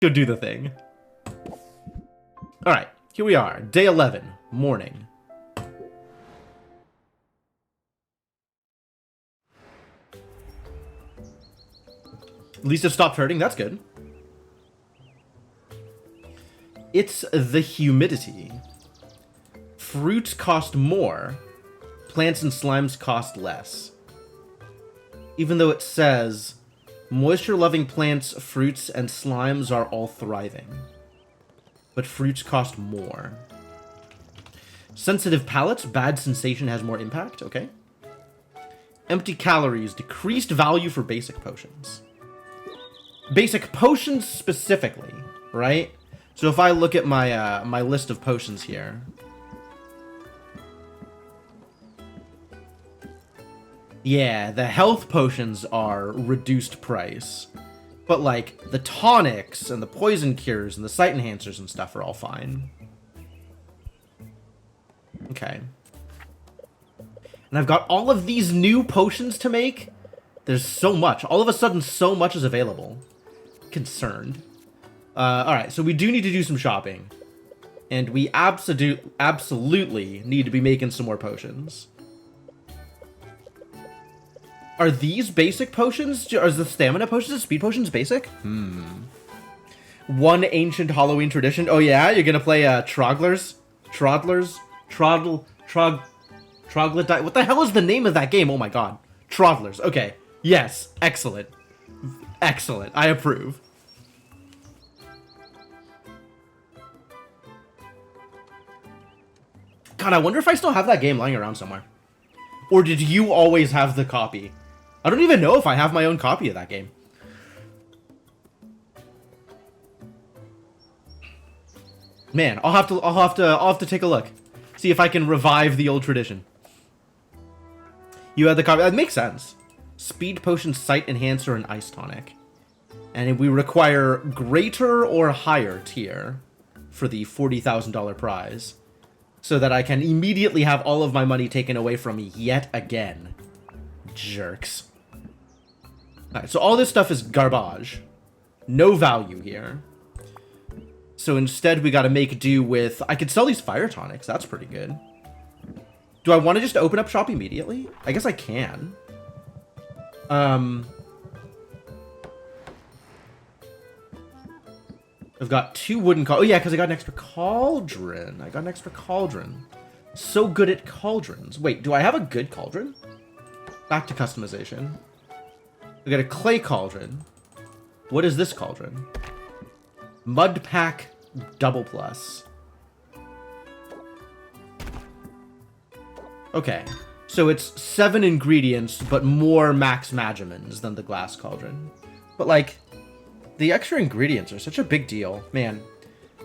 Go do the thing. Alright, here we are. Day 11, morning. At least it stopped hurting, that's good. It's the humidity. Fruits cost more. Plants and slimes cost less. Even though it says, moisture-loving plants, fruits, and slimes are all thriving. But fruits cost more. Sensitive palates, bad sensation has more impact, okay. Empty calories, decreased value for basic potions. Basic potions specifically, right? So if I look at my my list of potions here, yeah, the health potions are reduced price, but like the tonics and the poison cures and the sight enhancers and stuff are all fine. Okay. And I've got all of these new potions to make. There's so much. All of a sudden, so much is available. Concerned. Alright, so we do need to do some shopping. And we absolutely need to be making some more potions. Are these basic potions? Are the stamina potions and speed potions basic? One ancient Halloween tradition. Oh yeah? You're gonna play Trogglers? Troglodyte? What the hell is the name of that game? Oh my god. Trogglers. Okay. Yes. Excellent. Excellent. I approve. God, I wonder if I still have that game lying around somewhere. Or did you always have the copy? I don't even know if I have my own copy of that game. Man, I'll have to take a look. See if I can revive the old tradition. You had the copy. That makes sense. Speed potion, sight enhancer, and ice tonic. And we require greater or higher tier for the $40,000 prize. So that I can immediately have all of my money taken away from me yet again. Jerks. Alright, so all this stuff is garbage. No value here. So instead we gotta make do with... I could sell these fire tonics, that's pretty good. Do I want to just open up shop immediately? I guess I can. I've got 2 wooden Oh yeah, because I got an extra cauldron. So good at cauldrons. Wait, do I have a good cauldron? Back to customization. I got a clay cauldron. What is this cauldron? Mud pack double plus. Okay, so it's 7 ingredients, but more max magimans than the glass cauldron. But like, the extra ingredients are such a big deal. Man,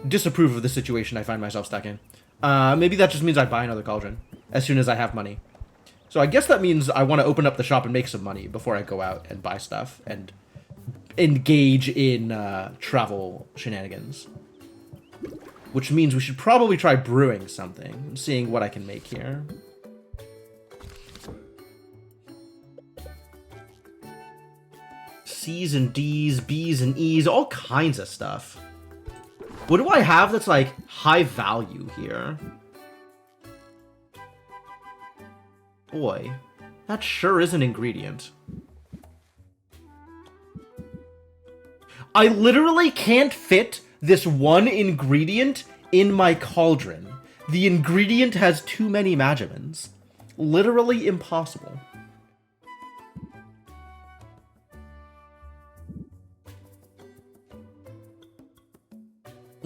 disapprove of the situation I find myself stuck in. Maybe that just means I buy another cauldron as soon as I have money. So I guess that means I want to open up the shop and make some money before I go out and buy stuff and engage in travel shenanigans. Which means we should probably try brewing something and seeing what I can make here. C's and D's, B's and E's, all kinds of stuff. What do I have that's like high value here? Boy, that sure is an ingredient. I literally can't fit this one ingredient in my cauldron. The ingredient has too many magimans. Literally impossible.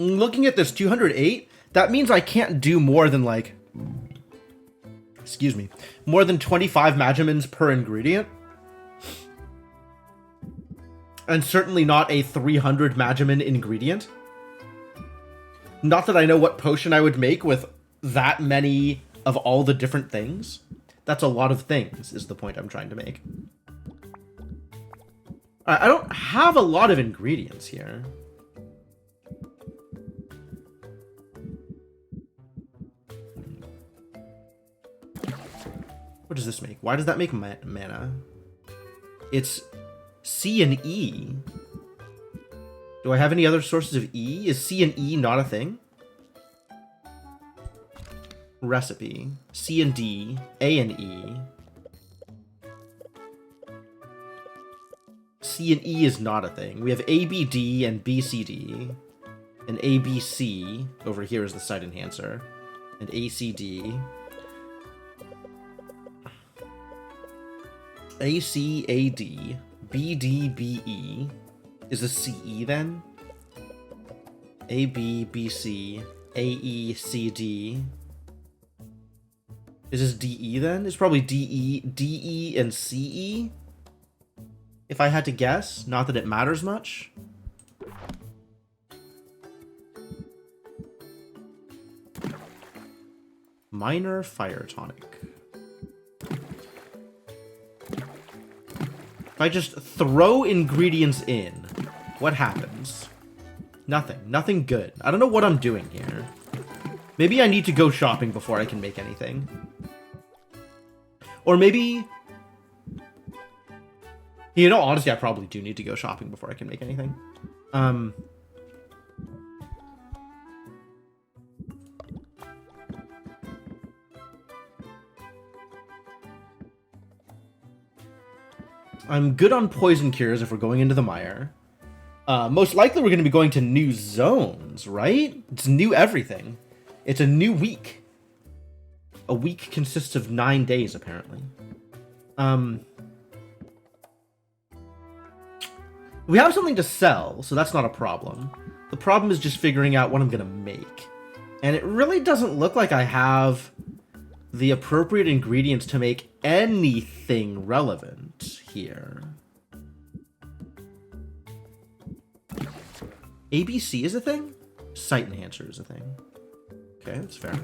Looking at this 208, that means I can't do more than like, excuse me, more than 25 magimans per ingredient. And certainly not a 300 magiman ingredient. Not that I know what potion I would make with that many of all the different things. That's a lot of things, is the point I'm trying to make. I don't have a lot of ingredients here. What does this make? Why does that make mana? It's C and E. Do I have any other sources of E? Is C and E not a thing? Recipe. C and D. A and E. C and E is not a thing. We have A, B, D, and B, C, D. And A, B, C over here is the site enhancer. And A, C, D. A, C, A, D. B, D, B, E. Is this C, E then? A, B, B, C. A, E, C, D. Is this D, E then? It's probably D, E, D, E, and C, E. If I had to guess, not that it matters much. Minor fire tonic. If I just throw ingredients in, what happens? Nothing. Nothing good. I don't know what I'm doing here. Maybe I need to go shopping before I can make anything. Or maybe... You know, honestly, I probably do need to go shopping before I can make anything. I'm good on poison cures if we're going into the mire. Most likely we're going to be going to new zones, right? It's new everything. It's a new week. A week consists of 9 days, apparently. We have something to sell, so that's not a problem. The problem is just figuring out what I'm going to make. And it really doesn't look like I have the appropriate ingredients to make anything relevant here. ABC is a thing? Site enhancer is a thing. Okay, that's fair.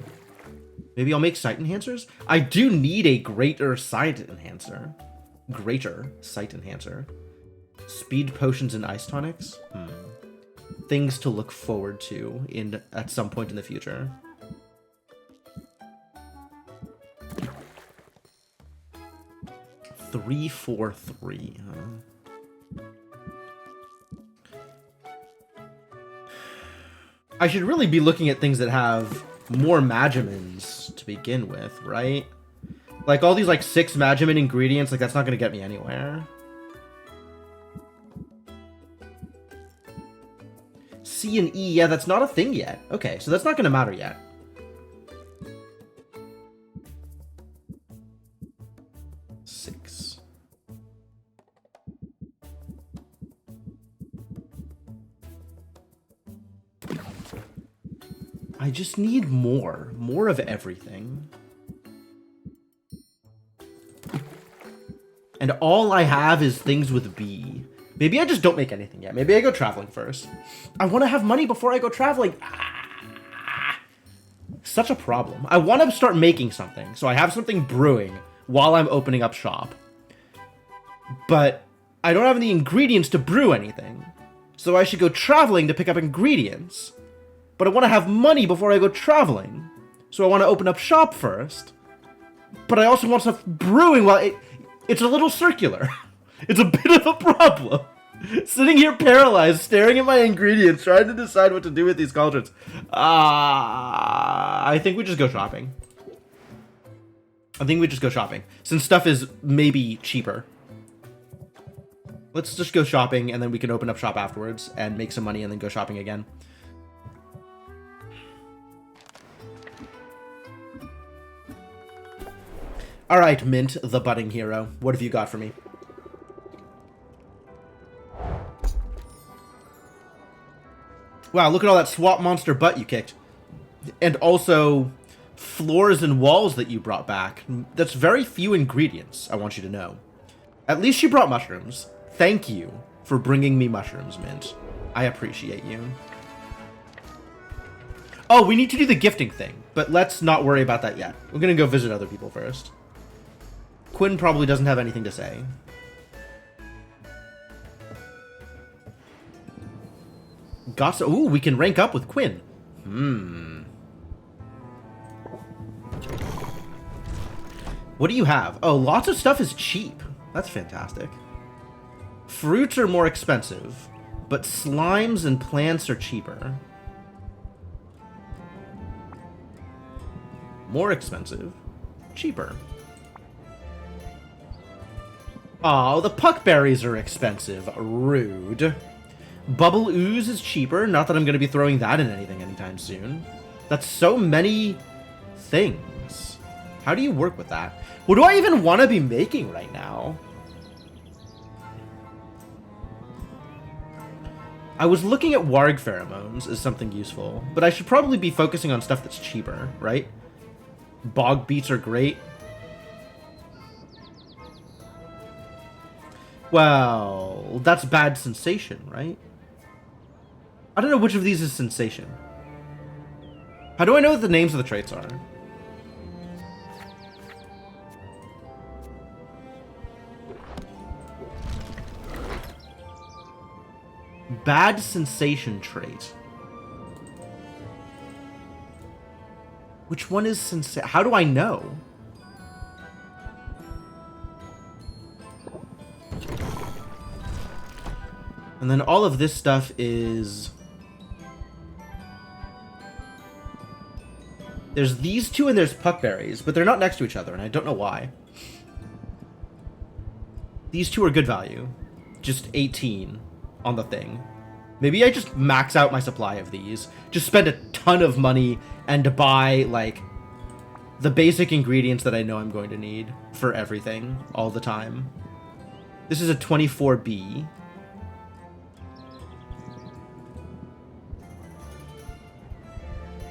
Maybe I'll make site enhancers? I do need a greater site enhancer. Greater site enhancer. Speed potions and ice tonics? Things to look forward to at some point in the future. Three, 4, 3, huh? I should really be looking at things that have more Magimins to begin with, right? Like all these like 6 Magimin ingredients, like that's not gonna get me anywhere. C and E, yeah, that's not a thing yet. Okay, so that's not gonna matter yet. I just need more of everything. And all I have is things with B. Maybe I just don't make anything yet. Maybe I go traveling first. I want to have money before I go traveling. Such a problem. I want to start making something, so I have something brewing while I'm opening up shop. But I don't have any ingredients to brew anything. So I should go traveling to pick up ingredients. But I want to have money before I go traveling. So I want to open up shop first. But I also want stuff brewing while it's a little circular. It's a bit of a problem. Sitting here paralyzed, staring at my ingredients, trying to decide what to do with these cauldrons. I think we just go shopping. Since stuff is maybe cheaper. Let's just go shopping, and then we can open up shop afterwards and make some money and then go shopping again. Alright, Mint, the budding hero. What have you got for me? Wow, look at all that swamp monster butt you kicked. And also, floors and walls that you brought back. That's very few ingredients, I want you to know. At least you brought mushrooms. Thank you for bringing me mushrooms, Mint. I appreciate you. Oh, we need to do the gifting thing, but let's not worry about that yet. We're gonna go visit other people first. Quinn probably doesn't have anything to say. Ooh, we can rank up with Quinn. What do you have? Oh, lots of stuff is cheap. That's fantastic. Fruits are more expensive. But slimes and plants are cheaper. More expensive. Cheaper. Oh, the puckberries are expensive. Rude. Bubble ooze is cheaper. Not that I'm going to be throwing that in anything anytime soon. That's so many things. How do you work with that? What do I even want to be making right now? I was looking at warg pheromones as something useful, but I should probably be focusing on stuff that's cheaper, right? Bog beets are great. Well, that's bad sensation, right? I don't know which of these is sensation. How do I know what the names of the traits are? Bad sensation trait. Which one is sensation? How do I know? And then all of this stuff is... There's these two and there's puckberries, but they're not next to each other, and I don't know why. These two are good value. Just 18 on the thing. Maybe I just max out my supply of these. Just spend a ton of money and buy, like, the basic ingredients that I know I'm going to need for everything all the time. This is a 24B.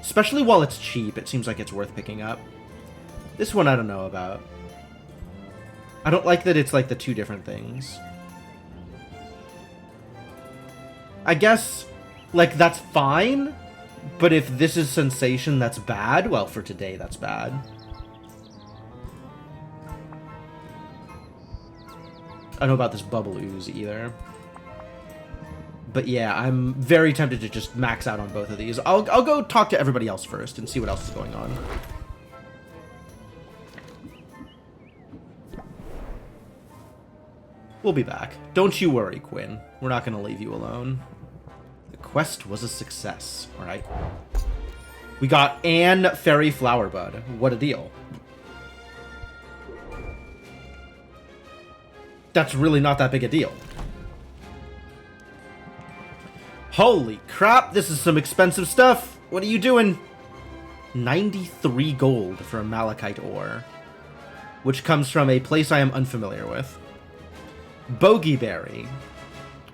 Especially while it's cheap, it seems like it's worth picking up. This one I don't know about. I don't like that it's like the two different things. I guess, like, that's fine, but if this is sensation that's bad, well, for today that's bad. I don't know about this bubble ooze either. But yeah, I'm very tempted to just max out on both of these. I'll go talk to everybody else first and see what else is going on. We'll be back. Don't you worry, Quinn. We're not going to leave you alone. The quest was a success, alright? We got an fairy flower bud. What a deal. That's really not that big a deal. Holy crap, this is some expensive stuff. What are you doing? 93 gold for a malachite ore, which comes from a place I am unfamiliar with. Bogeyberry.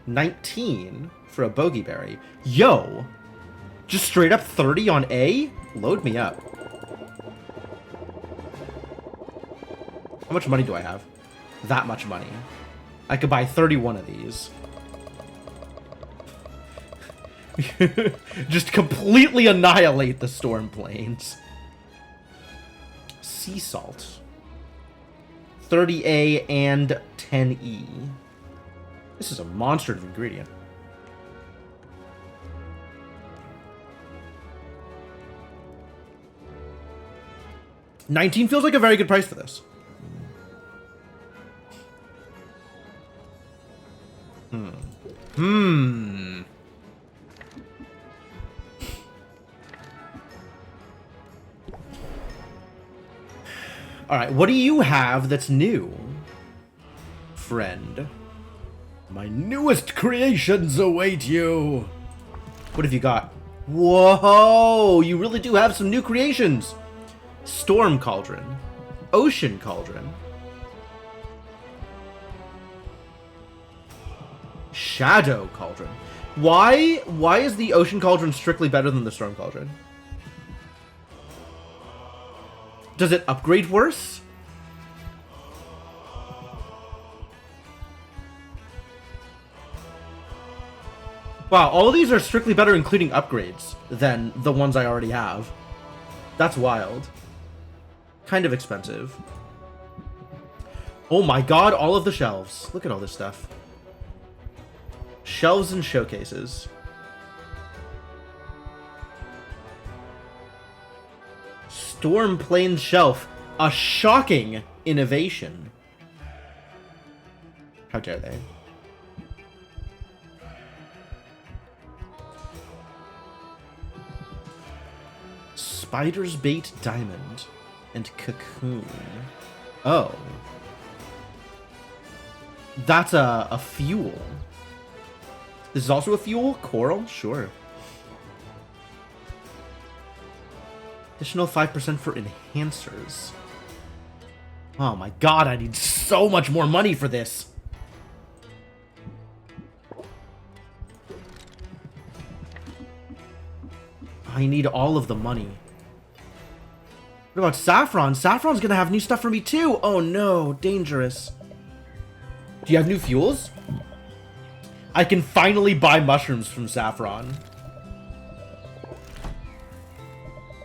19 for a bogeyberry. Yo! Just straight up 30 on A? Load me up. How much money do I have? That much money. I could buy 31 of these. Just completely annihilate the storm plains. Sea salt. 30A and 10E. This is a monster of ingredient. $19 feels like a very good price for this. Alright, what do you have that's new, friend? My newest creations await you. What have you got? Whoa, you really do have some new creations. Storm Cauldron. Ocean Cauldron. Shadow Cauldron. Why is the Ocean Cauldron strictly better than the Storm Cauldron? Does it upgrade worse? Wow, all of these are strictly better, including upgrades, than the ones I already have. That's wild. Kind of expensive. Oh my god, all of the shelves. Look at all this stuff. Shelves and showcases. Storm Plains Shelf. A shocking innovation. How dare they? Spider's bait diamond and cocoon. Oh. That's a fuel. This is also a fuel? Coral? Sure. Additional 5% for enhancers. Oh my god, I need so much more money for this. I need all of the money. What about Saffron? Saffron's gonna have new stuff for me too. Oh no, dangerous. Do you have new fuels? I can finally buy mushrooms from Saffron.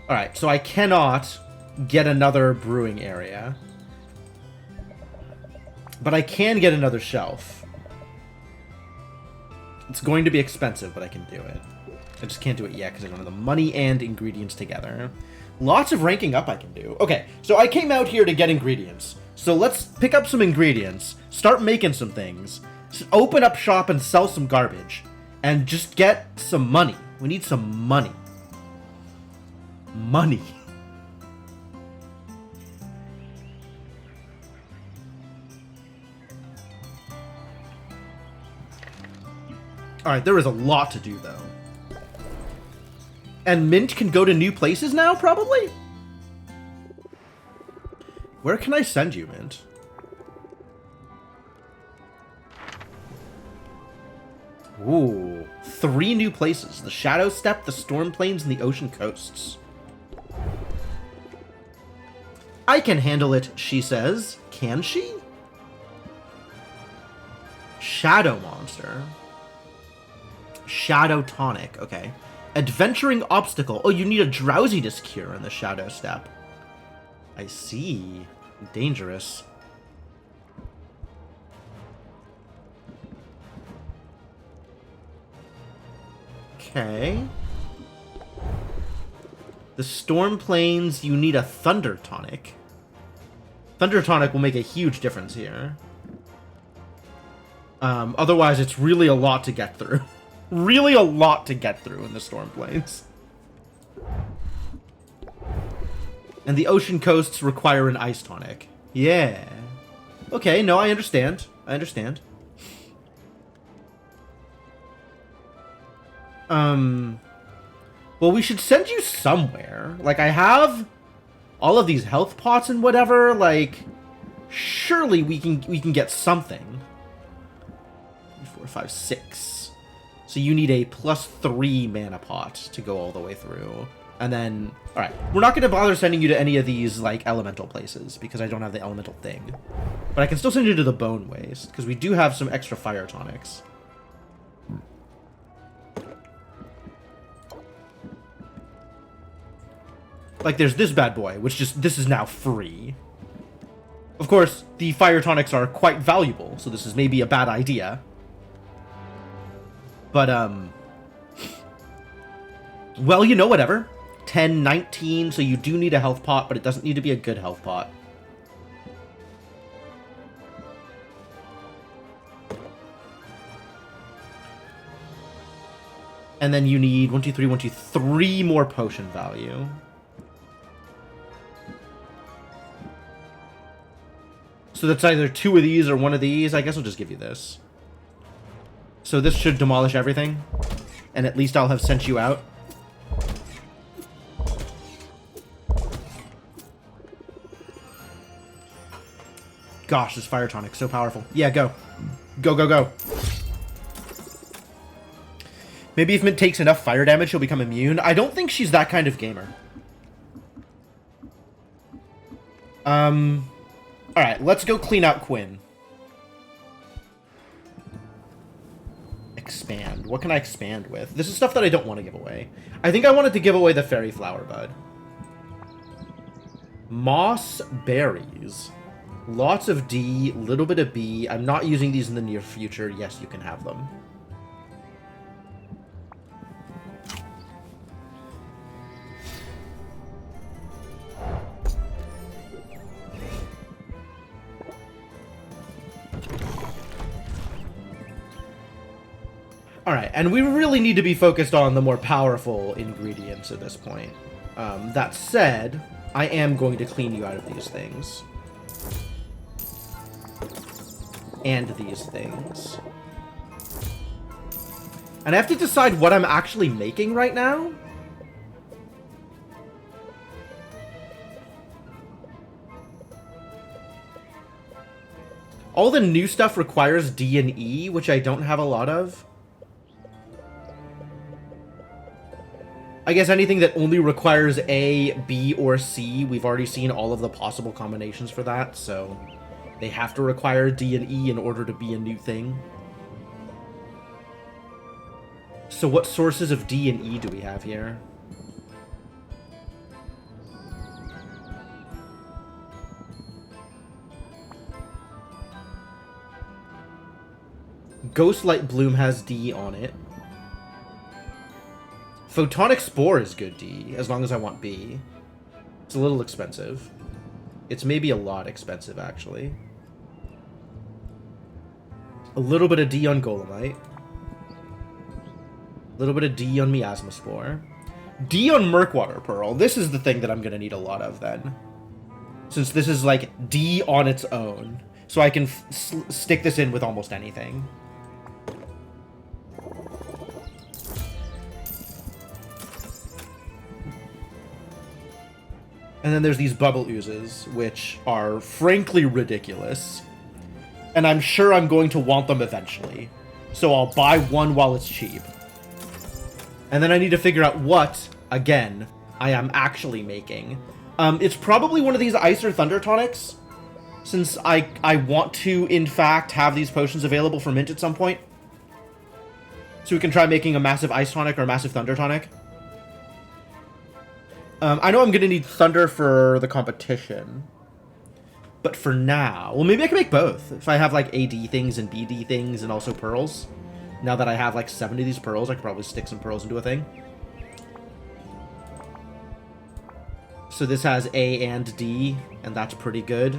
Alright, so I cannot get another brewing area. But I can get another shelf. It's going to be expensive, but I can do it. I just can't do it yet because I don't have the money and ingredients together. Lots of ranking up I can do. Okay, so I came out here to get ingredients. So let's pick up some ingredients, start making some things, open up shop and sell some garbage, and just get some money. We need some money. Money. Alright, there is a lot to do, though. And Mint can go to new places now, probably? Where can I send you, Mint? Ooh. 3 new places. The Shadow Steppe, the Storm Plains, and the Ocean Coasts. I can handle it, she says. Can she? Shadow Monster. Shadow Tonic. Okay. Adventuring Obstacle. Oh, you need a drowsiness cure in the Shadow Steppe. I see. Dangerous. Okay. The Storm Plains, you need a Thunder Tonic. Thunder Tonic will make a huge difference here. Otherwise, it's really a lot to get through. Really a lot to get through in the Storm Plains. And the Ocean Coasts require an Ice Tonic. Yeah. Okay, no, I understand. I understand. Well, we should send you somewhere. Like, I have all of these health pots and whatever. Like, surely we can get something. 4, 5, 6. So you need a +3 mana pot to go all the way through. And then, alright, we're not going to bother sending you to any of these, like, elemental places, because I don't have the elemental thing. But I can still send you to the Bone Waste, because we do have some extra fire tonics. Like, there's this bad boy, which this is now free. Of course, the fire tonics are quite valuable, so this is maybe a bad idea. But, well, you know, whatever. 10, 19, so you do need a health pot, but it doesn't need to be a good health pot. And then you need 1, 2, 3, 1, 2, 3 more potion value. So that's either 2 of these or 1 of these. I guess I'll just give you this. So this should demolish everything. And at least I'll have sent you out. Gosh, this fire tonic, so powerful. Yeah, go. Go, go, go. Maybe if Mint takes enough fire damage, she'll become immune. I don't think she's that kind of gamer. Alright, let's go clean out Quinn. Expand. What can I expand with? This is stuff that I don't want to give away. I think I wanted to give away the Fairy Flower Bud. Moss Berries. Lots of D, little bit of B. I'm not using these in the near future. Yes, you can have them. Alright, and we really need to be focused on the more powerful ingredients at this point. That said, I am going to clean you out of these things. And these things. And I have to decide what I'm actually making right now. All the new stuff requires D and E, which I don't have a lot of. I guess anything that only requires A, B, or C, we've already seen all of the possible combinations for that, so they have to require D and E in order to be a new thing. So what sources of D and E do we have here? Ghostlight Bloom has D on it. Photonic Spore is good D, as long as I want B. It's a little expensive. It's maybe a lot expensive, actually. A little bit of D on Golemite. A little bit of D on Miasma Spore. D on Murkwater Pearl. This is the thing that I'm going to need a lot of, then. Since this is, like, D on its own. So I can stick this in with almost anything. And then there's these bubble oozes, which are frankly ridiculous. And I'm sure I'm going to want them eventually. So I'll buy one while it's cheap. And then I need to figure out what, again, I am actually making. It's probably one of these Ice or Thunder tonics, since I want to, in fact, have these potions available for mint at some point. So we can try making a massive Ice tonic or a massive Thunder tonic. I know I'm going to need Thunder for the competition. But for now... Well, maybe I can make both. If I have, like, AD things and BD things and also pearls. Now that I have, like, 7 of these pearls, I could probably stick some pearls into a thing. So this has A and D, and that's pretty good.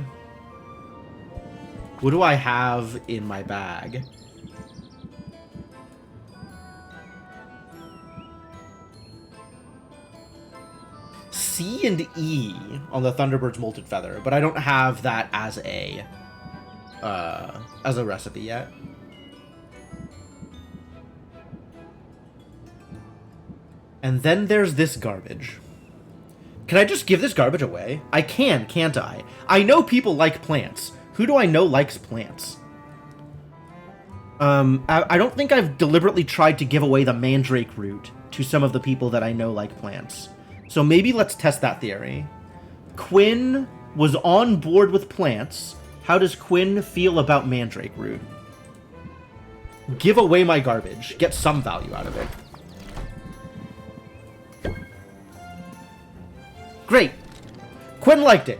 What do I have in my bag? C and E on the Thunderbird's Molted Feather, but I don't have that as a recipe yet. And then there's this garbage. Can I just give this garbage away? I can, can't I? I know people like plants. Who do I know likes plants? I don't think I've deliberately tried to give away the Mandrake root to some of the people that I know like plants. So maybe let's test that theory. Quinn was on board with plants. How does Quinn feel about Mandrake root? Give away my garbage. Get some value out of it. Great. Quinn liked it.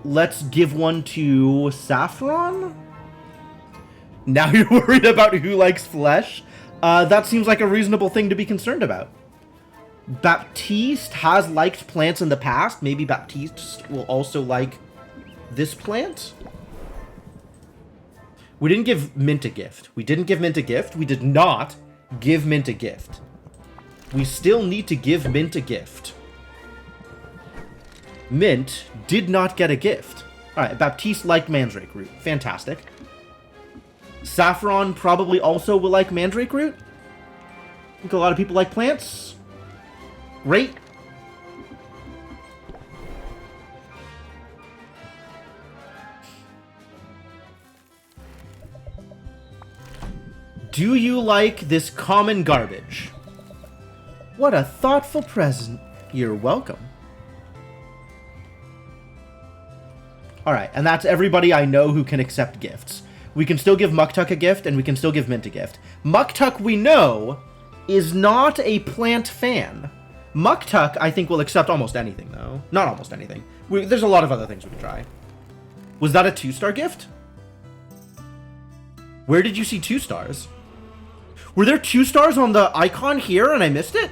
Let's give one to Saffron? Now you're worried about who likes flesh? That seems like a reasonable thing to be concerned about. Baptiste has liked plants in the past. Maybe Baptiste will also like this plant? We didn't give Mint a gift. We didn't give Mint a gift. We did not give Mint a gift. We still need to give Mint a gift. Mint did not get a gift. Alright, Baptiste liked Mandrake root. Fantastic. Saffron probably also will like Mandrake root. I think a lot of people like plants. Great. Do you like this common garbage? What a thoughtful present. You're welcome. Alright, and that's everybody I know who can accept gifts. We can still give Muktuk a gift, and we can still give Mint a gift. Muktuk, we know, is not a plant fan. Muktuk, I think, will accept almost anything, though. Not almost anything. There's a lot of other things we can try. Was that a 2-star gift? Where did you see 2 stars? Were there 2 stars on the icon here, and I missed it?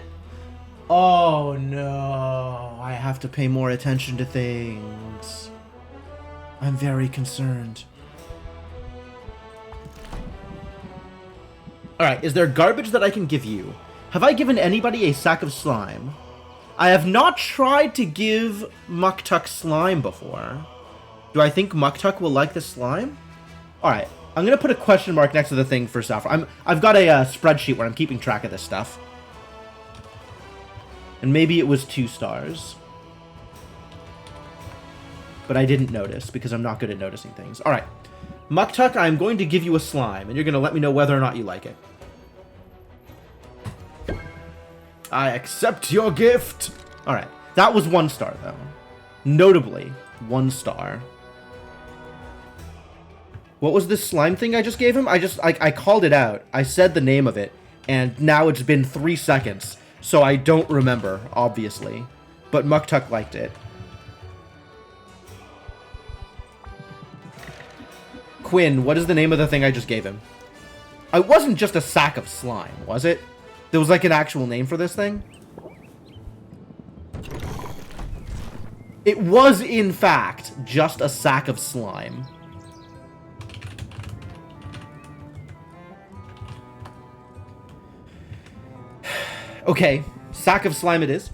Oh, no. I have to pay more attention to things. I'm very concerned. Alright, is there garbage that I can give you? Have I given anybody a sack of slime? I have not tried to give Muktuk slime before. Do I think Muktuk will like this slime? Alright, I'm gonna put a question mark next to the thing for Saffron. I've got a spreadsheet where I'm keeping track of this stuff. And maybe it was 2 stars. But I didn't notice, because I'm not good at noticing things. Alright. Muktuk, I'm going to give you a slime, and you're going to let me know whether or not you like it. I accept your gift! Alright. That was 1 star, though. Notably, 1 star. What was this slime thing I just gave him? I called it out. I said the name of it, and now it's been 3 seconds. So I don't remember, obviously. But Muktuk liked it. Quinn, what is the name of the thing I just gave him? It wasn't just a sack of slime, was it? There was like an actual name for this thing? It was, in fact, just a sack of slime. Okay, sack of slime it is.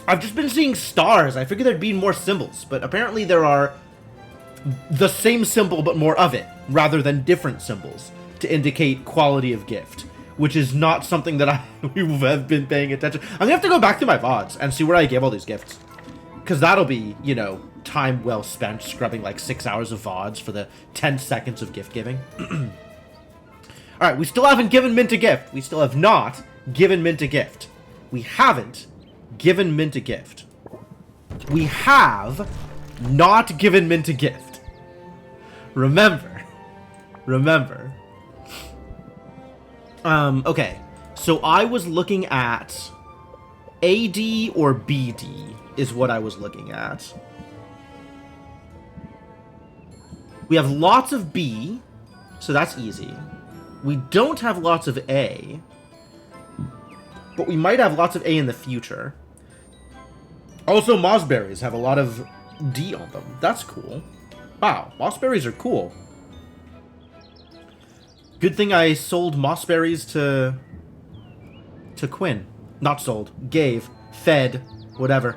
I've just been seeing stars. I figured there'd be more symbols, but apparently there are the same symbol but more of it, rather than different symbols, to indicate quality of gift, which is not something that I have been paying attention. I'm gonna have to go back to my VODs and see where I gave all these gifts, because that'll be, you know, time well spent scrubbing like 6 hours of VODs for the 10 seconds of gift giving. Alright, we still haven't given Mint a gift. We still have not given Mint a gift. We haven't given Mint a gift. We have not given Mint a gift. Remember. Remember. Okay. So I was looking at AD or BD is what I was looking at. We have lots of B, so that's easy. We don't have lots of A, but we might have lots of A in the future. Also, mossberries have a lot of D on them. That's cool. Wow, mossberries are cool. Good thing I sold mossberries to Quinn. Not sold. Gave. Fed. Whatever.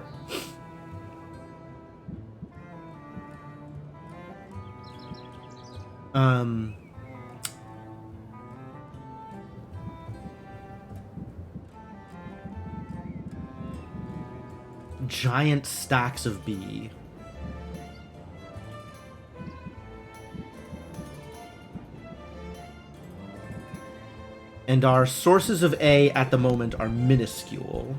Giant stacks of B. And our sources of A at the moment are minuscule.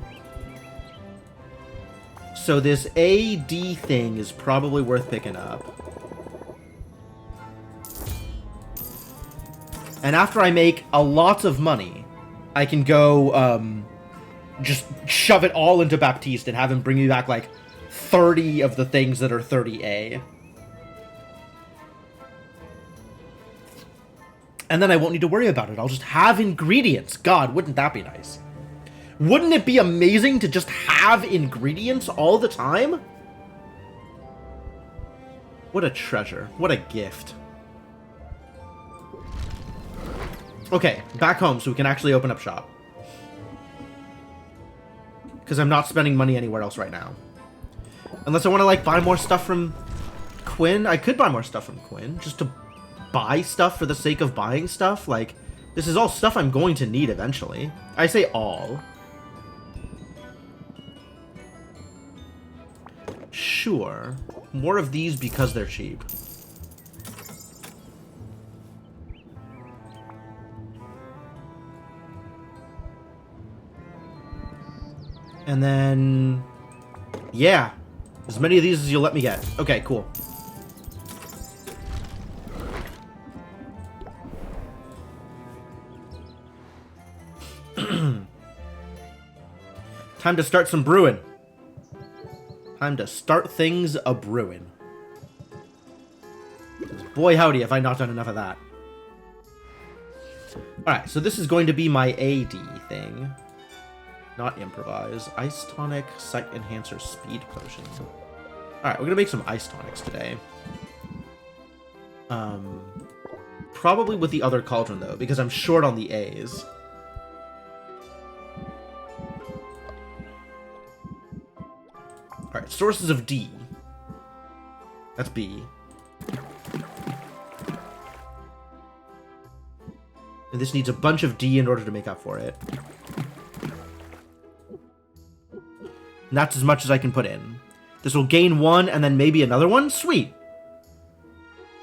So this AD thing is probably worth picking up. And after I make a lot of money, I can go, just shove it all into Baptiste and have him bring me back, like, 30 of the things that are 30A. And then I won't need to worry about it. I'll just have ingredients. God, wouldn't that be nice? Wouldn't it be amazing to just have ingredients all the time? What a treasure. What a gift. Okay, back home so we can actually open up shop. Because I'm not spending money anywhere else right now. Unless I want to, like, buy more stuff from Quinn. I could buy more stuff from Quinn. Just to buy stuff for the sake of buying stuff. Like, this is all stuff I'm going to need eventually. I say all. Sure. More of these because they're cheap. And then, yeah, as many of these as you'll let me get. Okay, cool. Time to start some brewing. Time to start things a-brewing. Boy howdy, have I not done enough of that. Alright, so this is going to be my AD thing. Not improvise. Ice tonic, sight enhancer, speed potion. Alright, we're gonna make some ice tonics today. Probably with the other cauldron, though, because I'm short on the A's. Alright, sources of D. That's B. And this needs a bunch of D in order to make up for it. And that's as much as I can put in. This will gain one, and then maybe another one? Sweet!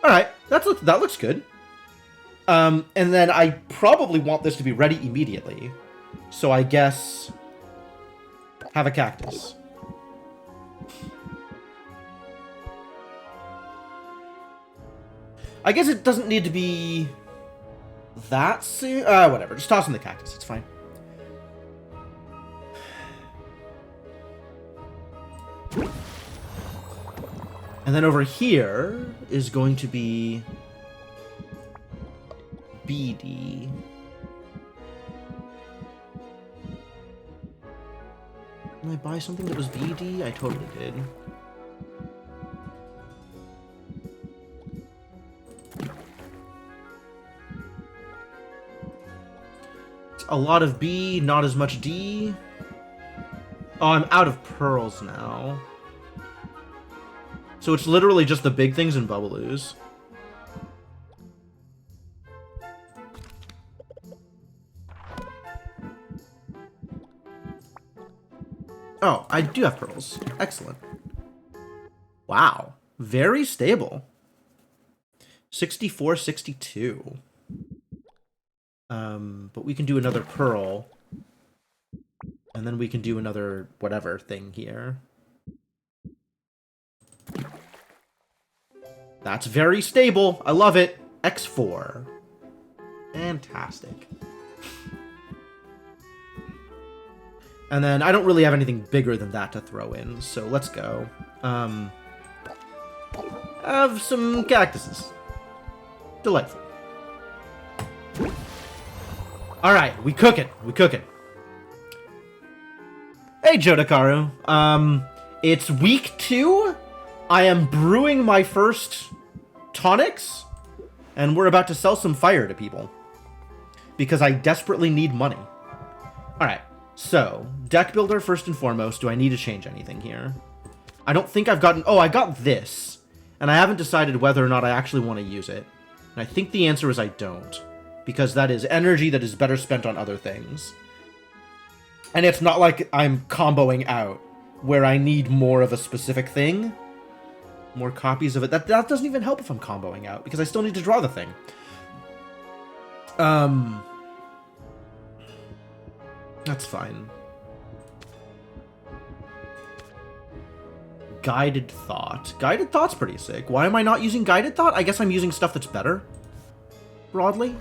Alright, that looks good. And then I probably want this to be ready immediately. So I guess... have a cactus. I guess it doesn't need to be... that soon? Whatever. Just toss in the cactus. It's fine. And then over here is going to be... BD. Did I buy something that was BD? I totally did. It's a lot of B, not as much D. Oh, I'm out of pearls now. So it's literally just the big things and Bubbaloo's. Oh, I do have pearls. Excellent. Wow. Very stable. 64, 62. But we can do another pearl. And then we can do another whatever thing here. That's very stable. I love it. X4. Fantastic. And then I don't really have anything bigger than that to throw in, so let's go. Have some cactuses. Delightful. Alright, we cook it. We cook it. Hey, Jotakaru. It's week 2. I am brewing my first tonics, and we're about to sell some fire to people. Because I desperately need money. Alright. So, deck builder first and foremost. Do I need to change anything here? I don't think I've gotten... Oh, I got this. And I haven't decided whether or not I actually want to use it. And I think the answer is I don't. Because that is energy that is better spent on other things. And it's not like I'm comboing out where I need more of a specific thing. More copies of it. That doesn't even help if I'm comboing out, because I still need to draw the thing. That's fine. Guided Thought. Guided Thought's pretty sick. Why am I not using Guided Thought? I guess I'm using stuff that's better. Broadly.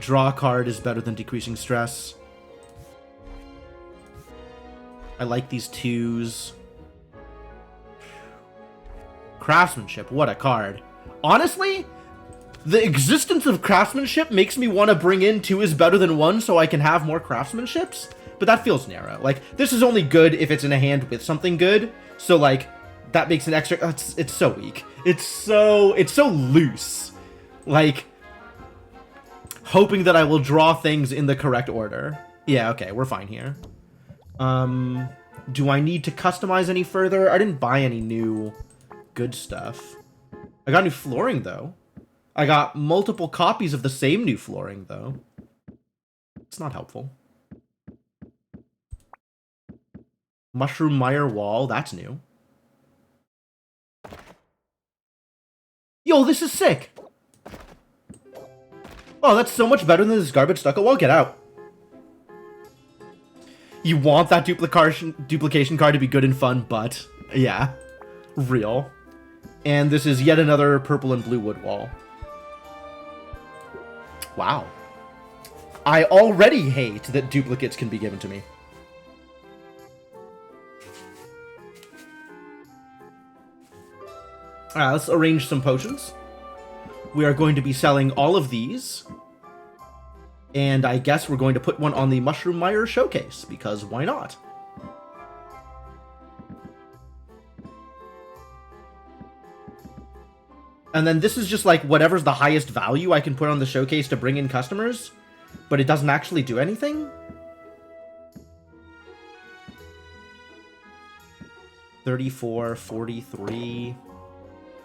Draw a card is better than decreasing stress. I like these 2s. Craftsmanship. What a card. Honestly... the existence of craftsmanship makes me want to bring in 2 is better than 1 so I can have more craftsmanships, but that feels narrow. Like, this is only good if it's in a hand with something good, so, like, that makes an extra... it's so weak. It's so loose. Like, hoping that I will draw things in the correct order. Yeah, okay, we're fine here. Do I need to customize any further? I didn't buy any new good stuff. I got new flooring, though. I got multiple copies of the same new flooring, though. It's not helpful. Mushroom Mire Wall, that's new. Yo, this is sick! Oh, that's so much better than this garbage stucco wall. Get out. You want that duplication card to be good and fun, but... yeah. Real. And this is yet another purple and blue wood wall. Wow. I already hate that duplicates can be given to me. Alright, let's arrange some potions. we are going to be selling all of these. And I guess we're going to put one on the Mushroom Mire showcase, because why not? And then this is just like whatever's the highest value I can put on the showcase to bring in customers, but it doesn't actually do anything. 34, 43,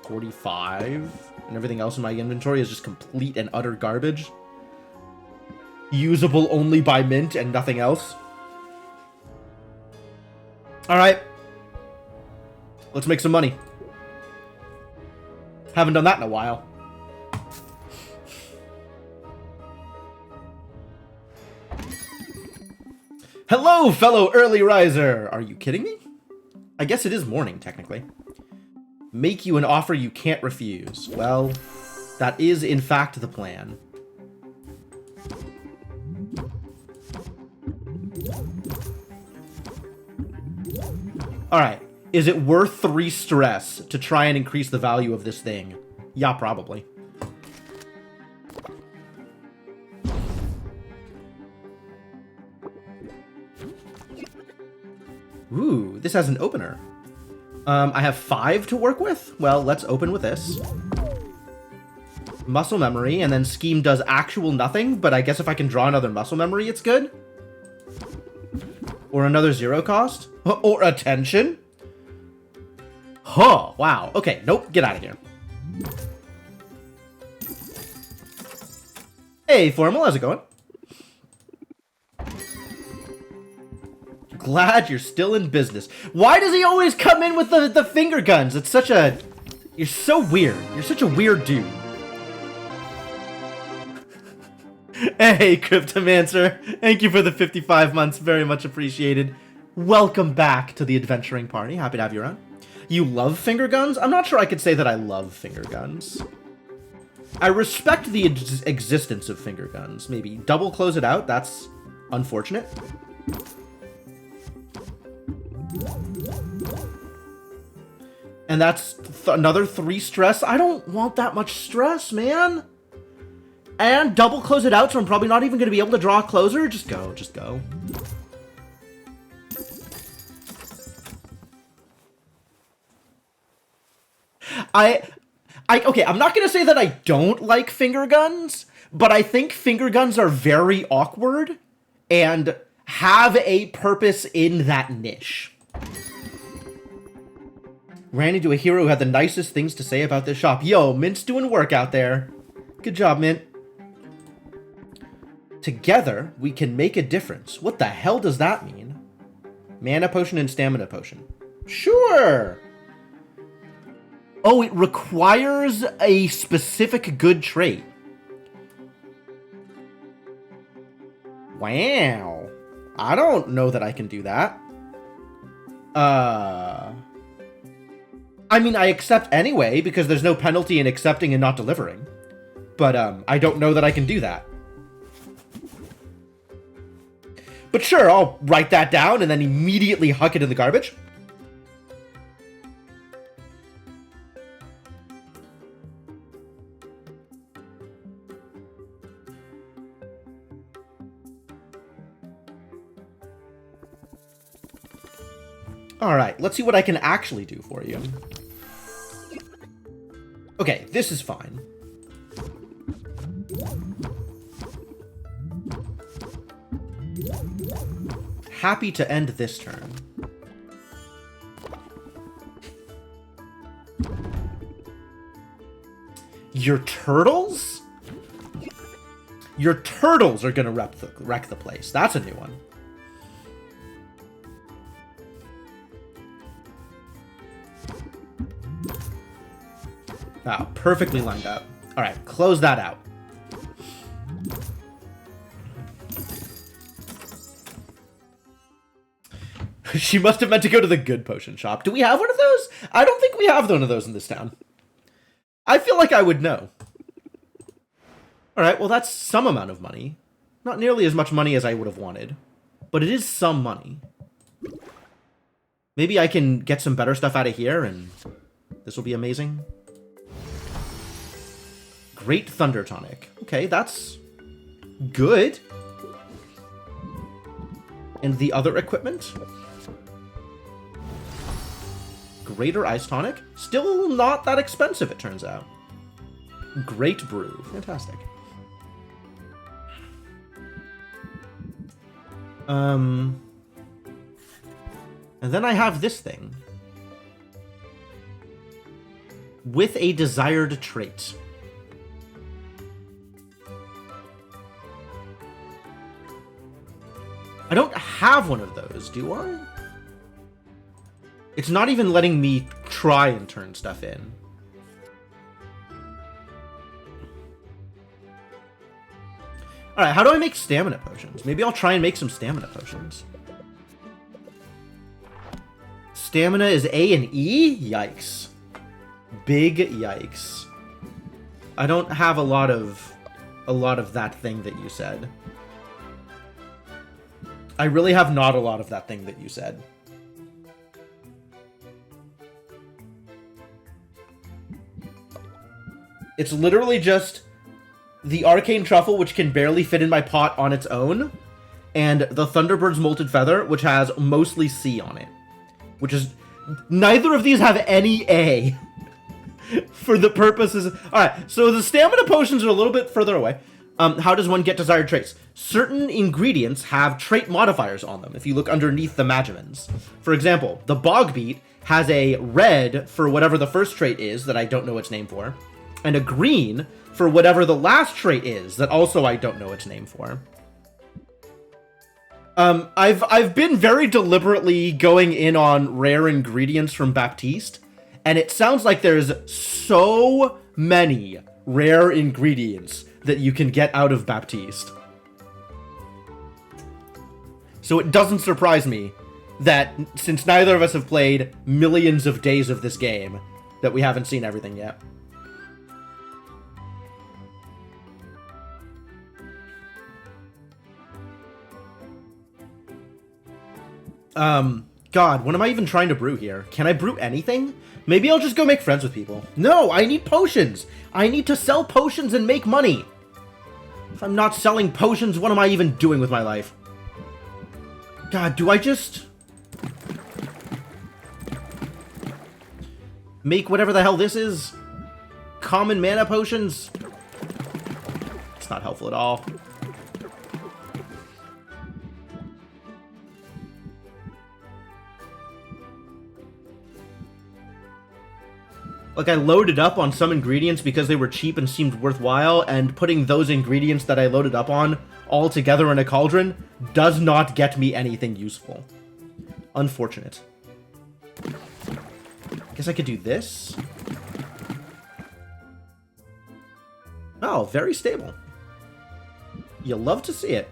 45, and everything else in my inventory is just complete and utter garbage. Usable only by mint and nothing else. Alright. Let's make some money. Haven't done that in a while. Hello, fellow early riser! Are you kidding me? I guess it is morning, technically. Make you an offer you can't refuse. Well, that is, in fact, the plan. Alright. Is it worth 3 stress to try and increase the value of this thing? Yeah, probably. Ooh, this has an opener. I have 5 to work with? Well, let's open with this. Muscle memory, and then scheme does actual nothing, but I guess if I can draw another muscle memory, it's good. Or another 0 cost. Or attention. Huh, wow. Okay, nope, get out of here. Hey, Formal, how's it going? Glad you're still in business. Why does he always come in with the finger guns? It's such a... You're so weird. You're such a weird dude. Hey, Cryptomancer. Thank you for the 55 months. Very much appreciated. Welcome back to the adventuring party. Happy to have you around. You love finger guns? I'm not sure I could say that I love finger guns. I respect the existence of finger guns. Maybe double close it out. That's unfortunate. And that's another 3 stress. I don't want that much stress, man. And double close it out, so I'm probably not even going to be able to draw a closer. Just go, just go. Okay, I'm not going to say that I don't like finger guns, but I think finger guns are very awkward and have a purpose in that niche. Ran into a hero who had the nicest things to say about this shop. Yo, Mint's doing work out there. Good job, Mint. Together, we can make a difference. What the hell does that mean? Mana potion and stamina potion. Sure! Oh, it requires a specific good trait. Wow. I don't know that I can do that. I mean, I accept anyway, because there's no penalty in accepting and not delivering. But, I don't know that I can do that. But sure, I'll write that down and then immediately huck it in the garbage. Alright, let's see what I can actually do for you. Okay, this is fine. Happy to end this turn. Your turtles? Your turtles are gonna wreck the place. That's a new one. Wow, perfectly lined up. Alright, close that out. She must have meant to go to the good potion shop. Do we have one of those? I don't think we have one of those in this town. I feel like I would know. Alright, well that's some amount of money. Not nearly as much money as I would have wanted. But it is some money. Maybe I can get some better stuff out of here and this will be amazing. Great Thunder Tonic. Okay, that's good. And the other equipment? Greater Ice Tonic. Still not that expensive, it turns out. Great Brew. Fantastic. And then I have this thing. With a desired trait. I don't have one of those, do I? It's not even letting me try and turn stuff in. Alright, how do I make stamina potions? Maybe I'll try and make some stamina potions. Stamina is A and E? Yikes. Big yikes. I don't have a lot of that thing that you said. I really have not a lot of that thing that you said. It's literally just the Arcane Truffle, which can barely fit in my pot on its own, and the Thunderbird's Molted Feather, which has mostly C on it. Which is... Neither of these have any A. For the purposes... Alright, so the stamina potions are a little bit further away. How does one get desired traits? Certain ingredients have trait modifiers on them, if you look underneath the Magimans. For example, the Bogbeat has a red for whatever the first trait is, that I don't know its name for, and a green for whatever the last trait is, that also I don't know its name for. I've been very deliberately going in on rare ingredients from Baptiste, and it sounds like there's so many rare ingredients that you can get out of Baptiste. So it doesn't surprise me that, since neither of us have played millions of days of this game, that we haven't seen everything yet. God, what am I even trying to brew here? Can I brew anything? Maybe I'll just go make friends with people. No, I need potions! I need to sell potions and make money! If I'm not selling potions, what am I even doing with my life? God, do I just... make whatever the hell this is? Common mana potions? It's not helpful at all. Like, I loaded up on some ingredients because they were cheap and seemed worthwhile, and putting those ingredients that I loaded up on all together in a cauldron does not get me anything useful. Unfortunate. Guess I could do this. Oh, very stable. You love to see it.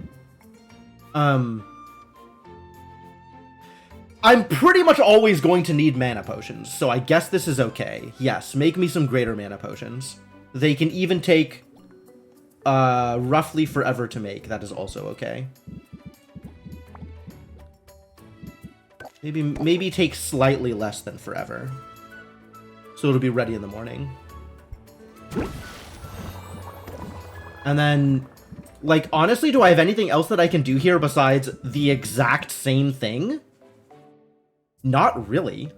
I'm pretty much always going to need mana potions, so I guess this is okay. Yes, make me some greater mana potions. They can even take roughly forever to make. That is also okay. Maybe take slightly less than forever. So it'll be ready in the morning. And then, like, honestly, do I have anything else that I can do here besides the exact same thing? Not really.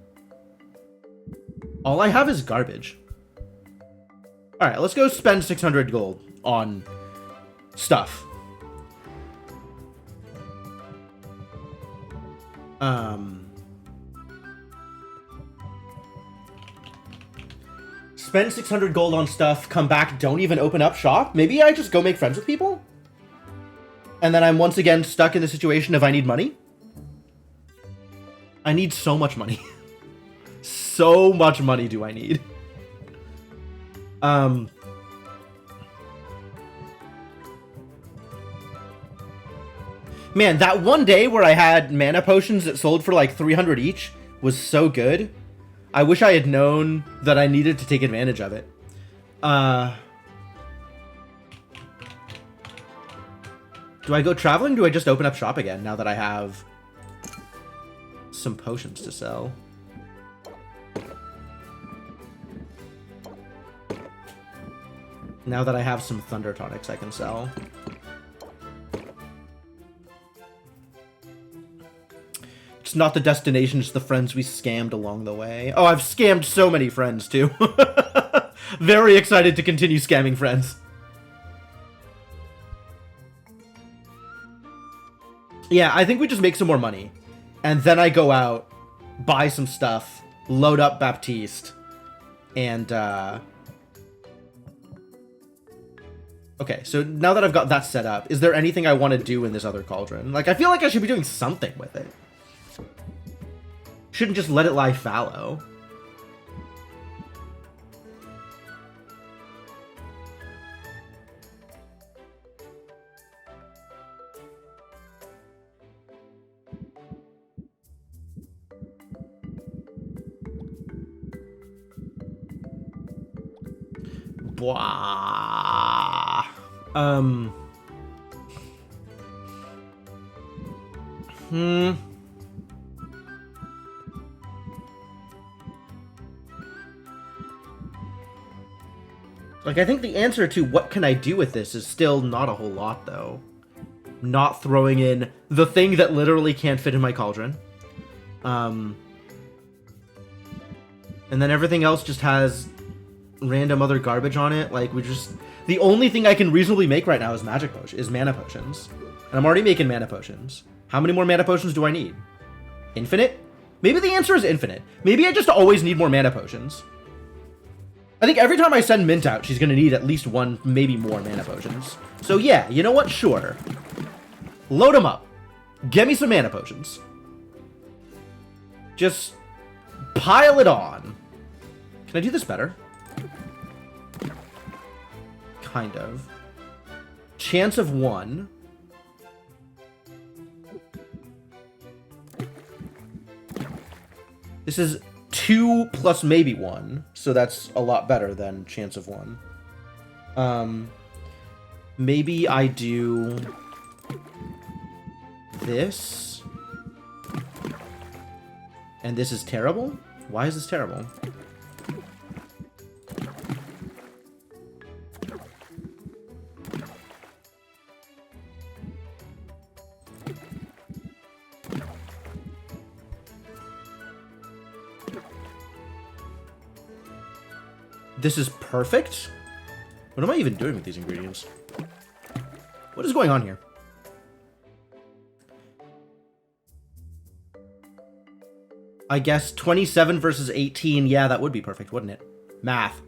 All I have is garbage. Alright, let's go spend 600 gold on stuff. Spend 600 gold on stuff, come back, don't even open up shop? Maybe I just go make friends with people? And then I'm once again stuck in the situation of I need money? I need so much money. So much money do I need. Man, that one day where I had mana potions that sold for like 300 each was so good. I wish I had known that I needed to take advantage of it. Do I go traveling? Do I just open up shop again now that I have some potions to sell? Now that I have some Thunder Tonics I can sell. It's not the destination, it's the friends we scammed along the way. Oh, I've scammed so many friends, too. Very excited to continue scamming friends. Yeah, I think we just make some more money. And then I go out, buy some stuff, load up Baptiste, and, okay, so now that I've got that set up, is there anything I want to do in this other cauldron? Like, I feel like I should be doing something with it. Shouldn't just let it lie fallow. Blah. Like, I think the answer to what can I do with this is still not a whole lot, though. Not throwing in the thing that literally can't fit in my cauldron. And then everything else just has random other garbage on it. Like, we just... The only thing I can reasonably make right now is mana potions. And I'm already making mana potions. How many more mana potions do I need? Infinite? Maybe the answer is infinite. Maybe I just always need more mana potions. I think every time I send Mint out, she's going to need at least one, maybe more mana potions. So yeah, you know what? Sure. Load them up. Get me some mana potions. Just pile it on. Can I do this better? Kind of. Chance of 1. This is 2 plus maybe 1, so that's a lot better than chance of 1. Maybe I do this. And this is terrible? Why is this terrible? This is perfect? What am I even doing with these ingredients? What is going on here? I guess 27 versus 18. Yeah, that would be perfect, wouldn't it? Math.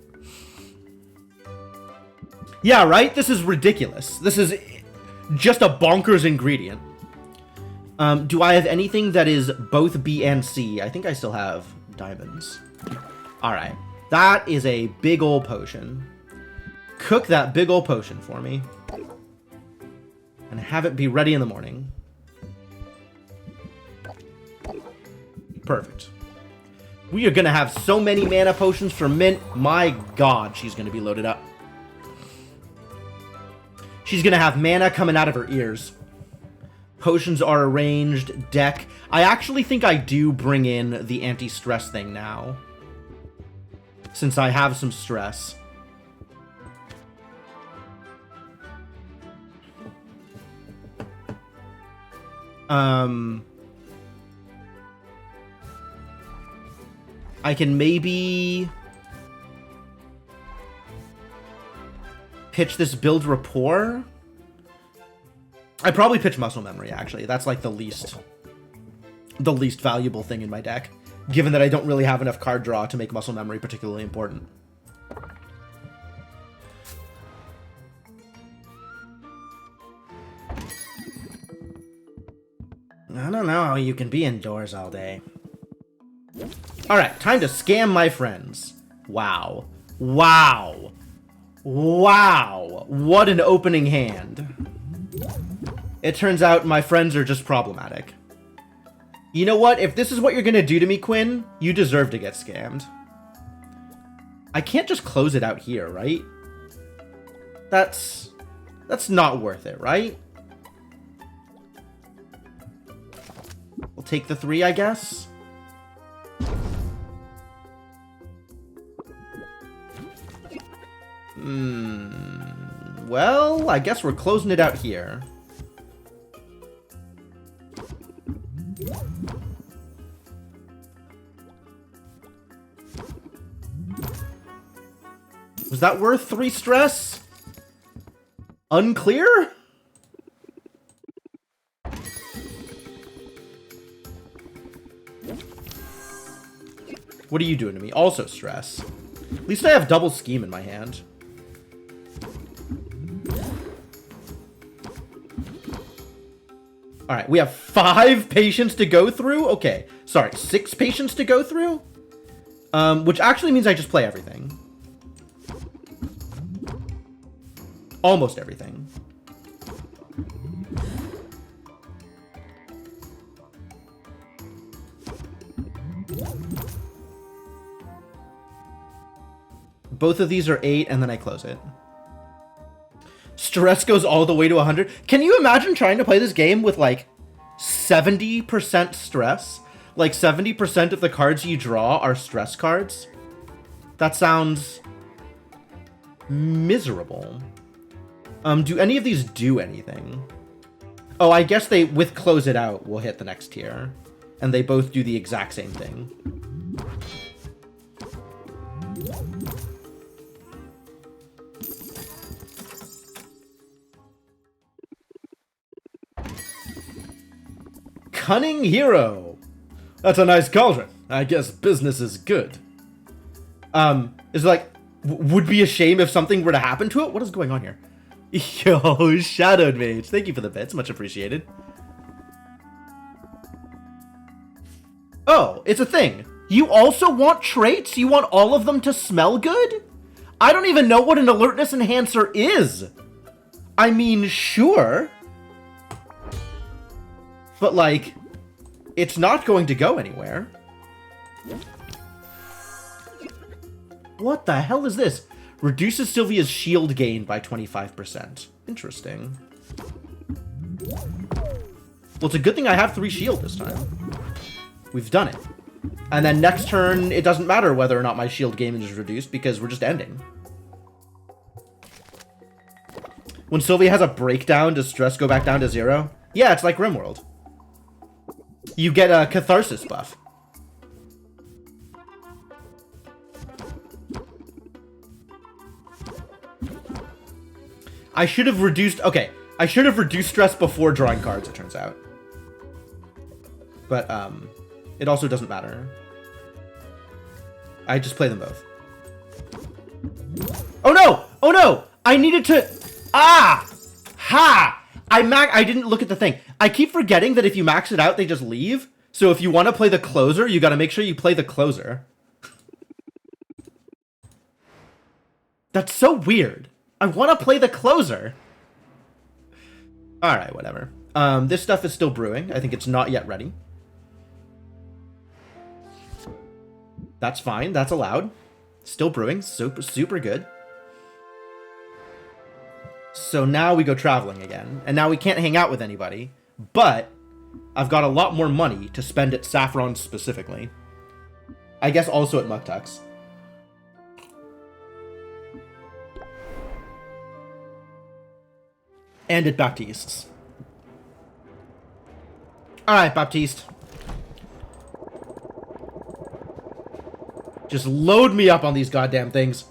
Yeah, right? This is ridiculous. This is just a bonkers ingredient. Do I have anything that is both B and C? I think I still have diamonds. All right. That is a big ol' potion. Cook that big ol' potion for me. And have it be ready in the morning. Perfect. We are going to have so many mana potions for Mint. My god, she's going to be loaded up. She's going to have mana coming out of her ears. Potions are arranged. Deck. I actually think I do bring in the anti-stress thing now. Since I have some stress. I can maybe pitch this build rapport. I'd probably pitch muscle memory, actually. That's like the least valuable thing in my deck, given that I don't really have enough card draw to make muscle memory particularly important. I don't know how you can be indoors all day. Alright, time to scam my friends. Wow. Wow. Wow. What an opening hand. It turns out my friends are just problematic. You know what? If this is what you're gonna do to me, Quinn, you deserve to get scammed. I can't just close it out here, right? That's not worth it, right? We'll take the 3, I guess. Well, I guess we're closing it out here. Was that worth 3 stress? Unclear? What are you doing to me? Also stress. At least I have double scheme in my hand. Alright, we have 5 patients to go through? Okay, sorry, 6 patients to go through? Which actually means I just play everything. Almost everything. Both of these are 8, and then I close it. Stress goes all the way to 100. Can you imagine trying to play this game with, like, 70% stress? Like, 70% of the cards you draw are stress cards? That sounds miserable. Do any of these do anything? Oh, I guess they, with close it out, will hit the next tier. And they both do the exact same thing. Cunning Hero. That's a nice cauldron. I guess business is good. Is like, would be a shame if something were to happen to it? What is going on here? Yo, Shadowed Mage. Thank you for the bits. Much appreciated. Oh, it's a thing. You also want traits? You want all of them to smell good? I don't even know what an alertness enhancer is. I mean, sure. But, like, it's not going to go anywhere. What the hell is this? Reduces Sylvia's shield gain by 25%. Interesting. Well, it's a good thing I have 3 shield this time. We've done it. And then next turn, it doesn't matter whether or not my shield gain is reduced because we're just ending. When Sylvia has a breakdown, does stress go back down to 0? Yeah, it's like RimWorld. You get a catharsis buff. I should have reduced... Okay, I should have reduced stress before drawing cards, it turns out. But, it also doesn't matter. I just play them both. Oh no! Oh no! I needed to... Ah! Ha! I didn't look at the thing. I keep forgetting that if you max it out, they just leave. So if you want to play the closer, you gotta make sure you play the closer. That's so weird. I want to play the closer. Alright, whatever. This stuff is still brewing. I think it's not yet ready. That's fine. That's allowed. Still brewing. Super, super good. So now we go traveling again. And now we can't hang out with anybody. But I've got a lot more money to spend at Saffron specifically. I guess also at Muktuk's. And at Baptiste's. Alright, Baptiste. Just load me up on these goddamn things.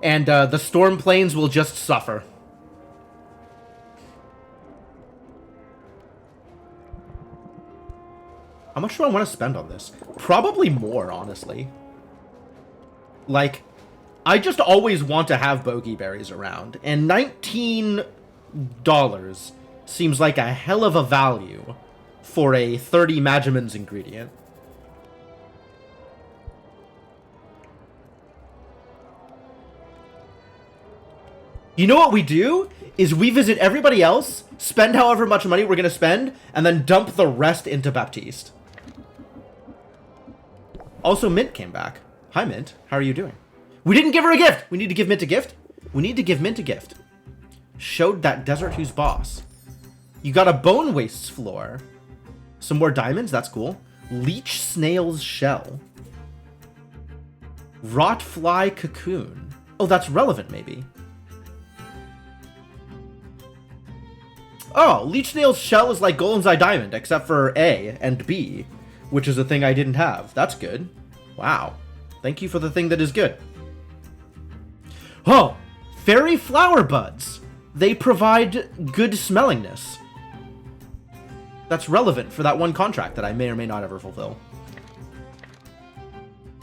And the storm planes will just suffer. How much do I want to spend on this? Probably more, honestly. Like, I just always want to have bogey berries around. And $19 seems like a hell of a value for a 30 Magimans ingredient. You know what we do? Is we visit everybody else, spend however much money we're going to spend, and then dump the rest into Baptiste. Also, Mint came back. Hi, Mint. How are you doing? We didn't give her a gift! We need to give Mint a gift? We need to give Mint a gift. Showed that desert who's boss. You got a Bone Wastes floor. Some more diamonds, that's cool. Leech Snail's Shell. Rot Fly Cocoon. Oh, that's relevant, maybe. Oh, Leech Snail's shell is like Golem's Eye Diamond, except for A and B, which is a thing I didn't have. That's good. Wow. Thank you for the thing that is good. Oh, Fairy Flower Buds. They provide good smellingness. That's relevant for that one contract that I may or may not ever fulfill.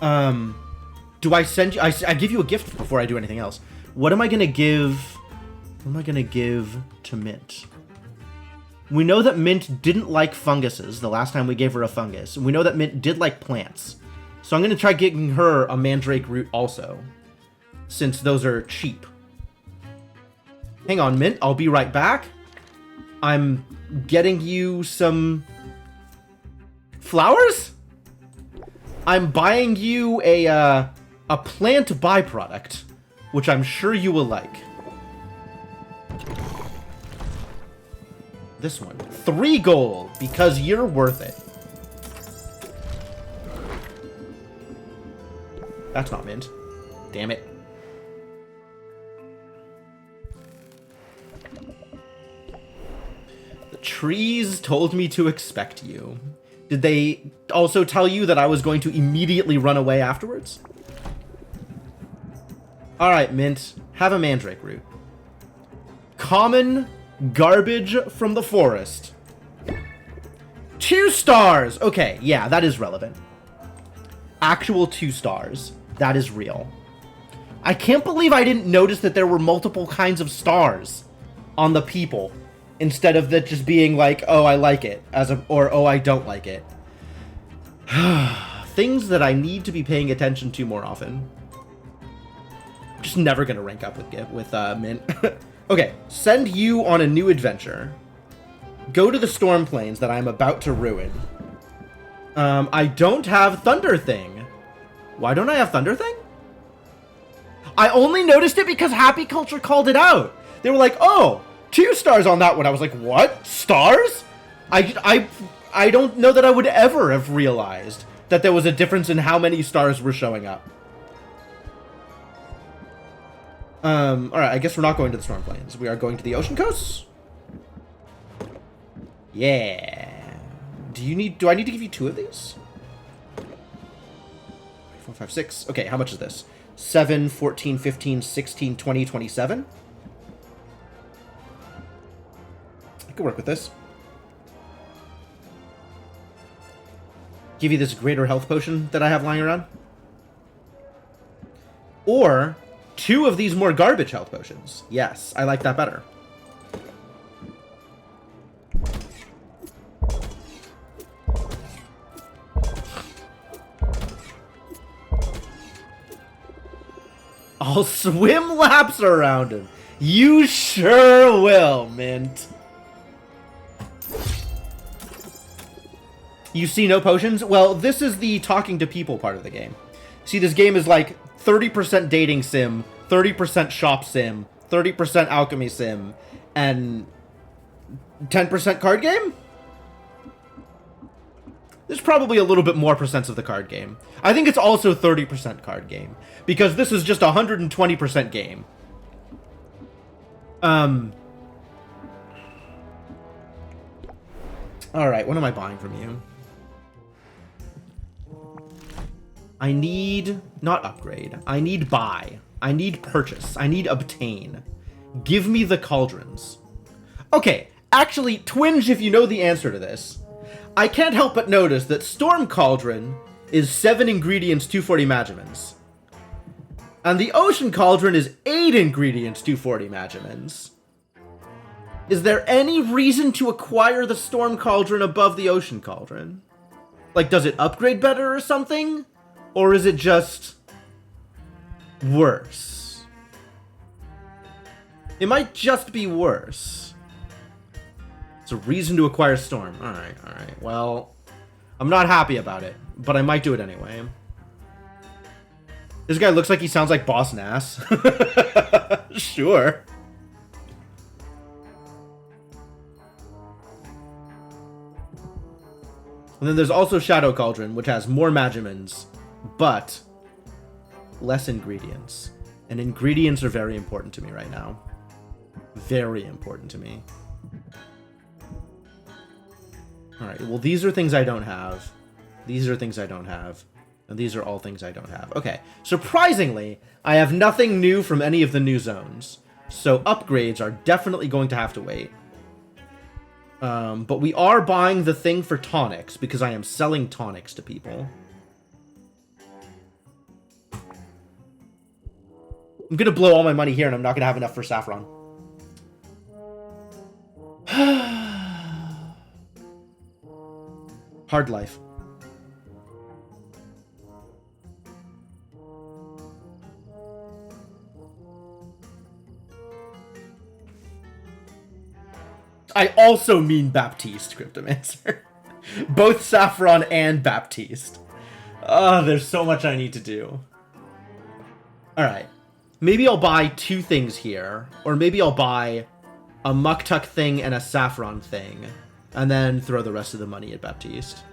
Do I send you... I give you a gift before I do anything else. What am I going to give... What am I going to give to Mint? We know that Mint didn't like funguses the last time we gave her a fungus. We know that Mint did like plants. So I'm going to try getting her a mandrake root also, since those are cheap. Hang on, Mint. I'll be right back. I'm getting you some flowers? I'm buying you a plant byproduct, which I'm sure you will like. This one. 3 gold, because you're worth it. That's not Mint. Damn it. The trees told me to expect you. Did they also tell you that I was going to immediately run away afterwards? Alright, Mint. Have a mandrake root. Common garbage from the forest. 2 stars! Okay, yeah, that is relevant. Actual 2 stars. That is real. I can't believe I didn't notice that there were multiple kinds of stars on the people, instead of that just being like, oh, I like it, or oh, I don't like it. Things that I need to be paying attention to more often. Just never gonna rank up with Mint. Okay, send you on a new adventure. Go to the Storm Plains that I'm about to ruin. I don't have Thunder Thing. Why don't I have Thunder Thing? I only noticed it because Happy Culture called it out. They were like, oh, 2 stars on that one. I was like, what? Stars? I don't know that I would ever have realized that there was a difference in how many stars were showing up. Alright, I guess we're not going to the Storm Plains. We are going to the Ocean Coasts? Yeah. Do I need to give you 2 of these? 4, 5, 6. Okay, how much is this? 7, 14, 15, 16, 20, 27? I could work with this. Give you this greater health potion that I have lying around. Or 2 of these more garbage health potions. Yes, I like that better. I'll swim laps around him. You sure will, Mint. You see no potions? Well, this is the talking to people part of the game. See, this game is like 30% dating sim, 30% shop sim, 30% alchemy sim, and 10% card game? There's probably a little bit more percents of the card game. I think it's also 30% card game, because this is just 120% game. Alright, what am I buying from you? I need... not upgrade. I need buy. I need purchase. I need obtain. Give me the cauldrons. Okay, actually, twinge if you know the answer to this. I can't help but notice that Storm Cauldron is 7 ingredients, 240 Magimans. And the Ocean Cauldron is 8 ingredients, 240 Magimans. Is there any reason to acquire the Storm Cauldron above the Ocean Cauldron? Like, does it upgrade better or something? Or is it just worse? It might just be worse. It's a reason to acquire Storm. Alright, alright. Well, I'm not happy about it, but I might do it anyway. This guy looks like he sounds like Boss Nass. Sure. And then there's also Shadow Cauldron, which has more Magimans, but less ingredients. And ingredients are very important to me right now. Very important to me. Alright, well, these are things I don't have. These are things I don't have. And these are all things I don't have. Okay. Surprisingly, I have nothing new from any of the new zones. So upgrades are definitely going to have to wait. But we are buying the thing for tonics, because I am selling tonics to people. I'm gonna blow all my money here, and I'm not gonna have enough for saffron. Hard life. I also mean Baptiste, Cryptomancer. Both Saffron and Baptiste. There's so much I need to do. Alright. Maybe I'll buy 2 things here. Or maybe I'll buy a Muktuk thing and a Saffron thing. And then throw the rest of the money at Baptiste.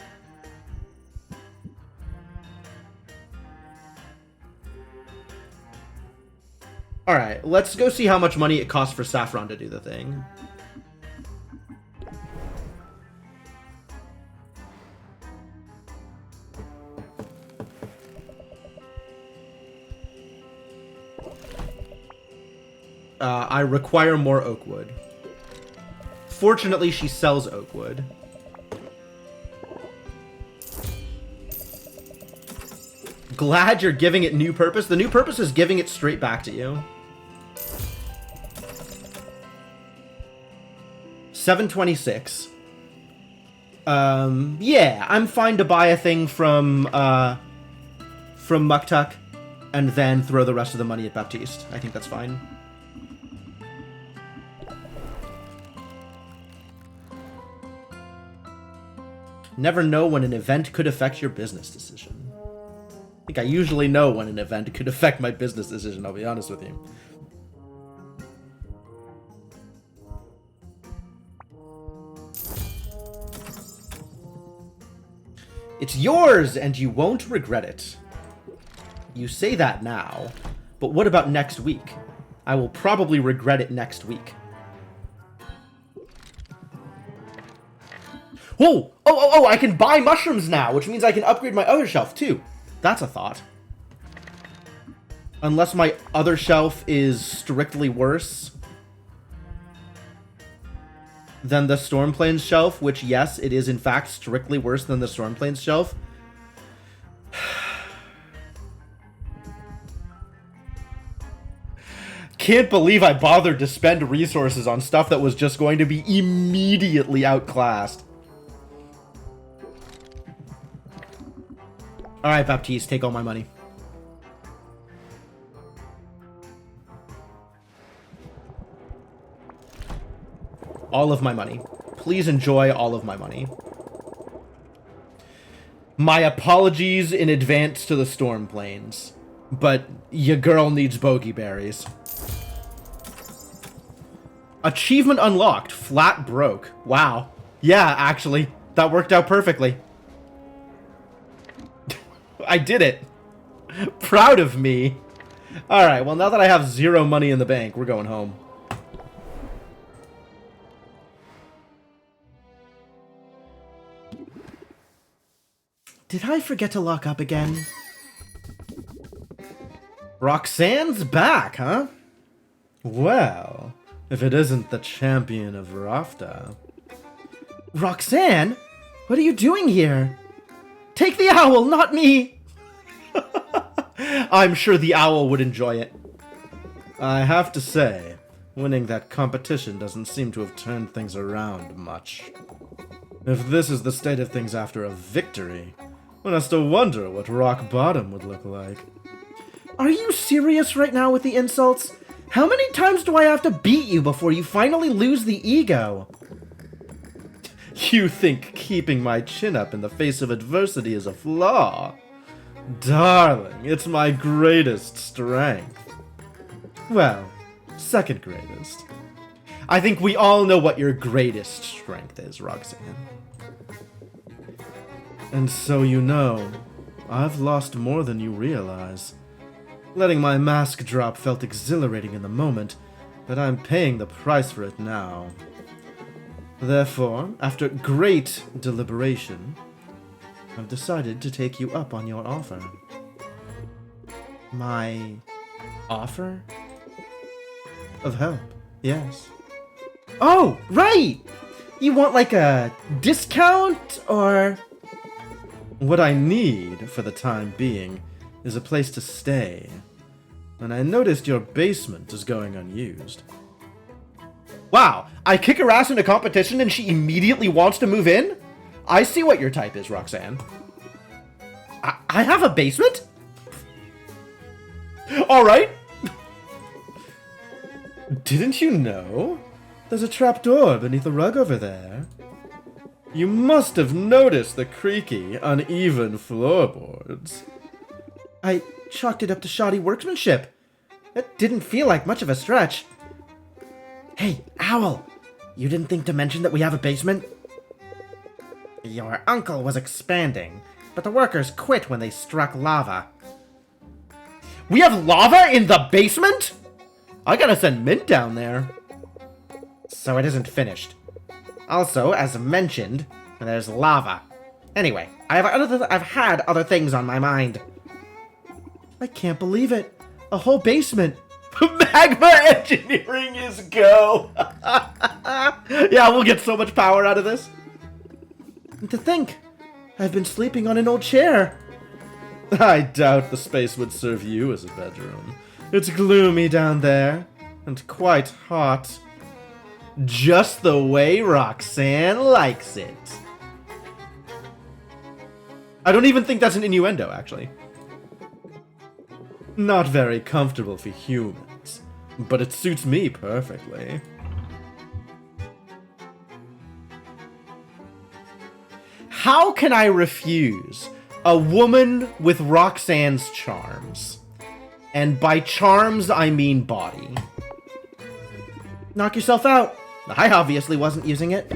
Alright, let's go see how much money it costs for Saffron to do the thing. I require more oak wood. Fortunately, she sells oak wood. Glad you're giving it new purpose. The new purpose is giving it straight back to you. 726. Yeah, I'm fine to buy a thing from Muktuk and then throw the rest of the money at Baptiste. I think that's fine. Never know when an event could affect your business decision. I think I usually know when an event could affect my business decision, I'll be honest with you. It's yours, and you won't regret it. You say that now, but what about next week? I will probably regret it next week. Whoa! Oh, I can buy mushrooms now, which means I can upgrade my other shelf, too. That's a thought. Unless my other shelf is strictly worse than the Stormplains shelf, which, yes, it is in fact strictly worse than the Stormplains shelf. Can't believe I bothered to spend resources on stuff that was just going to be immediately outclassed. Alright, Baptiste, take all my money. All of my money. Please enjoy all of my money. My apologies in advance to the Stormplains, but your girl needs bogey berries. Achievement unlocked. Flat broke. Wow. Yeah, actually, that worked out perfectly. I did it. Proud of me. Alright, well, now that I have 0 money in the bank, we're going home. Did I forget to lock up again? Roxanne's back, huh? Well, if it isn't the champion of Rafta. Roxanne? What are you doing here? Take the owl, not me! I'm sure the owl would enjoy it. I have to say, winning that competition doesn't seem to have turned things around much. If this is the state of things after a victory, one has to wonder what rock bottom would look like. Are you serious right now with the insults? How many times do I have to beat you before you finally lose the ego? You think keeping my chin up in the face of adversity is a flaw? Darling, it's my greatest strength. Well, second greatest. I think we all know what your greatest strength is, Roxanne. And so you know, I've lost more than you realize. Letting my mask drop felt exhilarating in the moment, but I'm paying the price for it now. Therefore, after great deliberation, I've decided to take you up on your offer. My offer? Of help, yes. Oh, right! You want like a discount, or... What I need, for the time being, is a place to stay. And I noticed your basement is going unused. Wow, I kick her ass in a competition and she immediately wants to move in? I see what your type is, Roxanne. I have a basement? Alright. Didn't you know? There's a trapdoor beneath the rug over there. You must have noticed the creaky, uneven floorboards. I chalked it up to shoddy workmanship. It didn't feel like much of a stretch. Hey, Owl! You didn't think to mention that we have a basement? Your uncle was expanding, but the workers quit when they struck lava. We have lava in the basement?! I gotta send Mint down there. So it isn't finished. Also, as mentioned, there's lava. Anyway, I've had other things on my mind. I can't believe it. A whole basement. Magma engineering is go. Yeah, we'll get so much power out of this. And to think, I've been sleeping on an old chair. I doubt the space would serve you as a bedroom. It's gloomy down there, and quite hot. Just the way Roxanne likes it. I don't even think that's an innuendo, actually. Not very comfortable for humans, but it suits me perfectly. How can I refuse a woman with Roxanne's charms? And by charms, I mean body. Knock yourself out. I obviously wasn't using it.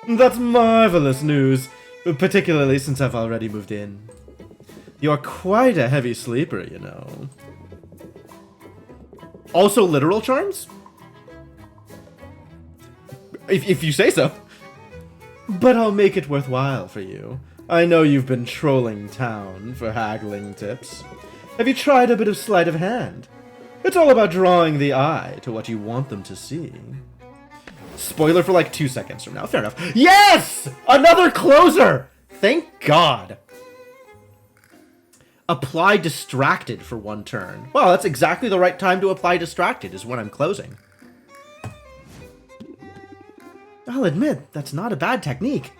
That's marvelous news, particularly since I've already moved in. You're quite a heavy sleeper, you know. Also literal charms? If you say so. But I'll make it worthwhile for you. I know you've been trolling town for haggling tips. Have you tried a bit of sleight of hand? It's all about drawing the eye to what you want them to see. Spoiler for like 2 seconds from now. Fair enough. Yes! Another closer! Thank God. Apply Distracted for 1 turn. Well, that's exactly the right time to apply Distracted, is when I'm closing. I'll admit, that's not a bad technique.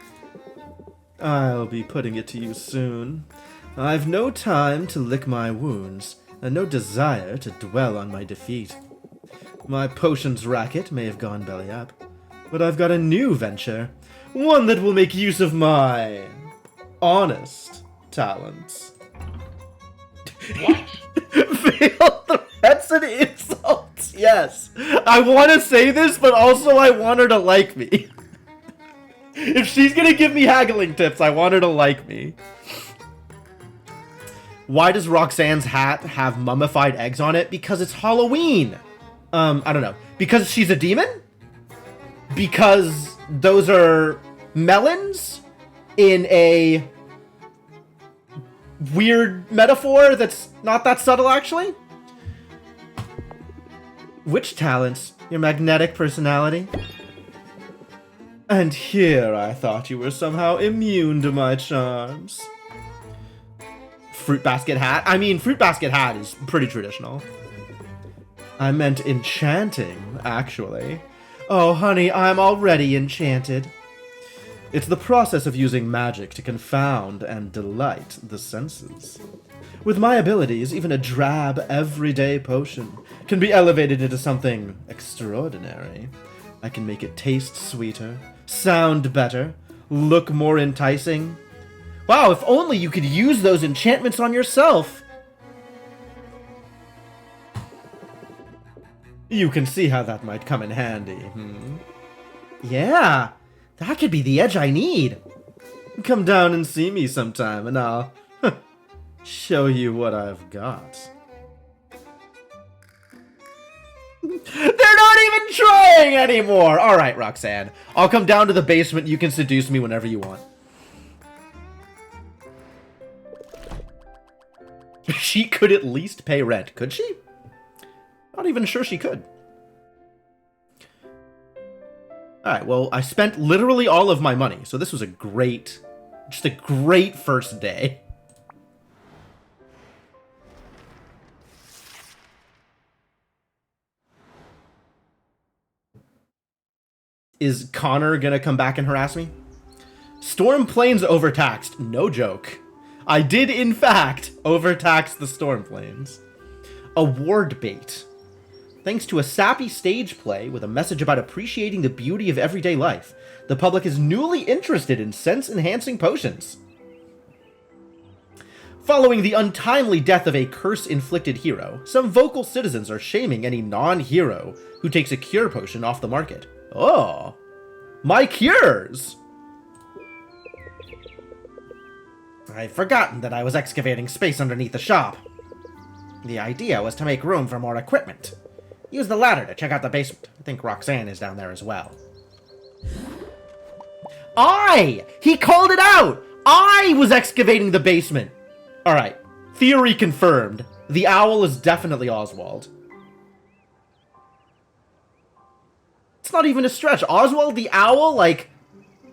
I'll be putting it to use soon. I've no time to lick my wounds, and no desire to dwell on my defeat. My potions racket may have gone belly up, but I've got a new venture, one that will make use of my honest talents. What? Veiled threats and insults, yes. I want to say this, but also I want her to like me. If she's gonna give me haggling tips, I want her to like me. Why does Roxanne's hat have mummified eggs on it? Because it's Halloween. I don't know. Because she's a demon? Because those are melons in a weird metaphor that's not that subtle, actually? Which talents? Your magnetic personality? And here I thought you were somehow immune to my charms. Fruit basket hat? I mean, fruit basket hat is pretty traditional. I meant enchanting, actually. Oh, honey, I'm already enchanted. It's the process of using magic to confound and delight the senses. With my abilities, even a drab, everyday potion can be elevated into something extraordinary. I can make it taste sweeter, sound better, look more enticing. Wow, if only you could use those enchantments on yourself! You can see how that might come in handy, hmm? Yeah, that could be the edge I need. Come down and see me sometime, and I'll show you what I've got. They're not even trying anymore! Alright, Roxanne. I'll come down to the basement. You can seduce me whenever you want. She could at least pay rent. Could she? Not even sure she could. Alright, well, I spent literally all of my money. So this was a great... just a great first day. Is Connor gonna come back and harass me? Storm planes overtaxed. No joke. I did, in fact, overtax the storm planes. Award bait. Thanks to a sappy stage play with a message about appreciating the beauty of everyday life, the public is newly interested in sense-enhancing potions. Following the untimely death of a curse-inflicted hero, some vocal citizens are shaming any non-hero who takes a cure potion off the market. Oh, my cures! I'd forgotten that I was excavating space underneath the shop. The idea was to make room for more equipment. Use the ladder to check out the basement. I think Roxanne is down there as well. He called it out! I was excavating the basement! Alright, theory confirmed. The owl is definitely Oswald. It's not even a stretch. Oswald the owl? Like,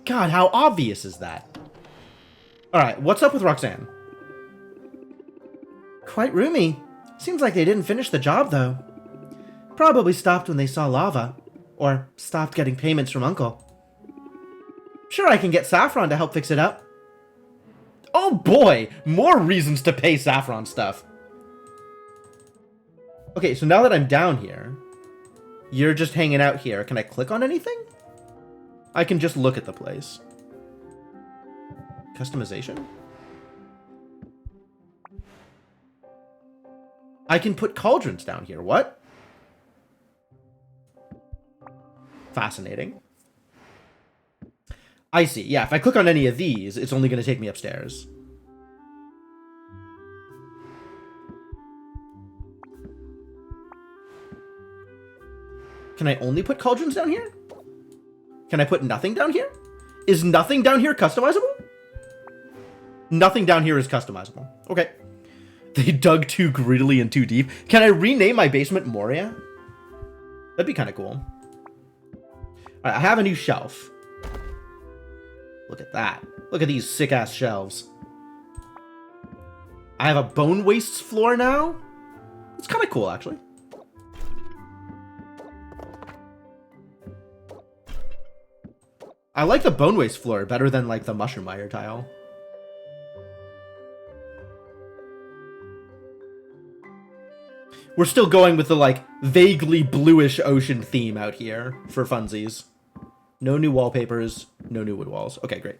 God, how obvious is that? Alright, what's up with Roxanne? Quite roomy. Seems like they didn't finish the job, though. Probably stopped when they saw lava. Or stopped getting payments from Uncle. Sure, I can get Saffron to help fix it up. Oh boy! More reasons to pay Saffron stuff. Okay, so now that I'm down here, you're just hanging out here. Can I click on anything? I can just look at the place. Customization? I can put cauldrons down here. What? Fascinating. I see. Yeah, if I click on any of these, it's only going to take me upstairs. Can I only put cauldrons down here? Can I put nothing down here? Is nothing down here customizable? Nothing down here is customizable. Okay. They dug too greedily and too deep. Can I rename my basement Moria? That'd be kind of cool. Alright, I have a new shelf. Look at that. Look at these sick-ass shelves. I have a bone wastes floor now? It's kind of cool, actually. I like the bone waste floor better than, like, the mushroom mire tile. We're still going with the, like, vaguely bluish ocean theme out here for funsies. No new wallpapers, no new wood walls. Okay, great.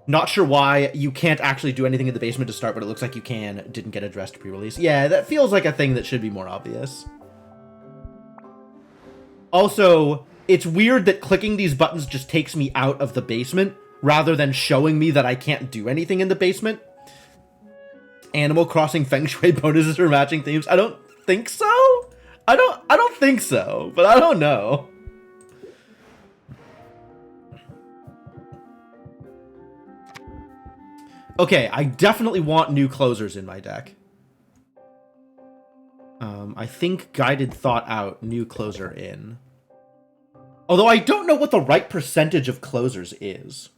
Not sure why you can't actually do anything in the basement to start, but it looks like you can. Didn't get addressed pre-release. Yeah, that feels like a thing that should be more obvious. Also, it's weird that clicking these buttons just takes me out of the basement rather than showing me that I can't do anything in the basement. Animal Crossing Feng Shui bonuses or matching themes. I don't think so. I don't think so, but I don't know. Okay, I definitely want new closers in my deck. I think Guided Thought out, new closer in. Although I don't know what the right percentage of closers is.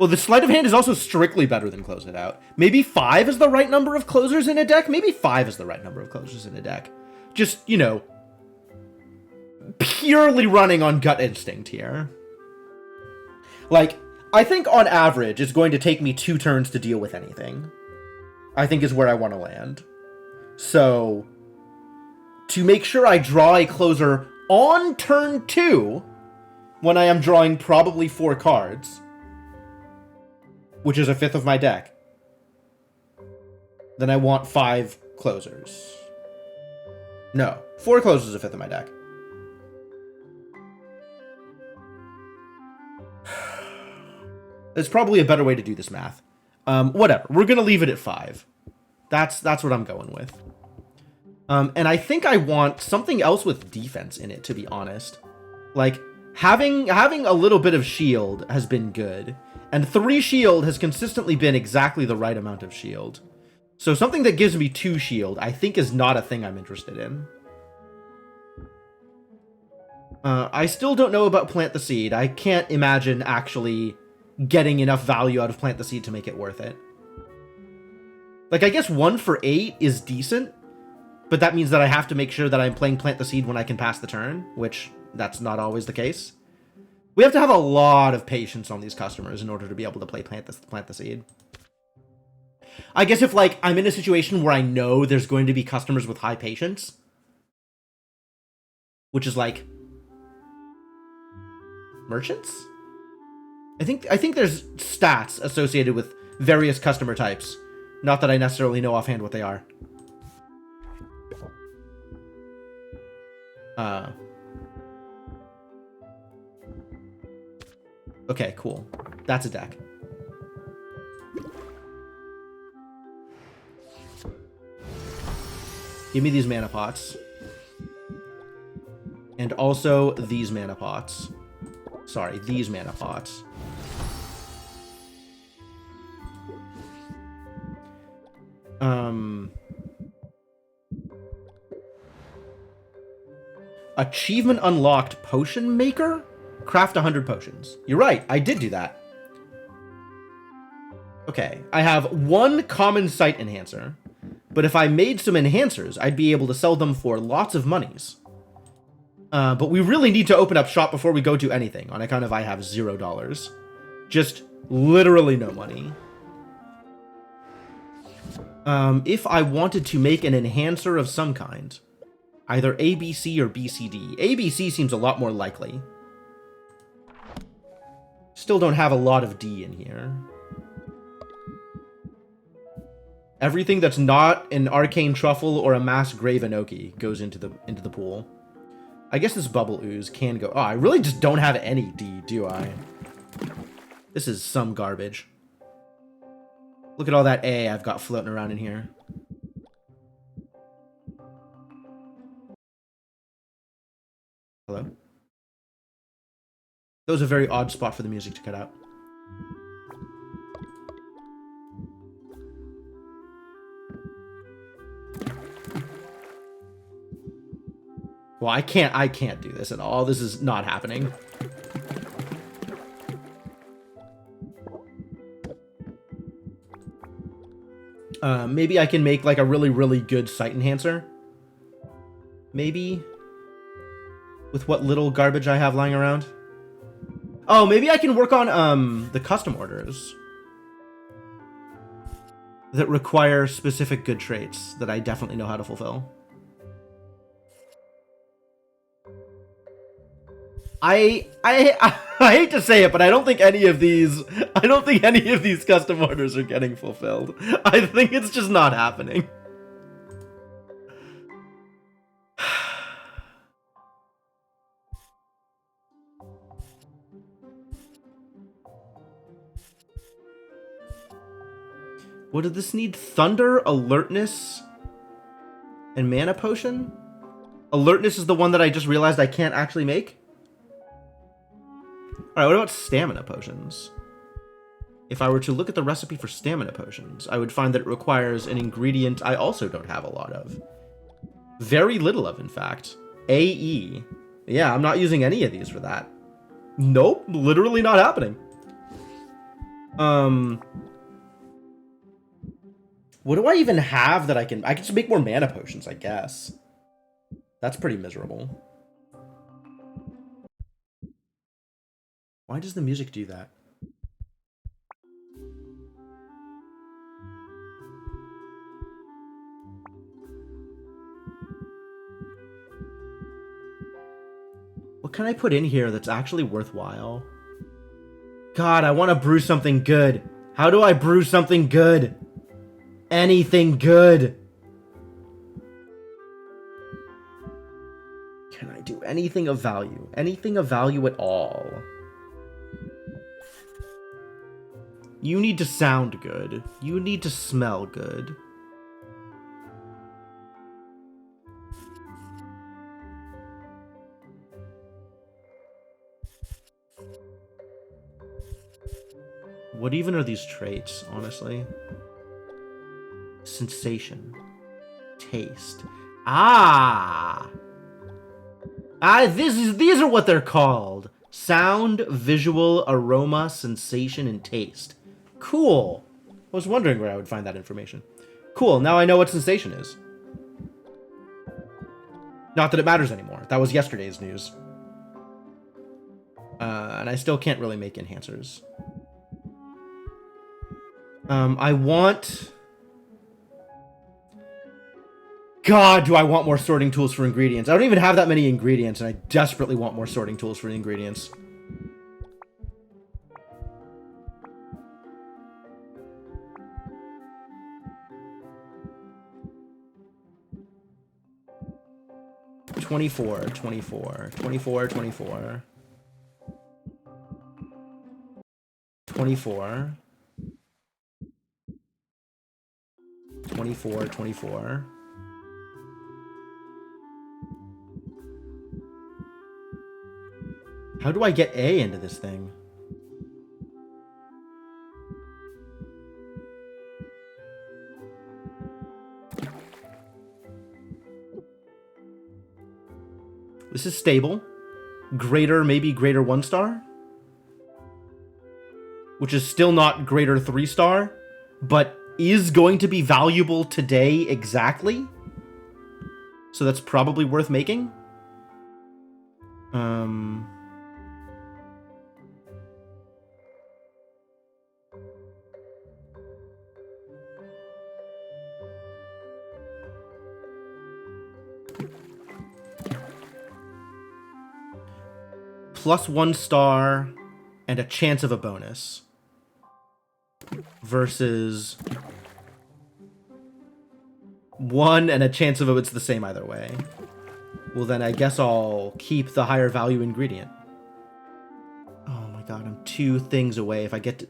Well, the sleight of hand is also strictly better than close it out. Maybe 5 is the right number of closers in a deck? Maybe 5 is the right number of closers in a deck. Just, you know, purely running on gut instinct here. Like, I think on average it's going to take me 2 turns to deal with anything. I think is where I want to land. So, to make sure I draw a closer on turn 2, when I am drawing probably 4 cards, which is a fifth of my deck, then I want 5 closers. No, 4 closers is a fifth of my deck. There's probably a better way to do this math. Whatever. We're going to leave it at 5. That's what I'm going with. And I think I want something else with defense in it, to be honest. Like, having a little bit of shield has been good. And 3 shield has consistently been exactly the right amount of shield. So something that gives me 2 shield, I think is not a thing I'm interested in. I still don't know about Plant the Seed. I can't imagine actually getting enough value out of Plant the Seed to make it worth it. Like, I guess 1 for 8 is decent, but that means that I have to make sure that I'm playing Plant the Seed when I can pass the turn, which that's not always the case. We have to have a lot of patience on these customers in order to be able to play Plant the Seed. I guess if, like, I'm in a situation where I know there's going to be customers with high patience, which is, like, merchants? I think there's stats associated with various customer types. Not that I necessarily know offhand what they are. Okay, cool. That's a deck. Give me these mana pots. And also these mana pots. Sorry, these mana pots. Achievement unlocked, potion maker? Craft 100 potions. You're right, I did do that. Okay, I have 1 common sight enhancer, but if I made some enhancers, I'd be able to sell them for lots of monies. But we really need to open up shop before we go do anything, on account of I have $0. Just literally no money. If I wanted to make an enhancer of some kind, either ABC or BCD. ABC seems a lot more likely. Still don't have a lot of D in here. Everything that's not an Arcane Truffle or a Mass Grave Enoki goes into the pool. I guess this Bubble Ooze can go... Oh, I really just don't have any D, do I? This is some garbage. Look at all that A I've got floating around in here. Hello? That was a very odd spot for the music to cut out. Well, I can't do this at all. This is not happening. Maybe I can make like a really, really good sight enhancer. Maybe. With what little garbage I have lying around. Oh, maybe I can work on the custom orders that require specific good traits that I definitely know how to fulfill. I hate to say it, but I don't think any of these custom orders are getting fulfilled. I think it's just not happening. What did this need? Thunder, alertness, and mana potion? Alertness is the one that I just realized I can't actually make? Alright, what about stamina potions? If I were to look at the recipe for stamina potions, I would find that it requires an ingredient I also don't have a lot of. Very little of, in fact. AE. Yeah, I'm not using any of these for that. Nope, literally not happening. What do I even have that I can just make more mana potions, I guess. That's pretty miserable. Why does the music do that? What can I put in here that's actually worthwhile? God, I want to brew something good. How do I brew something good? Anything good. Can I do anything of value? Anything of value at all? You need to sound good. You need to smell good. What even are these traits, honestly? Sensation. Taste. Ah! These are what they're called. Sound, visual, aroma, sensation, and taste. Cool. I was wondering where I would find that information. Cool, now I know what sensation is. Not that it matters anymore. That was yesterday's news. And I still can't really make enhancers. I want... God, do I want more sorting tools for ingredients. I don't even have that many ingredients, and I desperately want more sorting tools for ingredients. $24, $24, $24, $24. $24. $24, $24. How do I get A into this thing? This is stable. Greater, maybe greater 1 star. Which is still not greater 3 star, but is going to be valuable today exactly. So that's probably worth making. Plus 1 star and a chance of a bonus. Versus 1 and a chance of it's the same either way. Well, then I guess I'll keep the higher value ingredient. Oh my god, I'm 2 things away. If I get to...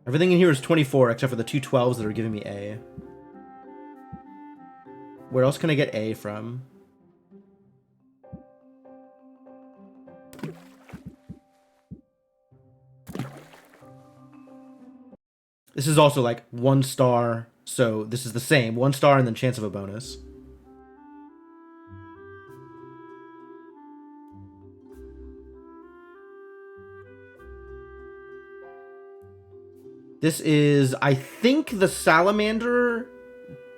Everything in here is 24 except for the 2 12s that are giving me A. Where else can I get A from? This is also like 1 star, so this is the same. 1 star and then chance of a bonus. This is, I think the salamander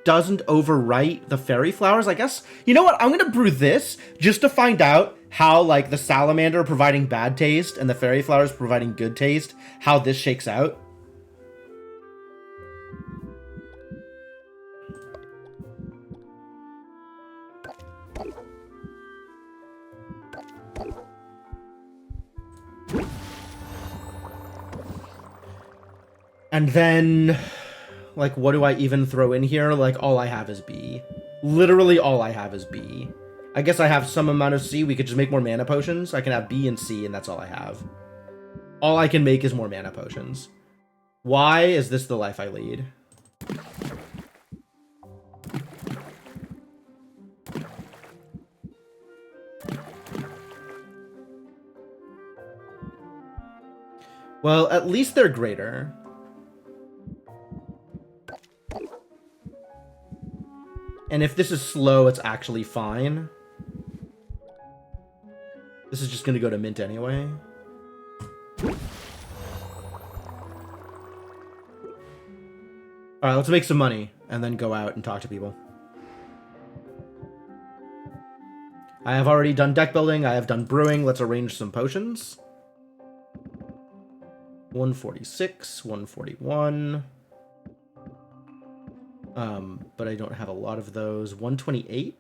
doesn't overwrite the fairy flowers, I guess. You know what? I'm gonna brew this just to find out how, like, the salamander providing bad taste and the fairy flowers providing good taste, how this shakes out. And then, like, what do I even throw in here? Like, all I have is B. Literally all I have is B. I guess I have some amount of C. We could just make more mana potions. I can have B and C, and that's all I have. All I can make is more mana potions. Why is this the life I lead? Well, at least they're greater. And if this is slow, it's actually fine. This is just going to go to mint anyway. Alright, let's make some money and then go out and talk to people. I have already done deck building. I have done brewing. Let's arrange some potions. 146, 141. But I don't have a lot of those. 128.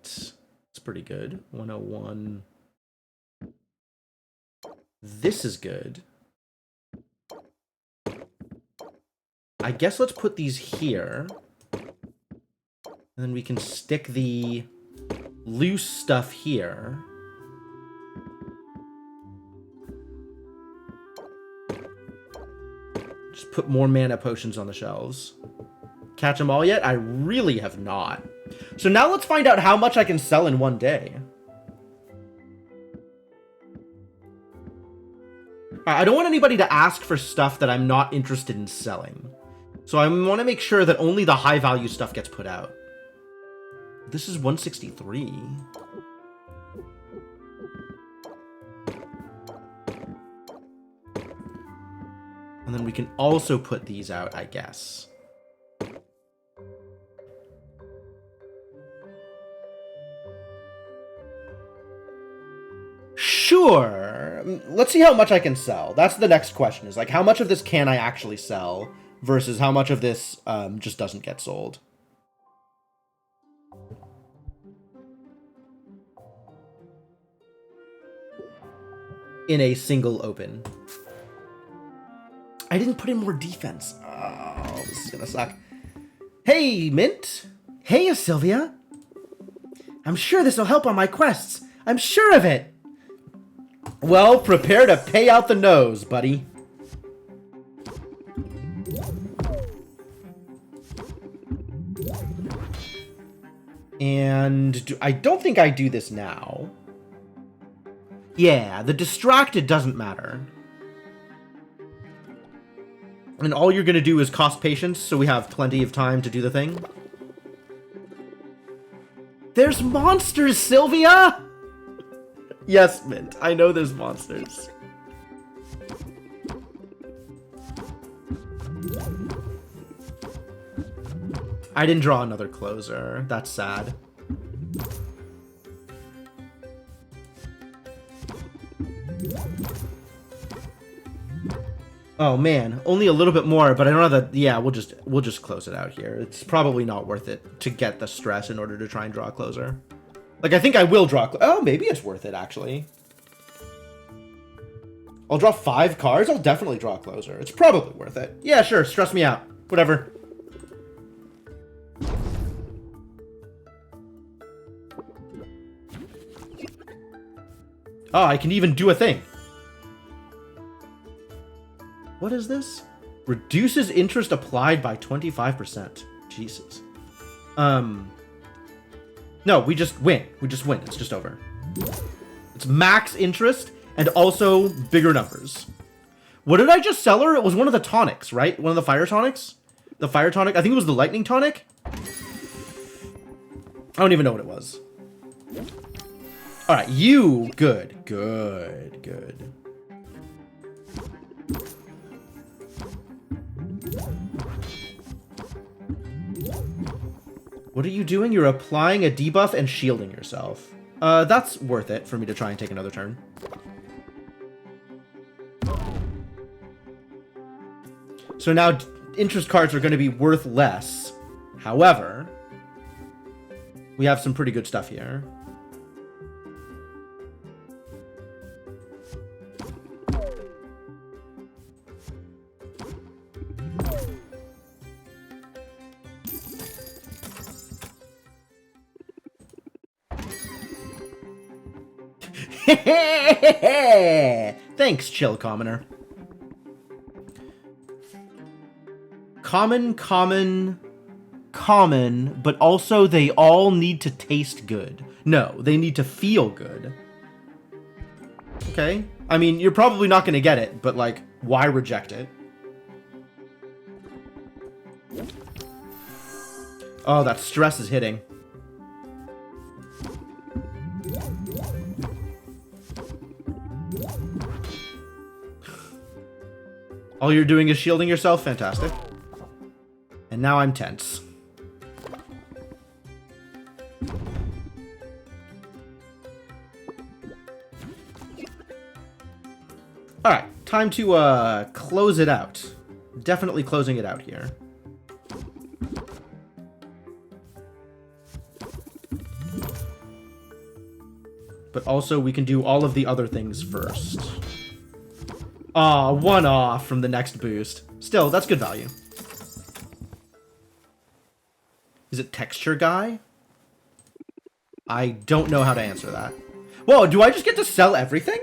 It's pretty good. 101. This is good. I guess let's put these here. And then we can stick the loose stuff here. Just put more mana potions on the shelves. Catch them all yet? I really have not. So now let's find out how much I can sell in one day. I don't want anybody to ask for stuff that I'm not interested in selling. So I want to make sure that only the high value stuff gets put out. This is 163. And then we can also put these out, I guess. Sure. Let's see how much I can sell. That's the next question, is like, how much of this can I actually sell versus how much of this just doesn't get sold. In a single open. I didn't put in more defense. Oh, this is gonna suck. Hey, Mint. Hey, Sylvia. I'm sure this will help on my quests. I'm sure of it. Well, prepare to pay out the nose, buddy. And I don't think I do this now. Yeah, the distracted doesn't matter. And all you're going to do is cost patience, so we have plenty of time to do the thing. There's monsters, Sylvia! Yes, Mint, I know there's monsters. I didn't draw another closer. That's sad. Oh man, only a little bit more, but I don't know that. Yeah, we'll just close it out here. It's probably not worth it to get the stress in order to try and draw a closer. Like, I think I will draw. Oh, maybe it's worth it actually. I'll draw 5 cards. I'll definitely draw a closer. It's probably worth it. Yeah, sure. Stress me out. Whatever. Oh, I can even do a thing. What is this? Reduces interest applied by 25%. Jesus. No, we just win. We just win. It's just over. It's max interest and also bigger numbers. What did I just sell her? It was one of the tonics, right? One of the fire tonics? The fire tonic? I think it was the lightning tonic? I don't even know what it was. Alright, you. Good. Good. Good. What are you doing? You're applying a debuff and shielding yourself. That's worth it for me to try and take another turn. So now interest cards are going to be worth less. However, we have some pretty good stuff here. Thanks, chill commoner. Common, but also they all need to taste good. No, they need to feel good. Okay. I mean, you're probably not going to get it, but like, why reject it? Oh, that stress is hitting. All you're doing is shielding yourself? Fantastic. And now I'm tense. Alright, time to close it out. Definitely closing it out here. But also we can do all of the other things first. Aw, 1 off from the next boost. Still, that's good value. Is it texture guy? I don't know how to answer that. Whoa, do I just get to sell everything?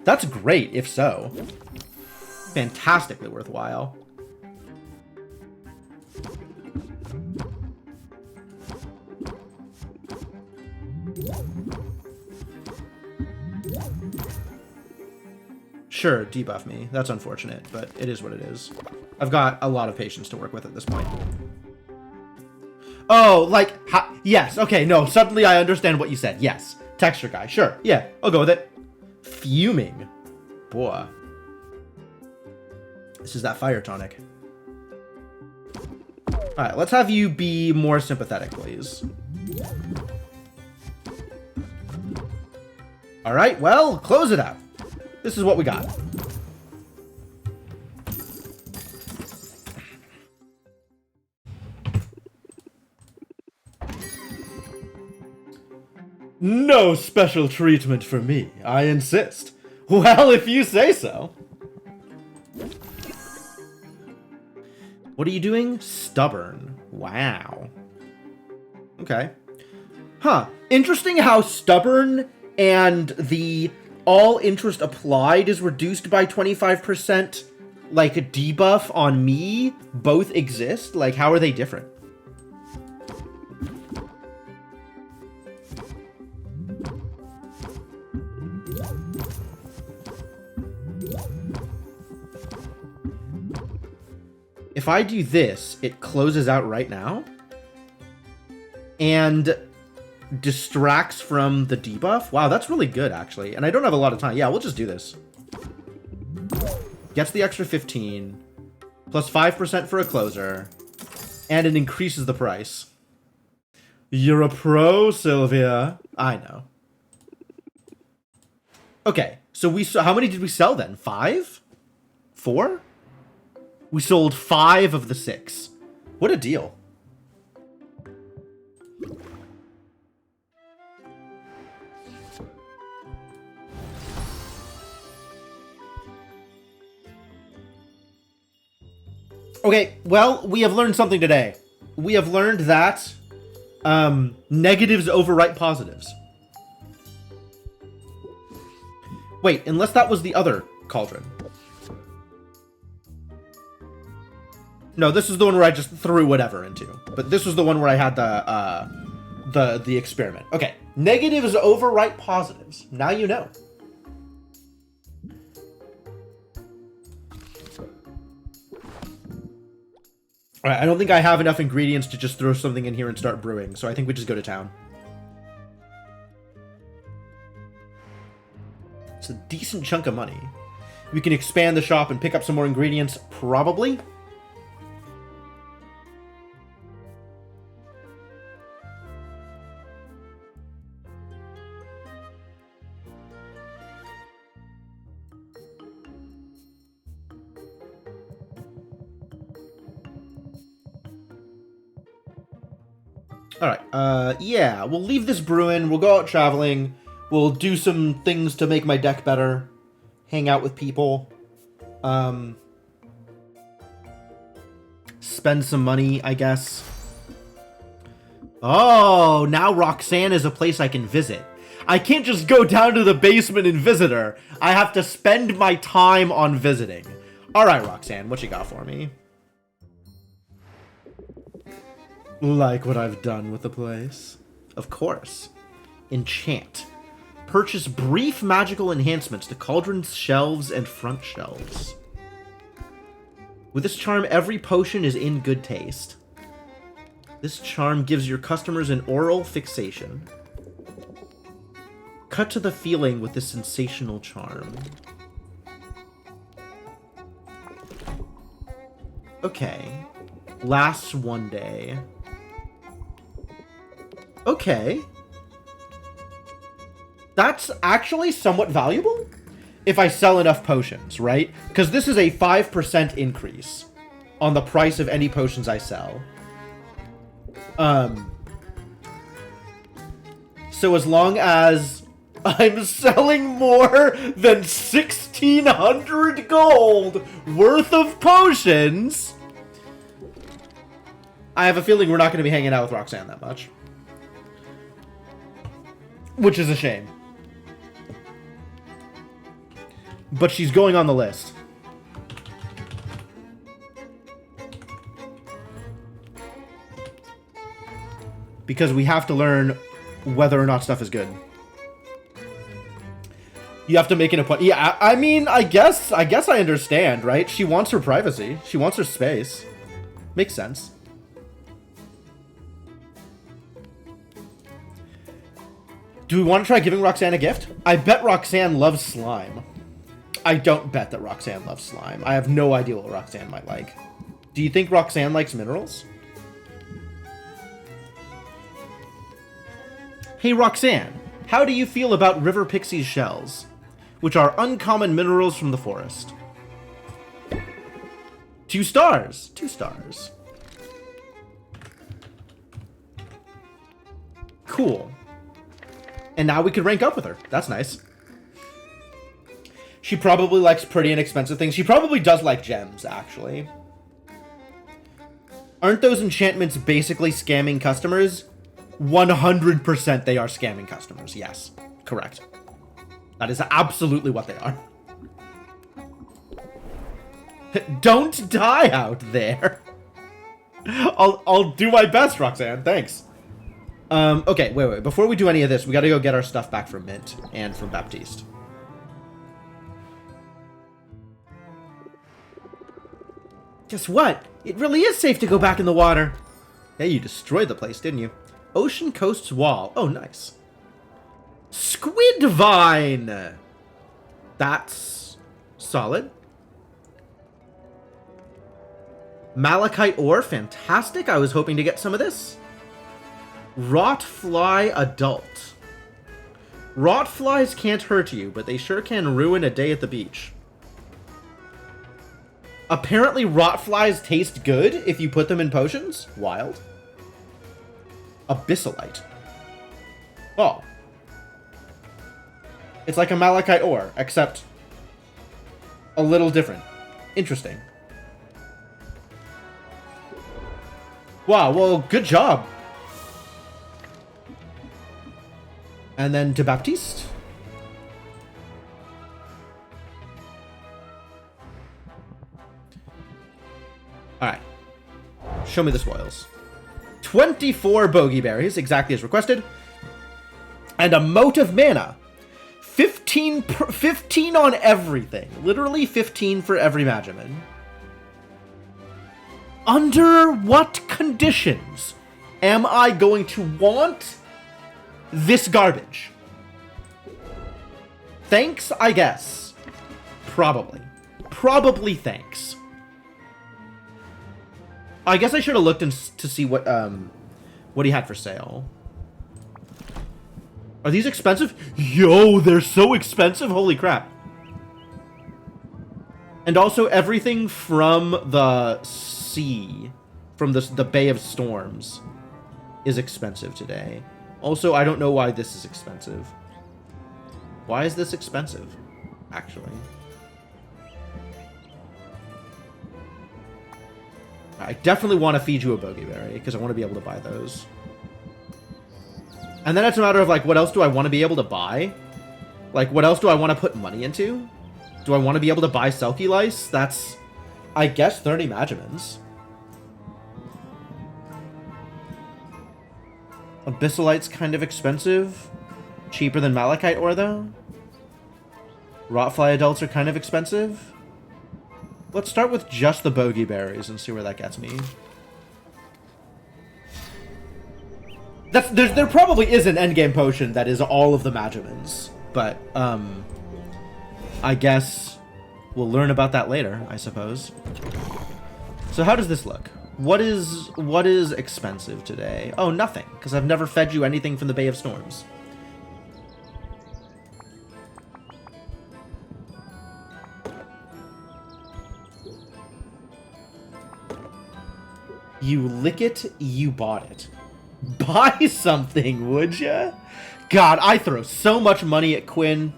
That's great, if so. Fantastically worthwhile. Sure, debuff me. That's unfortunate, but it is what it is. I've got a lot of patience to work with at this point. Oh, like, yes, okay, no, suddenly I understand what you said. Yes, texture guy, sure, yeah, I'll go with it. Fuming. Boy. This is that fire tonic. Alright, let's have you be more sympathetic, please. Alright, well, close it out. This is what we got. No special treatment for me, I insist. Well, if you say so. What are you doing? Stubborn. Wow. Okay. Huh. Interesting how stubborn and the all interest applied is reduced by 25%, like a debuff on me, both exist? Like, how are they different? If I do this, it closes out right now and distracts from the debuff. Wow, that's really good, actually. And I don't have a lot of time. Yeah, we'll just do this. Gets the extra 15, plus 5% for a closer, and it increases the price. You're a pro, Sylvia. I know. Okay, so how many did we sell then? 5? 4? We sold 5 of the 6. What a deal. Okay, well, we have learned something today. We have learned that negatives overwrite positives. Wait, unless that was the other cauldron. No, this is the one where I just threw whatever into. But this was the one where I had the experiment. Okay, negatives overwrite positives. Now you know. All right, I don't think I have enough ingredients to just throw something in here and start brewing, so I think we just go to town. It's a decent chunk of money. We can expand the shop and pick up some more ingredients, probably. All right, yeah, we'll leave this brewing. We'll go out traveling. We'll do some things to make my deck better. Hang out with people. Spend some money, I guess. Oh, now Roxanne is a place I can visit. I can't just go down to the basement and visit her. I have to spend my time on visiting. All right, Roxanne, what you got for me? Like what I've done with the place? Of course. Enchant. Purchase brief magical enhancements to cauldron's shelves and front shelves. With this charm, every potion is in good taste. This charm gives your customers an oral fixation. Cut to the feeling with this sensational charm. Okay. Lasts 1 day. Okay. That's actually somewhat valuable if I sell enough potions, right? Because this is a 5% increase on the price of any potions I sell. So as long as I'm selling more than 1,600 gold worth of potions, I have a feeling we're not going to be hanging out with Roxanne that much. Which is a shame. But she's going on the list. Because we have to learn whether or not stuff is good. You have to make an appointment. Yeah, I mean, I guess I understand, right? She wants her privacy. She wants her space. Makes sense. Do we want to try giving Roxanne a gift? I bet Roxanne loves slime. I don't bet that Roxanne loves slime. I have no idea what Roxanne might like. Do you think Roxanne likes minerals? Hey Roxanne, how do you feel about River Pixie's shells, which are uncommon minerals from the forest? 2 stars. 2 stars. Cool. And now we could rank up with her. That's nice. She probably likes pretty inexpensive things. She probably does like gems, actually. Aren't those enchantments basically scamming customers? 100% they are scamming customers. Yes, correct. That is absolutely what they are. Don't die out there. I'll do my best, Roxanne. Thanks. Okay, wait. Before we do any of this, we gotta go get our stuff back from Mint and from Baptiste. Guess what? It really is safe to go back in the water. Hey, you destroyed the place, didn't you? Ocean Coast's wall. Oh, nice. Squid Vine! That's solid. Malachite ore, fantastic. I was hoping to get some of this. Rot fly adult. Rot flies can't hurt you, but they sure can ruin a day at the beach. Apparently rot flies taste good if you put them in potions. Wild. Abyssalite. Oh. It's like a malachite ore, except a little different. Interesting. Wow, well, good job. And then to Baptiste. Alright. Show me the spoils. 24 bogey berries, exactly as requested. And a mote of mana. 15 on everything. Literally 15 for every Magiman. Under what conditions am I going to want this garbage? Thanks, I guess. Probably. Probably thanks. I guess I should have looked to see what he had for sale. Are these expensive? Yo, they're so expensive. Holy crap. And also everything from the sea, from the Bay of Storms, is expensive today. Also, I don't know why this is expensive. Why is this expensive, actually? I definitely want to feed you a bogeyberry, because I want to be able to buy those. And then it's a matter of, like, what else do I want to be able to buy? Like, what else do I want to put money into? Do I want to be able to buy Selkie Lice? That's, I guess, 30 Magimans. Abyssalite's kind of expensive. Cheaper than Malachite ore, though. Rotfly adults are kind of expensive. Let's start with just the bogey berries and see where that gets me. There probably is an endgame potion that is all of the Magimans, but I guess we'll learn about that later, I suppose. So how does this look? What is expensive today? Oh, nothing, because I've never fed you anything from the Bay of Storms. You lick it, you bought it. Buy something, would ya? God, I throw so much money at Quinn.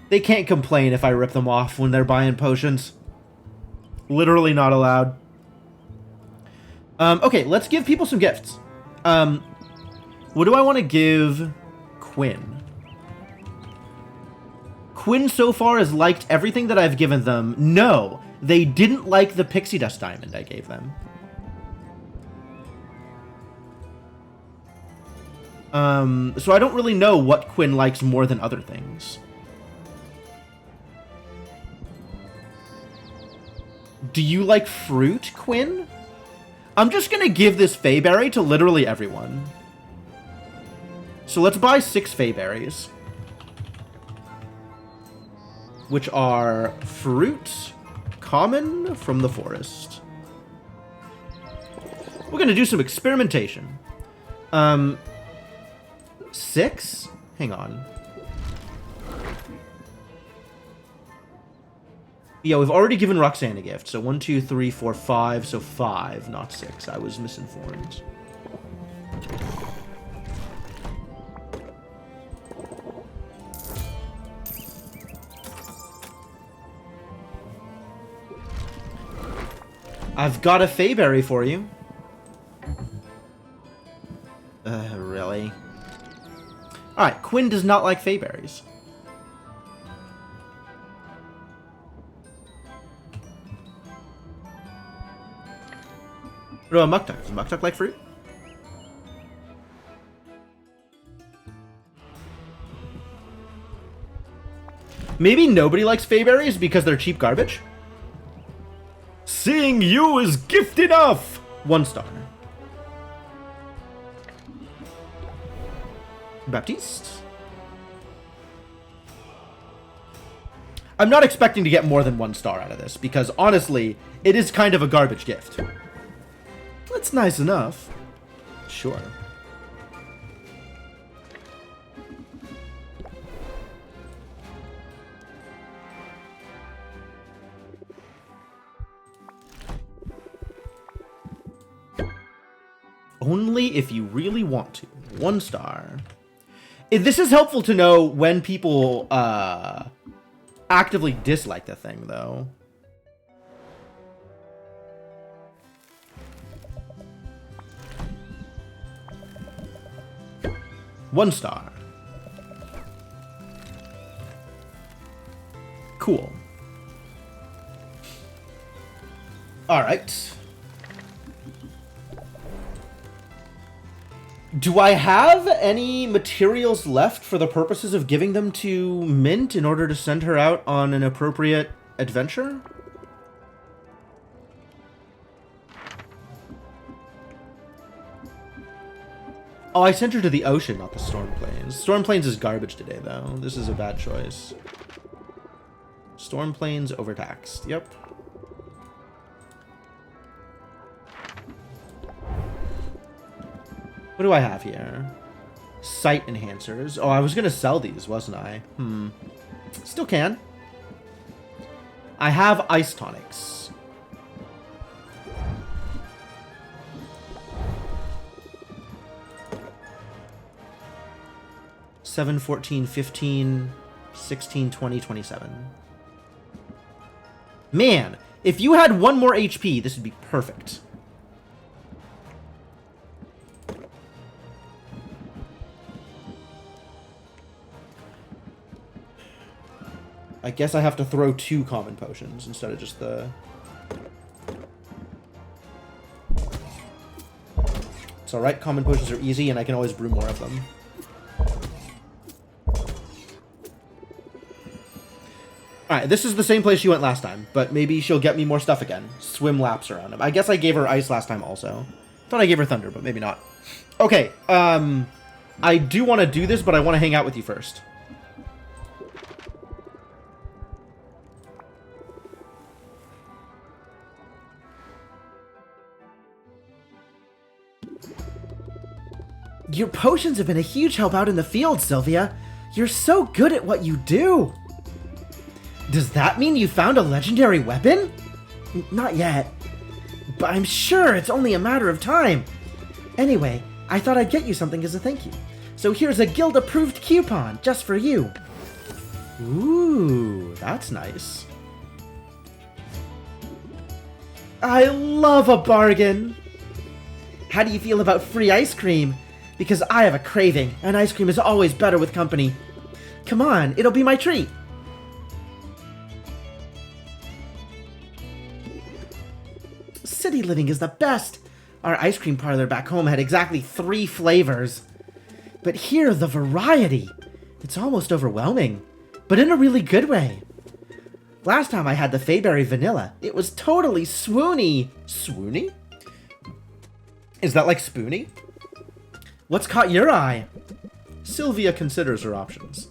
They can't complain if I rip them off when they're buying potions. Literally not allowed. Okay, let's give people some gifts. What do I want to give Quinn? Quinn so far has liked everything that I've given them. No, they didn't like the pixie dust diamond I gave them. So I don't really know what Quinn likes more than other things. Do you like fruit, Quinn? I'm just gonna give this Fayberry to literally everyone. So let's buy 6 Fayberries. Which are fruit, common from the forest. We're gonna do some experimentation. 6? Hang on. Yeah, we've already given Roxanne a gift. So 1, 2, 3, 4, 5. So 5, not 6. I was misinformed. I've got a Fayberry for you. Really? Alright, Quinn does not like Fayberries. What about Muktuk? Does Muktuk like fruit? Maybe nobody likes Fayberries because they're cheap garbage? Seeing you is gift enough! 1 star. Baptiste? I'm not expecting to get more than 1 star out of this, because honestly, it is kind of a garbage gift. That's nice enough. Sure. Only if you really want to. 1 star. This is helpful to know when people actively dislike the thing, though. One star. Cool. All right. Do I have any materials left for the purposes of giving them to Mint in order to send her out on an appropriate adventure? Oh, I sent her to the ocean, not the Storm Plains. Storm Plains is garbage today, though. This is a bad choice. Storm Plains overtaxed. Yep. What do I have here? Sight enhancers. Oh, I was gonna sell these, wasn't I? Still can. I have ice tonics. $7, $14, $15, $16, $20, $27. Man, if you had 1 more HP, this would be perfect. I guess I have to throw 2 common potions instead of just the... It's alright, common potions are easy and I can always brew more of them. Alright, this is the same place she went last time, but maybe she'll get me more stuff again. Swim laps around him. I guess I gave her ice last time also. Thought I gave her thunder, but maybe not. Okay, I do want to do this, but I want to hang out with you first. Your potions have been a huge help out in the field, Sylvia. You're so good at what you do. Does that mean you found a legendary weapon? Not yet. But I'm sure it's only a matter of time. Anyway, I thought I'd get you something as a thank you. So here's a guild-approved coupon, just for you. Ooh, that's nice. I love a bargain. How do you feel about free ice cream? Because I have a craving, and ice cream is always better with company. Come on, it'll be my treat. City living is the best. Our ice cream parlor back home had exactly 3 flavors. But here, the variety. It's almost overwhelming, but in a really good way. Last time I had the Fayberry Vanilla, it was totally swoony. Swoony? Is that like spoony? What's caught your eye? Sylvia considers her options.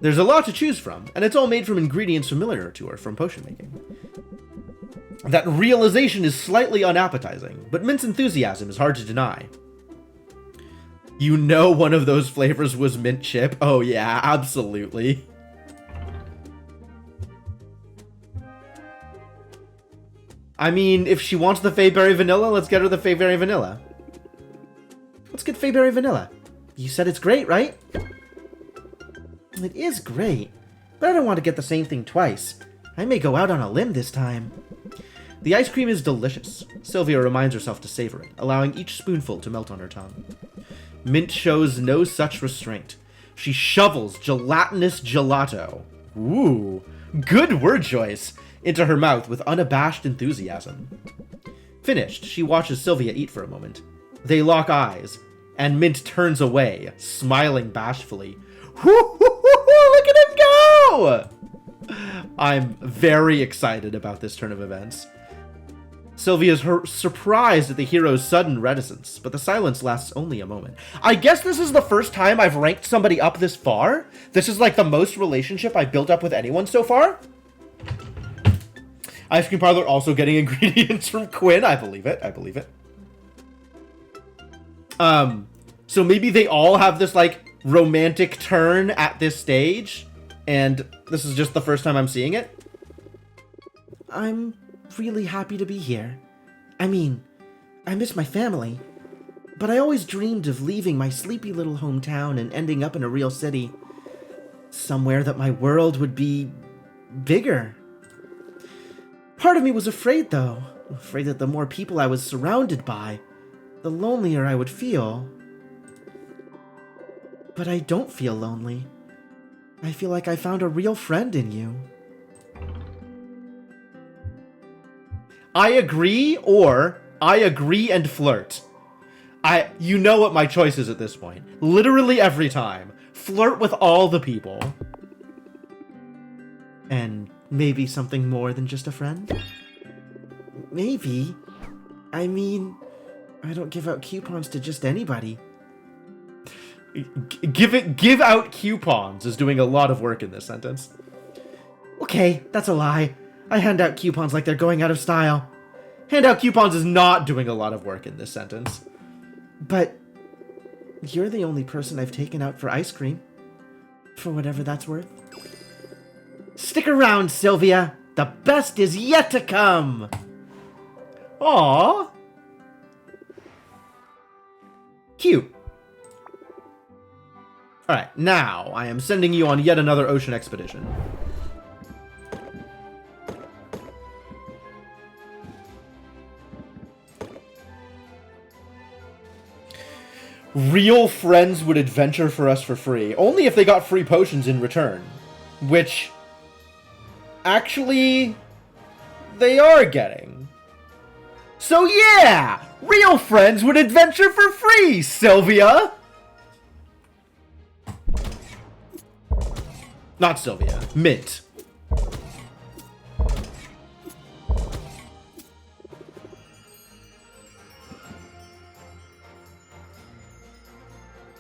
There's a lot to choose from, and it's all made from ingredients familiar to her from potion making. That realization is slightly unappetizing, but Mint's enthusiasm is hard to deny. You know one of those flavors was mint chip? Oh yeah, absolutely. I mean, if she wants the Fayberry Vanilla, let's get her the Fayberry Vanilla. Let's get Fayberry Vanilla. You said it's great, right? It is great, but I don't want to get the same thing twice. I may go out on a limb this time. The ice cream is delicious. Sylvia reminds herself to savor it, allowing each spoonful to melt on her tongue. Mint shows no such restraint. She shovels gelatinous gelato. Ooh, good word choice. Into her mouth with unabashed enthusiasm. Finished, she watches Sylvia eat for a moment. They lock eyes, and Mint turns away, smiling bashfully. Look at him go! I'm very excited about this turn of events. Sylvia's surprised at the hero's sudden reticence, but the silence lasts only a moment. I guess this is the first time I've ranked somebody up this far. This is like the most relationship I've built up with anyone so far. Ice cream parlor also getting ingredients from Quinn. I believe it. I believe it. So maybe they all have this like romantic turn at this stage, and this is just the first time I'm seeing it. I'm really happy to be here. I mean, I miss my family, but I always dreamed of leaving my sleepy little hometown and ending up in a real city. Somewhere that my world would be bigger. Part of me was afraid, though. Afraid that the more people I was surrounded by, the lonelier I would feel. But I don't feel lonely. I feel like I found a real friend in you. I agree, or I agree and flirt. You know what my choice is at this point. Literally every time. Flirt with all the people. And maybe something more than just a friend? Maybe. I mean, I don't give out coupons to just anybody. Give out coupons is doing a lot of work in this sentence. Okay, that's a lie. I hand out coupons like they're going out of style. Hand out coupons is not doing a lot of work in this sentence. But you're the only person I've taken out for ice cream. For whatever that's worth. Stick around, Sylvia. The best is yet to come. Aww. Cute. Alright, now I am sending you on yet another ocean expedition. Real friends would adventure for us for free. Only if they got free potions in return. Which, actually, they are getting. So yeah! Real friends would adventure for free, Sylvia! Not Sylvia. Mint.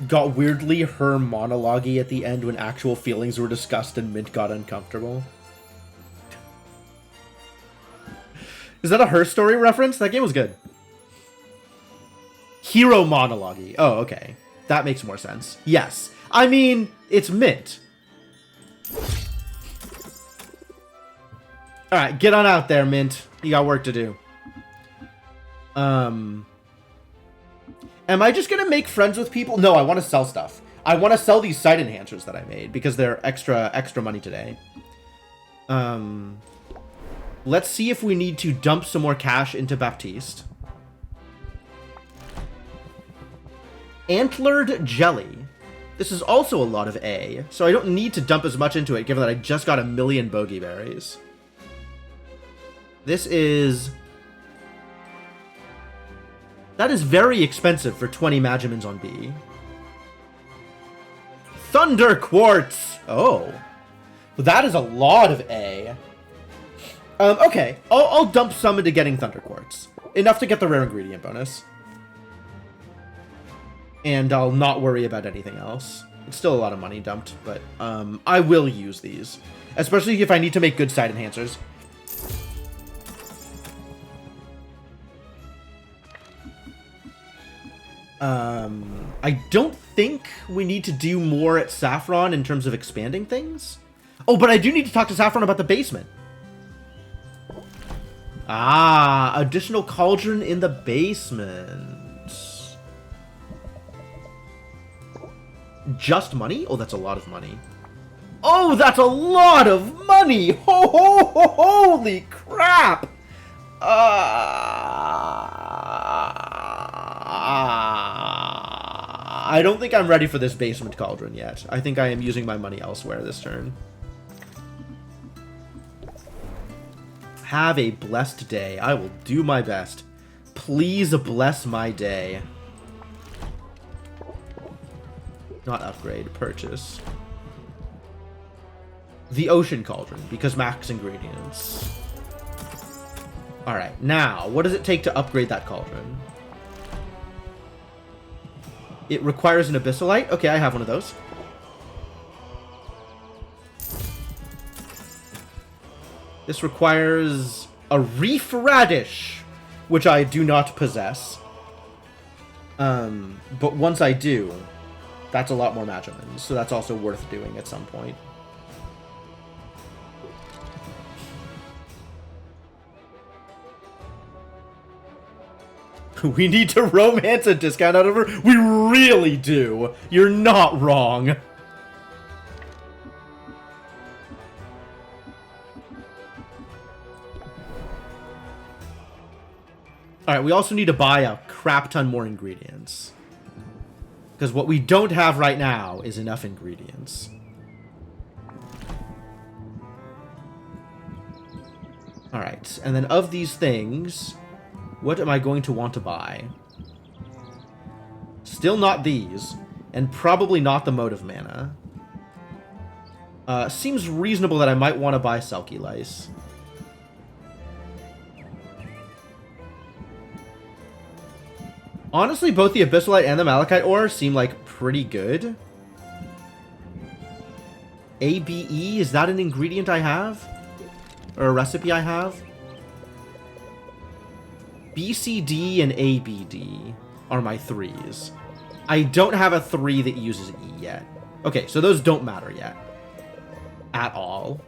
Got weirdly her monologue-y at the end when actual feelings were discussed and Mint got uncomfortable. Is that a Her Story reference? That game was good. Hero monologue-y. Oh, okay. That makes more sense. Yes. I mean, it's Mint. Alright, get on out there, Mint. You got work to do. Am I just gonna make friends with people? No, I want to sell stuff. I want to sell these site enhancers that I made because they're extra money today. Let's see if we need to dump some more cash into Baptiste. Antlered Jelly. This is also a lot of A, so I don't need to dump as much into it, given that I just got 1,000,000 bogey berries. This is... That is very expensive for 20 Magimins on B. Thunder Quartz! Oh. Well, that is a lot of A. Okay. I'll dump some into getting Thunder Quartz. Enough to get the rare ingredient bonus. And I'll not worry about anything else. It's still a lot of money dumped, but I will use these. Especially if I need to make good side enhancers. I don't think we need to do more at Saffron in terms of expanding things. Oh, but I do need to talk to Saffron about the basement. Ah, additional cauldron in the basement. Just money? Oh, that's a lot of money. Oh, that's a lot of money! Holy crap! I don't think I'm ready for this basement cauldron yet. I think I am using my money elsewhere this turn. Have a blessed day. I will do my best. Please bless my day. Not upgrade, purchase. The ocean cauldron, because max ingredients. Alright, now, what does it take to upgrade that cauldron? It requires an abyssalite? Okay, I have one of those. This requires a reef radish, which I do not possess. But once I do, that's a lot more Magimins, so that's also worth doing at some point. We need to romance a discount out of her? We really do! You're not wrong! Alright, we also need to buy a crap ton more ingredients. Because what we don't have right now is enough ingredients. Alright, and then of these things, what am I going to want to buy? Still not these, and probably not the motive mana. Seems reasonable that I might want to buy Selkie Lice. Honestly, both the Abyssalite and the Malachite Ore seem like pretty good. ABE, is that an ingredient I have? Or a recipe I have? BCD and ABD are my 3s. I don't have a 3 that uses E yet. Okay, so those don't matter yet. At all.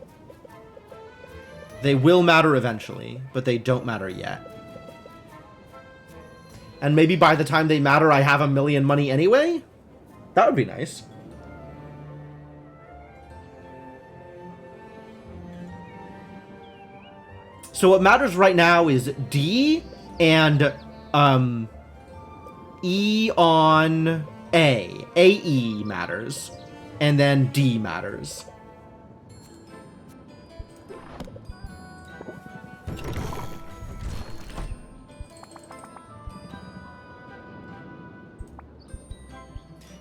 They will matter eventually, but they don't matter yet. And maybe by the time they matter, I have 1,000,000 money anyway? That would be nice. So what matters right now is D and E on A. AE matters. And then D matters.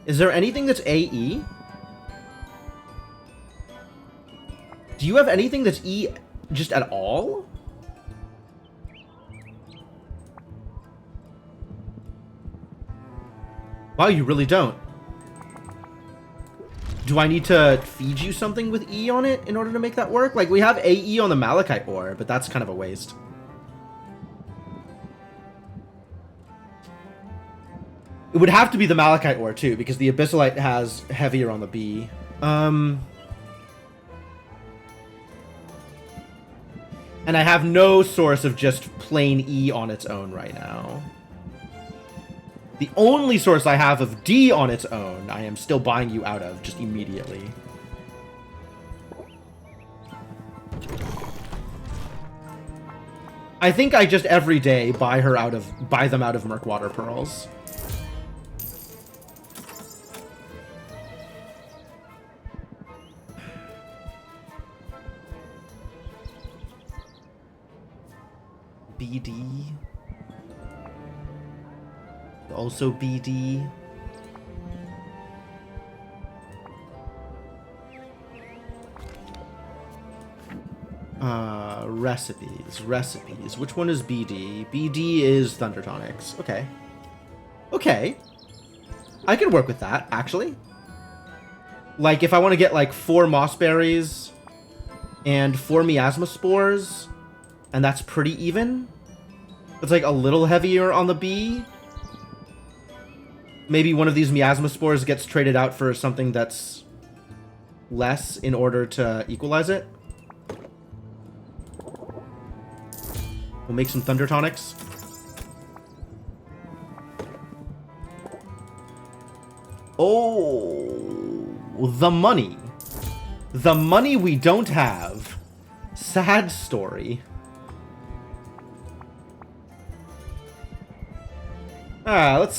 Is there anything that's AE? Do you have anything that's E just at all? Wow, you really don't. Do I need to feed you something with E on it in order to make that work? Like, we have AE on the Malachite Ore, but that's kind of a waste. It would have to be the Malachite Ore, too, because the Abyssalite has heavier on the B. And I have no source of just plain E on its own right now. The only source I have of D on its own, I am still buying you out of, just immediately. I think I just every day buy them out of Murkwater Pearls. BD. Also BD. Recipes. Which one is BD? BD is Thundertonics. Okay. Okay. I can work with that, actually. Like, if I want to get, like, 4 moss berries and 4 miasma spores, and that's pretty even. It's, like, a little heavier on the B. Maybe one of these miasma spores gets traded out for something that's less in order to equalize it. We'll make some Thunder Tonics. Oh, the money. The money we don't have. Sad story. Let's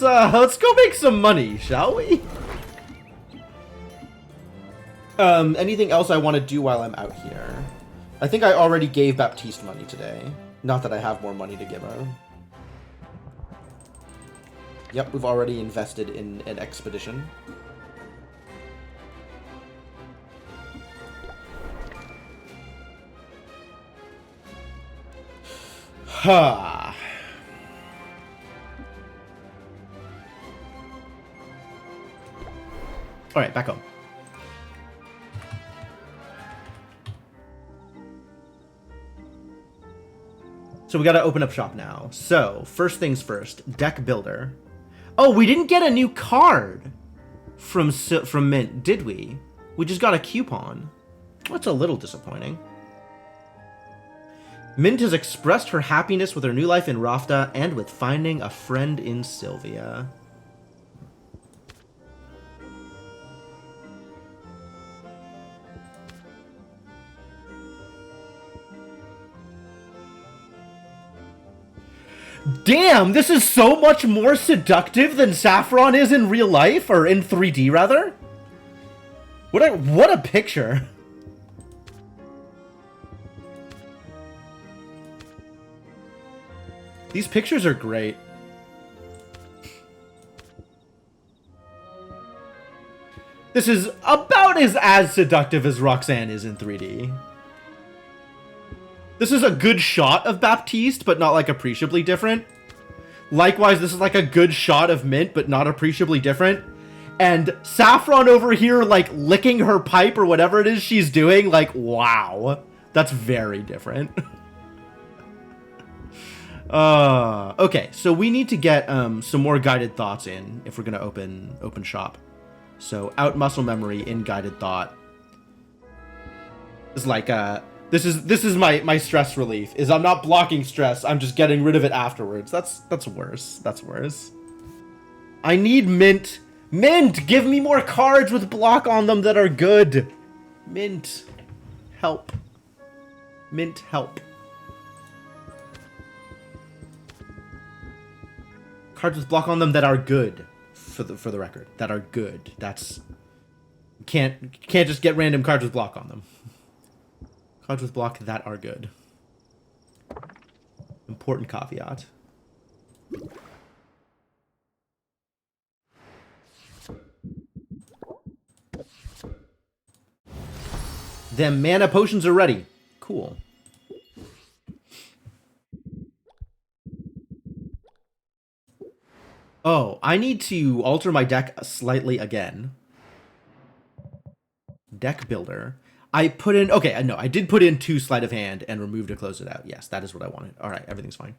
go make some money, shall we? Anything else I want to do while I'm out here? I think I already gave Baptiste money today. Not that I have more money to give her. Yep, we've already invested in an expedition. Ha. All right, back home. So we gotta open up shop now. So, first things first, deck builder. Oh, we didn't get a new card from Mint, did we? We just got a coupon. That's a little disappointing. Mint has expressed her happiness with her new life in Rafta and with finding a friend in Sylvia. Damn, this is so much more seductive than Saffron is in real life, or in 3D rather. What a picture. These pictures are great. This is about as seductive as Roxanne is in 3D. This is a good shot of Baptiste, but not, like, appreciably different. Likewise, this is, like, a good shot of Mint, but not appreciably different. And Saffron over here, like, licking her pipe or whatever it is she's doing, like, wow. That's very different. Okay, so we need to get some more guided thoughts in if we're going to open shop. So, out muscle memory, in guided thought. It's like, This is my stress relief. Is I'm not blocking stress. I'm just getting rid of it afterwards. That's worse. That's worse. I need Mint. Mint, give me more cards with block on them that are good. Mint, help. Mint, help. Cards with block on them that are good. For the record, that are good. That's can't just get random cards with block on them. Cards with block that are good. Important caveat. Them mana potions are ready. Cool. Oh, I need to alter my deck slightly again. Deck builder. I put in... Okay, no, I did put in 2 sleight of hand and remove to close it out. Yes, that is what I wanted. All right, everything's fine.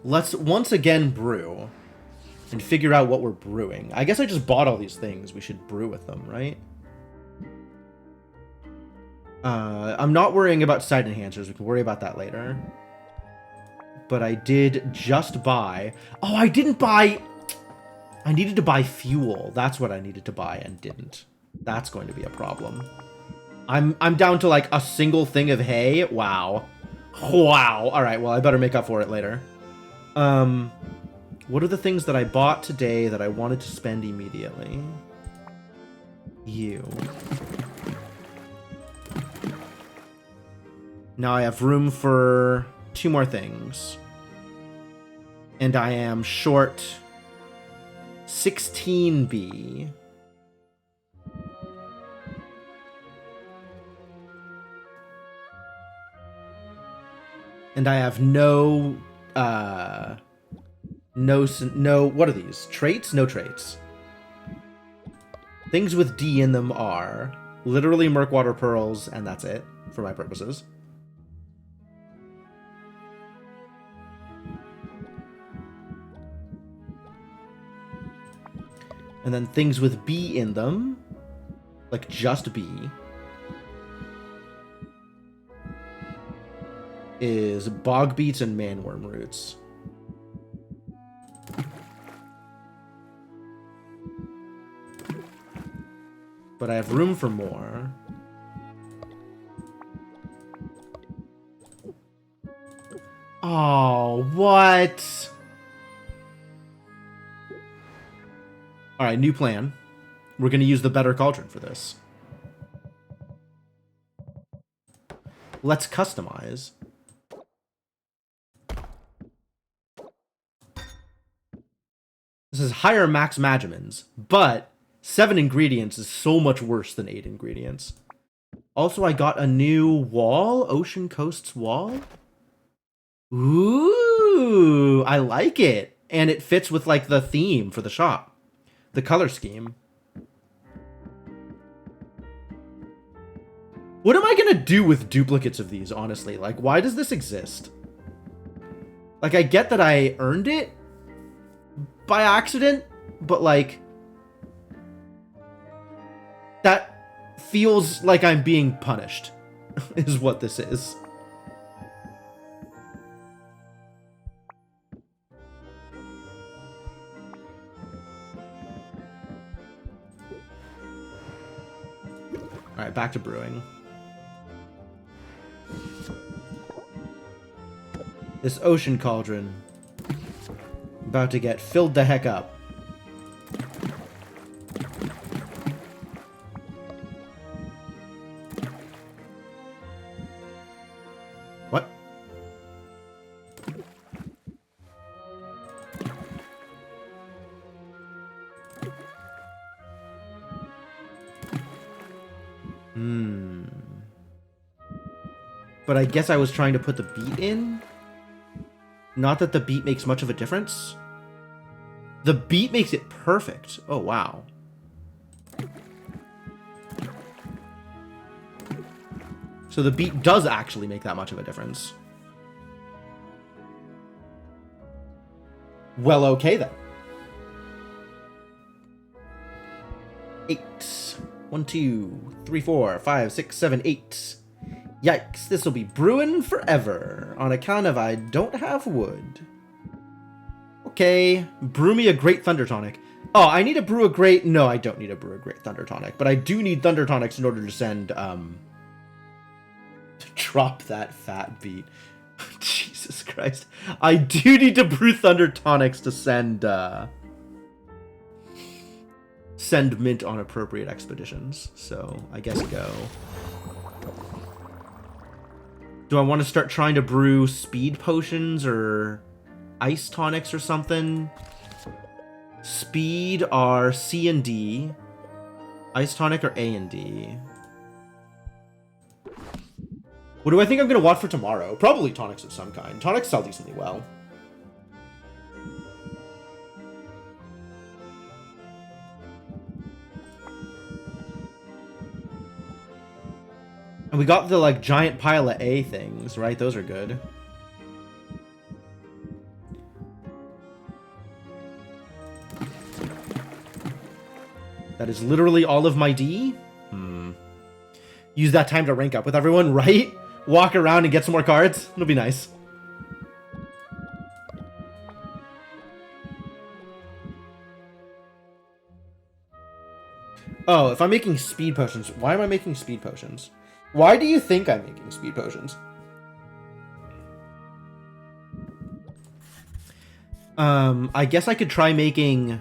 Let's once again brew and figure out what we're brewing. I guess I just bought all these things. We should brew with them, right? I'm not worrying about side enhancers. We can worry about that later. But I did just buy... Oh, I didn't buy... I needed to buy fuel. That's what I needed to buy and didn't. That's going to be a problem. I'm down to like a single thing of hay. Wow. Wow. All right, well, I better make up for it later. What are the things that I bought today that I wanted to spend immediately? You. Now I have room for 2 more things. And I am short 16B. And I have no, what are these? Traits? No traits. Things with D in them are literally Murkwater Pearls, and that's it, for my purposes. And then things with B in them, like just B, is Bog Beets and Manworm Roots. But I have room for more. Oh, what? Alright, new plan. We're going to use the Better Cauldron for this. Let's customize. This is higher max Magimins, but 7 ingredients is so much worse than 8 ingredients. Also, I got a new wall, Ocean Coast's wall. Ooh, I like it. And it fits with like the theme for the shop. The color scheme. What am I gonna do with duplicates of these, honestly? Like, why does this exist? Like, I get that I earned it by accident, but like, that feels like I'm being punished, is what this is. Alright, back to brewing. This ocean cauldron about to get filled the heck up. What? But I guess I was trying to put the beet in. Not that the beet makes much of a difference. The beet makes it perfect. Oh, wow. So the beet does actually make that much of a difference. Well, okay then. 8. 1, 2, 3, 4, 5, 6, 7, 8. Yikes, this will be brewing forever, on account of I don't have wood. Okay, brew me a Great Thunder Tonic. Oh, I need to brew a Great... No, I don't need to brew a Great Thunder Tonic, but I do need Thunder Tonics in order to send, Drop that fat beat. Jesus Christ. I do need to brew Thunder Tonics to send, send Mint on appropriate expeditions, so I guess go. Do I want to start trying to brew speed potions or ice tonics or something? Speed are C and D. Ice tonic are A and D. What do I think I'm going to want for tomorrow? Probably tonics of some kind. Tonics sell decently well. And we got the, like, giant pile of A things, right? Those are good. That is literally all of my D? Use that time to rank up with everyone, right? Walk around and get some more cards. It'll be nice. Oh, if I'm making speed potions, why am I making speed potions? Why do you think I'm making speed potions? I guess I could try making...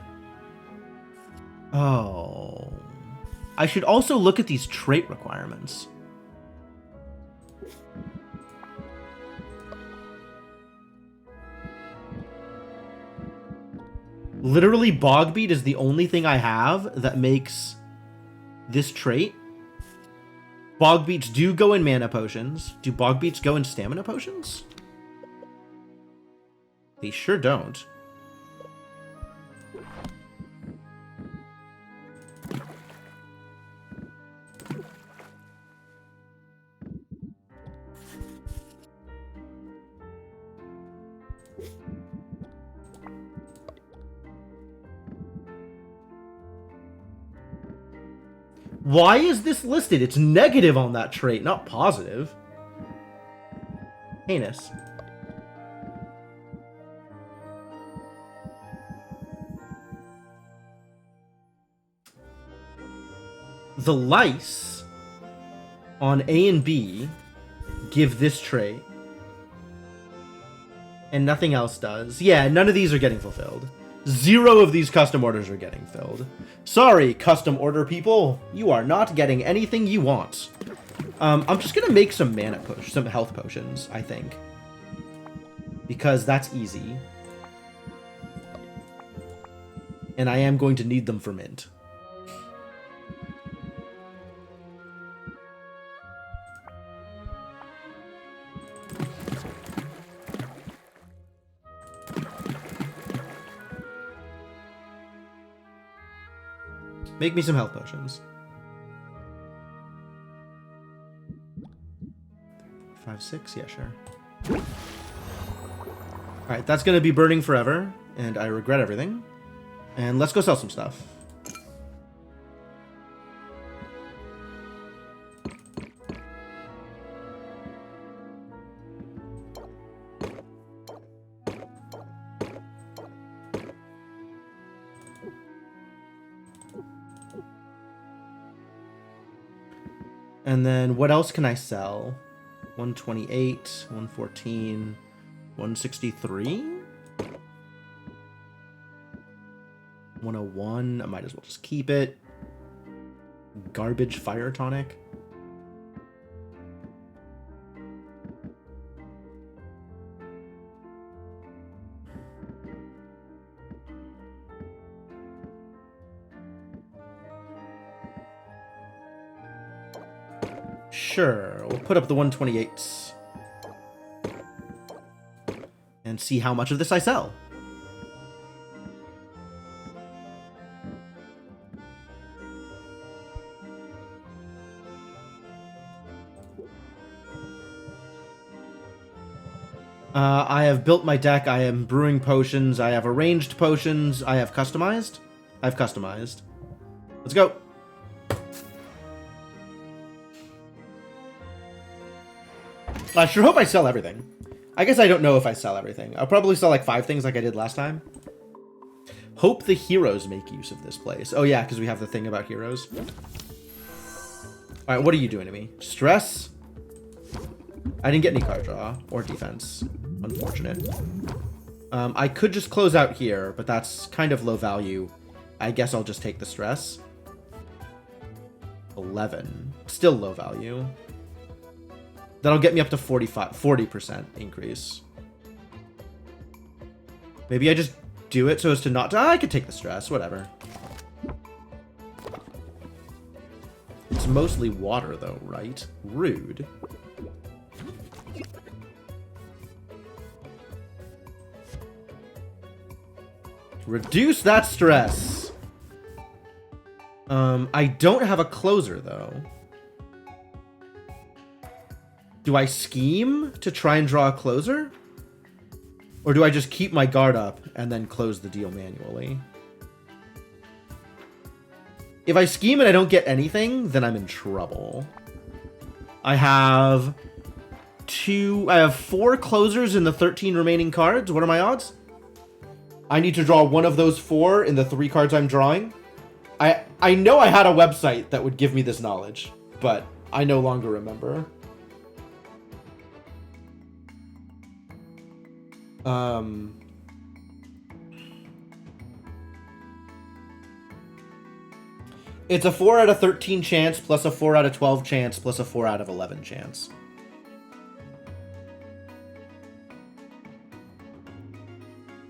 Oh... I should also look at these trait requirements. Literally, Bog Beat is the only thing I have that makes this trait. Bog Beats do go in mana potions. Do Bog Beats go in stamina potions? They sure don't. Why is this listed? It's negative on that trait, not positive. Heinous. The lice on A and B give this trait. And nothing else does. Yeah, none of these are getting fulfilled. 0 of these custom orders are getting filled. Sorry, custom order people. You are not getting anything you want. I'm just going to make some some health potions, I think. Because that's easy. And I am going to need them for mint. Make me some health potions. 5, 6, yeah, sure. Alright, that's gonna be burning forever, and I regret everything. And let's go sell some stuff. And then what else can I sell? 128, 114, 163? 101, I might as well just keep it. Garbage fire tonic. Sure, we'll put up the 128s. And see how much of this I sell. I have built my deck, I am brewing potions, I have arranged potions, I have customized. I've customized. Let's go. I sure hope I sell everything. I guess I don't know if I sell everything. I'll probably sell like 5 things like I did last time. Hope the heroes make use of this place. Oh yeah, because we have the thing about heroes. Alright, what are you doing to me? Stress? I didn't get any card draw or defense. Unfortunate. I could just close out here, but that's kind of low value. I guess I'll just take the stress. 11. Still low value. That'll get me up to 40% increase. Maybe I just do it so as to not... I could take the stress, whatever. It's mostly water, though, right? Rude. Reduce that stress. I don't have a closer, though. Do I scheme to try and draw a closer? Or do I just keep my guard up and then close the deal manually? If I scheme and I don't get anything, then I'm in trouble. I have 4 closers in the 13 remaining cards. What are my odds? I need to draw one of those 4 in the 3 cards I'm drawing. I know I had a website that would give me this knowledge, but I no longer remember. It's a 4 out of 13 chance, plus a 4 out of 12 chance, plus a 4 out of 11 chance.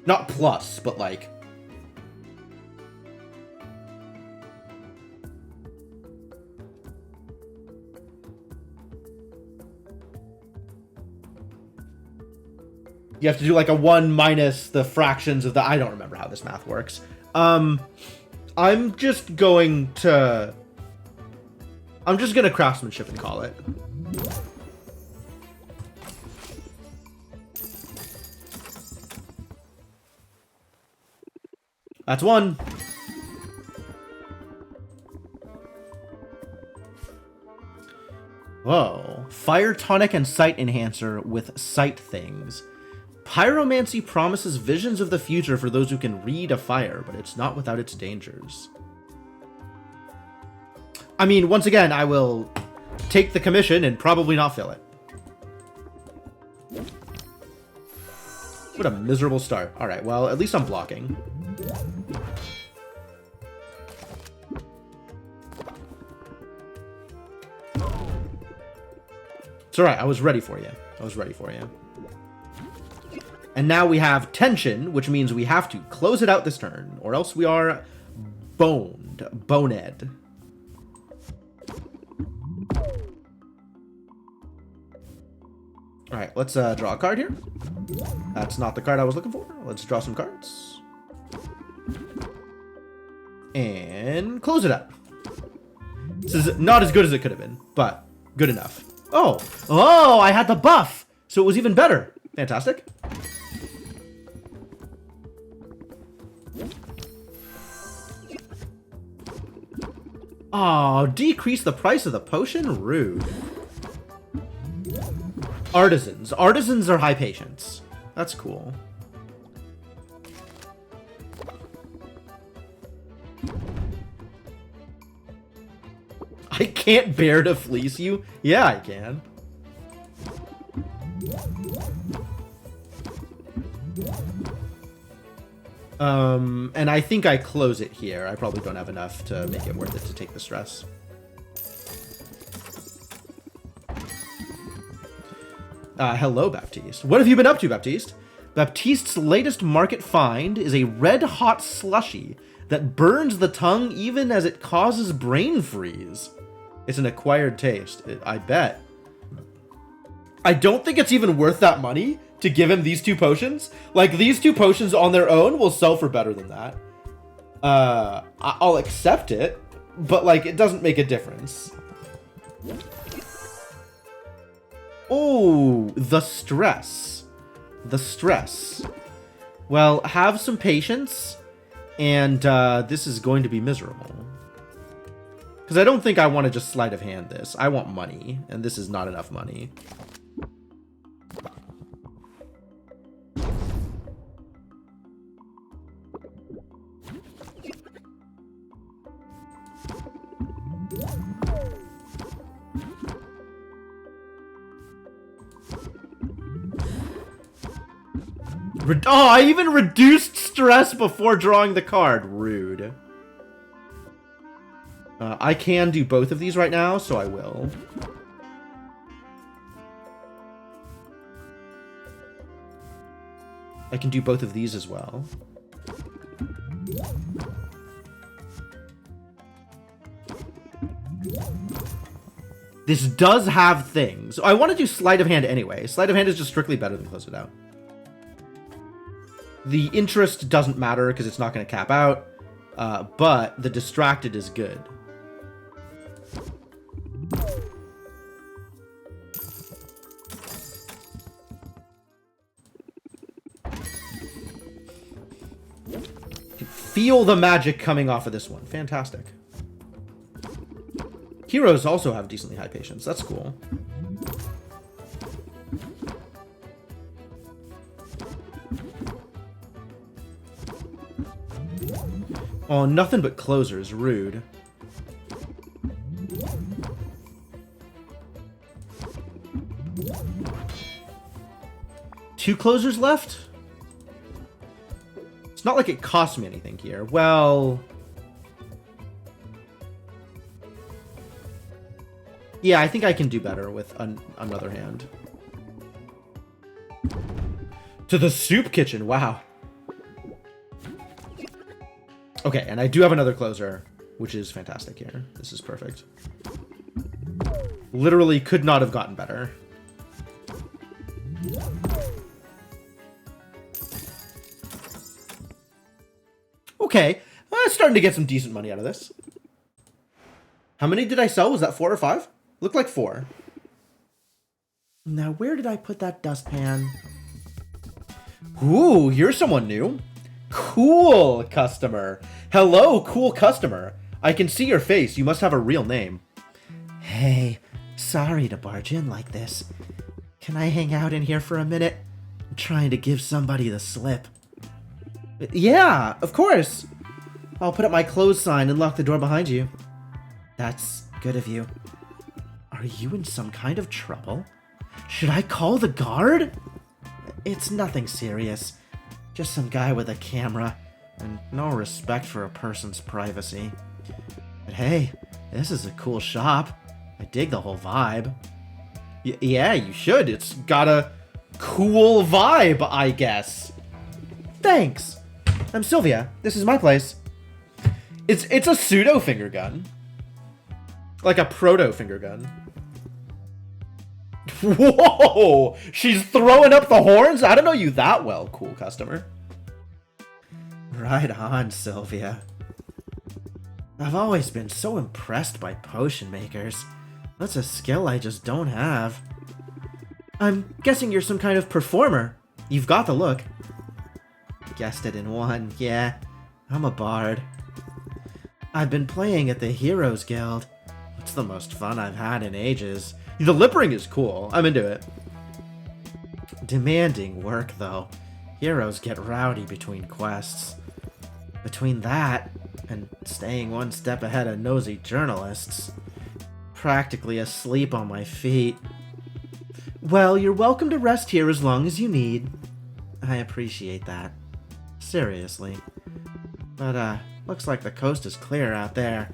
Not plus, but like You have to do like a 1 minus the fractions of the... I don't remember how this math works. I'm just going to craftsmanship and call it. That's 1. Whoa. Fire tonic and sight enhancer with sight things. Pyromancy promises visions of the future for those who can read a fire, but it's not without its dangers. I mean, once again, I will take the commission and probably not fill it. What a miserable start. Alright, well, at least I'm blocking. It's alright, I was ready for you. And now we have tension, which means we have to close it out this turn, or else we are boned. Alright, let's draw a card here. That's not the card I was looking for. Let's draw some cards. And close it out. This is not as good as it could have been, but good enough. Oh, I had the buff, so it was even better. Fantastic. Oh, decrease the price of the potion? Rude. Artisans. Artisans are high patience. That's cool. I can't bear to fleece you? Yeah, I can. And I think I close it here. I probably don't have enough to make it worth it to take the stress. Hello, Baptiste. What have you been up to, Baptiste? Baptiste's latest market find is a red-hot slushy that burns the tongue even as it causes brain freeze. It's an acquired taste, I bet. I don't think it's even worth that money to give him these 2 potions. Like, these 2 potions on their own will sell for better than that. I'll accept it, but, like, it doesn't make a difference. Oh, the stress. The stress. Well, have some patience, and this is going to be miserable. Because I don't think I want to just sleight of hand this. I want money, and this is not enough money. Oh, I even reduced stress before drawing the card. Rude. I can do both of these right now, so I will. I can do both of these as well. This does have things. I want to do sleight of hand anyway. Sleight of hand is just strictly better than close it out. The interest doesn't matter because it's not going to cap out, but the distracted is good. Feel the magic coming off of this one. Fantastic. Heroes also have decently high patience. That's cool. Oh, nothing but closers. Rude. Two closers left? It's not like it cost me anything here. Well... yeah, I think I can do better with another hand. To the soup kitchen. Wow. Okay, and I do have another closer, which is fantastic here. This is perfect. Literally could not have gotten better. Okay. Starting to get some decent money out of this. How many did I sell? Was that 4 or 5? Looked like 4. Now, where did I put that dustpan? Ooh, you're someone new. Cool customer. Hello, cool customer. I can see your face. You must have a real name. Hey, sorry to barge in like this. Can I hang out in here for a minute? I'm trying to give somebody the slip. Yeah, of course. I'll put up my close sign and lock the door behind you. That's good of you. Are you in some kind of trouble? Should I call the guard? It's nothing serious. Just some guy with a camera and no respect for a person's privacy. But hey, this is a cool shop. I dig the whole vibe. Yeah, you should. It's got a cool vibe, I guess. Thanks. I'm Sylvia. This is my place. It's a pseudo finger gun. Like a proto finger gun. Whoa! She's throwing up the horns? I don't know you that well, cool customer. Right on, Sylvia. I've always been so impressed by potion makers. That's a skill I just don't have. I'm guessing you're some kind of performer. You've got the look. Guessed it in one, yeah. I'm a bard. I've been playing at the Heroes Guild. It's the most fun I've had in ages. The lip ring is cool. I'm into it. Demanding work, though. Heroes get rowdy between quests. Between that and staying one step ahead of nosy journalists. Practically asleep on my feet. Well, you're welcome to rest here as long as you need. I appreciate that. Seriously. But, looks like the coast is clear out there.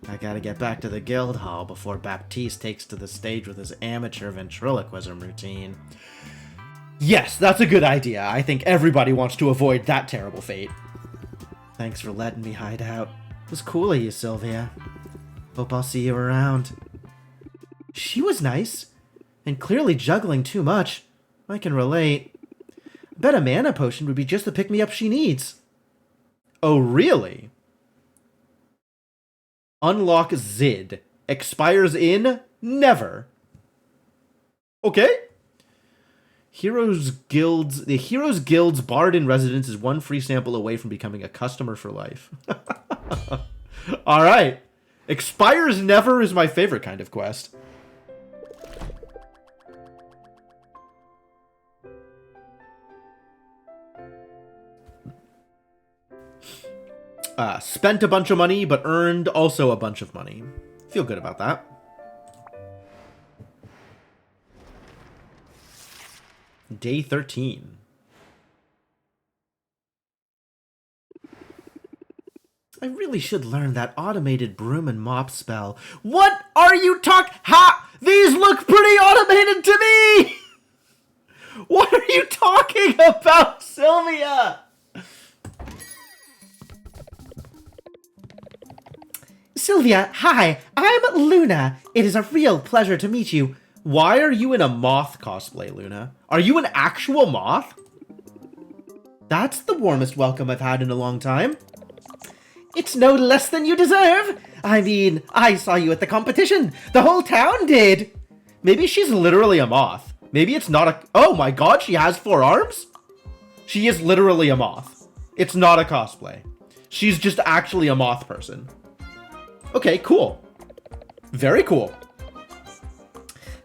I gotta get back to the guild hall before Baptiste takes to the stage with his amateur ventriloquism routine. Yes, that's a good idea. I think everybody wants to avoid that terrible fate. Thanks for letting me hide out. It was cool of you, Sylvia. Hope I'll see you around. She was nice. And clearly juggling too much. I can relate. I bet a mana potion would be just the pick-me-up she needs. Oh, really? Unlock Zid. Expires in never. Okay. The Heroes Guild's Bard in Residence is one free sample away from becoming a customer for life. Alright. Expires never is my favorite kind of quest. Spent a bunch of money, but earned also a bunch of money. Feel good about that. Day 13. I really should learn that automated broom and mop spell. What are you These look pretty automated to me! What are you talking about, Sylvia? Sylvia, hi, I'm Luna. It is a real pleasure to meet you. Why are you in a moth cosplay, Luna? Are you an actual moth? That's the warmest welcome I've had in a long time. It's no less than you deserve. I mean, I saw you at the competition. The whole town did. Maybe she's literally a moth. Maybe it's not a... Oh my god, she has 4 arms? She is literally a moth. It's not a cosplay. She's just actually a moth person. Okay, cool. Very cool.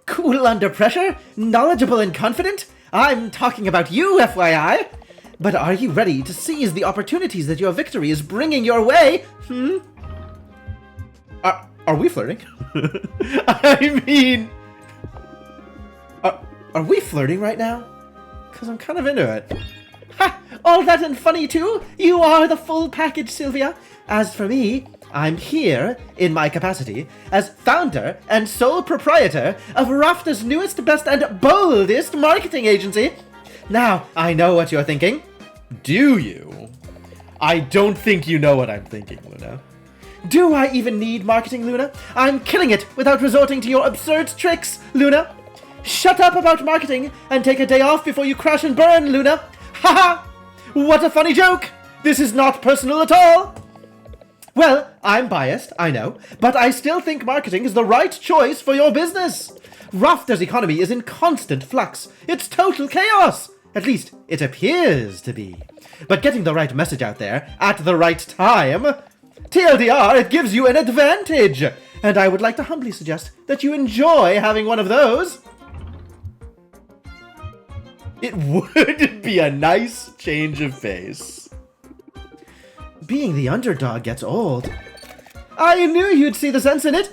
Cool under pressure, knowledgeable and confident. I'm talking about you, FYI. But are you ready to seize the opportunities that your victory is bringing your way? Are we flirting? I mean... Are we flirting right now? Because I'm kind of into it. Ha! All that and funny too? You are the full package, Sylvia. As for me... I'm here, in my capacity, as founder and sole proprietor of Rafta's newest, best, and boldest marketing agency. Now, I know what you're thinking. Do you? I don't think you know what I'm thinking, Luna. Do I even need marketing, Luna? I'm killing it without resorting to your absurd tricks, Luna. Shut up about marketing and take a day off before you crash and burn, Luna. Haha! What a funny joke! This is not personal at all. Well, I'm biased, I know, but I still think marketing is the right choice for your business. Rafter's economy is in constant flux. It's total chaos. At least, it appears to be. But getting the right message out there at the right time, TLDR, it gives you an advantage. And I would like to humbly suggest that you enjoy having one of those. It would be a nice change of pace. Being the underdog gets old. I knew you'd see the sense in it.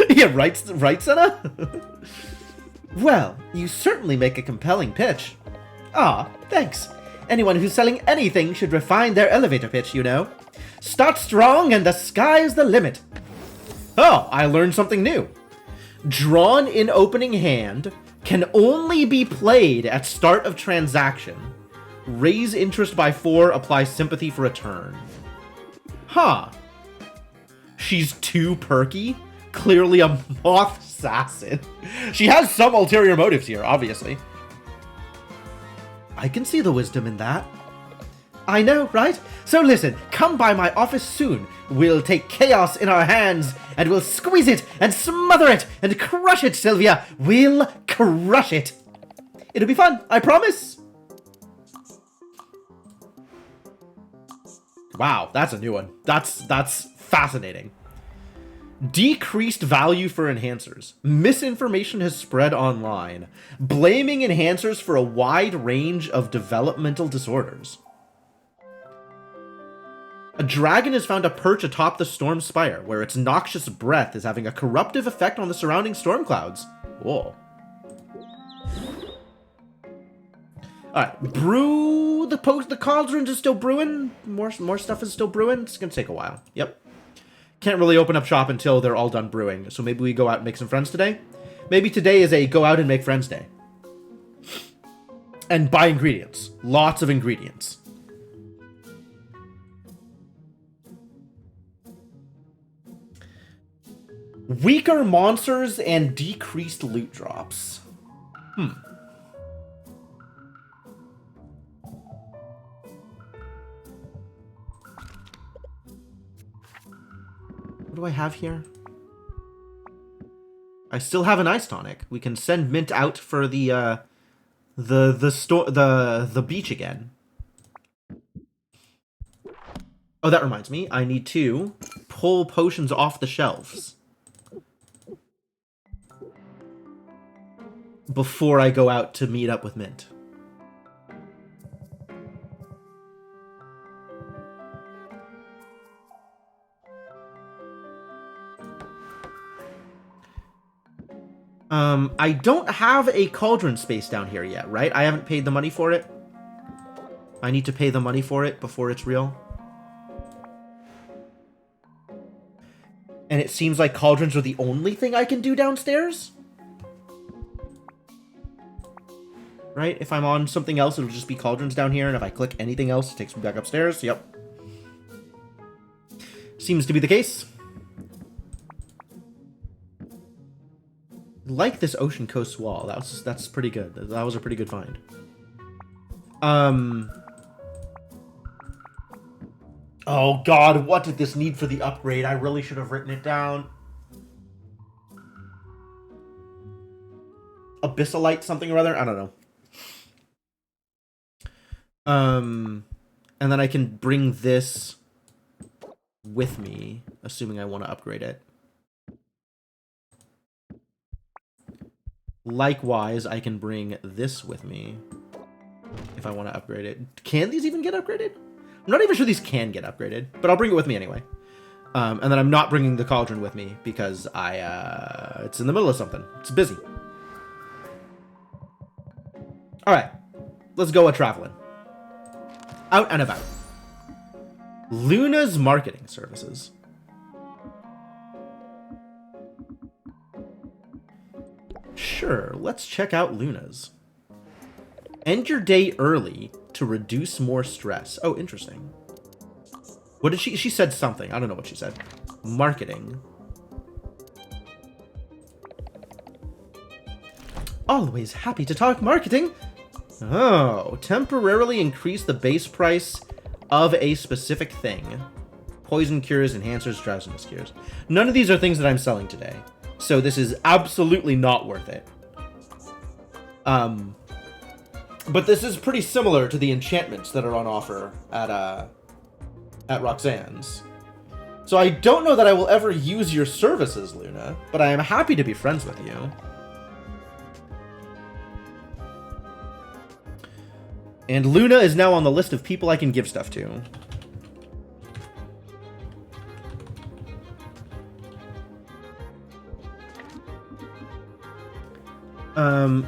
Yeah, right, Senna? Well, you certainly make a compelling pitch. Ah, thanks. Anyone who's selling anything should refine their elevator pitch, you know. Start strong and the sky's the limit. Oh, I learned something new. Drawn in opening hand can only be played at start of transaction. Raise interest by 4, apply sympathy for a turn. Huh. She's too perky? Clearly a moth assassin. She has some ulterior motives here, obviously. I can see the wisdom in that. I know, right? So listen, come by my office soon. We'll take chaos in our hands, and we'll squeeze it, and smother it, and crush it, Sylvia. We'll crush it. It'll be fun, I promise. Wow, that's a new one. That's fascinating. Decreased value for enhancers. Misinformation has spread online, blaming enhancers for a wide range of developmental disorders. A dragon has found a perch atop the storm spire, where its noxious breath is having a corruptive effect on the surrounding storm clouds. Whoa. Alright, brew the cauldrons is still brewing. More stuff is still brewing. It's gonna take a while. Yep. Can't really open up shop until they're all done brewing. So maybe we go out and make some friends today. Maybe today is a go out and make friends day. And buy ingredients. Lots of ingredients. Weaker monsters and decreased loot drops. What do I have here? I still have an ice tonic. We can send Mint out for the beach again. Oh, that reminds me. I need to pull potions off the shelves before I go out to meet up with Mint. I don't have a cauldron space down here yet, right? I haven't paid the money for it. I need to pay the money for it before it's real. And it seems like cauldrons are the only thing I can do downstairs. Right? If I'm on something else, it'll just be cauldrons down here, and if I click anything else, it takes me back upstairs. Yep. Seems to be the case. Like this ocean coast wall. That's pretty good. That was a pretty good find. Oh god, what did this need for the upgrade? I really should have written it down. Abyssalite something or other? I don't know. And then I can bring this with me, assuming I want to upgrade it. Likewise, I can bring this with me if I want to upgrade it. Can these even get upgraded? I'm not even sure these can get upgraded, but I'll bring it with me anyway. And then I'm not bringing the cauldron with me because it's in the middle of something. It's busy. All right, let's go a-traveling. Out and about. Luna's marketing services. Sure, let's check out Luna's. End your day early to reduce more stress. Oh, interesting. What did she said something. I don't know what she said. Marketing. Always happy to talk marketing. Oh, temporarily increase the base price of a specific thing. Poison cures, enhancers, drowsiness cures. None of these are things that I'm selling today. So this is absolutely not worth it. But this is pretty similar to the enchantments that are on offer at Roxanne's. So I don't know that I will ever use your services, Luna, but I am happy to be friends with you. And Luna is now on the list of people I can give stuff to.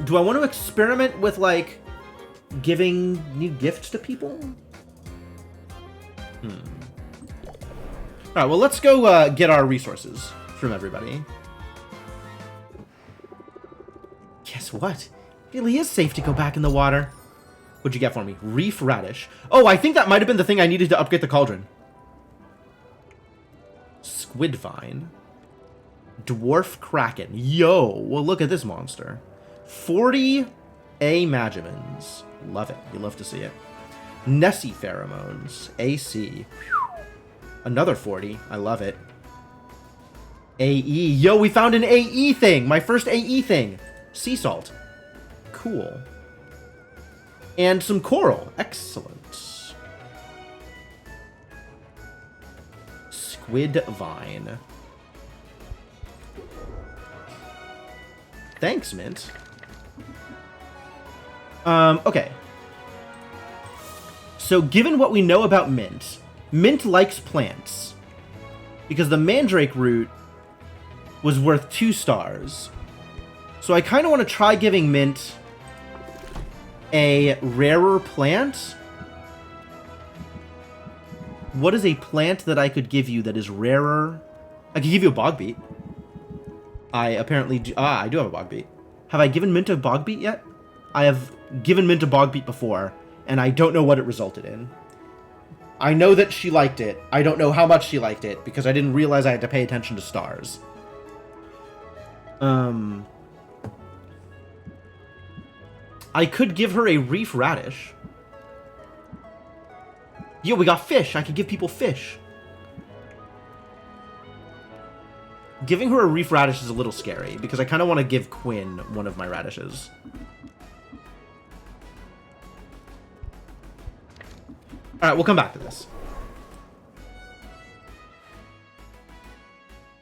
Do I want to experiment with, like, giving new gifts to people? Alright, well, let's go get our resources from everybody. Guess what? It really is safe to go back in the water. What'd you get for me? Reef radish. Oh, I think that might have been the thing I needed to upgrade the cauldron. Squid vine. Dwarf kraken. Yo, well, look at this monster. 40 A Magimans. Love it. You love to see it. Nessie pheromones. AC. Another 40. I love it. AE. Yo, we found an AE thing. My first AE thing. Sea salt. Cool. And some coral. Excellent. Squid vine. Thanks, Mint. Okay. So, given what we know about Mint, Mint likes plants. Because the mandrake root was worth 2 stars. So I kind of want to try giving Mint a rarer plant. What is a plant that I could give you that is rarer? I could give you a bog beet. I apparently do. I do have a bog beet. Have I given Mint a bog beet yet? I have given Mint a bog beet before, and I don't know what it resulted in. I know that she liked it. I don't know how much she liked it, because I didn't realize I had to pay attention to stars. I could give her a reef radish. Yo, we got fish. I could give people fish. Giving her a reef radish is a little scary, because I kind of want to give Quinn one of my radishes. Alright, we'll come back to this.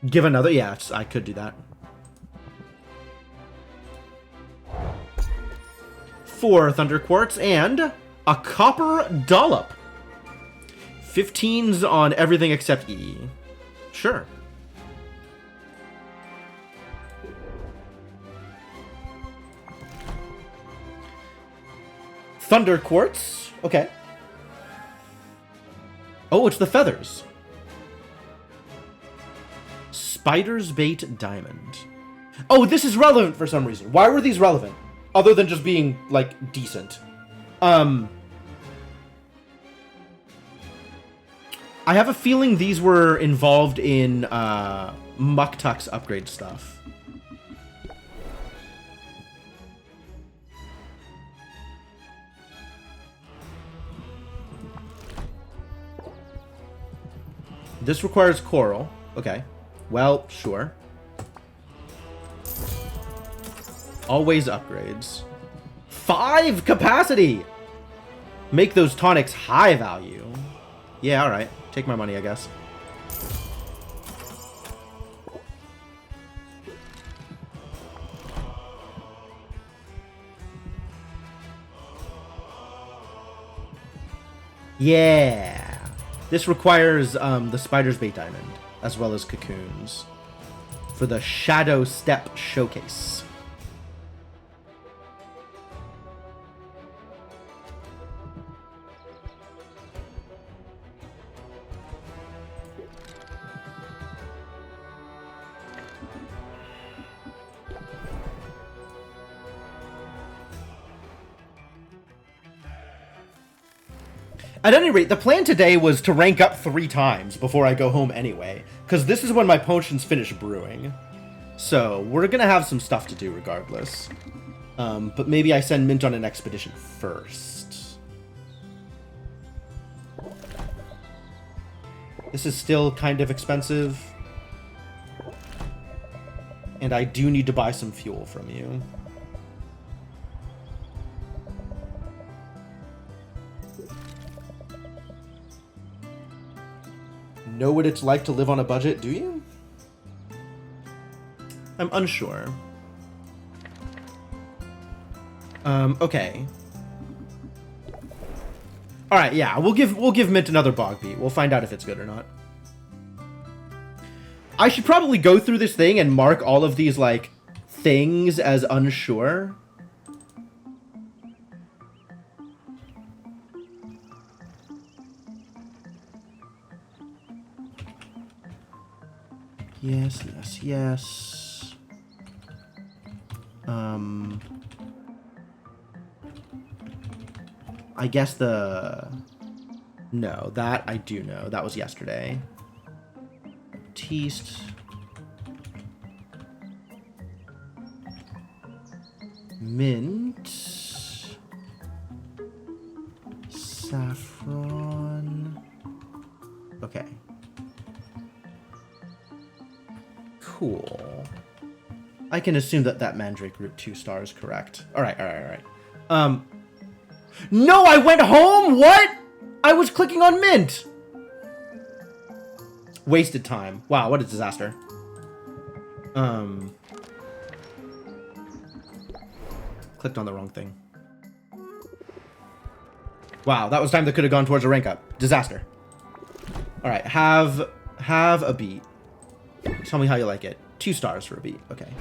Give another? Yeah, I could do that. 4 Thunder Quartz and a Copper Dollop. 15s on everything except E. Sure. Thunder Quartz. Okay. Oh, it's the feathers. Spider's Bait Diamond. Oh, this is relevant for some reason. Why were these relevant? Other than just being, like, decent. I have a feeling these were involved in Muktuk's upgrade stuff. This requires coral. Okay. Well, sure. Always upgrades. 5 capacity! Make those tonics high value. Yeah, alright. Take my money, I guess. Yeah. This requires the Spider's Bait Diamond, as well as cocoons, for the Shadow Step Showcase. At any rate, the plan today was to rank up 3 times before I go home anyway, because this is when my potions finish brewing. So, we're gonna have some stuff to do regardless. But maybe I send Mint on an expedition first. This is still kind of expensive. And I do need to buy some fuel from you. Know what it's like to live on a budget, do you? I'm unsure. Okay. All right, yeah, we'll give Mint another bog beat. We'll find out if it's good or not. I should probably go through this thing and mark all of these like things as unsure. Yes, yes, yes. I guess no, that I do know. That was yesterday. Teast. Mint. Saffron. Okay. Cool. I can assume that that Mandrake root 2 star is correct. Alright. No, I went home? What? I was clicking on Mint. Wasted time. Wow, what a disaster. Clicked on the wrong thing. Wow, that was time that could have gone towards a rank up. Disaster. Alright, have a beat. Tell me how you like it. 2 stars for a beat. Okay.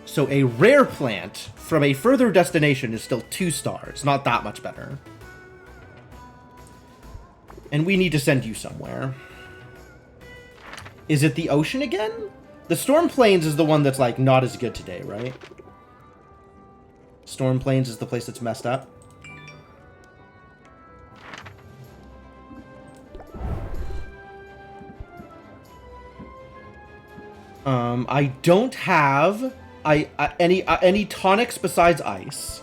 So a rare plant from a further destination is still 2 stars. Not that much better. And we need to send you somewhere. Is it the ocean again? The Storm Plains is the one that's, like, not as good today, right? Storm Plains is the place that's messed up. I don't have any tonics besides ice.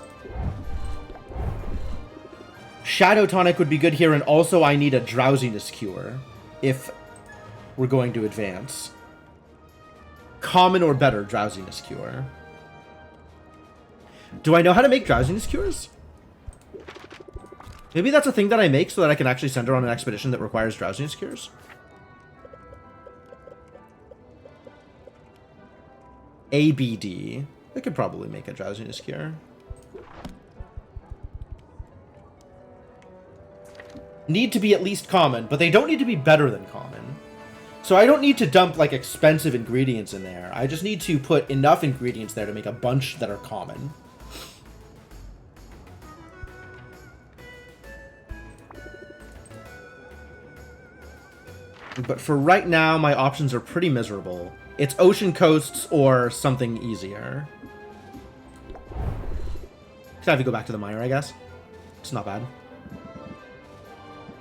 Shadow tonic would be good here, and also I need a drowsiness cure if we're going to advance. Common or better drowsiness cure. Do I know how to make drowsiness cures? Maybe that's a thing that I make so that I can actually send her on an expedition that requires drowsiness cures. ABD. I could probably make a drowsiness cure. Need to be at least common, but they don't need to be better than common. So I don't need to dump, like, expensive ingredients in there. I just need to put enough ingredients there to make a bunch that are common. But for right now, my options are pretty miserable. It's ocean coasts or something easier. Just have to go back to the mire, I guess. It's not bad.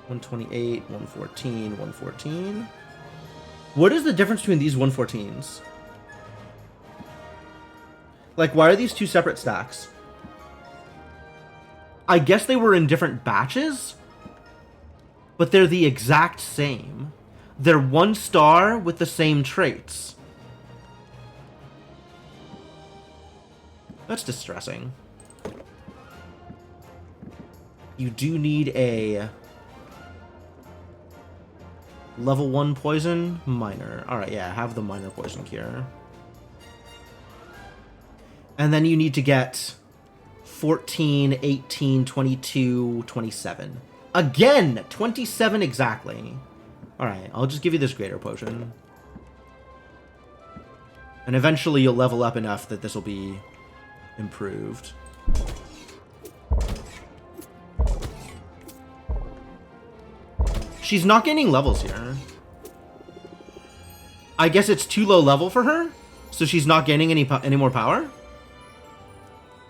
128, 114, 114. What is the difference between these 114s? Like, why are these 2 separate stacks? I guess they were in different batches, but they're the exact same. They're 1 star with the same traits. That's distressing. You do need a level 1 poison minor. Alright, yeah, have the minor poison cure. And then you need to get 14, 18, 22, 27. Again! 27 exactly. Alright, I'll just give you this greater potion. And eventually you'll level up enough that this will be improved. She's not gaining levels here. I guess it's too low level for her, so she's not gaining any more power?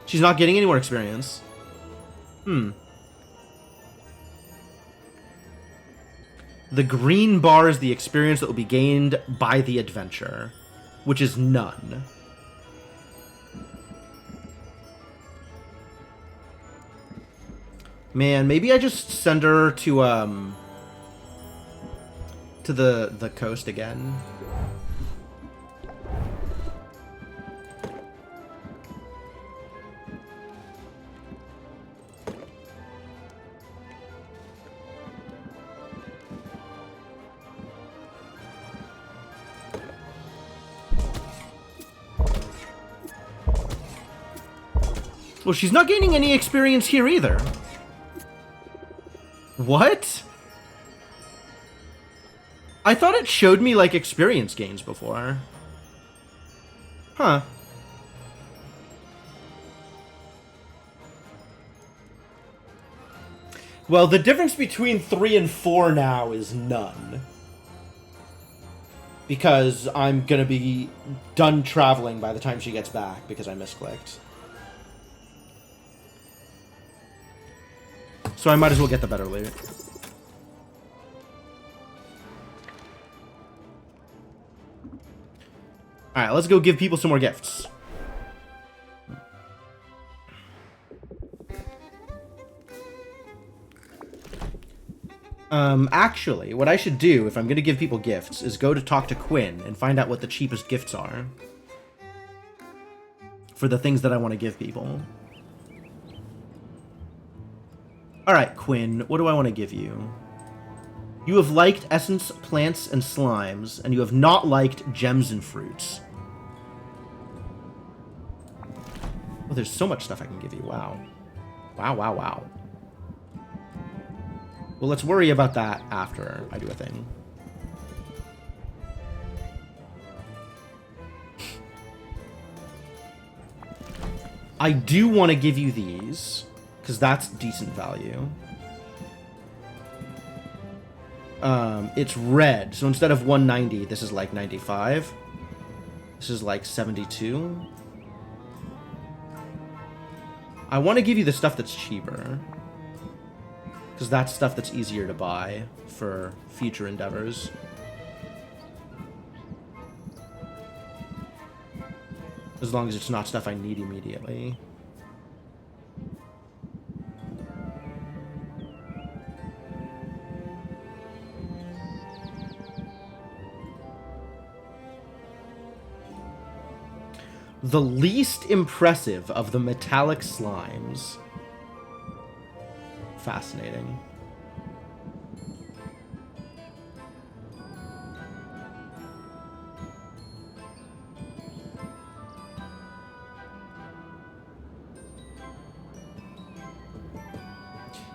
She's not getting any more experience. The green bar is the experience that will be gained by the adventure, which is none. Man, maybe I just send her to the coast again. Well, she's not gaining any experience here either. What? I thought it showed me, like, experience gains before. Huh. Well, the difference between 3 and 4 now is none. Because I'm gonna be done traveling by the time she gets back, because I misclicked. So I might as well get the better loot. Alright, let's go give people some more gifts. Actually, what I should do if I'm going to give people gifts is go to talk to Quinn and find out what the cheapest gifts are for the things that I want to give people. Alright, Quinn, what do I want to give you? You have liked essence, plants, and slimes, and you have not liked gems and fruits. Oh, there's so much stuff I can give you. Wow. Wow, wow, wow. Well, let's worry about that after I do a thing. I do want to give you these, because that's decent value. It's red, so instead of 190, this is like 95. This is like 72. I want to give you the stuff that's cheaper, because that's stuff that's easier to buy for future endeavors. As long as it's not stuff I need immediately. The least impressive of the metallic slimes. Fascinating.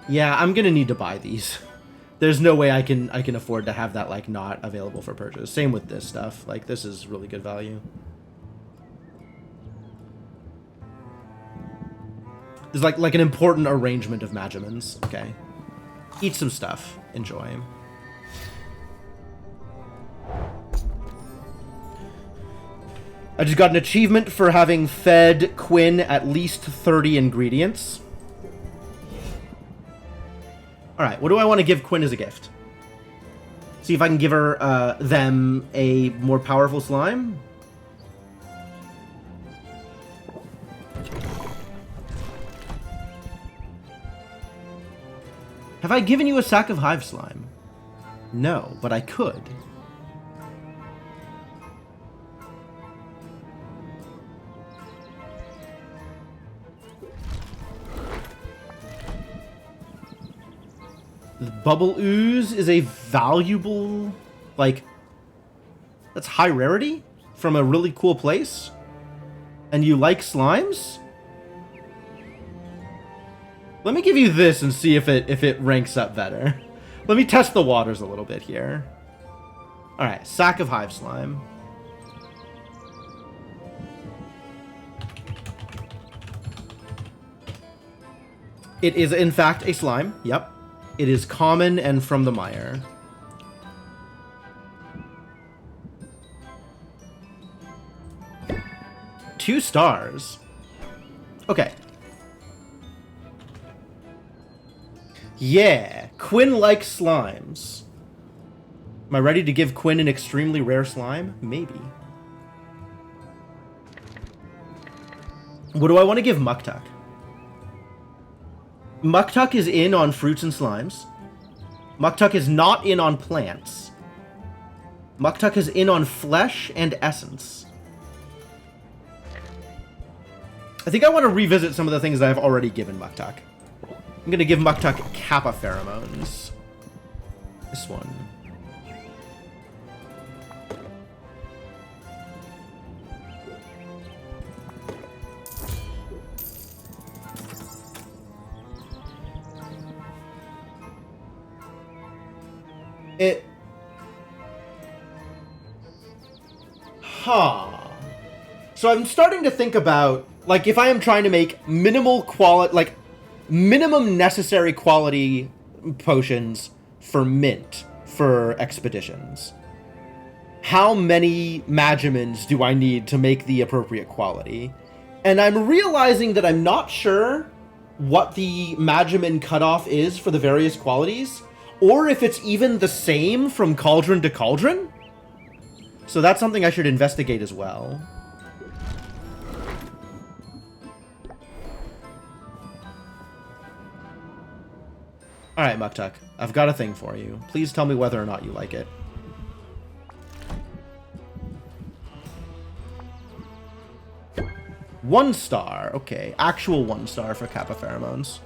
Yeah, I'm gonna need to buy these. There's no way I can afford to have that, like, not available for purchase. Same with this stuff. Like, this is really good value. There's like an important arrangement of Magimans. Okay. Eat some stuff. Enjoy. I just got an achievement for having fed Quinn at least 30 ingredients. Alright, what do I want to give Quinn as a gift? See if I can give her them a more powerful slime. Have I given you a sack of hive slime? No, but I could. The bubble ooze is a valuable, like, that's high rarity from a really cool place. And you like slimes? Let me give you this and see if it ranks up better. Let me test the waters a little bit here. Alright, sack of hive slime. It is, in fact, a slime. Yep. It is common and from the mire. Two stars. Okay. Yeah, Quinn likes slimes. Am I ready to give Quinn an extremely rare slime? Maybe. What do I want to give Muktuk? Muktuk is in on fruits and slimes. Muktuk is not in on plants. Muktuk is in on flesh and essence. I think I want to revisit some of the things that I've already given Muktuk. I'm going to give Muktuk Kappa pheromones. This one. So I'm starting to think about, like, if I am trying to make minimum necessary quality potions for mint for expeditions, how many Magimins do I need to make the appropriate quality? And I'm realizing that I'm not sure what the Magimin cutoff is for the various qualities, or if it's even the same from cauldron to cauldron. So that's something I should investigate as well. Alright, Muktuk. I've got a thing for you. Please tell me whether or not you like it. One star. Okay, actual 1 star for Kappa pheromones.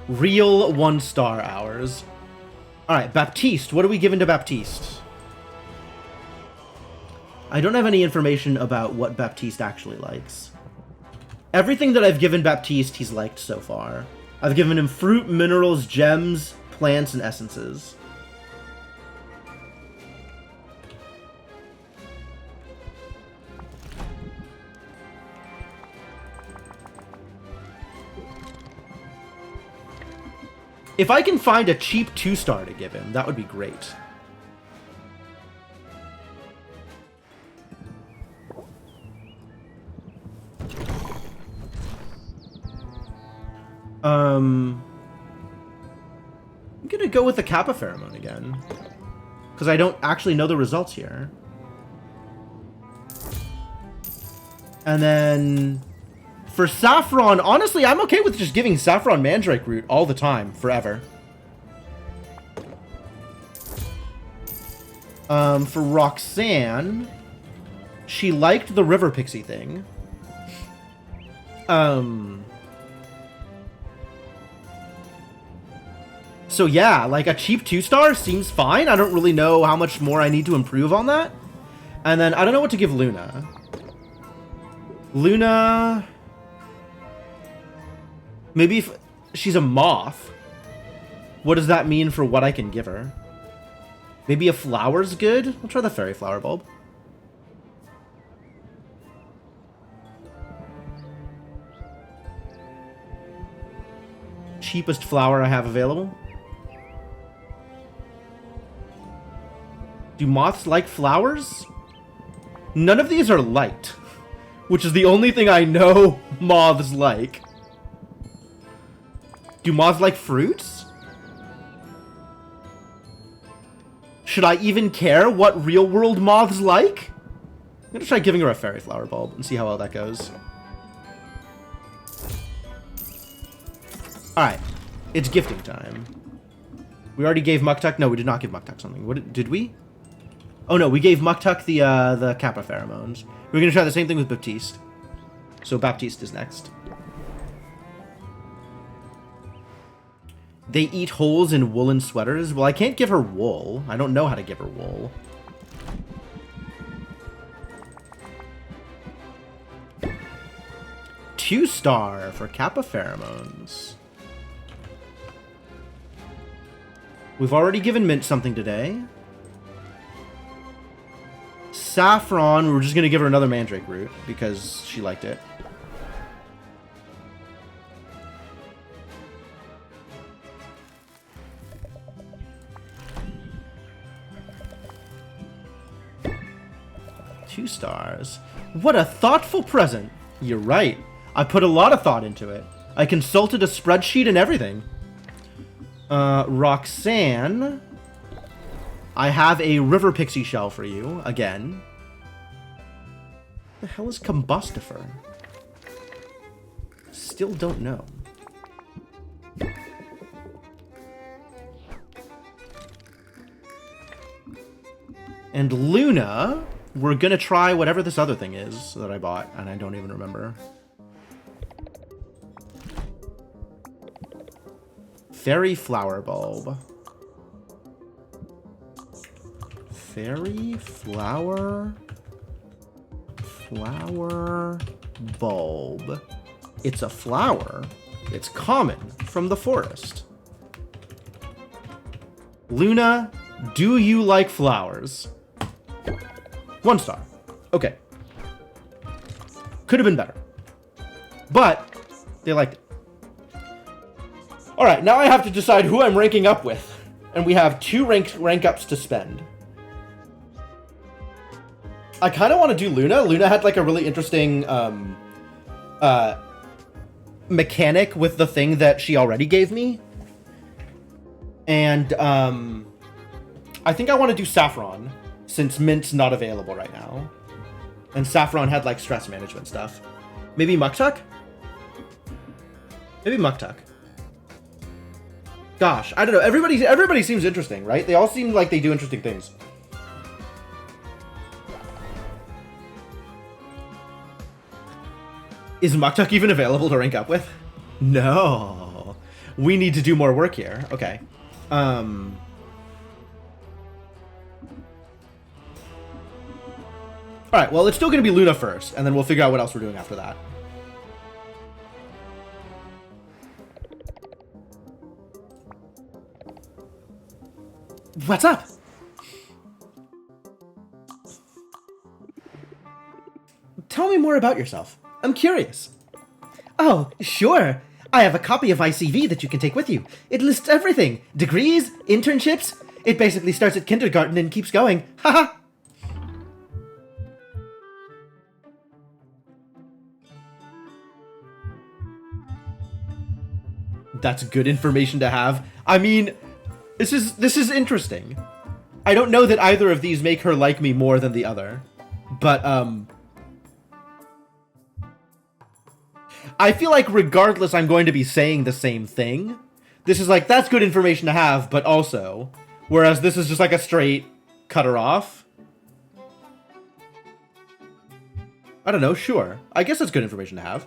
Real 1 star hours. Alright, Baptiste. What are we giving to Baptiste? I don't have any information about what Baptiste actually likes. Everything that I've given Baptiste, he's liked so far. I've given him fruit, minerals, gems, plants, and essences. If I can find a cheap 2-star to give him, that would be great. I'm gonna go with the Kappa pheromone again, because I don't actually know the results here. And then for Saffron, honestly, I'm okay with just giving Saffron Mandrake Root all the time, forever. For Roxanne, she liked the River Pixie thing. So yeah, like a cheap 2-star seems fine. I don't really know how much more I need to improve on that. And then I don't know what to give Luna. Luna... Maybe if she's a moth, what does that mean for what I can give her? Maybe a flower's good? I'll try the fairy flower bulb. Cheapest flower I have available. Do moths like flowers? None of these are light, which is the only thing I know moths like. Do moths like fruits? Should I even care what real-world moths like? I'm gonna try giving her a fairy flower bulb and see how well that goes. Alright. It's gifting time. We already gave Muktuk... No, we did not give Muktuk something. What did we? Oh no, we gave Muktuk the Kappa pheromones. We're gonna try the same thing with Baptiste. So Baptiste is next. They eat holes in woolen sweaters? Well, I can't give her wool. I don't know how to give her wool. Two-star for Kappa pheromones. We've already given Mint something today. Saffron, we're just going to give her another Mandrake Root because she liked it. Two stars. What a thoughtful present. You're right. I put a lot of thought into it. I consulted a spreadsheet and everything. Roxanne, I have a river pixie shell for you, again. The hell is combustifer? Still don't know. And Luna, we're gonna try whatever this other thing is that I bought, and I don't even remember. Fairy flower bulb. Fairy flower bulb. It's a flower. It's common from the forest. Luna, do you like flowers? 1 star. Okay. Could have been better. But they liked it. Alright, now I have to decide who I'm ranking up with. And we have 2 rank ups to spend. I kind of want to do Luna. Luna had like a really interesting mechanic with the thing that she already gave me. And I think I want to do Saffron, since Mint's not available right now. And Saffron had like stress management stuff. Maybe Muktuk? Maybe Muktuk. Gosh, I don't know. Everybody seems interesting, right? They all seem like they do interesting things. Is Muktuk even available to rank up with? No. We need to do more work here. Okay. Alright, well, it's still going to be Luna first, and then we'll figure out what else we're doing after that. What's up? Tell me more about yourself. I'm curious. Oh, sure. I have a copy of ICV that you can take with you. It lists everything. Degrees, internships. It basically starts at kindergarten and keeps going. Haha. That's good information to have. I mean, this is interesting. I don't know that either of these make her like me more than the other. But, I feel like regardless, I'm going to be saying the same thing. This is like, that's good information to have, but also. Whereas this is just like a straight cut her off. I don't know, sure. I guess that's good information to have.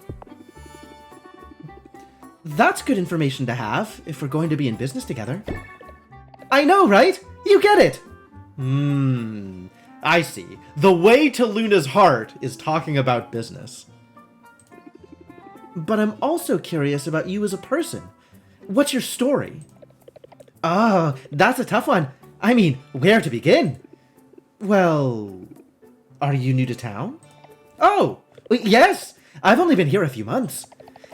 That's good information to have, if we're going to be in business together. I know, right? You get it! I see. The way to Luna's heart is talking about business. But I'm also curious about you as a person. What's your story? Oh, that's a tough one. I mean, where to begin? Well, are you new to town? Oh, yes. I've only been here a few months.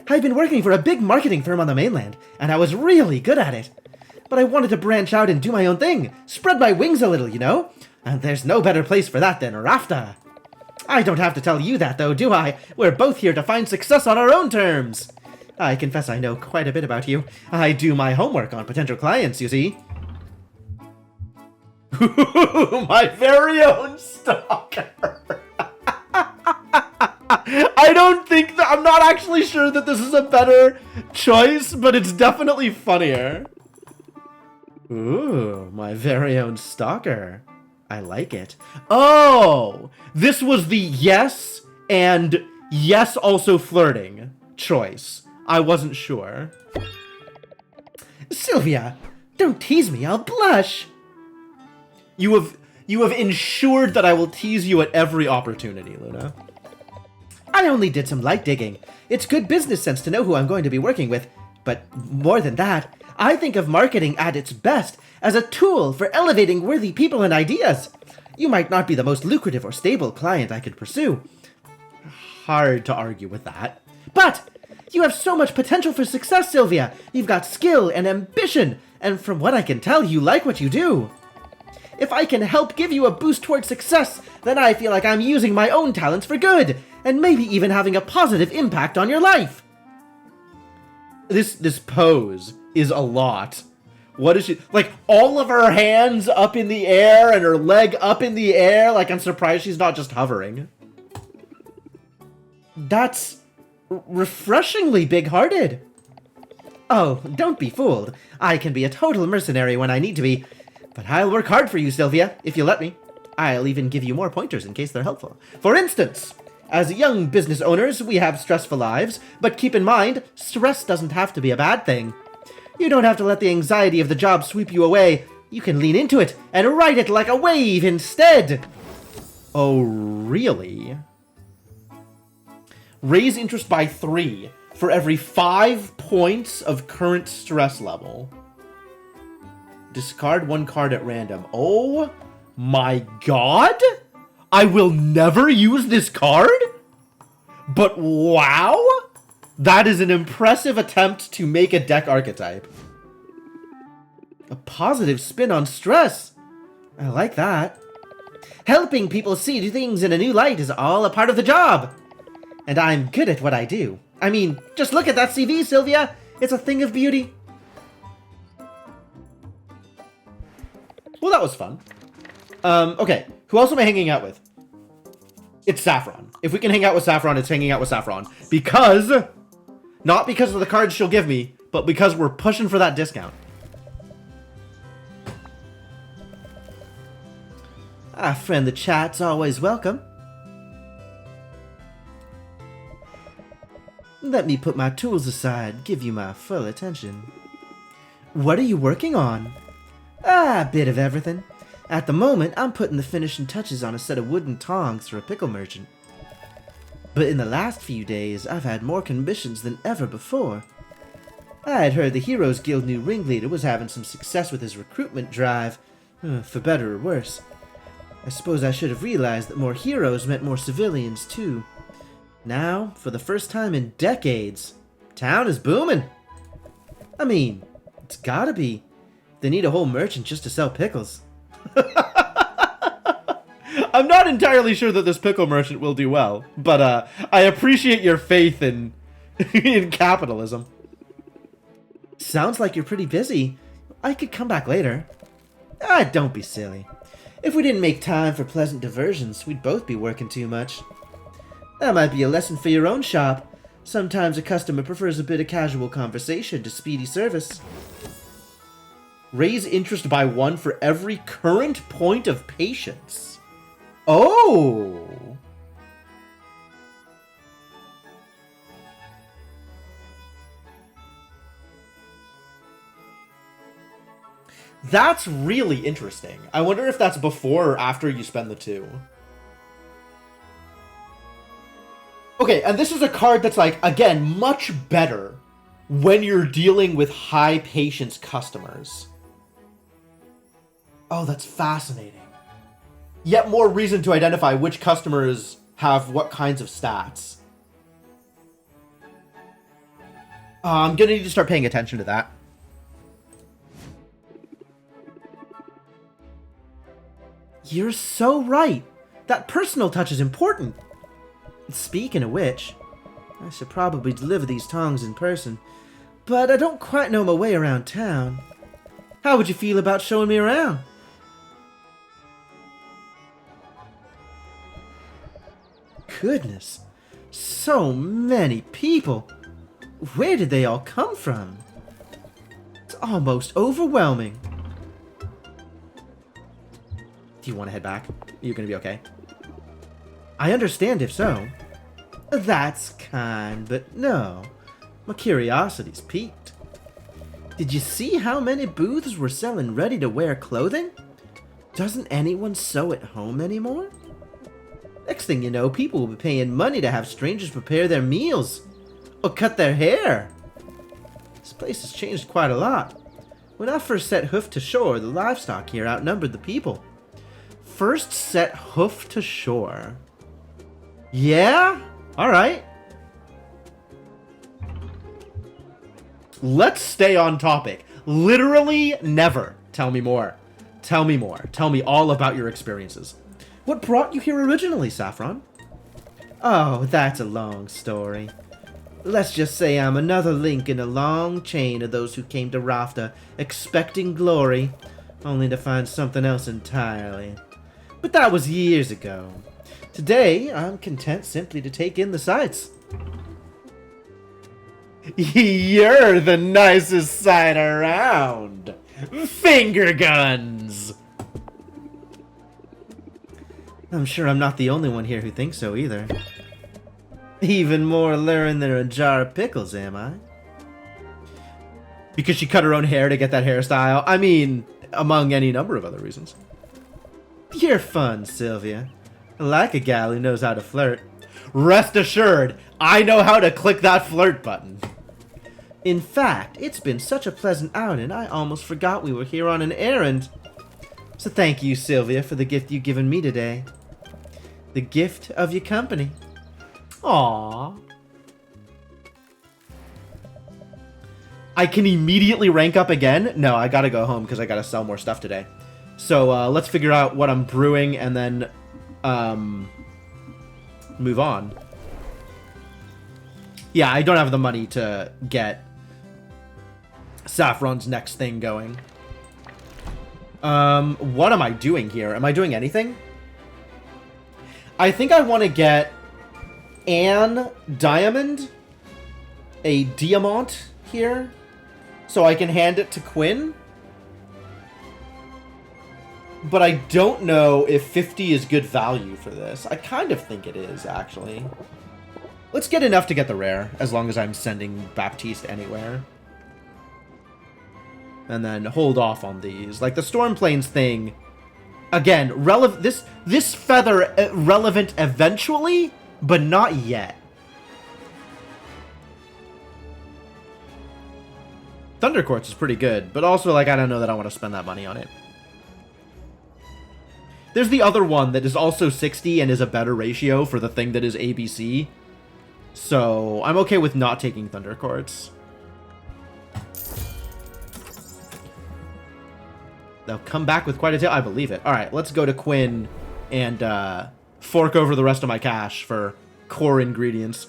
I've been working for a big marketing firm on the mainland, and I was really good at it. But I wanted to branch out and do my own thing, spread my wings a little, you know? And there's no better place for that than Rafta. I don't have to tell you that, though, do I? We're both here to find success on our own terms. I confess I know quite a bit about you. I do my homework on potential clients, you see. My very own stalker. I don't think that... I'm not actually sure that this is a better choice, but it's definitely funnier. Ooh, my very own stalker. I like it. Oh! This was the yes and yes also flirting choice. I wasn't sure. Sylvia, don't tease me, I'll blush. You have ensured that I will tease you at every opportunity, Luna. I only did some light digging. It's good business sense to know who I'm going to be working with. But more than that, I think of marketing at its best as a tool for elevating worthy people and ideas. You might not be the most lucrative or stable client I could pursue. Hard to argue with that. But you have so much potential for success, Sylvia. You've got skill and ambition, and from what I can tell, you like what you do. If I can help give you a boost toward success, then I feel like I'm using my own talents for good, and maybe even having a positive impact on your life. This pose is a lot. What is she... Like, all of her hands up in the air and her leg up in the air. Like, I'm surprised she's not just hovering. That's refreshingly big-hearted. Oh, don't be fooled. I can be a total mercenary when I need to be. But I'll work hard for you, Sylvia, if you let me. I'll even give you more pointers in case they're helpful. For instance, as young business owners, we have stressful lives, but keep in mind, stress doesn't have to be a bad thing. You don't have to let the anxiety of the job sweep you away. You can lean into it and ride it like a wave instead. Oh, really? Raise interest by 3 for every 5 points of current stress level. Discard 1 card at random. Oh my god! I will never use this card? But wow! That is an impressive attempt to make a deck archetype. A positive spin on stress. I like that. Helping people see things in a new light is all a part of the job. And I'm good at what I do. I mean, just look at that CV, Sylvia. It's a thing of beauty. Well, that was fun. Okay. Who else am I hanging out with? It's Saffron. If we can hang out with Saffron, it's hanging out with Saffron. Because... Not because of the cards she'll give me, but because we're pushing for that discount. Ah, friend, the chat's always welcome. Let me put my tools aside, give you my full attention. What are you working on? Ah, a bit of everything. At the moment, I'm putting the finishing touches on a set of wooden tongs for a pickle merchant. But in the last few days, I've had more commissions than ever before. I had heard the Heroes Guild new ringleader was having some success with his recruitment drive, for better or worse. I suppose I should have realized that more heroes meant more civilians, too. Now, for the first time in decades, town is booming. I mean, it's gotta be. They need a whole merchant just to sell pickles. I'm not entirely sure that this pickle merchant will do well, but I appreciate your faith in in capitalism. Sounds like you're pretty busy. I could come back later. Ah, don't be silly. If we didn't make time for pleasant diversions, we'd both be working too much. That might be a lesson for your own shop. Sometimes a customer prefers a bit of casual conversation to speedy service. Raise interest by 1 for every current point of patience. Oh! That's really interesting. I wonder if that's before or after you spend the 2. Okay, and this is a card that's, like, again, much better when you're dealing with high patience customers. Oh, that's fascinating. Yet more reason to identify which customers have what kinds of stats. I'm gonna need to start paying attention to that. You're so right. That personal touch is important. Speaking of which, I should probably deliver these tongs in person, but I don't quite know my way around town. How would you feel about showing me around? Goodness, so many people. Where did they all come from? It's almost overwhelming. Do you want to head back? You're gonna be okay? I understand if so. That's kind, but no. My curiosity's piqued. Did you see how many booths were selling ready-to-wear clothing? Doesn't anyone sew at home anymore? Next thing you know, people will be paying money to have strangers prepare their meals or cut their hair. This place has changed quite a lot. When I first set hoof to shore, the livestock here outnumbered the people. First set hoof to shore. Yeah? Alright. Let's stay on topic. Literally never. Tell me more. Tell me more. Tell me all about your experiences. What brought you here originally, Saffron? Oh, that's a long story. Let's just say I'm another link in a long chain of those who came to Rafta expecting glory, only to find something else entirely. But that was years ago. Today, I'm content simply to take in the sights. You're the nicest sight around. Finger guns! I'm sure I'm not the only one here who thinks so either. Even more alluring than a jar of pickles, am I? Because she cut her own hair to get that hairstyle? I mean, among any number of other reasons. You're fun, Sylvia. I like a gal who knows how to flirt. Rest assured, I know how to click that flirt button. In fact, it's been such a pleasant outing, I almost forgot we were here on an errand. So thank you, Sylvia, for the gift you've given me today. The gift of your company. Aww. I can immediately rank up again? No, I gotta go home because I gotta sell more stuff today. So let's figure out what I'm brewing and then move on. Yeah, I don't have the money to get Saffron's next thing going. What am I doing here? Am I doing anything? I think I want to get Anne Diamond, a Diamant here, so I can hand it to Quinn. But I don't know if 50 is good value for this. I kind of think it is, actually. Let's get enough to get the rare, as long as I'm sending Baptiste anywhere. And then hold off on these. Like, the Stormplanes thing, again, this feather relevant eventually, but not yet. Thunder Quartz is pretty good, but also, like, I don't know that I want to spend that money on it. There's the other one that is also 60 and is a better ratio for the thing that is ABC. So, I'm okay with not taking Thunder Quartz. They'll come back with quite a tail. I believe it. Alright, let's go to Quinn and fork over the rest of my cash for core ingredients.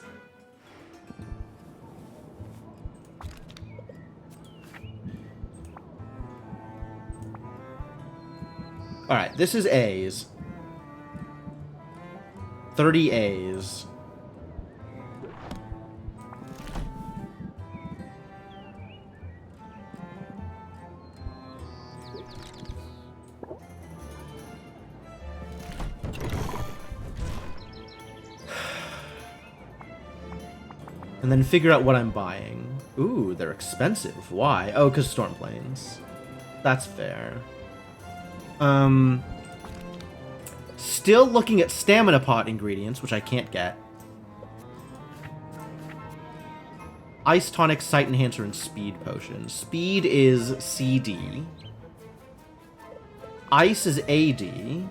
Alright, this is A's. 30 A's. And then figure out what I'm buying. Ooh, they're expensive. Why? Oh, because Stormplanes. That's fair. Still looking at Stamina Pot ingredients, which I can't get. Ice Tonic, Sight Enhancer, and Speed Potion. Speed is CD. Ice is AD.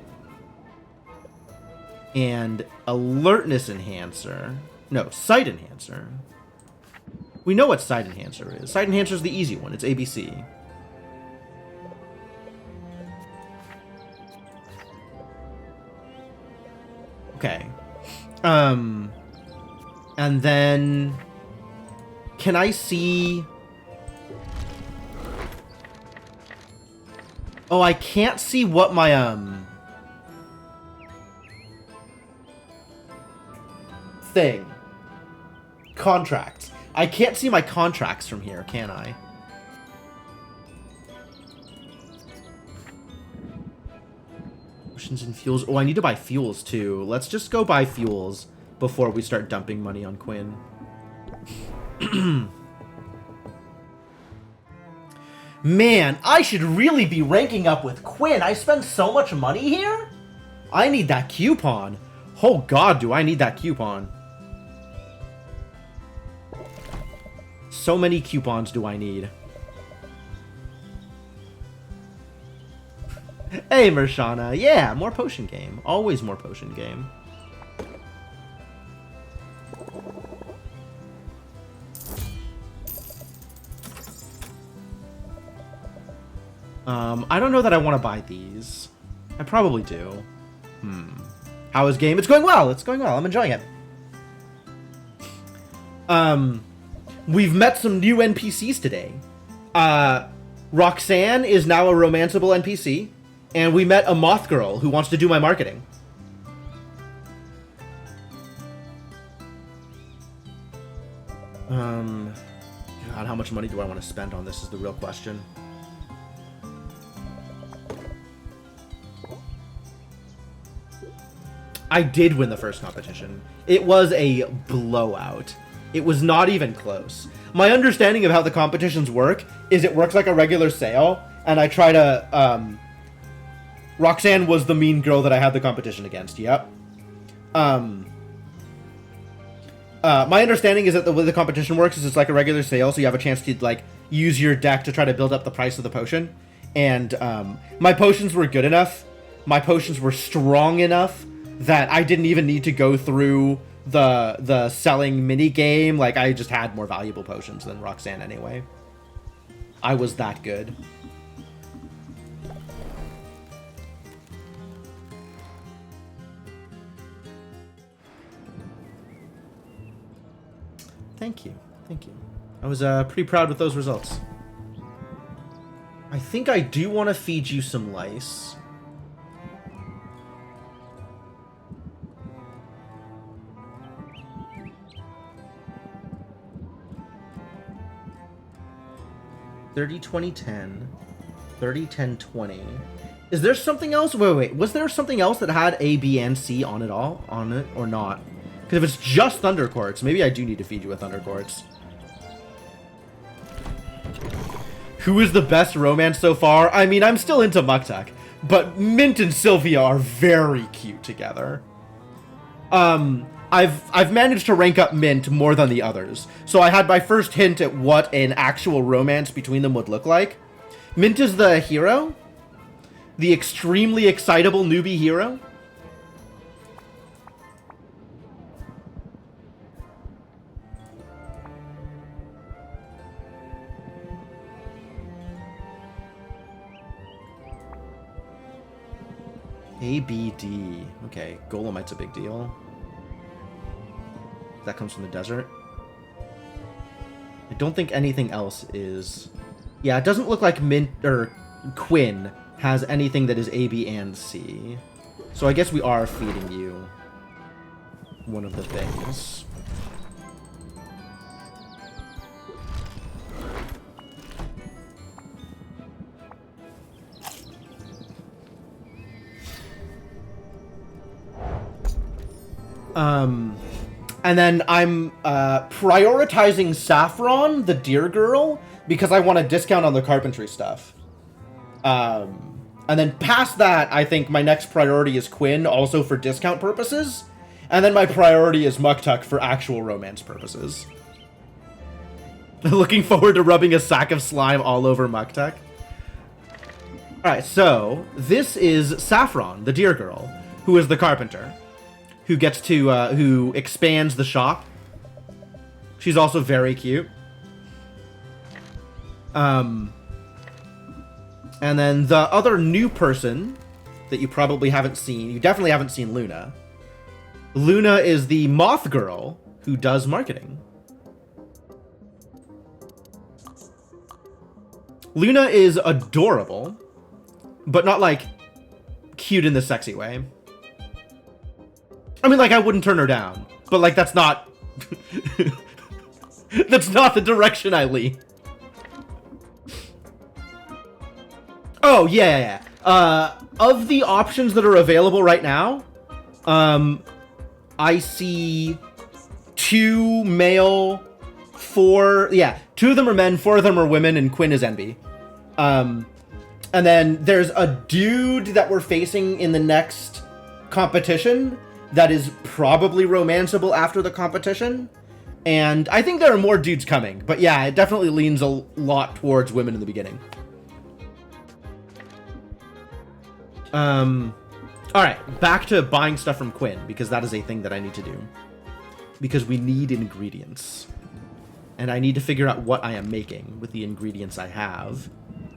And Alertness Enhancer. No, Sight Enhancer. We know what Sight Enhancer is. Sight Enhancer is the easy one. It's ABC. Okay. And then... Can I see... Oh, I can't see what my, thing. Contracts. I can't see my contracts from here, can I? Potions and fuels. Oh, I need to buy fuels, too. Let's just go buy fuels before we start dumping money on Quinn. Man, I should really be ranking up with Quinn. I spend so much money here. I need that coupon. Oh, God, do I need that coupon. So many coupons do I need. Hey, Mershana. Yeah, more potion game. Always more potion game. I don't know that I want to buy these. I probably do. How is game? It's going well. It's going well. I'm enjoying it. We've met some new NPCs today. Roxanne is now a romanceable NPC, and we met a moth girl who wants to do my marketing. God, how much money do I want to spend on this is the real question. I did win the first competition. It was a blowout. It was not even close. My understanding of how the competitions work is it works like a regular sale, and I try to, Roxanne was the mean girl that I had the competition against, yep. My understanding is that the way the competition works is it's like a regular sale, so you have a chance to, like, use your deck to try to build up the price of the potion. And, my potions were good enough, my potions were strong enough, that I didn't even need to go through the selling mini game. Like, I just had more valuable potions than Roxanne anyway. I was that good. Thank you. Thank you. I was pretty proud with those results. I think I do want to feed you some lice. $30, $20, $10. $30, $10, $20. Is there something else? Wait. Was there something else that had A, B, and C on it or not? Because if it's just Thunder Quartz, maybe I do need to feed you with Thunder Quartz. Who is the best romance so far? I mean, I'm still into Muktuk, but Mint and Sylvia are very cute together. I've managed to rank up Mint more than the others. So I had my first hint at what an actual romance between them would look like. Mint is the hero. The extremely excitable newbie hero. A, B, D. Okay, Golemite's a big deal. That comes from the desert. I don't think anything else is... Yeah, it doesn't look like Mint or Quinn has anything that is A, B, and C. So I guess we are feeding you one of the things. And then I'm prioritizing Saffron, the deer girl, because I want a discount on the carpentry stuff. And then past that, I think my next priority is Quinn, also for discount purposes. And then my priority is Muktuk for actual romance purposes. Looking forward to rubbing a sack of slime all over Muktuk. Alright, so this is Saffron, the deer girl, who is the carpenter. Who gets to, who expands the shop. She's also very cute. And then the other new person that you probably haven't seen, you definitely haven't seen Luna. Luna is the moth girl who does marketing. Luna is adorable, but not like cute in the sexy way. I mean, like, I wouldn't turn her down, but, like, that's not... that's not the direction I lean. Oh, yeah. Of the options that are available right now, I see 2 male, 4... Yeah, 2 of them are men, 4 of them are women, and Quinn is Envy. And then there's a dude that we're facing in the next competition that is probably romanceable after the competition. And I think there are more dudes coming. But yeah, it definitely leans a lot towards women in the beginning. Alright, back to buying stuff from Quinn, because that is a thing that I need to do. Because we need ingredients. And I need to figure out what I am making with the ingredients I have,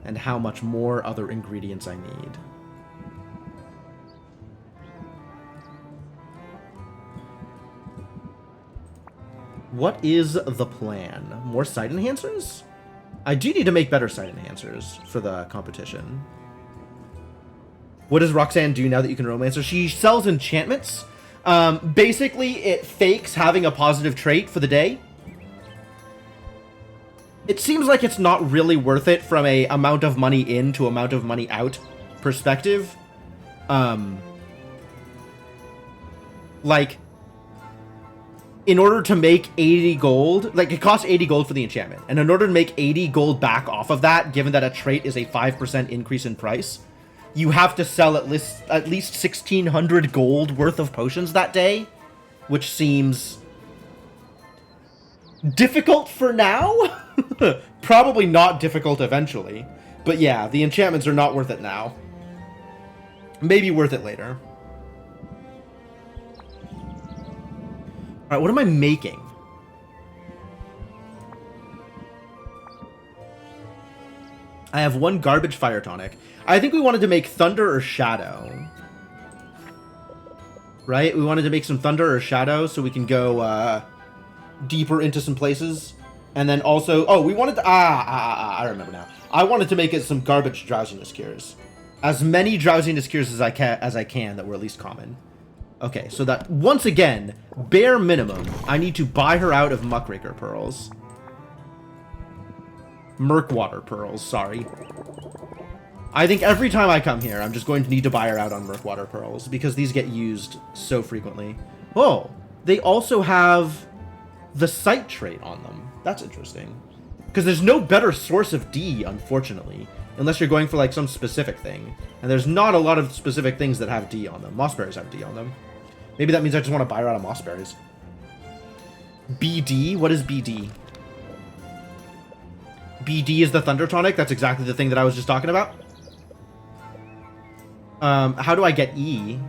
and how much more other ingredients I need. What is the plan? More sight enhancers? I do need to make better sight enhancers for the competition. What does Roxanne do now that you can romance her? She sells enchantments. Basically, it fakes having a positive trait for the day. It seems like it's not really worth it from a amount of money in to amount of money out perspective. Like, in order to make 80 gold, like, it costs 80 gold for the enchantment. And in order to make 80 gold back off of that, given that a trait is a 5% increase in price, you have to sell at least 1,600 gold worth of potions that day, which seems difficult for now. Probably not difficult eventually. But yeah, the enchantments are not worth it now. Maybe worth it later. Alright, what am I making? I have one garbage fire tonic. I think we wanted to make thunder or shadow. Right? We wanted to make some thunder or shadow so we can go deeper into some places. And then also... Oh, we wanted to... I remember now. I wanted to make it some garbage drowsiness cures. As many drowsiness cures as I can that were at least common. Okay, so that, once again, bare minimum, I need to buy her out of Muckraker Pearls. Murkwater Pearls, sorry. I think every time I come here, I'm just going to need to buy her out on Murkwater Pearls, because these get used so frequently. Oh, they also have the sight trait on them. That's interesting. Because there's no better source of D, unfortunately, unless you're going for, like, some specific thing. And there's not a lot of specific things that have D on them. Mossberries have D on them. Maybe that means I just want to buy her out of Mossberries. BD? What is BD? BD is the Thunder Tonic? That's exactly the thing that I was just talking about? How do I get E?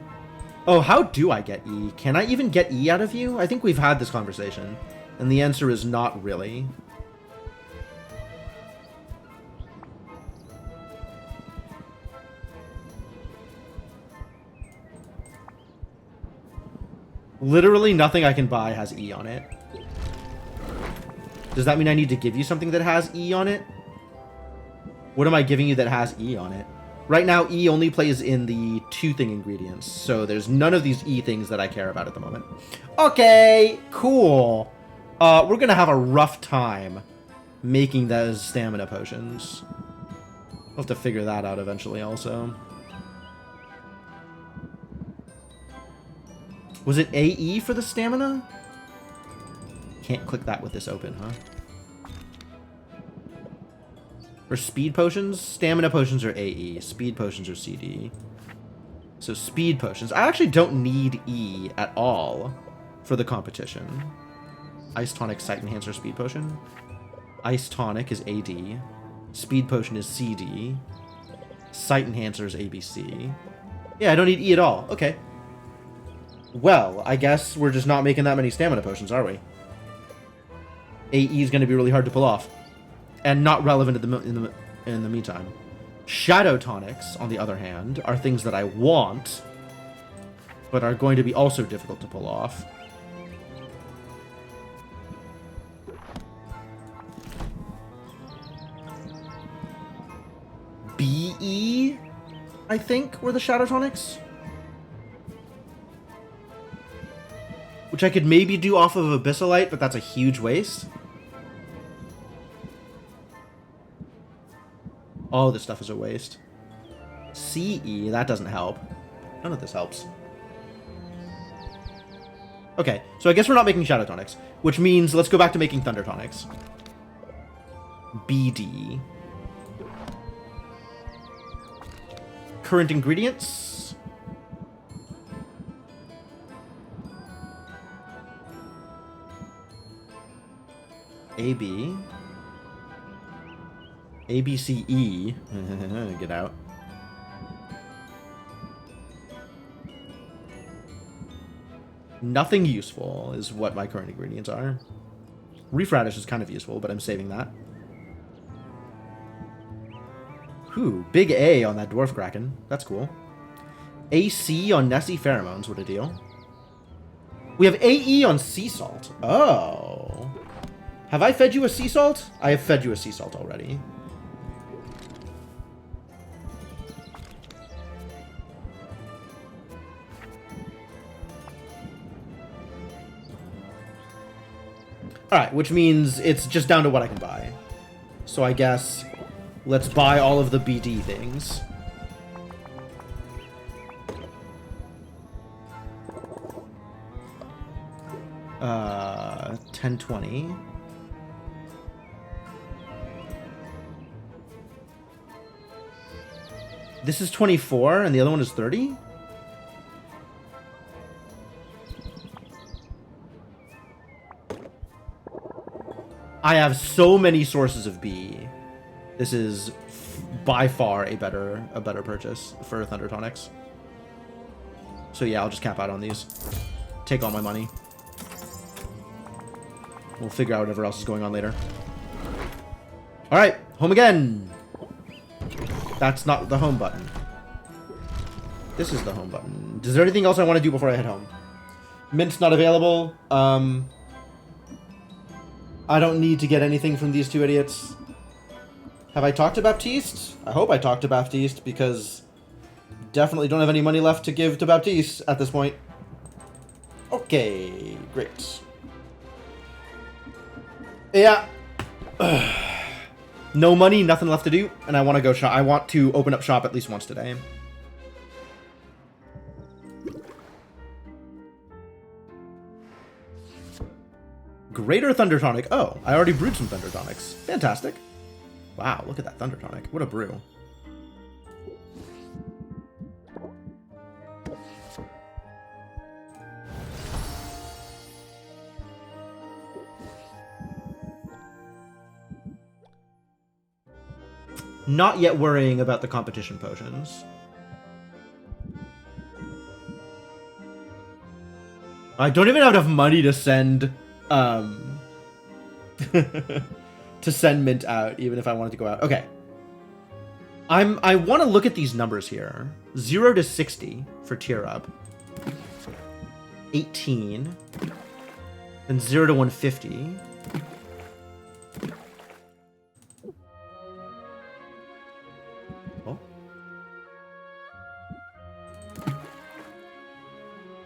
Oh, how do I get E? Can I even get E out of you? I think we've had this conversation. And the answer is not really. Literally nothing I can buy has E on it. Does that mean I need to give you something that has E on it? What am I giving you that has E on it? Right now, E only plays in the 2-thing ingredients, so there's none of these E things that I care about at the moment. Okay, cool. We're gonna have a rough time making those stamina potions. We'll have to figure that out eventually also. Was it AE for the stamina? Can't click that with this open, huh? For speed potions, stamina potions are AE. Speed potions are CD. So speed potions. I actually don't need E at all for the competition. Ice Tonic, Sight Enhancer, Speed Potion. Ice Tonic is AD. Speed Potion is CD. Sight Enhancer is ABC. Yeah, I don't need E at all. Okay. Well, I guess we're just not making that many stamina potions, are we? AE is going to be really hard to pull off. And not relevant in the meantime. Shadow Tonics, on the other hand, are things that I want, but are going to be also difficult to pull off. BE, I think, were the Shadow Tonics. Which I could maybe do off of Abyssalite, but that's a huge waste. All this stuff is a waste. CE, that doesn't help. None of this helps. Okay, so I guess we're not making Shadow Tonics, which means let's go back to making Thunder Tonics. BD. Current ingredients. AB. ABCE. Get out. Nothing useful is what my current ingredients are. Reef Radish is kind of useful, but I'm saving that. Whew, big A on that Dwarf Kraken. That's cool. AC on Nessie Pheromones, what a deal. We have AE on sea salt. Oh. Have I fed you a sea salt? I have fed you a sea salt already. Alright, which means it's just down to what I can buy. So I guess let's buy all of the BD things. $10.20. This is 24 and the other one is 30? I have so many sources of B. This is by far a better purchase for Thunder Tonics. So yeah, I'll just cap out on these. Take all my money. We'll figure out whatever else is going on later. Alright, home again! That's not the home button. This is the home button. Is there anything else I want to do before I head home? Mint's not available. I don't need to get anything from these two idiots. Have I talked to Baptiste? I hope I talked to Baptiste, because definitely don't have any money left to give to Baptiste at this point. Okay, great. Yeah. No money, nothing left to do, and I want to go shop. I want to open up shop at least once today. Greater Thunder Tonic. Oh, I already brewed some Thunder Tonics. Fantastic. Wow, look at that Thunder Tonic. What a brew. Not yet worrying about the competition potions. I don't even have enough money to send, to send Mint out, even if I wanted to go out. Okay. I want to look at these numbers here. 0 to 60 for tier up. 18. Then 0 to 150.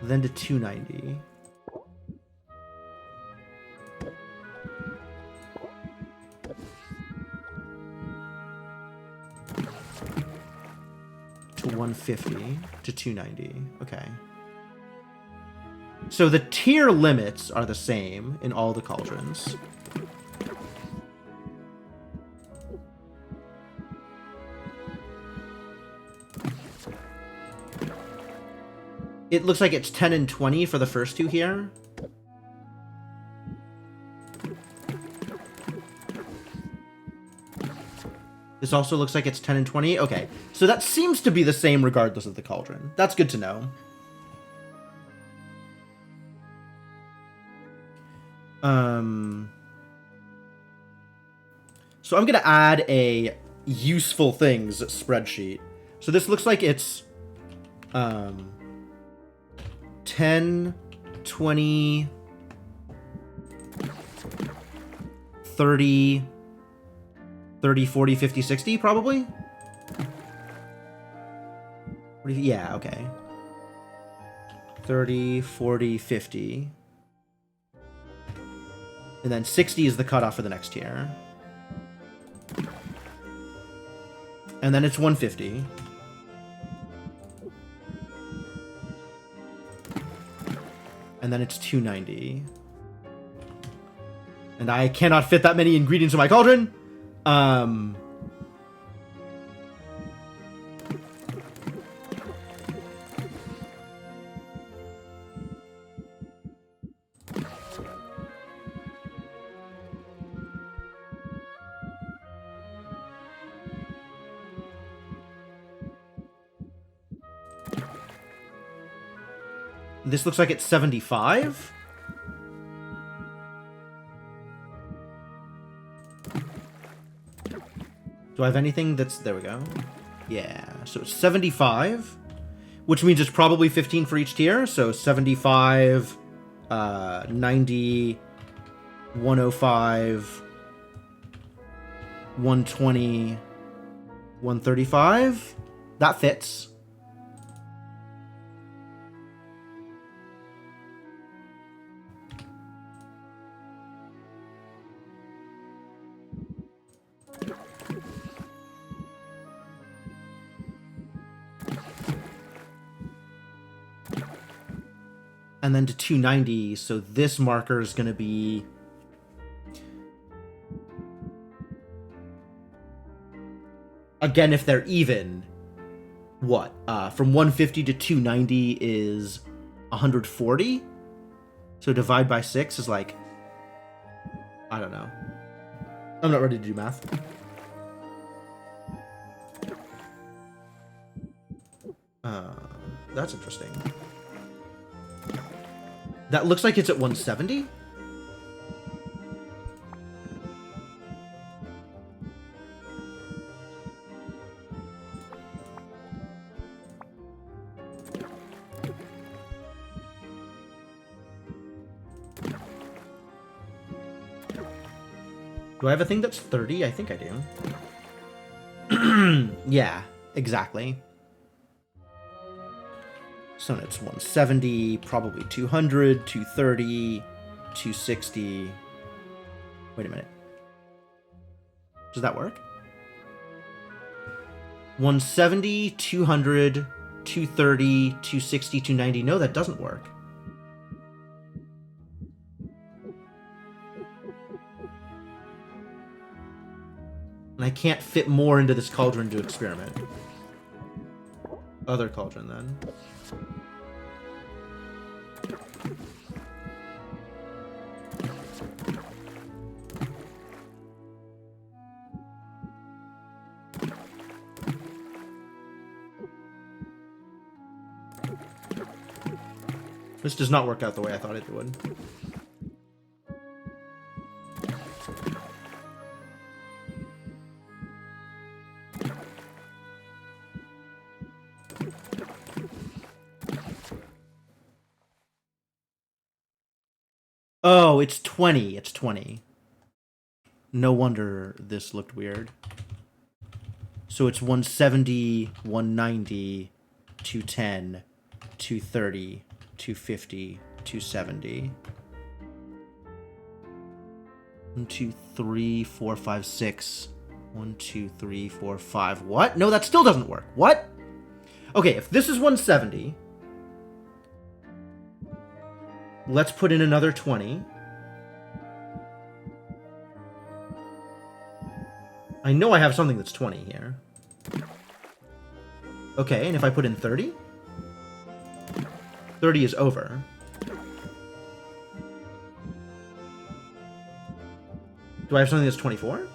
Then to 290. To 150 to 290. Okay. So the tier limits are the same in all the cauldrons. It looks like it's 10 and 20 for the first two here. This also looks like it's 10 and 20. Okay, so that seems to be the same regardless of the cauldron. That's good to know. So I'm going to add a useful things spreadsheet. So this looks like it's 10, 20, 30, 30, 40, 50, 60, probably? Yeah, okay. 30, 40, 50. And then 60 is the cutoff for the next tier. And then it's 150. And then it's 290. And I cannot fit that many ingredients in my cauldron. This looks like it's 75. Do I have anything that's... There we go. Yeah, so it's 75, which means it's probably 15 for each tier. So 75, 90, 105, 120, 135. That fits. And then to 290, so this marker is going to be... Again, if they're even, what? From 150 to 290 is 140? So divide by 6 is like... I don't know. I'm not ready to do math. That's interesting. That looks like it's at 170? Do I have a thing that's 30? I think I do. Yeah, exactly. So it's 170, probably 200, 230, 260. Wait a minute. Does that work? 170, 200, 230, 260, 290. No, that doesn't work. And I can't fit more into this cauldron to experiment. Other cauldron, then. This does not work out the way I thought it would. Oh, it's 20. It's 20. No wonder this looked weird. So it's 170, 190, 210, 230, 250, 270. 1, 2, 3, 4, 5, 6. 1, 2, 3, 4, 5. What? No, that still doesn't work. What? Okay, if this is 170, let's put in another 20. I know I have something that's 20 here. Okay, and if I put in 30? 30 is over. Do I have something that's 24?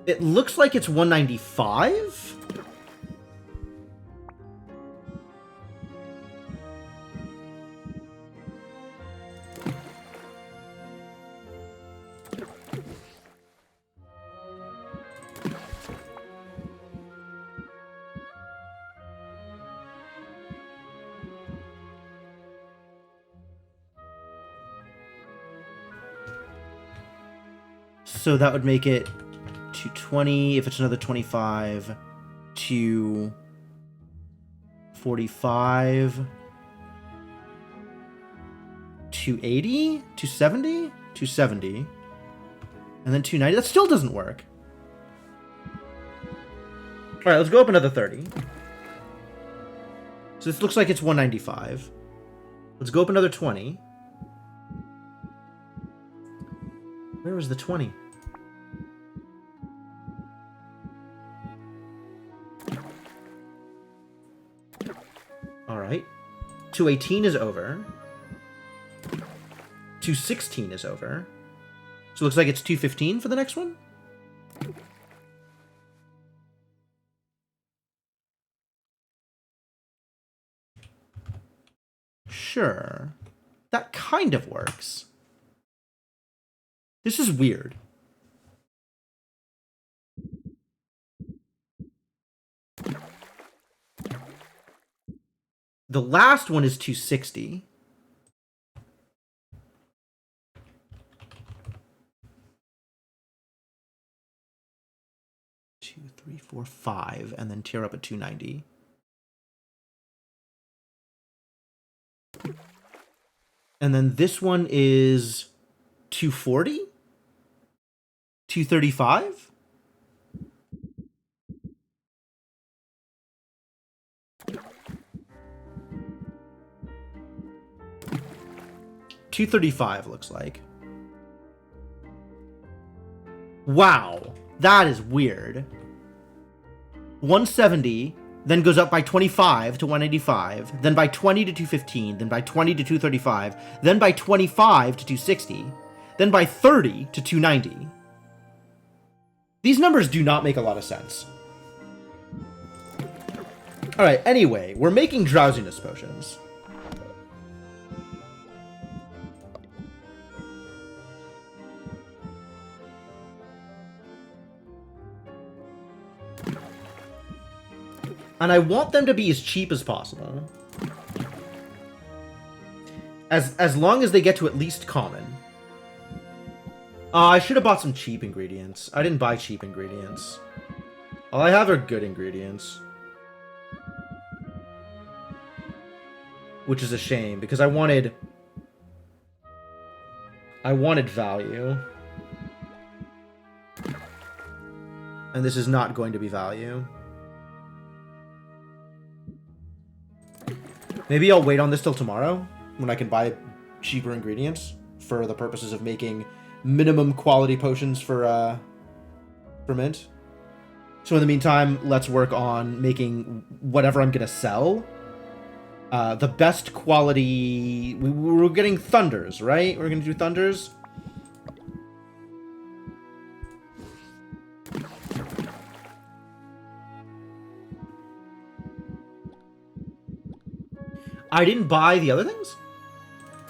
It looks like it's 195? So that would make it 220. If it's another 25, 245, 280, 270, 270, and then 290. That still doesn't work. All right, let's go up another 30. So this looks like it's 195. Let's go up another 20. Where was the 20? All right. 218 is over. 216 is over. So it looks like it's 215 for the next one? Sure. That kind of works. This is weird. The last one is 260. Two, three, four, five, and then tear up at 290. And then this one is 240? 235? $235 looks like. Wow, that is weird. 170, then goes up by 25 to 185, then by 20 to 215, then by 20 to 235, then by 25 to 260, then by 30 to 290. These numbers do not make a lot of sense. Alright, anyway, we're making drowsiness potions. And I want them to be as cheap as possible. As long as they get to at least common. I should have bought some cheap ingredients. I didn't buy cheap ingredients. All I have are good ingredients. Which is a shame, because I wanted value. And this is not going to be value. Maybe I'll wait on this till tomorrow, when I can buy cheaper ingredients for the purposes of making minimum quality potions for mint. So in the meantime, let's work on making whatever I'm gonna sell. The best quality... We're getting thunders, right? We're gonna do thunders. I didn't buy the other things?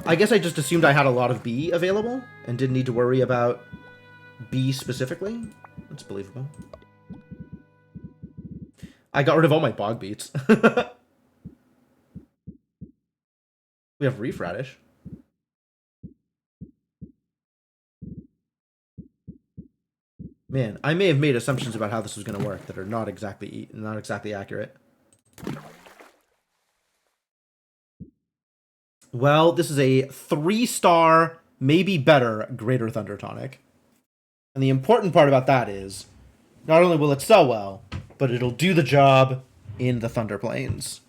I guess I just assumed I had a lot of B available and didn't need to worry about B specifically. That's believable. I got rid of all my bog beets. We have reef radish. Man, I may have made assumptions about how this was going to work that are not exactly accurate. Well, this is a 3-star, maybe better, Greater Thunder Tonic. And the important part about that is, not only will it sell well, but it'll do the job in the Thunder Plains.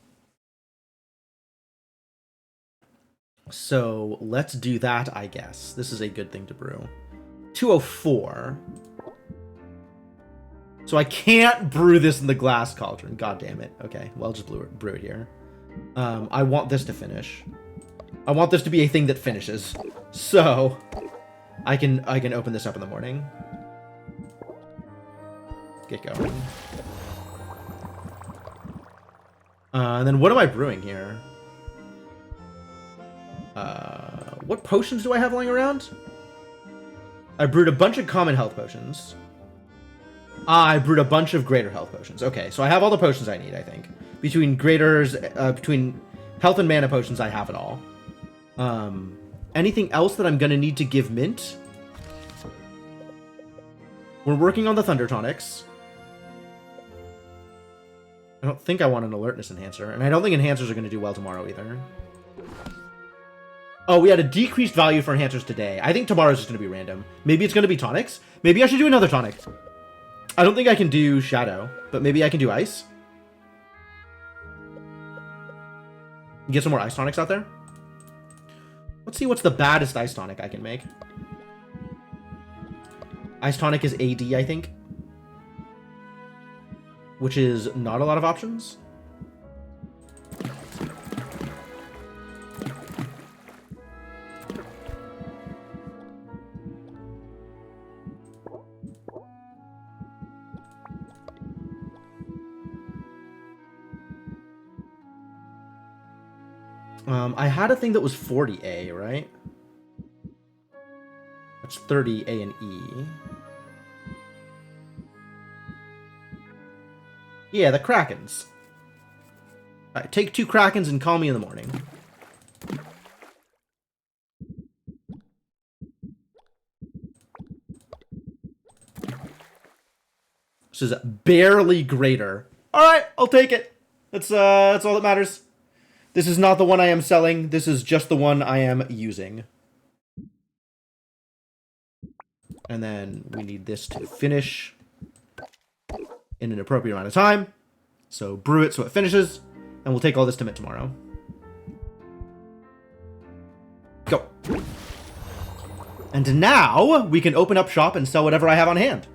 So, let's do that, I guess. This is a good thing to brew. 204. So I can't brew this in the glass cauldron. God damn it. Okay, well, I'll just brew it here. I want this to finish. I want this to be a thing that finishes. So I can open this up in the morning. Get going. And then what am I brewing here? What potions do I have lying around? I brewed a bunch of common health potions. I brewed a bunch of greater health potions. Okay, so I have all the potions I need, I think. Between between health and mana potions, I have it all. Anything else that I'm gonna need to give mint? We're working on the Thunder Tonics. I don't think I want an alertness enhancer, and I don't think enhancers are gonna do well tomorrow either. Oh, we had a decreased value for enhancers today. I think tomorrow's just gonna be random. Maybe it's gonna be tonics? Maybe I should do another tonic. I don't think I can do Shadow, but maybe I can do Ice. Get some more Ice tonics out there. Let's see what's the baddest Ice tonic I can make. Ice tonic is AD, I think. Which is not a lot of options. I had a thing that was 40A, right? That's 30A and E. Yeah, the Krakens. Alright, take 2 Krakens and call me in the morning. This is barely greater. Alright, I'll take it. That's all that matters. This is not the one I am selling. This is just the one I am using. And then we need this to finish in an appropriate amount of time. So brew it so it finishes. And we'll take all this to Mint tomorrow. Go. And now we can open up shop and sell whatever I have on hand.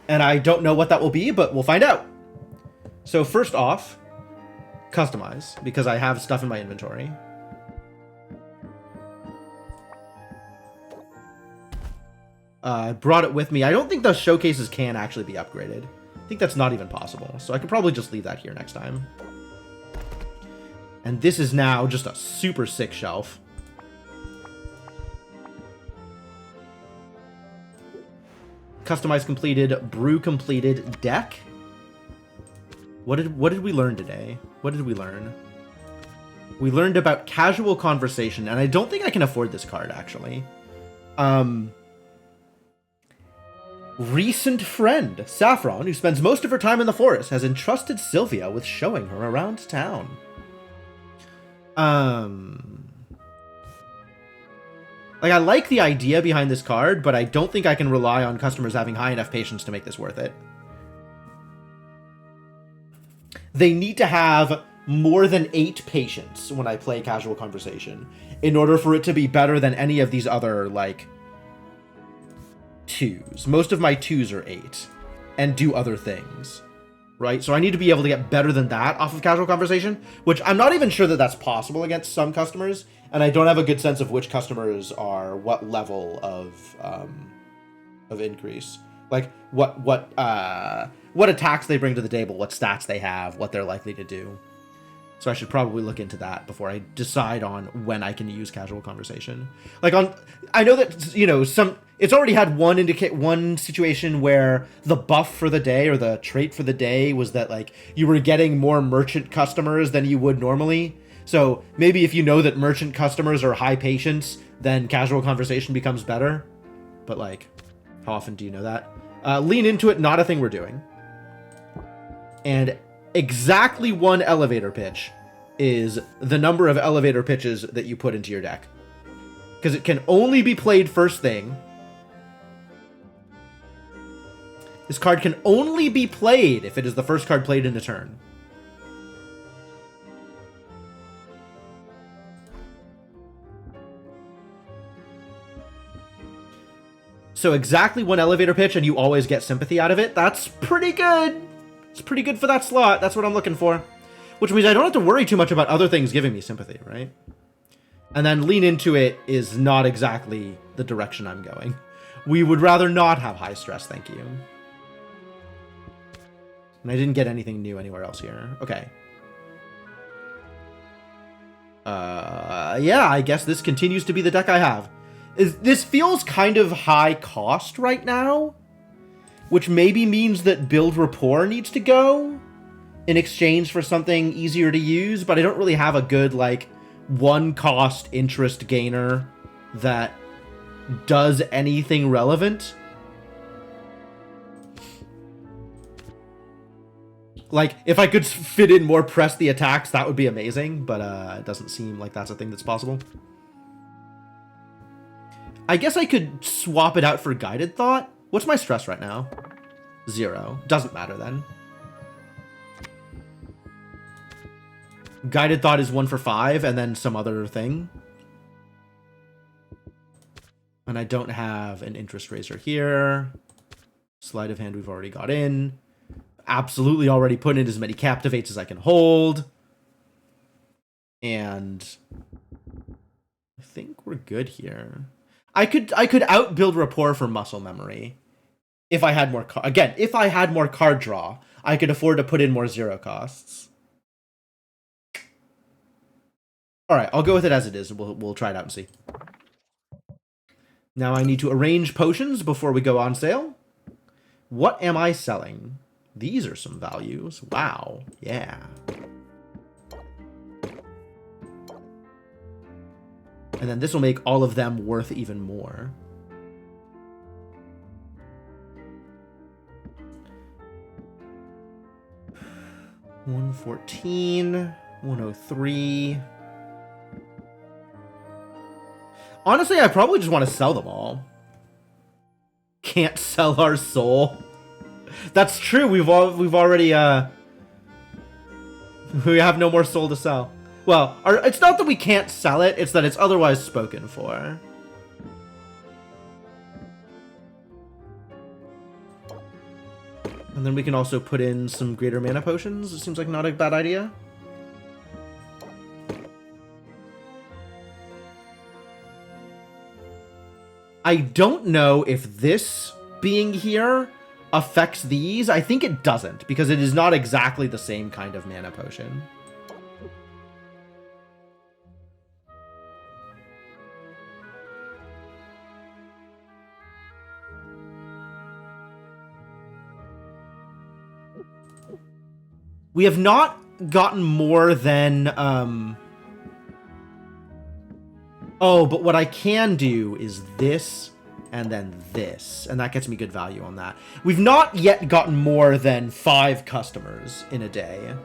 And I don't know what that will be, but we'll find out. So first off, customize, because I have stuff in my inventory. I brought it with me. I don't think those showcases can actually be upgraded. I think that's not even possible. So I could probably just leave that here next time. And this is now just a super sick shelf. Customize completed, brew completed, deck. What did we learn today? What did we learn? We learned about casual conversation, and I don't think I can afford this card actually. Recent friend, Saffron, who spends most of her time in the forest, has entrusted Sylvia with showing her around town. Like, I like the idea behind this card, but I don't think I can rely on customers having high enough patience to make this worth it. They need to have more than 8 patience when I play casual conversation in order for it to be better than any of these other, like, 2s. Most of my 2s are 8 and do other things, right? So I need to be able to get better than that off of casual conversation, which I'm not even sure that that's possible against some customers, and I don't have a good sense of which customers are what level of increase. Like, what attacks they bring to the table, what stats they have, what they're likely to do. So I should probably look into that before I decide on when I can use casual conversation. Like, I know that, you know, it's already had one situation where the buff for the day or the trait for the day was that, like, you were getting more merchant customers than you would normally. So maybe if you know that merchant customers are high patience, then casual conversation becomes better. But, like, how often do you know that? Lean into it, not a thing we're doing. And exactly 1 elevator pitch is the number of elevator pitches that you put into your deck. Because it can only be played first thing. This card can only be played if it is the first card played in a turn. So exactly 1 elevator pitch and you always get sympathy out of it. That's pretty good. It's pretty good for that slot. That's what I'm looking for. Which means I don't have to worry too much about other things giving me sympathy, right? And then lean into it is not exactly the direction I'm going. We would rather not have high stress, thank you. And I didn't get anything new anywhere else here. Okay. Yeah, I guess this continues to be the deck I have. This feels kind of high cost right now, which maybe means that build rapport needs to go in exchange for something easier to use, but I don't really have a good, like, 1 cost interest gainer that does anything relevant. Like, if I could fit in more press the attacks, that would be amazing, but it doesn't seem like that's a thing that's possible. I guess I could swap it out for Guided Thought. What's my stress right now? 0. Doesn't matter then. Guided Thought is 1 for 5, and then some other thing. And I don't have an Interest Raiser here. Sleight of Hand we've already got in. Absolutely already put in as many Captivates as I can hold. And I think we're good here. I could outbuild rapport for muscle memory if I had more if I had more card draw, I could afford to put in more 0 costs. All right, I'll go with it as it is. We'll try it out and see. Now I need to arrange potions before we go on sale. What am I selling? These are some values. Wow. Yeah. And then this will make all of them worth even more. $114, $103. Honestly, I probably just want to sell them all. Can't sell our soul. That's true. We've already we have no more soul to sell. Well, it's not that we can't sell it, it's that it's otherwise spoken for. And then we can also put in some greater mana potions. It seems like not a bad idea. I don't know if this being here affects these. I think it doesn't, because it is not exactly the same kind of mana potion. We have not gotten more than, oh, but what I can do is this and then this, and that gets me good value on that. We've not yet gotten more than 5 customers in a day.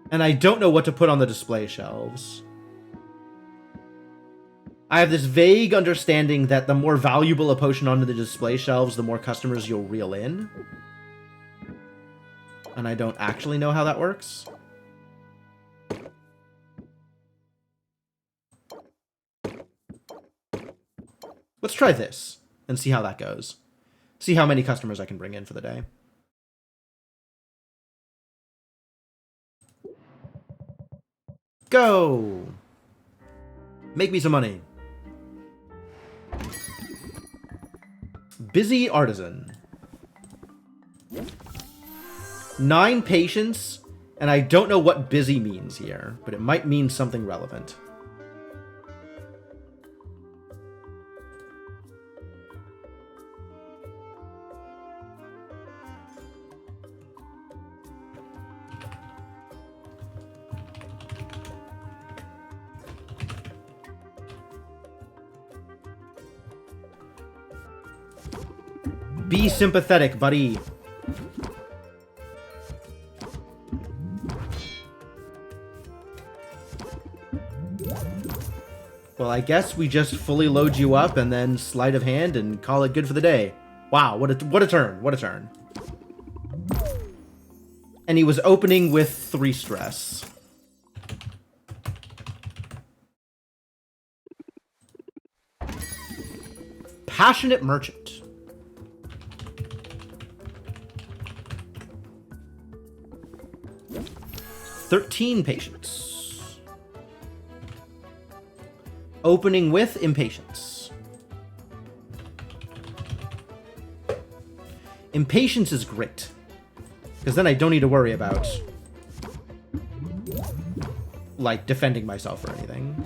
And I don't know what to put on the display shelves. I have this vague understanding that the more valuable a potion onto the display shelves, the more customers you'll reel in. And I don't actually know how that works. Let's try this and see how that goes. See how many customers I can bring in for the day. Go! Make me some money. Busy artisan. 9 patience, and I don't know what busy means here, but it might mean something relevant. Be sympathetic, buddy. Well, I guess we just fully load you up and then sleight of hand and call it good for the day. Wow, what a turn. What a turn. And he was opening with 3 stress. Passionate merchant. 13 patience. Opening with impatience. Impatience is great, because then I don't need to worry about, like, defending myself or anything.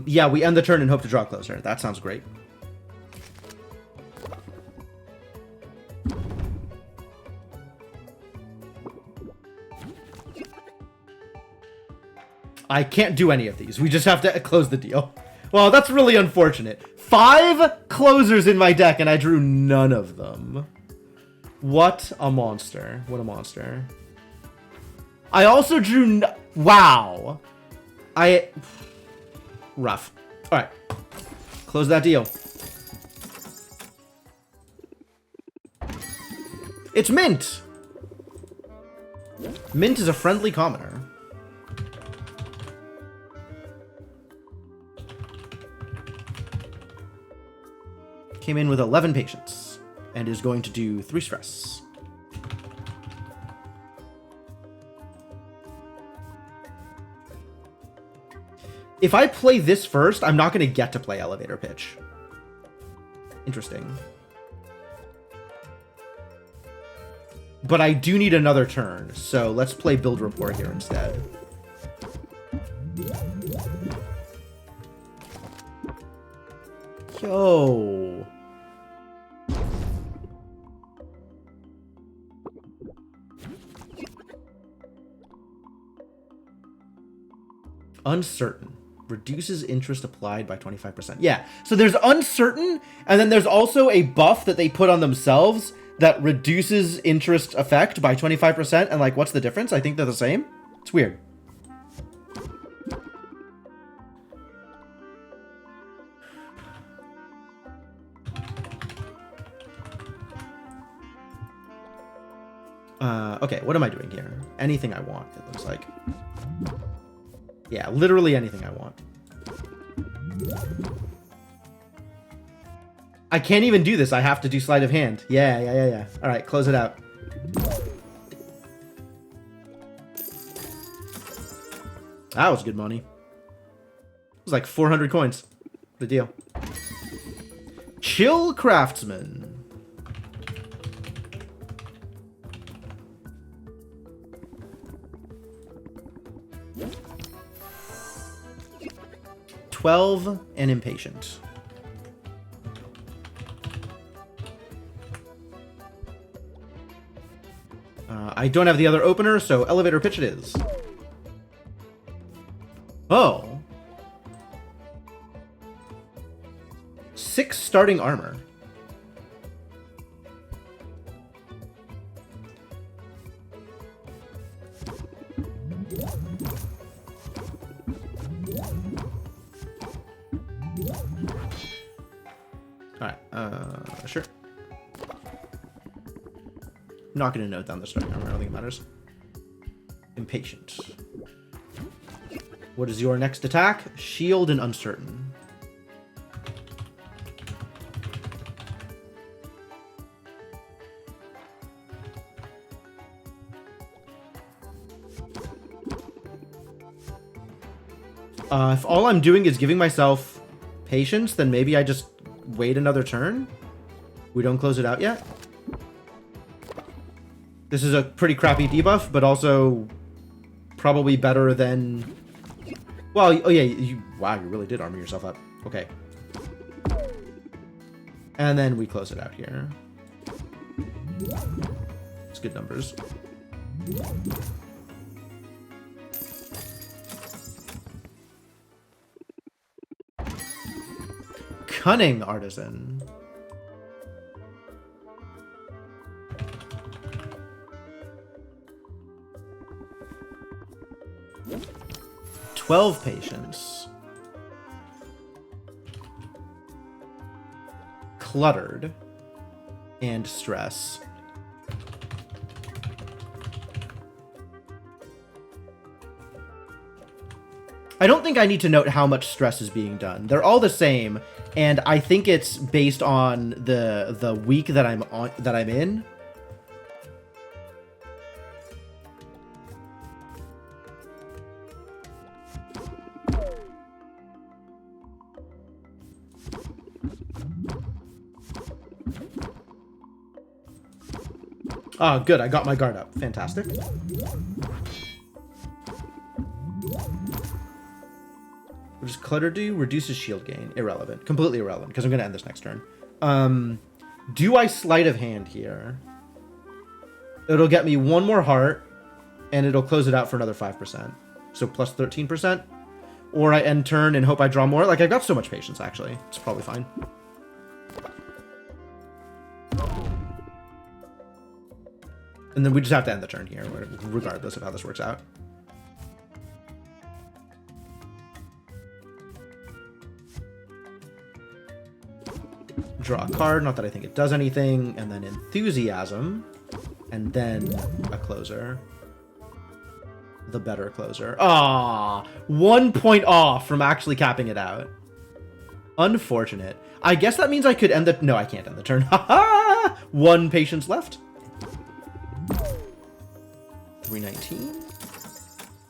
Yeah, we end the turn and hope to draw closer. That sounds great. I can't do any of these. We just have to close the deal. Well, that's really unfortunate. 5 closers in my deck, and I drew none of them. What a monster. What a monster. I also drew... Wow. Rough. Alright. Close that deal. It's Mint! Mint is a friendly commoner. Came in with 11 patience, and is going to do 3 stress. If I play this first, I'm not going to get to play Elevator Pitch. Interesting. But I do need another turn, so let's play Build Report here instead. Yo. Uncertain. Reduces interest applied by 25%. Yeah, so there's uncertain, and then there's also a buff that they put on themselves that reduces interest effect by 25%, and like, what's the difference? I think they're the same. It's weird. Okay, what am I doing here? Anything I want, it looks like. Yeah, literally anything I want. I can't even do this. I have to do sleight of hand. Yeah. All right, close it out. That was good money. It was like 400 coins. The deal. Chill Craftsman. And impatient. I don't have the other opener, so elevator pitch it is. Oh. 6 starting armor. Alright, sure. I'm not going to note down the starting armor, I don't think it matters. Impatient. What is your next attack? Shield and uncertain. If all I'm doing is giving myself patience, then maybe I just wait another turn. We don't close it out yet. This is a pretty crappy debuff, but also probably better than... Well, oh yeah, wow, you really did armor yourself up. Okay. And then we close it out here. It's good numbers. Cunning Artisan. "12 patience. Cluttered. And stress. I don't think I need to note how much stress is being done. They're all the same, and I think it's based on the week that I'm in. Oh, good. I got my guard up. Fantastic. What does clutter do? Reduces shield gain. Irrelevant. Completely irrelevant, because I'm going to end this next turn. Do I sleight of hand here? It'll get me one more heart, and it'll close it out for another 5%. So plus 13%. Or I end turn and hope I draw more. Like, I've got so much patience, actually. It's probably fine. And then we just have to end the turn here, regardless of how this works out. Draw a card, not that I think it does anything, and then Enthusiasm, and then a closer. The better closer. Ah, 1 point off from actually capping it out. Unfortunate. I guess that means I could end the... No, I can't end the turn. Haha! 1 patience left. 319.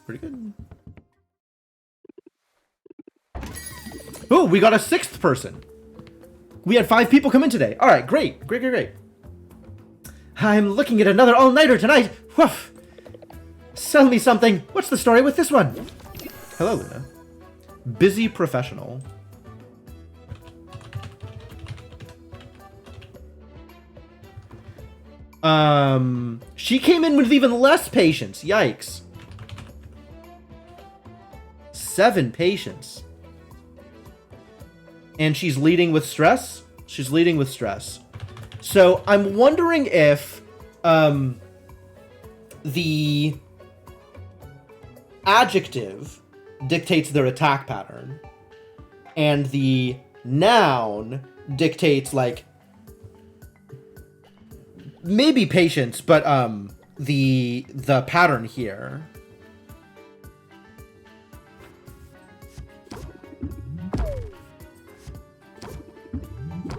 Pretty good. Oh, we got a 6th person. We had 5 people come in today. All right, great. I'm looking at another all-nighter tonight. Woof. Sell me something. What's the story with this one? Hello, Luna. Busy professional. She came in with even less patience. Yikes. 7 patience. And she's leading with stress? She's leading with stress. So I'm wondering if the adjective dictates their attack pattern, and the noun dictates, like, maybe patience, but the pattern here.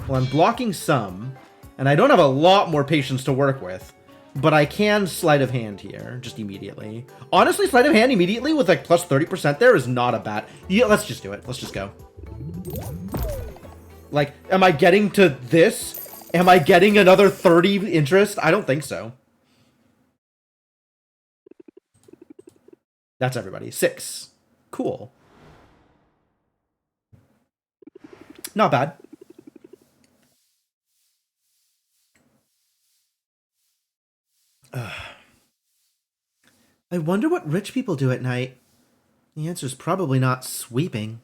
Well, I'm blocking some, and I don't have a lot more patience to work with, but I can sleight of hand here, just immediately. Honestly, sleight of hand immediately with like plus 30% there is not a bad... Yeah, let's just do it. Let's just go. Like, am I getting to this? Am I getting another 30 interest? I don't think so. That's everybody. 6. Cool. Not bad. I wonder what rich people do at night. The answer's probably not sweeping.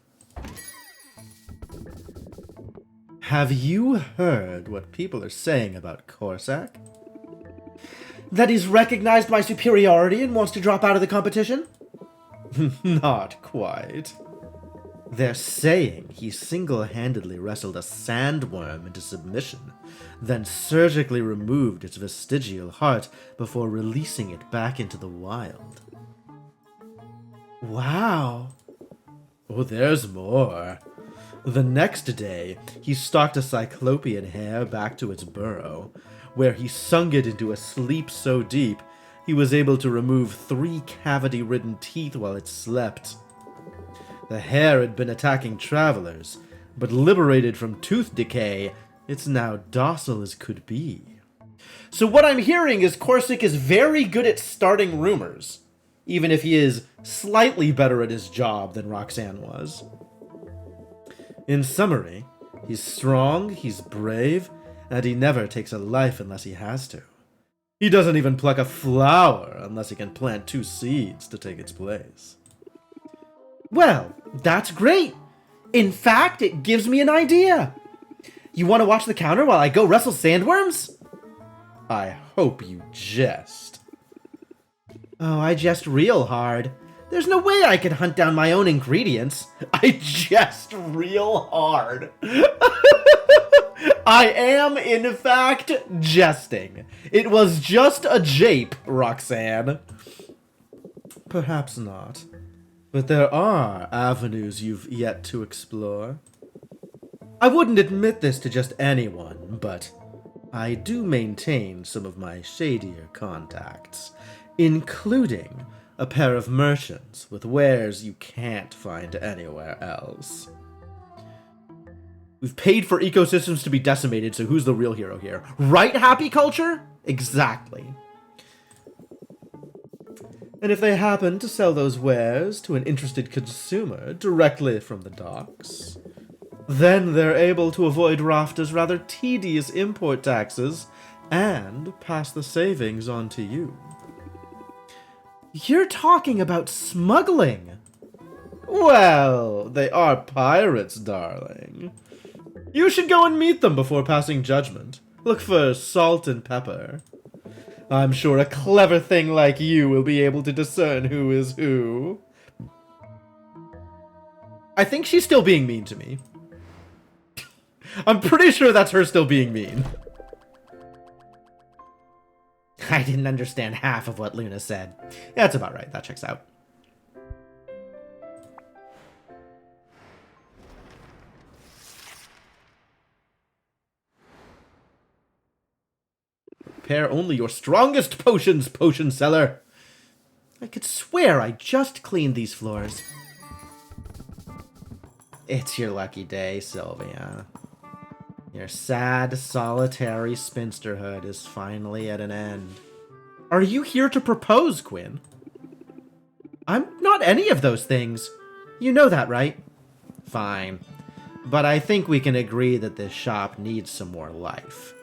Have you heard what people are saying about Corsac? That he's recognized my superiority and wants to drop out of the competition? Not quite. They're saying he single-handedly wrestled a sandworm into submission, then surgically removed its vestigial heart before releasing it back into the wild. Wow. Oh, there's more. The next day, he stalked a cyclopean hare back to its burrow, where he sunk it into a sleep so deep, he was able to remove 3 cavity-ridden teeth while it slept. The hare had been attacking travelers, but liberated from tooth decay, it's now docile as could be. So what I'm hearing is Corsac is very good at starting rumors, even if he is slightly better at his job than Roxanne was. In summary, he's strong, he's brave, and he never takes a life unless he has to. He doesn't even pluck a flower unless he can plant 2 seeds to take its place. Well, that's great. In fact, it gives me an idea. You want to watch the counter while I go wrestle sandworms? I hope you jest. Oh, I jest real hard. There's no way I could hunt down my own ingredients. I jest real hard. I am, in fact, jesting. It was just a jape, Roxanne. Perhaps not. But there are avenues you've yet to explore. I wouldn't admit this to just anyone, but I do maintain some of my shadier contacts, including a pair of merchants with wares you can't find anywhere else. We've paid for ecosystems to be decimated, so who's the real hero here? Right, Happy Culture? Exactly. And if they happen to sell those wares to an interested consumer directly from the docks, then they're able to avoid Rafta's rather tedious import taxes and pass the savings on to you. You're talking about smuggling. Well, they are pirates, darling. You should go and meet them before passing judgment. Look for salt and pepper. I'm sure a clever thing like you will be able to discern who is who. I think she's still being mean to me. I'm pretty sure that's her still being mean. I didn't understand half of what Luna said. Yeah, that's about right. That checks out. Prepare only your strongest potions, potion seller. I could swear I just cleaned these floors. It's your lucky day, Sylvia. Your sad, solitary spinsterhood is finally at an end. Are you here to propose, Quinn? I'm not any of those things. You know that, right? Fine. But I think we can agree that this shop needs some more life.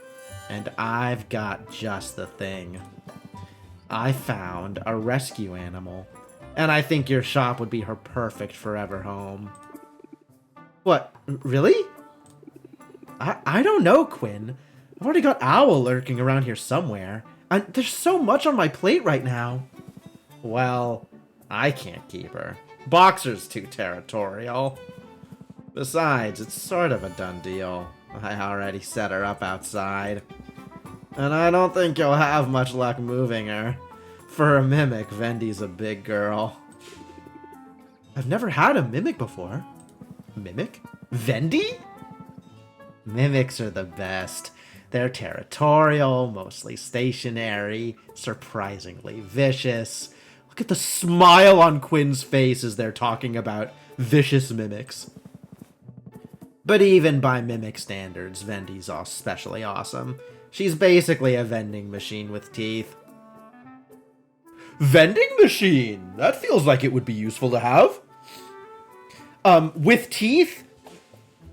And I've got just the thing. I found a rescue animal, and I think your shop would be her perfect forever home. What? Really? I don't know, Quinn. I've already got Owl lurking around here somewhere. And there's so much on my plate right now. Well, I can't keep her. Boxer's too territorial. Besides, it's sort of a done deal. I already set her up outside. And I don't think you'll have much luck moving her. For a mimic, Vendy's a big girl. I've never had a mimic before. Mimic? Vendy? Mimics are the best. They're territorial, mostly stationary, surprisingly vicious. Look at the smile on Quinn's face as they're talking about vicious mimics. But even by mimic standards, Vendy's especially awesome. She's basically a vending machine with teeth. Vending machine? That feels like it would be useful to have. With teeth?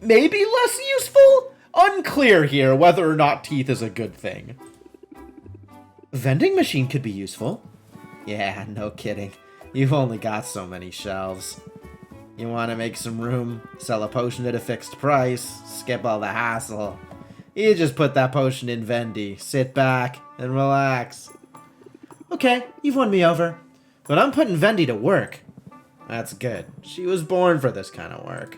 Maybe less useful? Unclear here whether or not teeth is a good thing. Vending machine could be useful. Yeah, no kidding. You've only got so many shelves. You want to make some room, sell a potion at a fixed price, skip all the hassle. You just put that potion in Vendy, sit back, and relax. Okay, you've won me over. But I'm putting Vendy to work. That's good. She was born for this kind of work.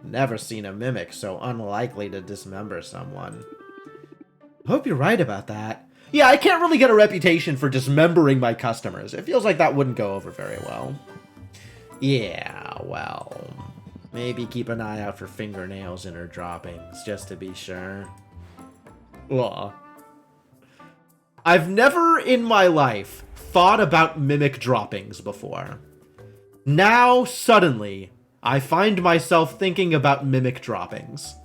Never seen a mimic so unlikely to dismember someone. I hope you're right about that. Yeah, I can't really get a reputation for dismembering my customers. It feels like that wouldn't go over very well. Yeah, well, maybe keep an eye out for fingernails in her droppings, just to be sure. Ugh. I've never in my life thought about mimic droppings before. Now, suddenly, I find myself thinking about mimic droppings.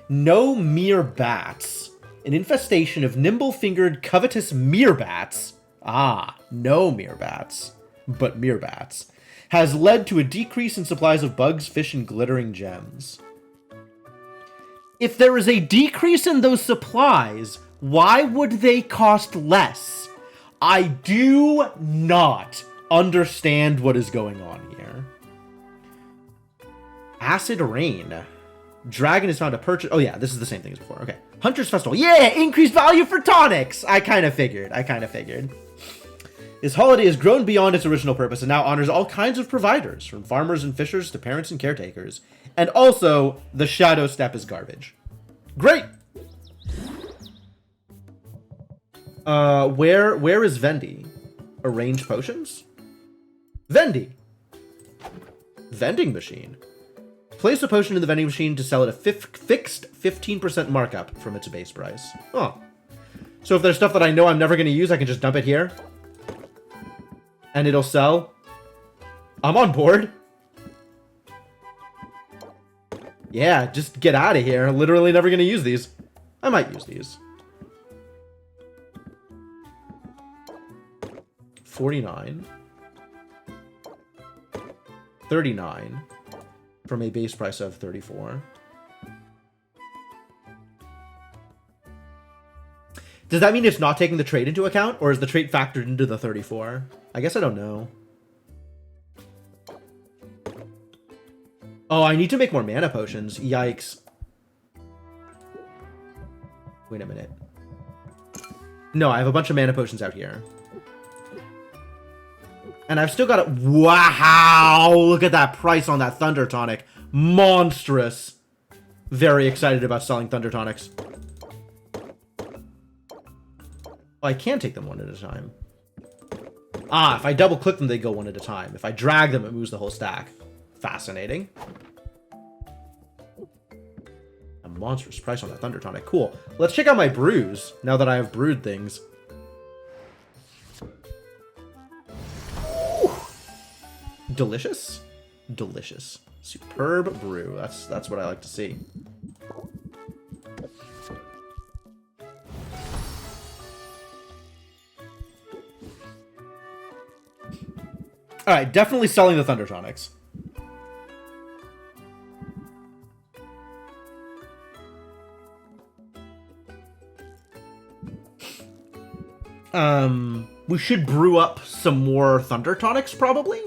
No mere bats. An infestation of nimble-fingered, covetous meerbats. Ah, no meerbats, but meerbats. Has led to a decrease in supplies of bugs, fish, and glittering gems. If there is a decrease in those supplies, why would they cost less? I do not understand what is going on here. Acid Rain. Dragon has found a purchase. Oh yeah, this is the same thing as before. Okay. Hunter's Festival. Yeah, increased value for tonics. I kind of figured. This holiday has grown beyond its original purpose and now honors all kinds of providers, from farmers and fishers to parents and caretakers. And also, the Shadow Step is garbage. Great! Where is Vendy? Arrange potions? Vendy! Vending machine. Place a potion in the vending machine to sell at a fixed 15% markup from its base price. Oh. So if there's stuff that I know I'm never going to use, I can just dump it here? And it'll sell? I'm on board. Yeah, just get out of here. Literally never going to use these. I might use these. 49. 39. From a base price of 34. Does that mean it's not taking the trade into account? Or is the trade factored into the 34? I guess I don't know. Oh, I need to make more mana potions. Yikes. Wait a minute. No, I have a bunch of mana potions out here. And I've still got it. Wow! Look at that price on that Thunder Tonic. Monstrous. Very excited about selling Thunder Tonics. Oh, I can take them one at a time. Ah, if I double click them, they go one at a time. If I drag them, it moves the whole stack. Fascinating. A monstrous price on that Thunder Tonic. Cool. Let's check out my brews, now that I have brewed things. Ooh. Delicious? Delicious. Superb brew. That's what I like to see. Alright, definitely selling the Thunder Tonics. We should brew up some more Thunder Tonics, probably.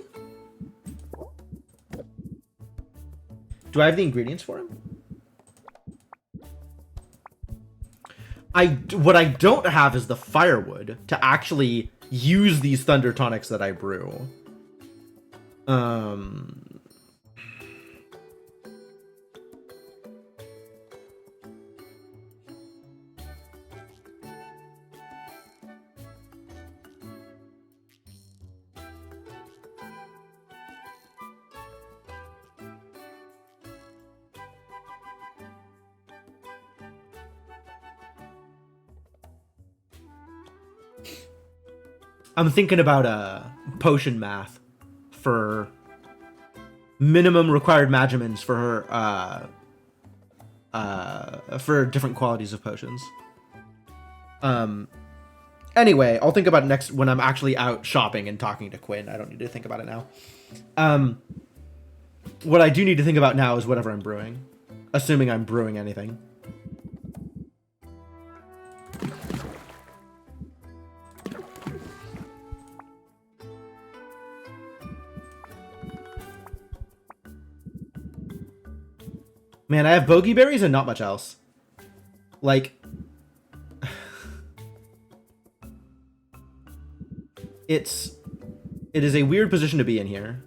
Do I have the ingredients for him? What I don't have is the firewood to actually use these Thunder Tonics that I brew. I'm thinking about potion math for minimum required magimins for different qualities of potions. Anyway, I'll think about it next when I'm actually out shopping and talking to Quinn. I don't need to think about it now. What I do need to think about now is whatever I'm brewing, assuming I'm brewing anything. Man, I have bogey berries and not much else. Like, it is a weird position to be in here.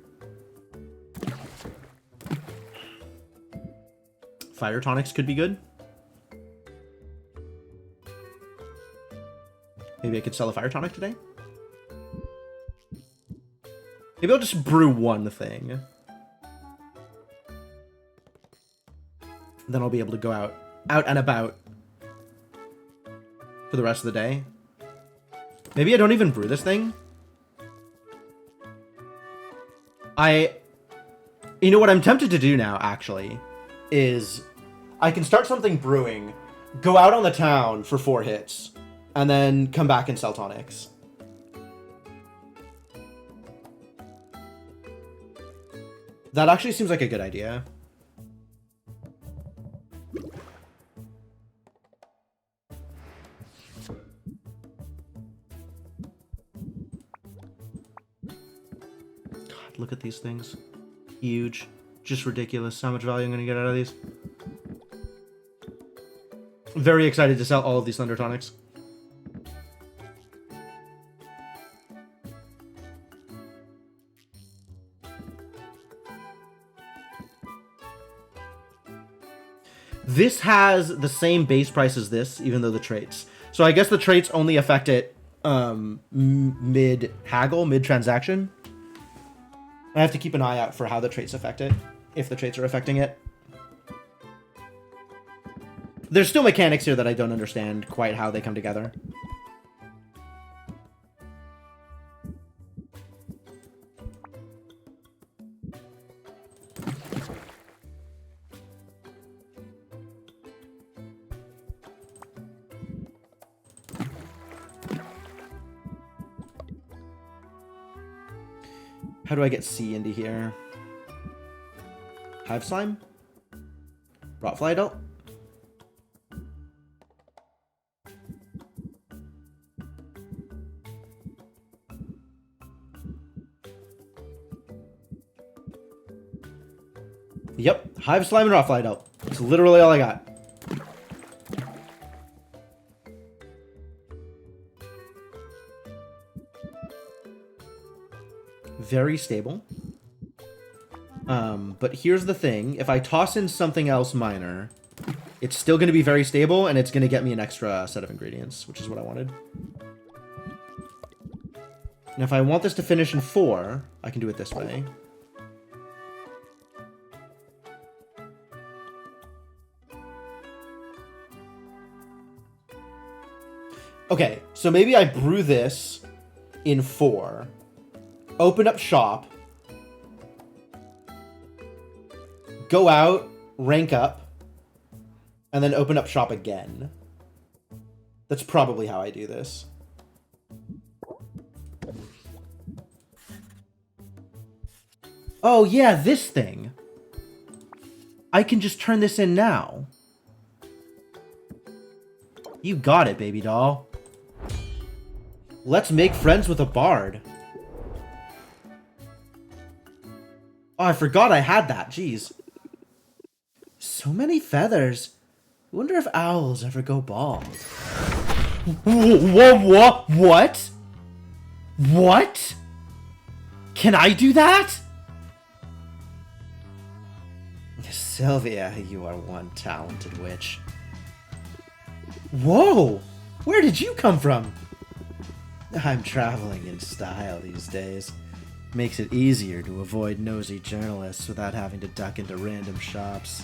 Fire tonics could be good. Maybe I could sell a fire tonic today. Maybe I'll just brew one thing. Then I'll be able to go out and about for the rest of the day. Maybe I don't even brew this thing. You know what I'm tempted to do now, actually, is I can start something brewing, go out on the town for 4 hits, and then come back and sell tonics. That actually seems like a good idea. Look at these things. Huge. Just ridiculous how much value I'm going to get out of these. Very excited to sell all of these Thunder Tonics. This has the same base price as this, even though the traits. So I guess the traits only affect it mid-haggle, mid-transaction. I have to keep an eye out for how the traits affect it, if the traits are affecting it. There's still mechanics here that I don't understand quite how they come together. How do I get C into here? Hive Slime? Rotfly Adult? Yep, Hive Slime and Rotfly Adult. That's literally all I got. Very stable. But here's the thing. If I toss in something else minor, it's still going to be very stable, and it's going to get me an extra set of ingredients, which is what I wanted. And if I want this to finish in 4, I can do it this way. Okay, so maybe I brew this in 4. Open up shop, go out, rank up, and then open up shop again. That's probably how I do this. Oh yeah, this thing. I can just turn this in now. You got it, baby doll. Let's make friends with a bard. Oh, I forgot I had that. Jeez. So many feathers. I wonder if owls ever go bald. What? What? Can I do that? Sylvia, you are one talented witch. Whoa! Where did you come from? I'm traveling in style these days. Makes it easier to avoid nosy journalists without having to duck into random shops.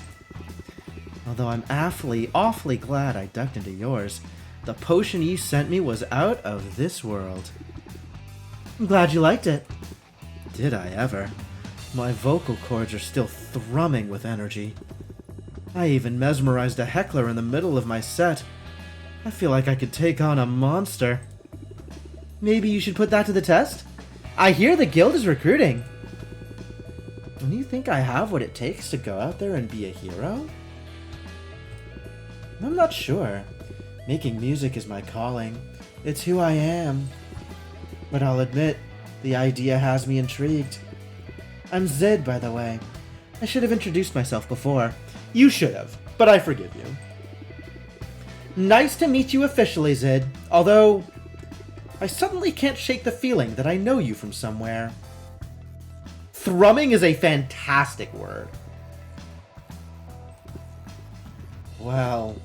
Although I'm awfully glad I ducked into yours. The potion you sent me was out of this world. I'm glad you liked it. Did I ever? My vocal cords are still thrumming with energy. I even mesmerized a heckler in the middle of my set. I feel like I could take on a monster. Maybe you should put that to the test? I hear the guild is recruiting. Don't you think I have what it takes to go out there and be a hero? I'm not sure. Making music is my calling. It's who I am. But I'll admit, the idea has me intrigued. I'm Zid, by the way. I should have introduced myself before. You should have, but I forgive you. Nice to meet you officially, Zid. Although, I suddenly can't shake the feeling that I know you from somewhere. Thrumming is a fantastic word. Well,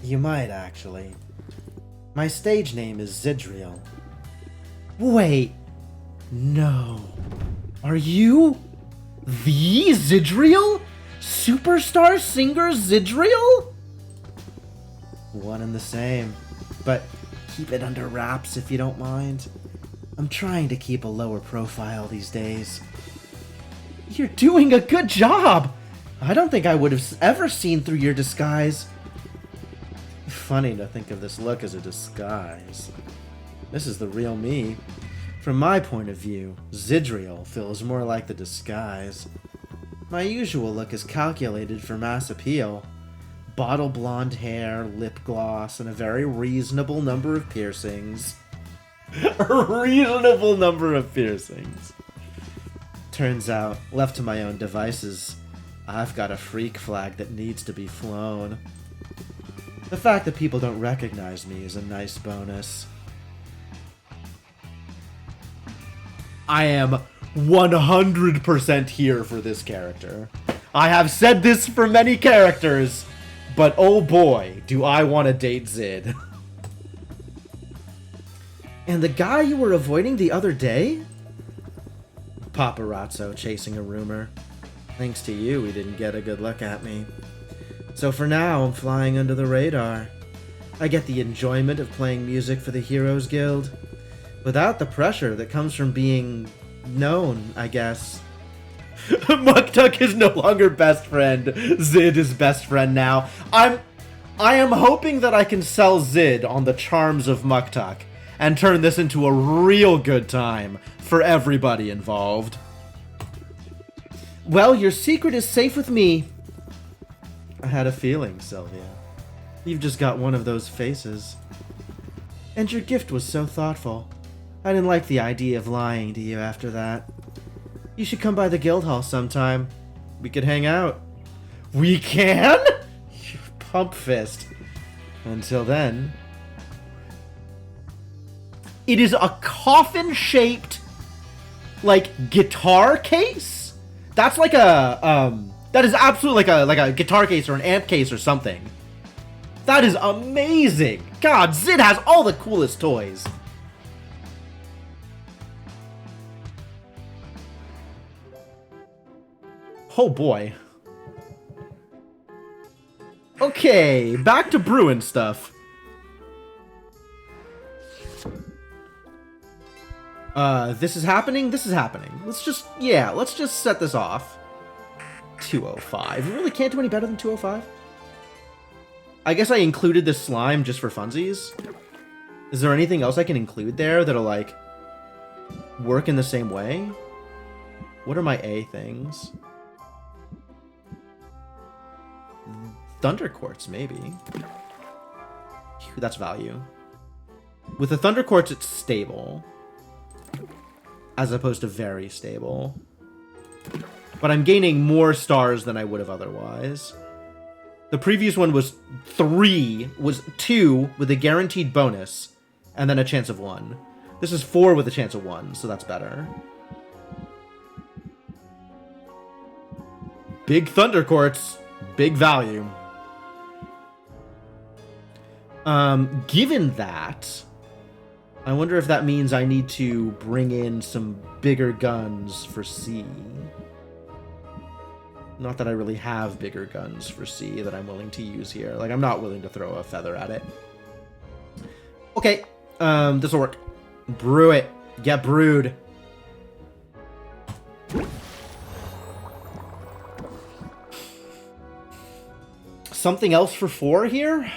you might actually. My stage name is Zidriel. Wait, no. Are you the Zidriel? Superstar singer Zidriel? One and the same, but keep it under wraps if you don't mind. I'm trying to keep a lower profile these days. You're doing a good job! I don't think I would have ever seen through your disguise. Funny to think of this look as a disguise. This is the real me. From my point of view, Zidriel feels more like the disguise. My usual look is calculated for mass appeal. Bottle blonde hair, lip gloss, and a very reasonable number of piercings. A reasonable number of piercings. Turns out, left to my own devices, I've got a freak flag that needs to be flown. The fact that people don't recognize me is a nice bonus. I am 100% here for this character. I have said this for many characters, but oh boy, do I want to date Zid. And the guy you were avoiding the other day? Paparazzo chasing a rumor. Thanks to you, he didn't get a good look at me. So for now, I'm flying under the radar. I get the enjoyment of playing music for the Heroes Guild, without the pressure that comes from being known, I guess. Muktuk is no longer best friend. Zid is best friend now. I am hoping that I can sell Zid on the charms of Muktuk and turn this into a real good time for everybody involved. Well, your secret is safe with me. I had a feeling, Sylvia. You've just got one of those faces. And your gift was so thoughtful. I didn't like the idea of lying to you after that. You should come by the guild hall sometime. We could hang out. We can? You pump fist. Until then. It is a coffin-shaped, like, guitar case? That's like a, that is absolutely like a guitar case or an amp case or something. That is amazing. God, Zid has all the coolest toys. Oh boy. Okay, back to brewing stuff. This is happening? This is happening. Let's just set this off. 205. You really can't do any better than 205? I guess I included this slime just for funsies. Is there anything else I can include there that'll, like, work in the same way? What are my A things? Thunder Quartz, maybe. Phew, that's value. With the Thunder Quartz, it's stable. As opposed to very stable. But I'm gaining more stars than I would have otherwise. The previous one was 2 with a guaranteed bonus, and then a chance of 1. This is 4 with a chance of 1, so that's better. Big Thunder Quartz. Big value. Given that, I wonder if that means I need to bring in some bigger guns for C. Not that I really have bigger guns for C that I'm willing to use here. Like, I'm not willing to throw a feather at it. Okay, this'll work. Brew it. Get brewed. Something else for 4 here?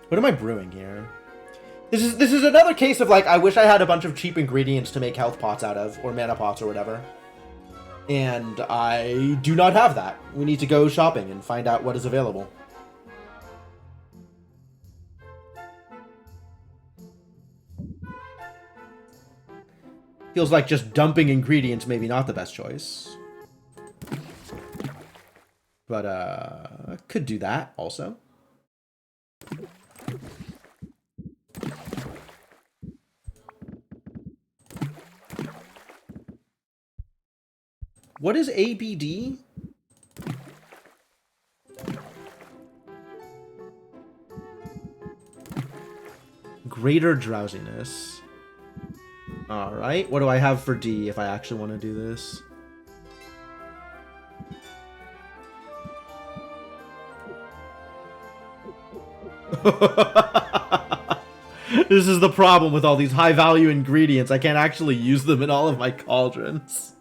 What am I brewing here? This is another case of, like, I wish I had a bunch of cheap ingredients to make health pots out of, or mana pots or whatever. And I do not have that. We need to go shopping and find out what is available. Feels like just dumping ingredients maybe not the best choice. But, could do that also. What is ABD? Greater drowsiness. Alright, what do I have for D if I actually want to do this? This is the problem with all these high-value ingredients. I can't actually use them in all of my cauldrons.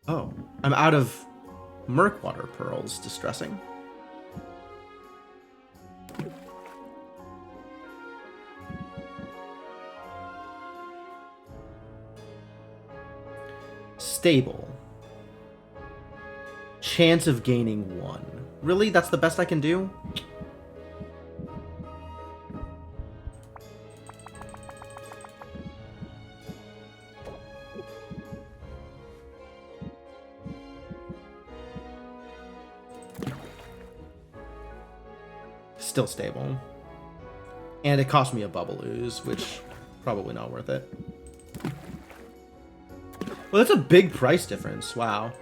Oh, I'm out of Murkwater Pearls. Distressing. Stable. Chance of gaining 1. Really? That's the best I can do? Still stable. And it cost me a bubble ooze, which probably not worth it. Well, that's a big price difference. Wow.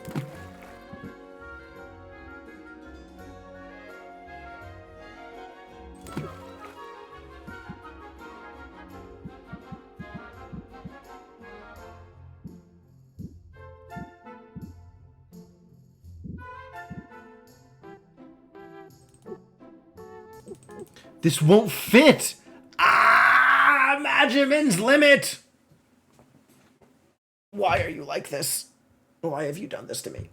This won't fit! Ah! Magimin's limit! Why are you like this? Why have you done this to me?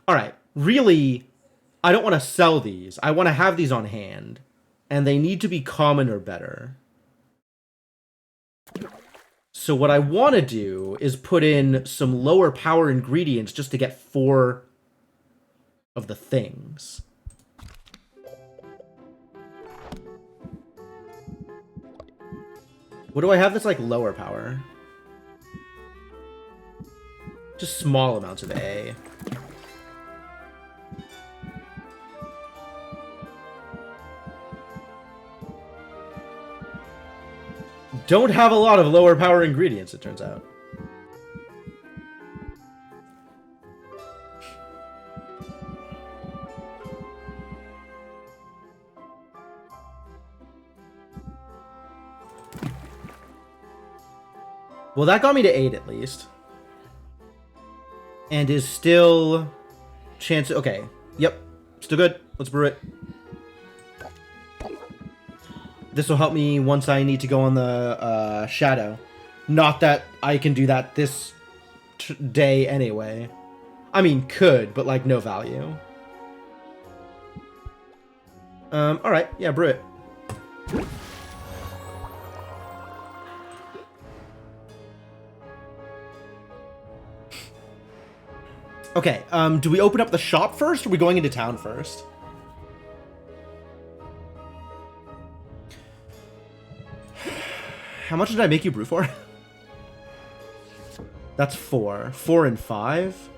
Alright, really, I don't want to sell these. I want to have these on hand. And they need to be common or better. So what I want to do is put in some lower power ingredients just to get 4 of the things. What do I have that's like lower power? Just small amounts of A. Don't have a lot of lower power ingredients, it turns out. Well, that got me to 8 at least. And is still... chance... Okay. Yep. Still good. Let's brew it. This will help me once I need to go on the shadow. Not that I can do that this day anyway. I mean, could, but like no value. Alright, yeah, brew it. Okay, do we open up the shop first, or are we going into town first? How much did I make you brew for? That's 4. 4 and 5.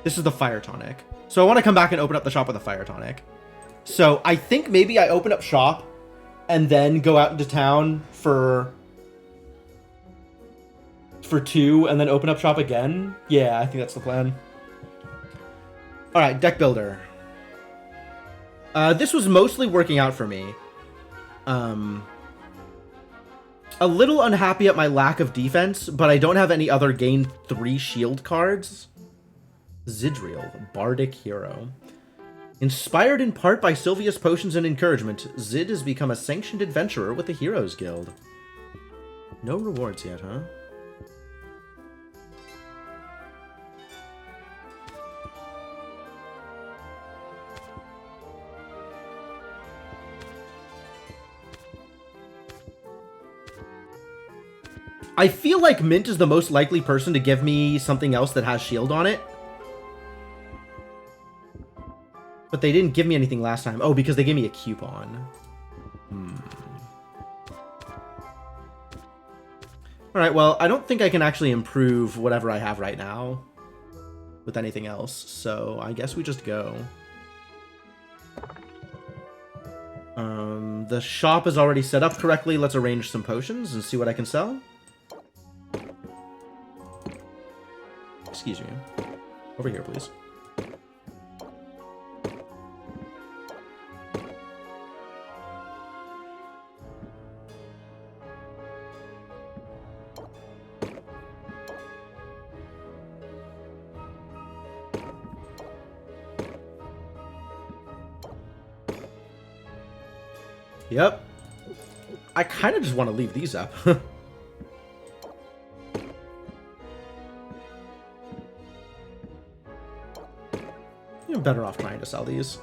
This is the fire tonic. So I want to come back and open up the shop with a fire tonic. So I think maybe I open up shop and then go out into town for 2 and then open up shop again. Yeah, I think that's the plan. All right, deck builder. This was mostly working out for me. A little unhappy at my lack of defense, but I don't have any other gain 3 shield cards. Zidriel, Bardic Hero. Inspired in part by Sylvia's potions and encouragement, Zid has become a sanctioned adventurer with the Heroes Guild. No rewards yet, huh? I feel like Mint is the most likely person to give me something else that has shield on it. But they didn't give me anything last time. Oh, because they gave me a coupon. Alright, well, I don't think I can actually improve whatever I have right now with anything else. So I guess we just go. The shop is already set up correctly. Let's arrange some potions and see what I can sell. Excuse me. Over here, please. Yep. I kind of just want to leave these up. You're better off trying to sell these.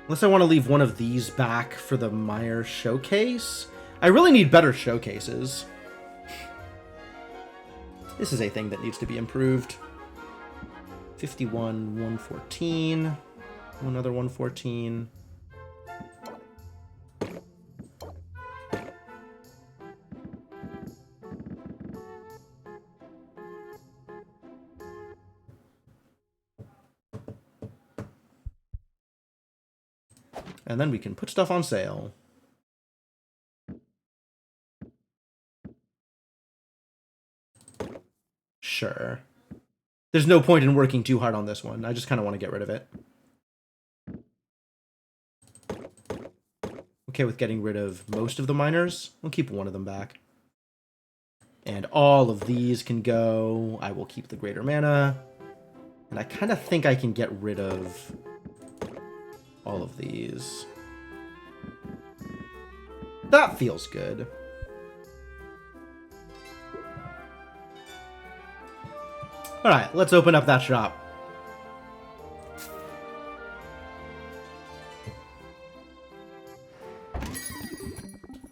Unless I want to leave one of these back for the Meyer showcase. I really need better showcases. This is a thing that needs to be improved. 51, 114. Another 114. And then we can put stuff on sale. Sure. There's no point in working too hard on this one. I just kind of want to get rid of it. Okay with getting rid of most of the miners. We'll keep one of them back. And all of these can go. I will keep the greater mana. And I kind of think I can get rid of all of these. That feels good. Alright, let's open up that shop.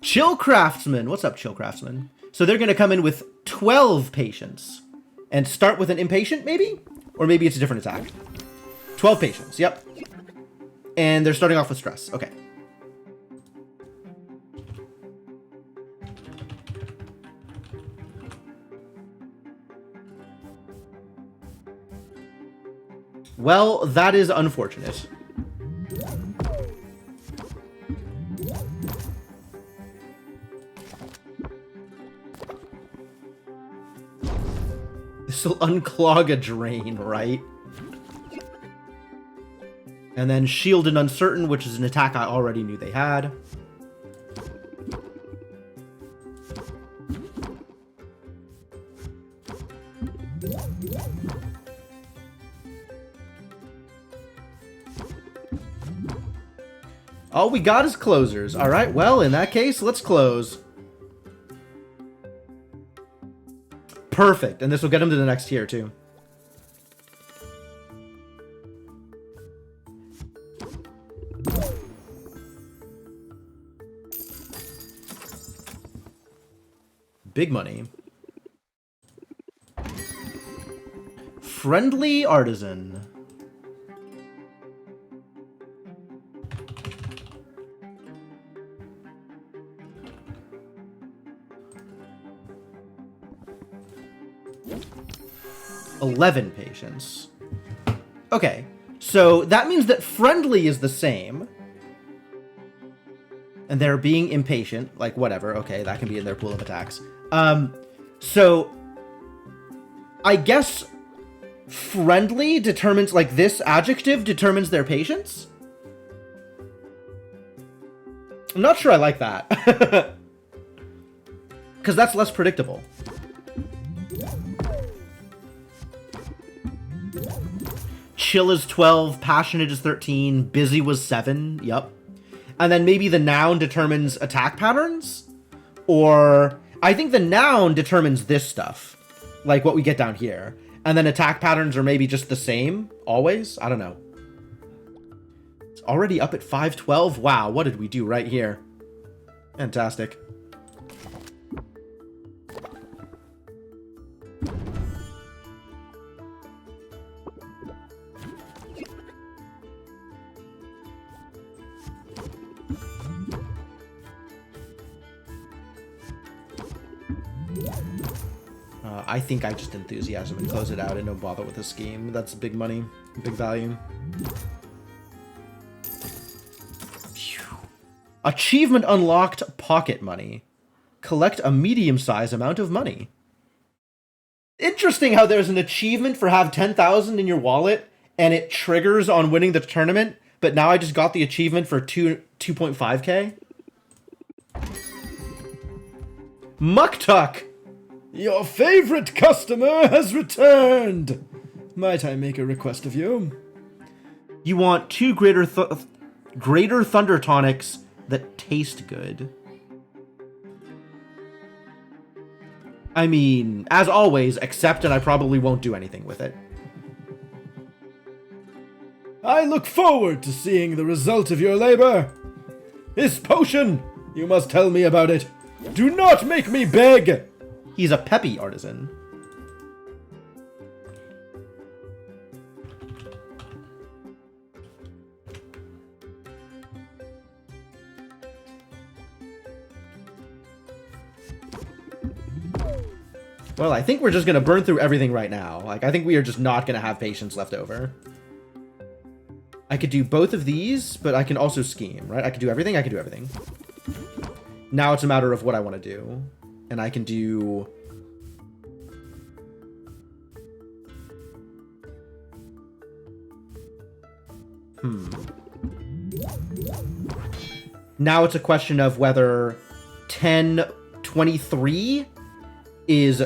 Chill Craftsman. What's up, Chill Craftsman? So they're going to come in with 12 patience. And start with an impatient, maybe? Or maybe it's a different attack. 12 patience, yep. And they're starting off with stress. Okay. Well, that is unfortunate. This will unclog a drain, right? And then Shield and Uncertain, which is an attack I already knew they had. All we got is closers. All right, well, in that case, let's close. Perfect, and this will get him to the next tier, too. Big money. Friendly artisan. $11 patience. Okay, so that means that friendly is the same. And they're being impatient, like whatever. Okay, that can be in their pool of attacks. So I guess friendly determines, like, this adjective determines their patience? I'm not sure I like that. Because that's less predictable. Chill is 12, passionate is 13, busy was 7, yep. And then maybe the noun determines attack patterns? Or I think the noun determines this stuff, like what we get down here. And then attack patterns are maybe just the same, always? I don't know. It's already up at 512. Wow, what did we do right here? Fantastic. I think I just enthusiasm and close it out and don't bother with the scheme. That's big money, big value. Phew. Achievement unlocked, pocket money. Collect a medium-sized amount of money. Interesting how there's an achievement for have 10,000 in your wallet and it triggers on winning the tournament, but now I just got the achievement for 2.5k. Muktuk! Your favorite customer has returned! Might I make a request of you? You want 2 greater thunder tonics that taste good. I mean, as always, accept and I probably won't do anything with it. I look forward to seeing the result of your labor. This potion! You must tell me about it. Do not make me beg! He's a peppy artisan. Well, I think we're just going to burn through everything right now. Like, I think we are just not going to have patience left over. I could do both of these, but I can also scheme, right? I could do everything. I could do everything. Now it's a matter of what I want to do. And I can do... Now it's a question of whether 1023 is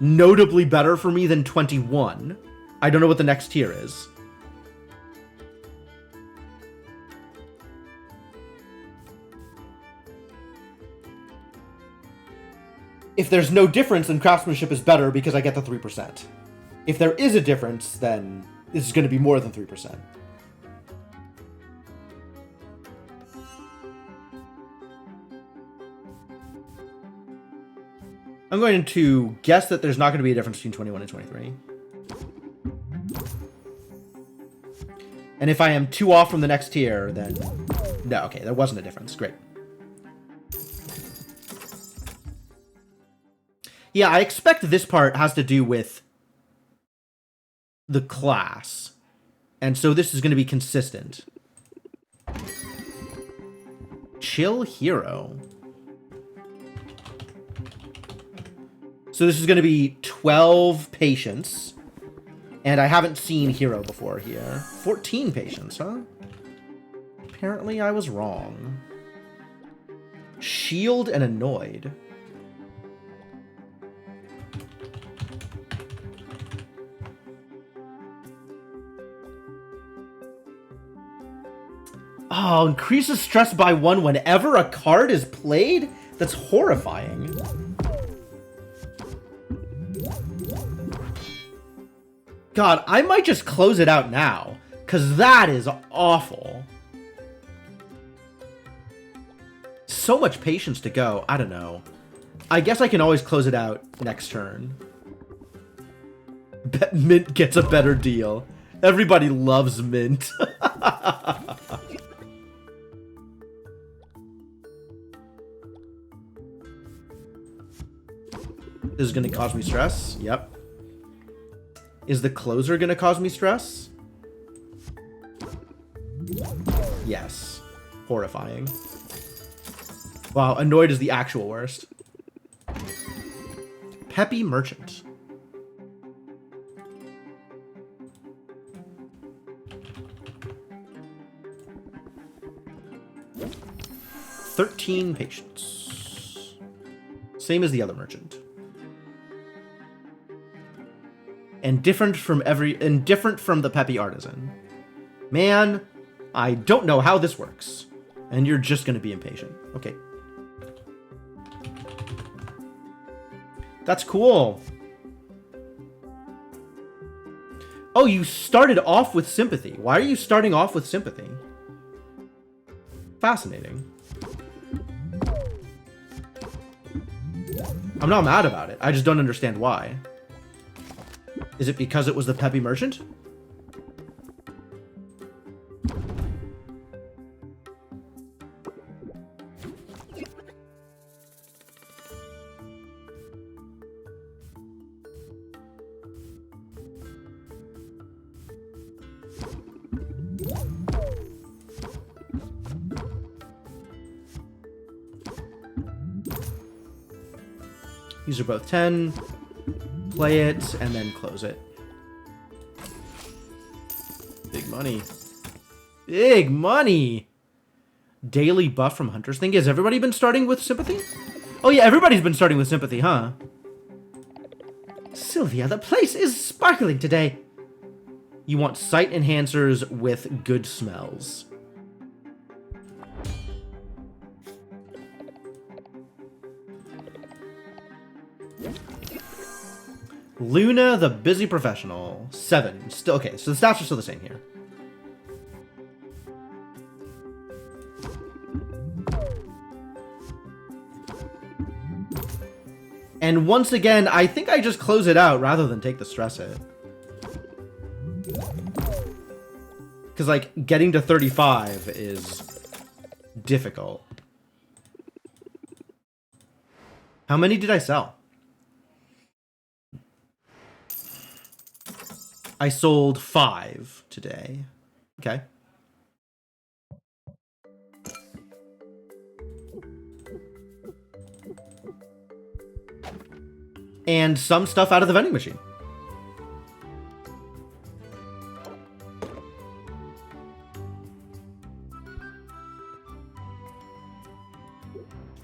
notably better for me than 21. I don't know what the next tier is. If there's no difference, then craftsmanship is better because I get the 3%. If there is a difference, then this is going to be more than 3%. I'm going to guess that there's not going to be a difference between 21 and 23. And if I am 2 off from the next tier, then... No, okay, there wasn't a difference. Great. Yeah, I expect this part has to do with the class. And so this is going to be consistent. Chill hero. So this is going to be 12 patience. And I haven't seen hero before here. 14 patience, huh? Apparently I was wrong. Shield and annoyed. Oh, increases stress by 1 whenever a card is played? That's horrifying. God, I might just close it out now, because that is awful. So much patience to go. I don't know. I guess I can always close it out next turn. Mint gets a better deal. Everybody loves Mint. This is going to cause me stress. Yep. Is the closer going to cause me stress? Yes. Horrifying. Wow, annoyed is the actual worst. Peppy Merchant. $13 patience. Same as the other merchant. And different from the Peppy Artisan. Man, I don't know how this works. And you're just gonna be impatient. Okay. That's cool. Oh, you started off with sympathy. Why are you starting off with sympathy? Fascinating. I'm not mad about it. I just don't understand why. Is it because it was the Peppy Merchant? These are both 10. Play it, and then close it. Big money. Big money! Daily buff from Hunter's Thing. Has everybody been starting with sympathy? Oh yeah, everybody's been starting with sympathy, huh? Sylvia, the place is sparkling today. You want sight enhancers with good smells. Luna, the busy professional. 7. Still okay, so the stats are still the same here. And once again, I think I just close it out rather than take the stress hit. Because, like, getting to 35 is difficult. How many did I sell? I sold 5 today. Okay. And some stuff out of the vending machine.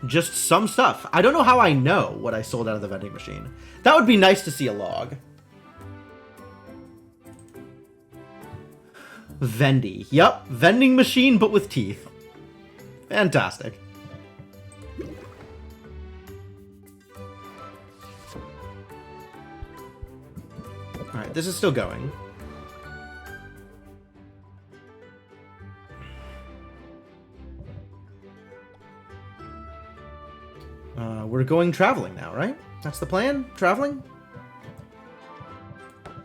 Just some stuff. I don't know how I know what I sold out of the vending machine. That would be nice to see a log. Vendy. Yep, vending machine, but with teeth. Fantastic. Alright, this is still going. We're going traveling now, right? That's the plan? Traveling?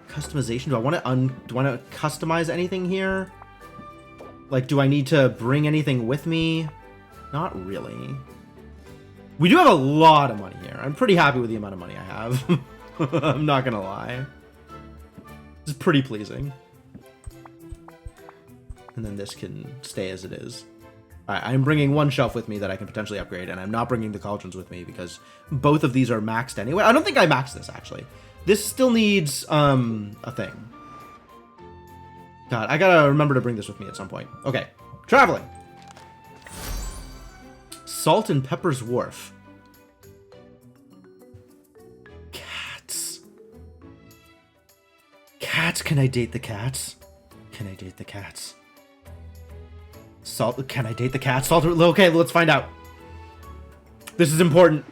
Customization. Do I want to customize anything here? Like, do I need to bring anything with me? Not really. We do have a lot of money here. I'm pretty happy with the amount of money I have. I'm not gonna lie. It's pretty pleasing. And then this can stay as it is. Alright, I'm bringing one shelf with me that I can potentially upgrade, and I'm not bringing the cauldrons with me because both of these are maxed anyway. I don't think I maxed this, actually. This still needs, a thing. God, I gotta remember to bring this with me at some point. Okay, traveling. Salt and Pepper's Wharf. Cats. Cats, can I date the cats? Can I date the cats? Salt. Can I date the cat? Salt. Okay, let's find out. This is important.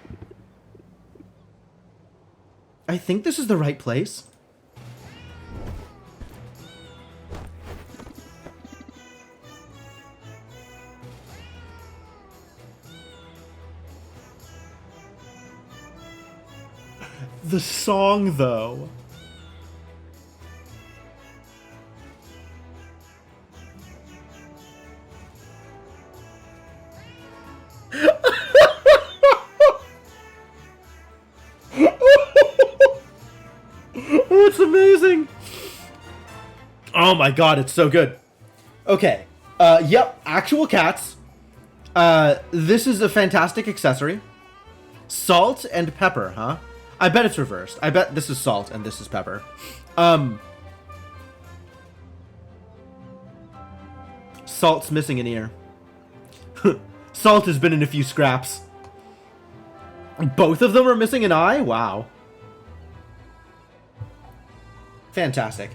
I think this is the right place. The song, though. Oh, it's amazing. Oh my god, it's so good. Okay. Yep, actual cats. This is a fantastic accessory. Salt and pepper, huh? I bet it's reversed. I bet this is salt and this is pepper. Salt's missing an ear. Salt has been in a few scraps. Both of them are missing an eye? Wow. Fantastic.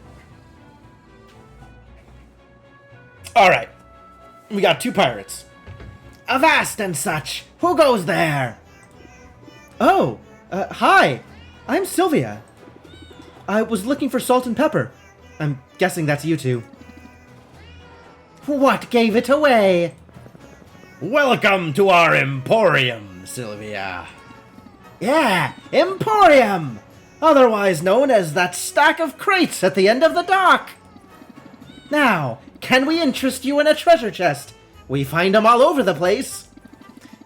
Alright. We got 2 pirates. Avast and such! Who goes there? Oh, hi. I'm Sylvia. I was looking for salt and pepper. I'm guessing that's you two. What gave it away? Welcome to our Emporium, Sylvia. Yeah, Emporium! Otherwise known as that stack of crates at the end of the dock. Now, can we interest you in a treasure chest? We find them all over the place.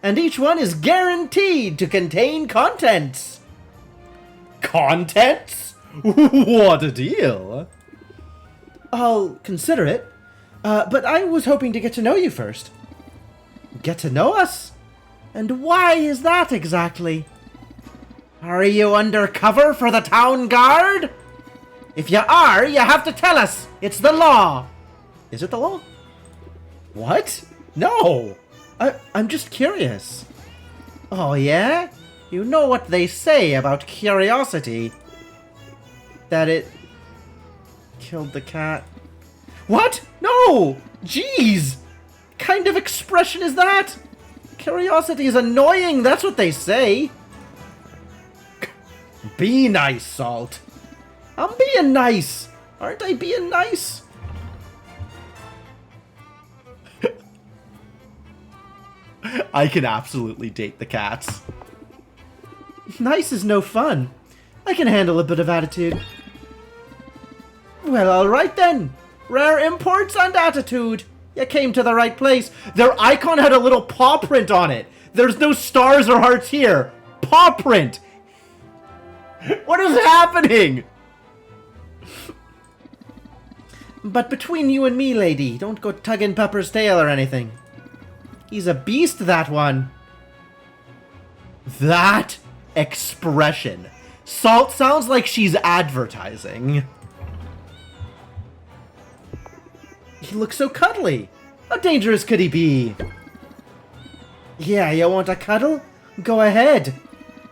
And each one is guaranteed to contain contents. Contents? What a deal. I'll consider it. But I was hoping to get to know you first. Get to know us? And why is that exactly? Are you undercover for the town guard? If you are, you have to tell us. It's the law. Is it the law? What? No. I'm just curious. Oh, yeah? You know what they say about curiosity. That it killed the cat. What? No! Jeez! Kind of expression is that? Curiosity is annoying, that's what they say. Be nice, Salt. I'm being nice. Aren't I being nice? I can absolutely date the cats. Nice is no fun. I can handle a bit of attitude. Well, alright then. Rare imports and attitude. You came to the right place. Their icon had a little paw print on it. There's no stars or hearts here. Paw print. What is happening? But between you and me, lady, don't go tugging Pepper's tail or anything. He's a beast, that one. That expression. Salt sounds like she's advertising. He looks so cuddly. How dangerous could he be? Yeah, you want a cuddle? Go ahead.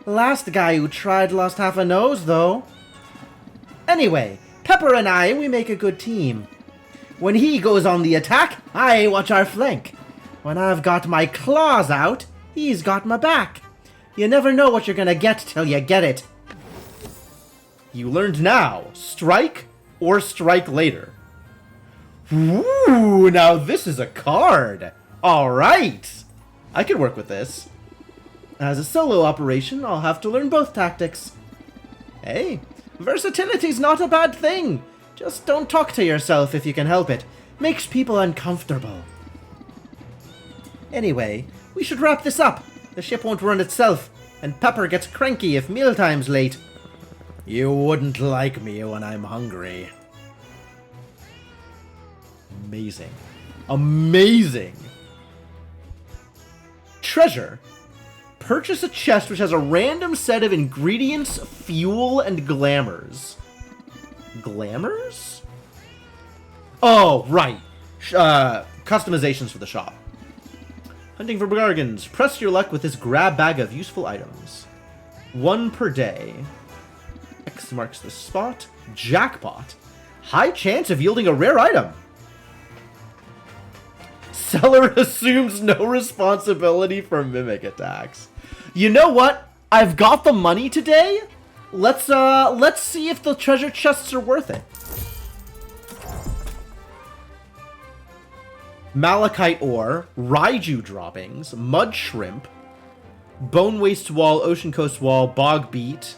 Last guy who tried lost half a nose, though. Anyway, Pepper and I, we make a good team. When he goes on the attack, I watch our flank. When I've got my claws out, he's got my back. You never know what you're gonna get till you get it. You learned now. Strike or strike later. Ooh, now this is a card. Alright. I could work with this. As a solo operation, I'll have to learn both tactics. Hey, versatility's not a bad thing. Just don't talk to yourself if you can help it. Makes people uncomfortable. Anyway, we should wrap this up. The ship won't run itself, and Pepper gets cranky if mealtime's late. You wouldn't like me when I'm hungry. Amazing. Amazing! Treasure. Purchase a chest which has a random set of ingredients, fuel, and glamours. Glamours? Oh, right. Customizations for the shop. Hunting for bargains. Press your luck with this grab bag of useful items. 1 per day. X marks the spot. Jackpot. High chance of yielding a rare item. Seller assumes no responsibility for mimic attacks. You know what? I've got the money today. Let's see if the treasure chests are worth it. Malachite ore, Raiju droppings, mud shrimp, bone waste wall, ocean coast wall, bog beet,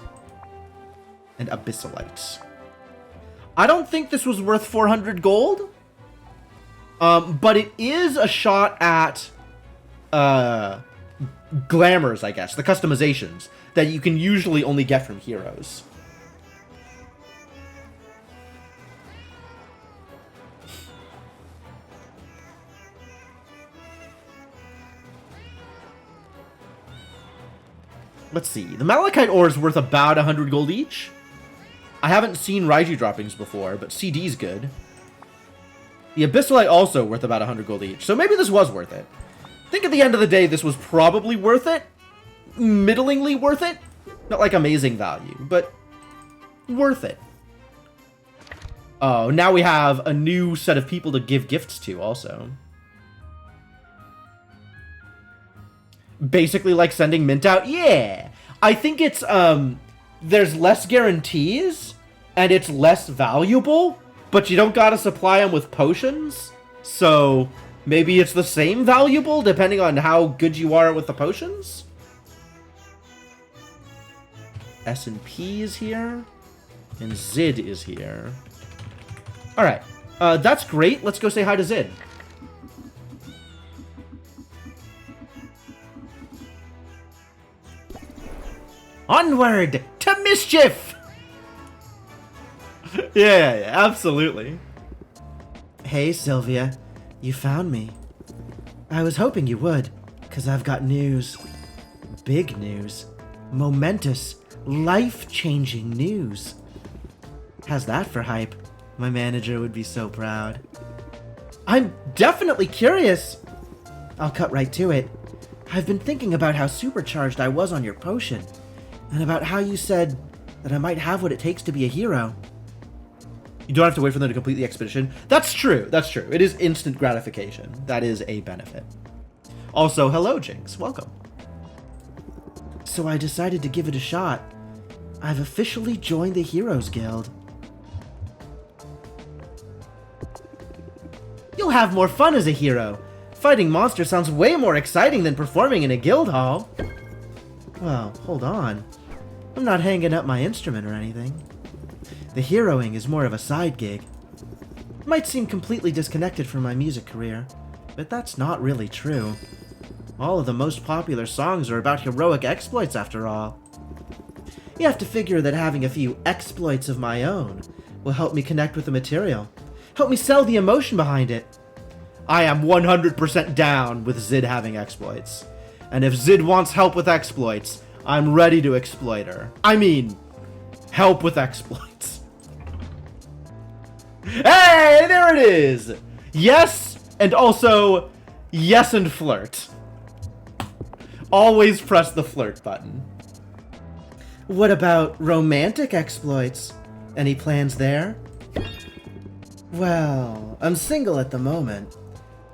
and abyssalite. I don't think this was worth 400 gold. But it is a shot at glamours, I guess, the customizations that you can usually only get from heroes. Let's see. The Malachite ore is worth about 100 gold each. I haven't seen Raiju droppings before, but CD's good. The Abyssalite also worth about 100 gold each, so maybe this was worth it. I think at the end of the day, this was probably worth it. Middlingly worth it. Not like amazing value, but worth it. Oh, now we have a new set of people to give gifts to also. Basically like sending mint out? Yeah! I think it's, there's less guarantees, and it's less valuable, but you don't gotta supply them with potions, so maybe it's the same valuable depending on how good you are with the potions? S&P is here, and Zid is here. Alright, that's great. Let's go say hi to Zid. Onward to mischief! yeah, absolutely. Hey, Sylvia. You found me. I was hoping you would, because I've got news. Big news. Momentous, life-changing news. How's that for hype? My manager would be so proud. I'm definitely curious. I'll cut right to it. I've been thinking about how supercharged I was on your potion, and about how you said that I might have what it takes to be a hero. You don't have to wait for them to complete the expedition. That's true. That's true. It is instant gratification. That is a benefit. Also, hello, Jinx. Welcome. So I decided to give it a shot. I've officially joined the Heroes Guild. You'll have more fun as a hero. Fighting monsters sounds way more exciting than performing in a guild hall. Well, hold on. I'm not hanging up my instrument or anything. The heroing is more of a side gig. It might seem completely disconnected from my music career, but that's not really true. All of the most popular songs are about heroic exploits after all. You have to figure that having a few exploits of my own will help me connect with the material, help me sell the emotion behind it. I am 100% down with Zid having exploits. And if Zid wants help with exploits, I'm ready to exploit her. I mean, help with exploits. Hey, there it is! Yes, and also, yes and flirt. Always press the flirt button. What about romantic exploits? Any plans there? Well, I'm single at the moment.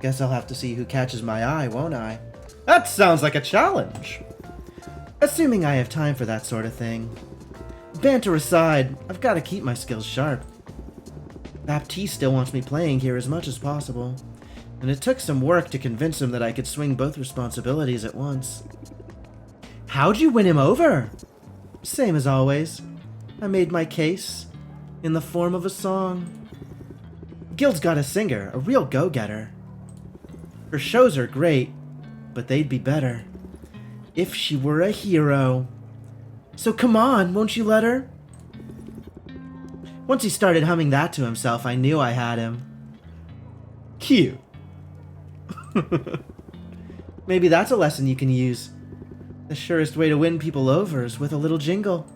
Guess I'll have to see who catches my eye, won't I? That sounds like a challenge. Assuming I have time for that sort of thing. Banter aside, I've got to keep my skills sharp. Baptiste still wants me playing here as much as possible, and it took some work to convince him that I could swing both responsibilities at once. How'd you win him over? Same as always. I made my case in the form of a song. Guild's got a singer, a real go-getter. Her shows are great, but they'd be better if she were a hero. So come on, won't you let her? Once he started humming that to himself, I knew I had him. Cute. Maybe that's a lesson you can use. The surest way to win people over is with a little jingle.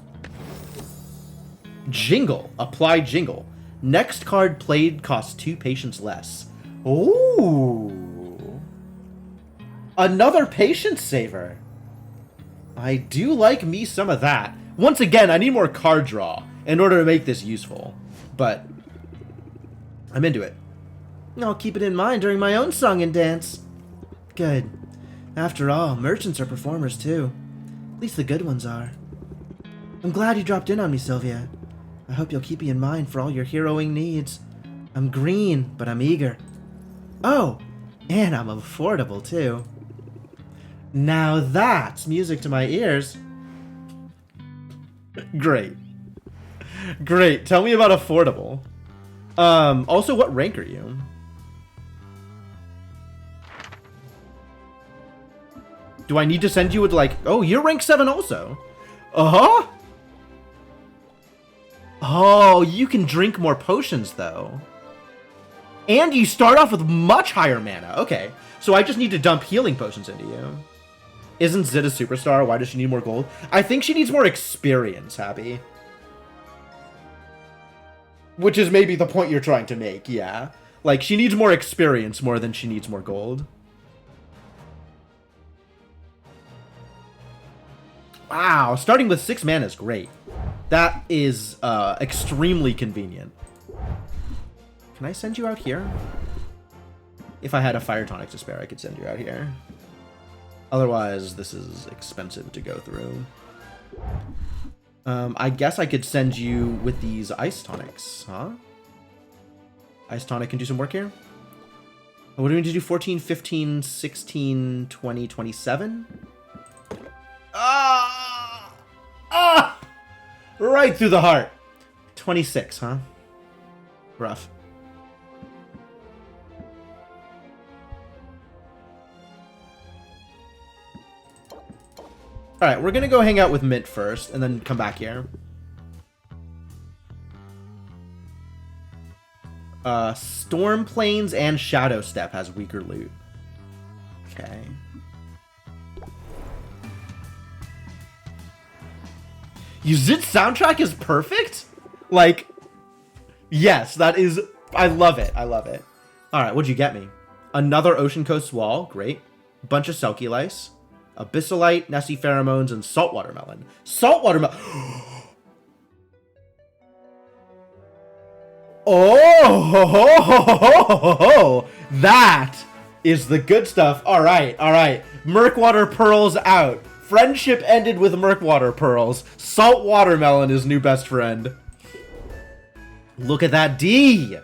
Jingle. Apply jingle. Next card played costs 2 patience less. Ooh. Another patience saver. I do like me some of that. Once again, I need more card draw in order to make this useful. But I'm into it. I'll keep it in mind during my own song and dance. Good. After all, merchants are performers too. At least the good ones are. I'm glad you dropped in on me, Sylvia. I hope you'll keep me in mind for all your heroing needs. I'm green, but I'm eager. Oh, and I'm affordable too. Now that's music to my ears. Great. Great. Tell me about affordable. Also, what rank are you? Do I need to send you with, like... Oh, you're rank 7 also. Uh-huh. Oh, you can drink more potions, though. And you start off with much higher mana. Okay. So I just need to dump healing potions into you. Isn't Zid a superstar? Why does she need more gold? I think she needs more experience, Happy. Which is maybe the point you're trying to make, yeah. Like, she needs more experience more than she needs more gold. Wow, starting with 6 mana is great. That is extremely convenient. Can I send you out here? If I had a fire tonic to spare, I could send you out here. Otherwise, this is expensive to go through. I guess I could send you with these ice tonics, huh? Ice tonic can do some work here. What do we need to do? 14, 15, 16, 20, 27? Ah! Ah! Right through the heart. 26, huh? Rough. Alright, we're gonna go hang out with Mint first, and then come back here. Storm Plains and Shadow Step has weaker loot. Okay. Zid's soundtrack is perfect? Like, yes, that is... I love it. I love it. Alright, what'd you get me? Another Ocean Coast Wall. Great. Bunch of Selkie Lice. Abyssalite, Nessie Pheromones, and Saltwater Melon. Saltwater Melon... Oh! That is the good stuff. Alright, alright. Murkwater Pearls out. Friendship ended with Murkwater Pearls. Saltwater Melon is new best friend. Look at that D!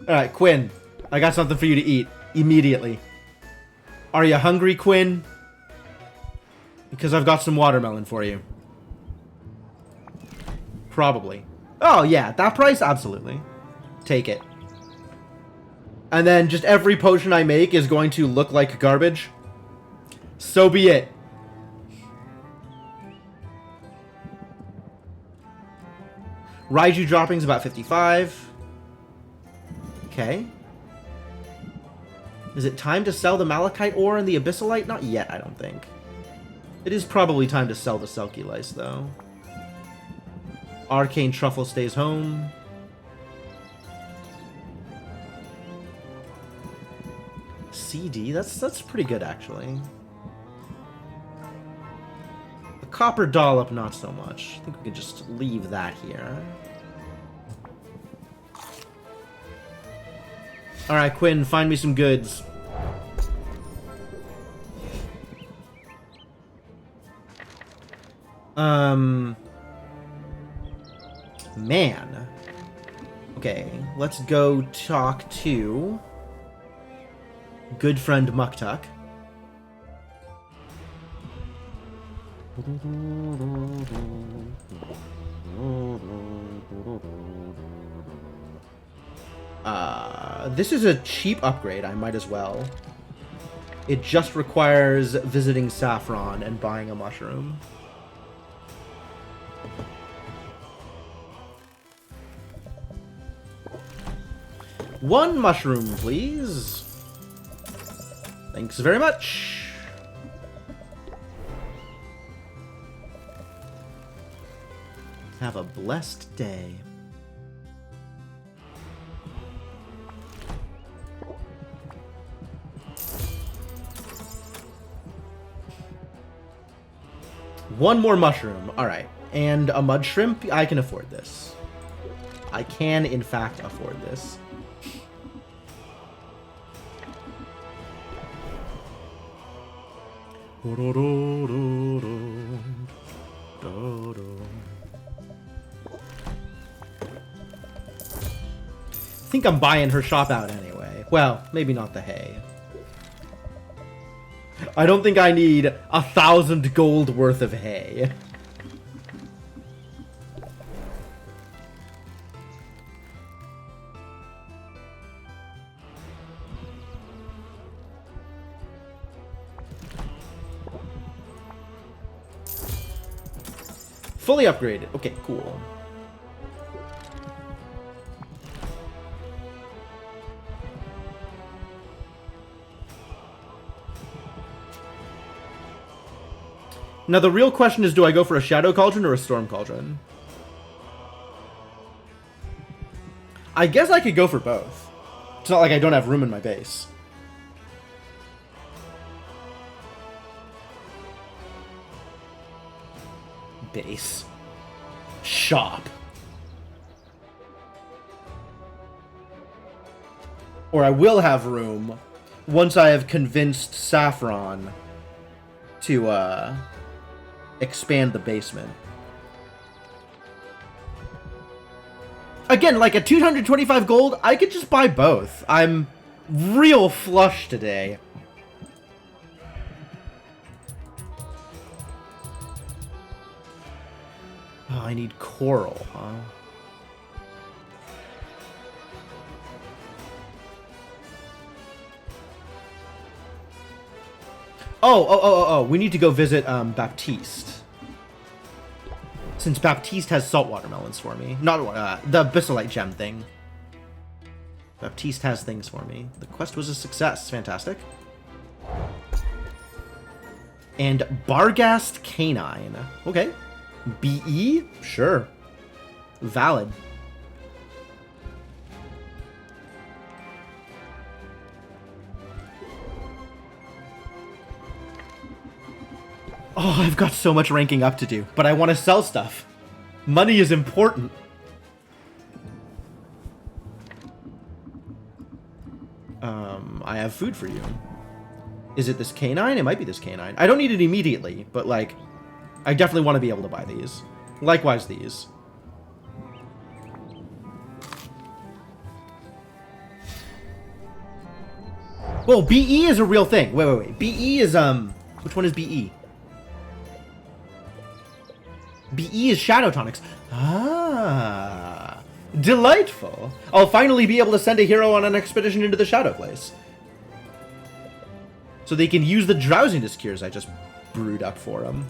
Alright, Quinn. I got something for you to eat. Immediately. Are you hungry, Quinn? Because I've got some watermelon for you. Probably. Oh, yeah. That price? Absolutely. Take it. And then just every potion I make is going to look like garbage. So be it. Raiju dropping's about 55. Okay. Is it time to sell the Malachite ore and the Abyssalite? Not yet, I don't think. It is probably time to sell the Selkie Lice, though. Arcane Truffle stays home. CD? That's pretty good, actually. The Copper Dollop, not so much. I think we can just leave that here. Alright, Quinn, find me some goods. Man. Okay, let's go talk to good friend Muktuk. This is a cheap upgrade, I might as well. It just requires visiting Saffron and buying a mushroom. One mushroom, please. Thanks very much. Have a blessed day. One more mushroom. Alright. And a mud shrimp. I can afford this. I can, in fact, afford this. I think I'm buying her shop out anyway. Well, maybe not the hay. I don't think I need 1,000 gold worth of hay. Fully upgraded. Okay, cool. Now the real question is, do I go for a Shadow Cauldron or a Storm Cauldron? I guess I could go for both. It's not like I don't have room in my base. Base. Shop. Or I will have room once I have convinced Saffron to, expand the basement. Again, like at 225 gold, I could just buy both. I'm real flush today. Oh, I need coral, huh? Oh, we need to go visit, Baptiste. Since Baptiste has salt watermelons for me. Not, the Bissolite gem thing. Baptiste has things for me. The quest was a success. Fantastic. And Barghast Canine. Okay. BE? Sure. Valid. Oh, I've got so much ranking up to do, but I want to sell stuff. Money is important. I have food for you. Is it this canine? It might be this canine. I don't need it immediately, but, like, I definitely want to be able to buy these. Likewise, these. Whoa, BE is a real thing. Wait. BE is, which one is BE? BE is Shadow Tonics. Ah, delightful. I'll finally be able to send a hero on an expedition into the Shadow Place. So they can use the drowsiness cures I just brewed up for them.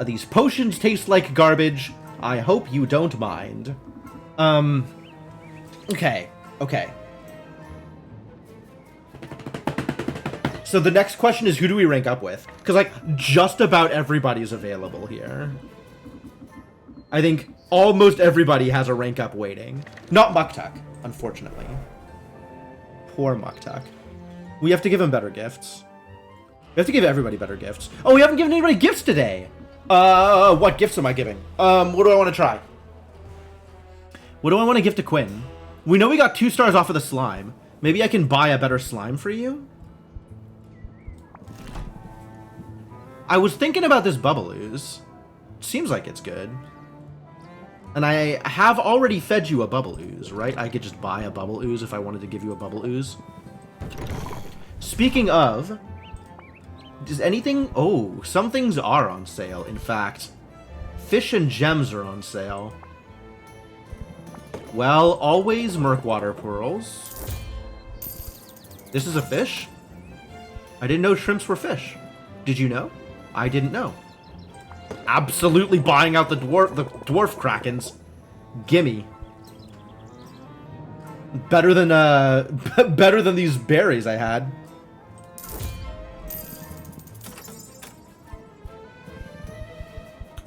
These potions taste like garbage. I hope you don't mind. Okay. So the next question is, who do we rank up with? Because, like, just about everybody's available here. I think almost everybody has a rank up waiting. Not Muktuk, unfortunately. Poor Muktuk. We have to give him better gifts. We have to give everybody better gifts. Oh, we haven't given anybody gifts today! What gifts am I giving? What do I want to try? What do I want to give to Quinn? We know we got 2 stars off of the slime. Maybe I can buy a better slime for you? I was thinking about this bubble ooze. Seems like it's good. And I have already fed you a bubble ooze, right? I could just buy a bubble ooze if I wanted to give you a bubble ooze. Speaking of, does anything... Oh, some things are on sale, in fact. Fish and gems are on sale. Well, always Murkwater pearls. This is a fish? I didn't know shrimps were fish. Did you know? I didn't know. Absolutely buying out the dwarf krakens. Gimme. Better than better than these berries I had.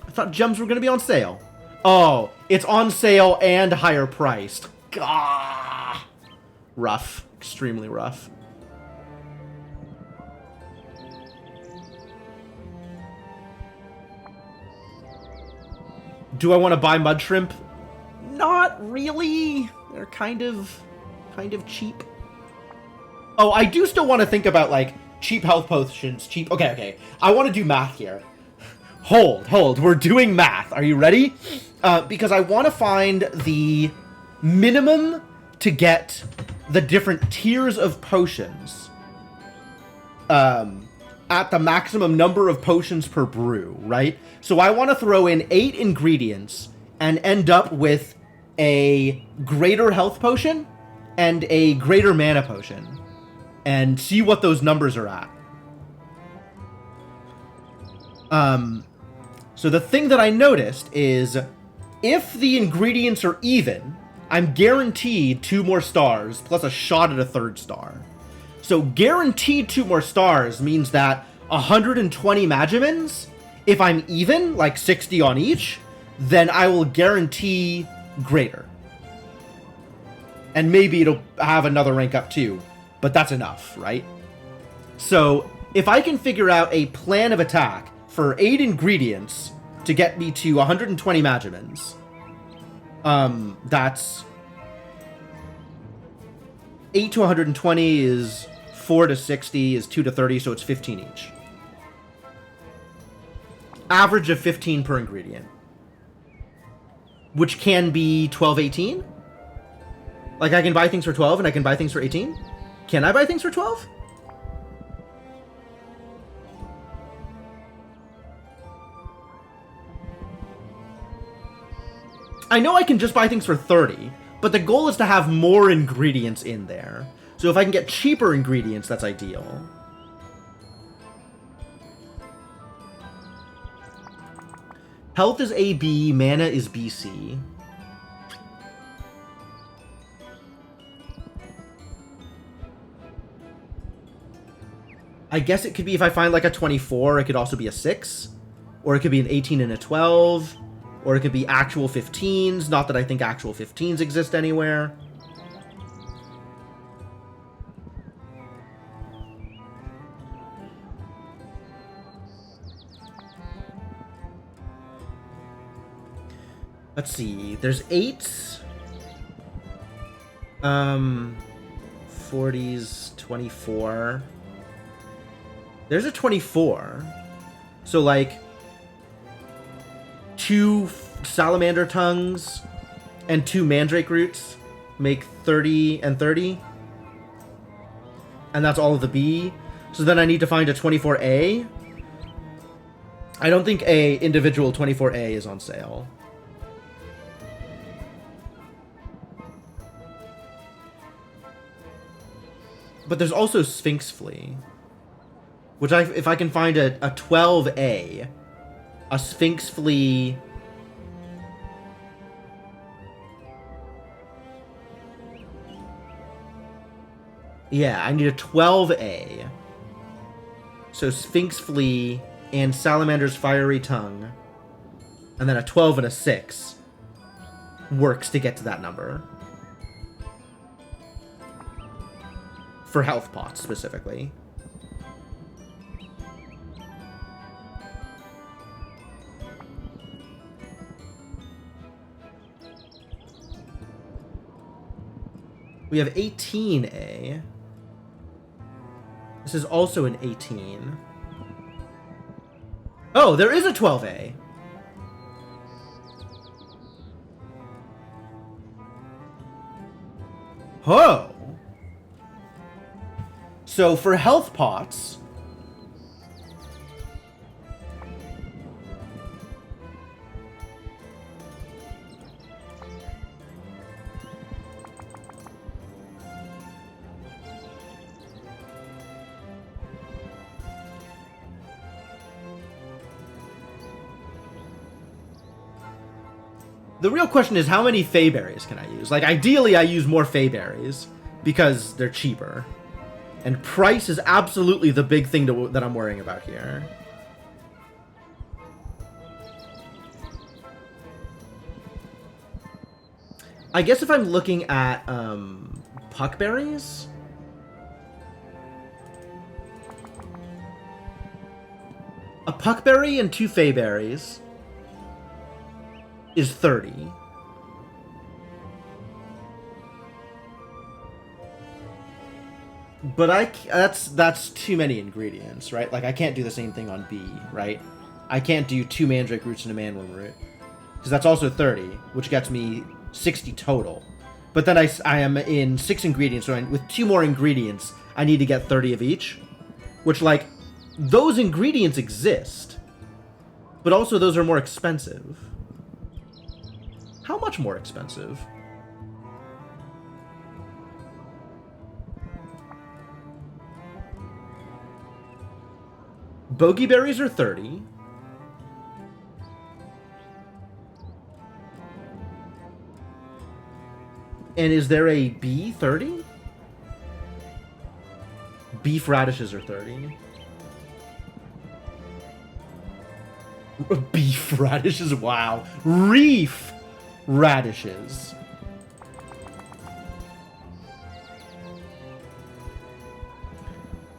I thought gems were gonna be on sale. Oh, it's on sale and higher priced. Gah! Rough. Extremely rough. Do I want to buy mud shrimp? Not really. They're kind of cheap. Oh, I do still want to think about, like, cheap health potions, cheap... Okay. I want to do math here. Hold. We're doing math. Are you ready? Because I want to find the minimum to get the different tiers of potions at the maximum number of potions per brew, right? So I want to throw in 8 ingredients and end up with a greater health potion and a greater mana potion and see what those numbers are at. So the thing that I noticed is if the ingredients are even, I'm guaranteed 2 more stars plus a shot at a 3rd star. So guaranteed 2 more stars means that 120 Magimins, if I'm even, like 60 on each, then I will guarantee greater. And maybe it'll have another rank up too, but that's enough, right? So if I can figure out a plan of attack for 8 ingredients to get me to 120 Magimins, that's 8 to 120 is 4 to 60 is 2 to 30, so it's 15 each. Average of 15 per ingredient. Which can be 12, 18? Like I can buy things for 12 and I can buy things for 18? Can I buy things for 12? I know I can just buy things for 30, but the goal is to have more ingredients in there. So if I can get cheaper ingredients, that's ideal. Health is AB, mana is BC. I guess it could be if I find like a 24, it could also be a 6. Or it could be an 18 and a 12. Or it could be actual 15s. Not that I think actual 15s exist anywhere. Let's see. There's 8s. 40s, 24. There's a 24. So, like, 2 salamander tongues and 2 mandrake roots make 30 and 30. And that's all of the B. So then I need to find a 24A. I don't think a individual 24A is on sale. But there's also Sphinx Flea. Which if I can find a 12A, a Sphinx Flea... Yeah, I need a 12A. So Sphinx Flea and Salamander's Fiery Tongue. And then a 12 and a 6 works to get to that number. For health pots, specifically. We have 18A. This is also an 18. Oh, there is a 12A. Oh. So for health pots, the real question is how many Feyberries can I use? Like, ideally I use more Feyberries because they're cheaper. And price is absolutely the big thing that I'm worrying about here. I guess if I'm looking at puckberries, a puckberry and 2 Feyberries is 30. But that's too many ingredients, right? Like, I can't do the same thing on B, right? I can't do 2 mandrake roots and a manworm root. Because that's also 30, which gets me 60 total. But then I am in 6 ingredients, so with 2 more ingredients, I need to get 30 of each. Which, like, those ingredients exist. But also, those are more expensive. How much more expensive? Bogey berries are 30. And is there a bee 30? Beef radishes are 30. Beef radishes, wow. Reef radishes.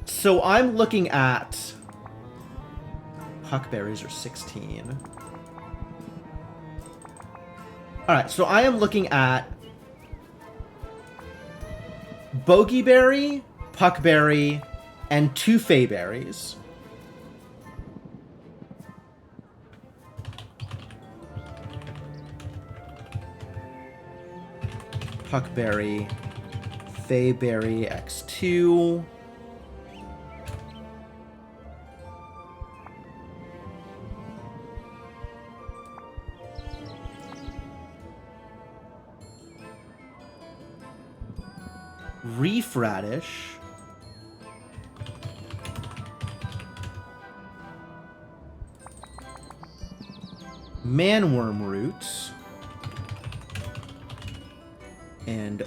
So I'm looking at... Huckberries are 16. Alright, so I am looking at bogeyberry, puckberry, and 2 fayberries. Puckberry, fayberry x2. Reef radish. Manworm roots. And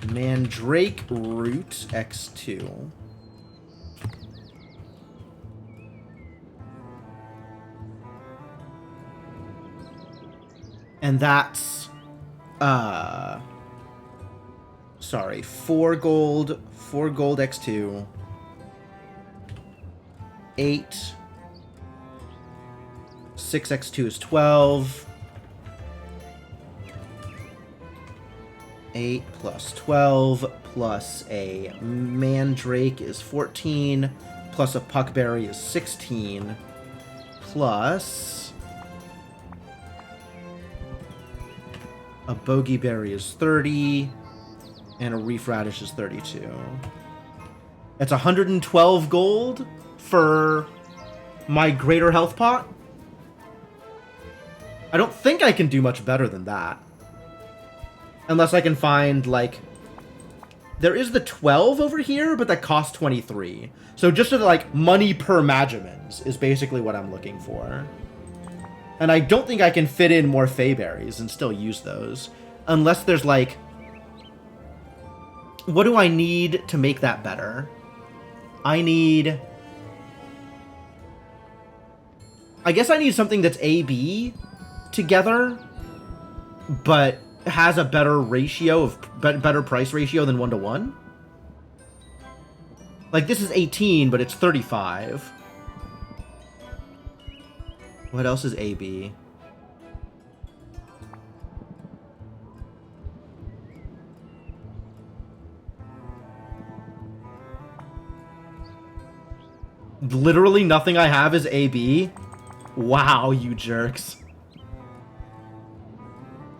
mandrake root x2. And that's sorry, 4 gold x2, 8, 6x2 is 12, 8 plus 12 plus a mandrake is 14, plus a puckberry is 16, plus a bogeyberry is 30, and a reef radish is 32. That's 112 gold for my greater health pot. I don't think I can do much better than that. Unless I can find, like... There is the 12 over here, but that costs 23. So just like, money per Magimins is basically what I'm looking for. And I don't think I can fit in more fayberries and still use those. Unless there's, like... What do I need to make that better? I need... I guess I need something that's A-B together, but has a better ratio of... better price ratio than 1-to-1. Like, this is 18, but it's 35. What else is A-B? Literally nothing I have is AB. Wow, you jerks.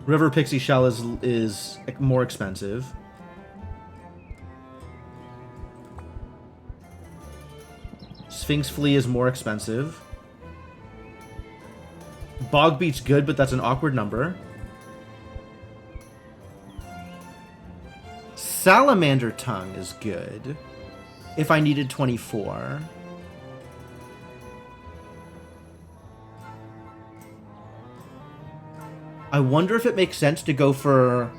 River Pixie Shell is more expensive. Sphinx Flea is more expensive. Bog Beat's good, but that's an awkward number. Salamander Tongue is good. If I needed 24. I wonder if it makes sense to go for...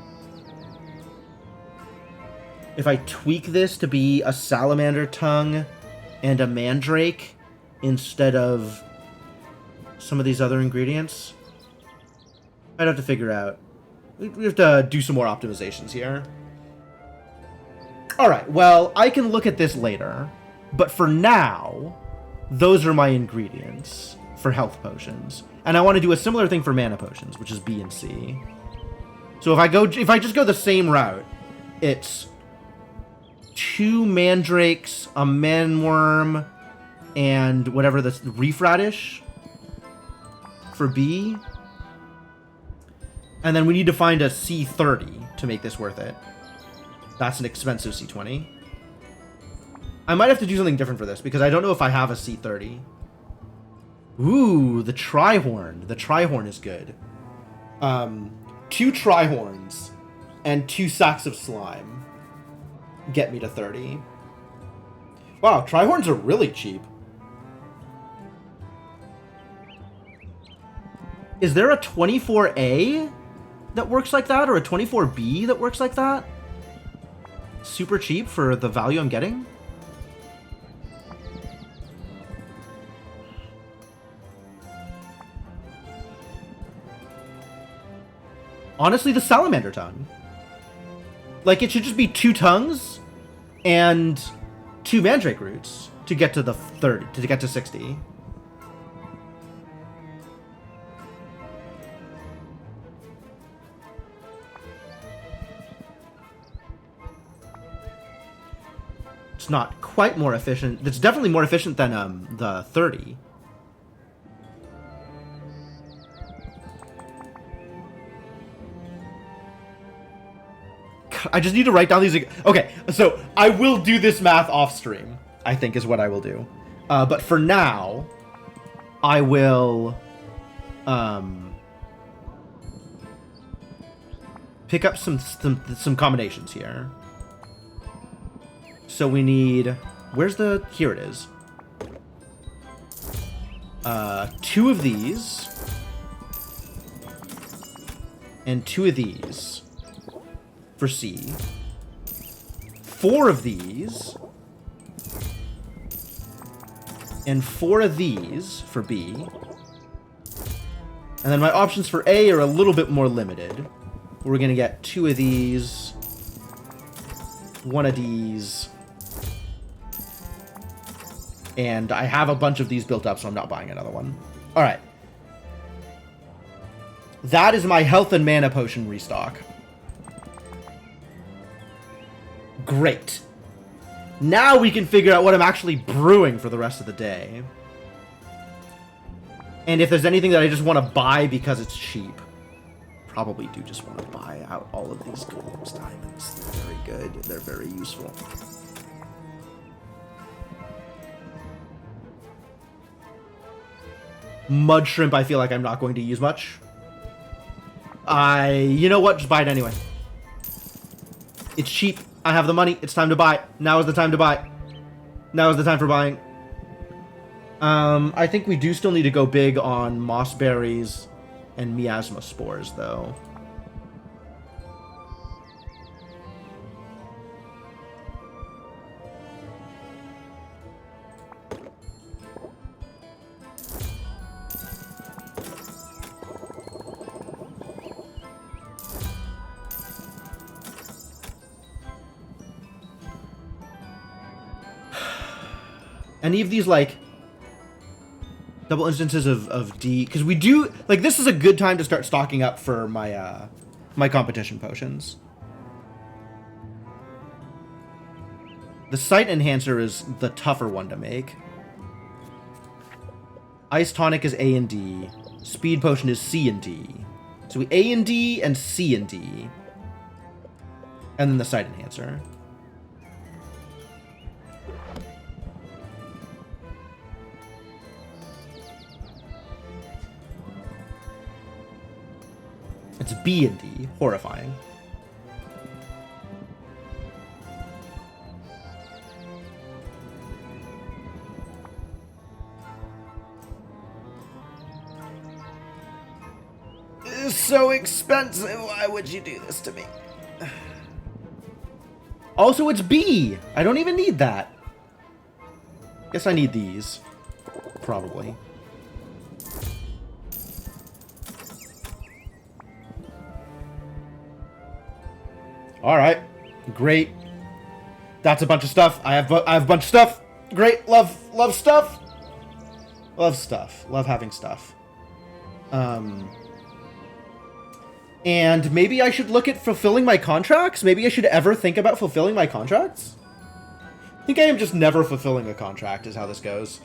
If I tweak this to be a Salamander Tongue and a Mandrake instead of some of these other ingredients. I'd have to figure out. We have to do some more optimizations here. Alright, well, I can look at this later. But for now, those are my ingredients for health potions. And I want to do a similar thing for mana potions, which is B and C. So if I just go the same route, it's 2 mandrakes, a manworm, and whatever the reef radish for B. And then we need to find a C30 to make this worth it. That's an expensive C20. I might have to do something different for this because I don't know if I have a C30. Ooh, the Trihorn. The Trihorn is good. 2 Trihorns and 2 sacks of slime get me to 30. Wow, Trihorns are really cheap. Is there a 24A that works like that, or a 24B that works like that? Super cheap for the value I'm getting? Honestly, the salamander tongue. Like, it should just be 2 tongues and 2 mandrake roots to get to the 30, to get to 60. It's not quite more efficient. It's definitely more efficient than the 30. I just need to write down these. Okay, so I will do this math off stream, I think is what I will do. But for now, I will pick up some combinations here. So we need, where's the, here it is. 2 of these and 2 of these for C. 4 of these and 4 of these for B. And then my options for A are a little bit more limited. We're gonna get 2 of these, 1 of these, and I have a bunch of these built up, so I'm not buying another one. All right. That is my health and mana potion restock. Great. Now we can figure out what I'm actually brewing for the rest of the day. And if there's anything that I just want to buy because it's cheap. Probably do just want to buy out all of these golems diamonds. They're very good. They're very useful. Mud shrimp, I feel like I'm not going to use much. You know what? Just buy it anyway. It's cheap. I have the money. It's time to buy. Now is the time to buy. Now is the time for buying. I think we do still need to go big on moss berries and miasma spores, though. Any of these, like, double instances of D, because we do, like, this is a good time to start stocking up for my, my competition potions. The sight enhancer is the tougher one to make. Ice tonic is A and D. Speed potion is C and D. So we A and D and C and D. And then the sight enhancer. It's B and D. Horrifying. This is so expensive. Why would you do this to me? Also, it's B. I don't even need that. Guess I need these. Probably. All right, great. That's a bunch of stuff. I have a bunch of stuff. Great, love stuff. Love stuff. Love having stuff. And maybe I should look at fulfilling my contracts. Maybe I should ever think about fulfilling my contracts. I think I am just never fulfilling a contract, is how this goes.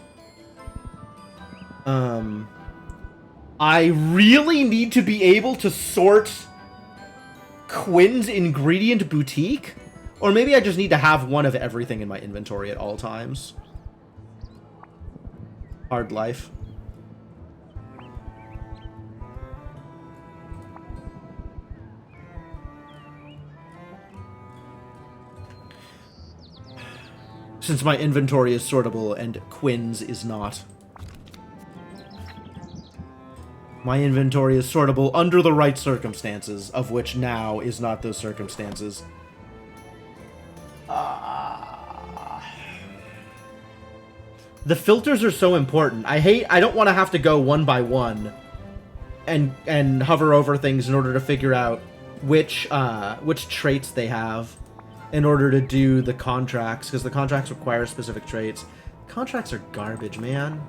I really need to be able to sort Quinn's ingredient boutique, or maybe I just need to have one of everything in my inventory at all times. Hard life. Since my inventory is sortable and Quinn's is not. My inventory is sortable under the right circumstances, of which now is not those circumstances. The filters are so important. I don't want to have to go one by one and hover over things in order to figure out which traits they have in order to do the contracts, because the contracts require specific traits. Contracts are garbage, man.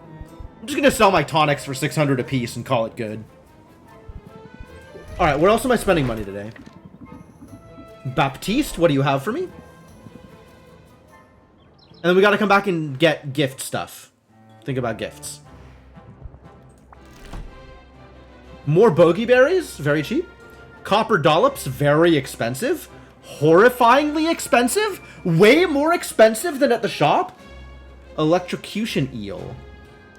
I'm just gonna sell my tonics for 600 apiece and call it good. Alright, where else am I spending money today? Baptiste, what do you have for me? And then we gotta come back and get gift stuff. Think about gifts. More bogey berries, very cheap. Copper dollops, very expensive. Horrifyingly expensive? Way more expensive than at the shop? Electrocution eel.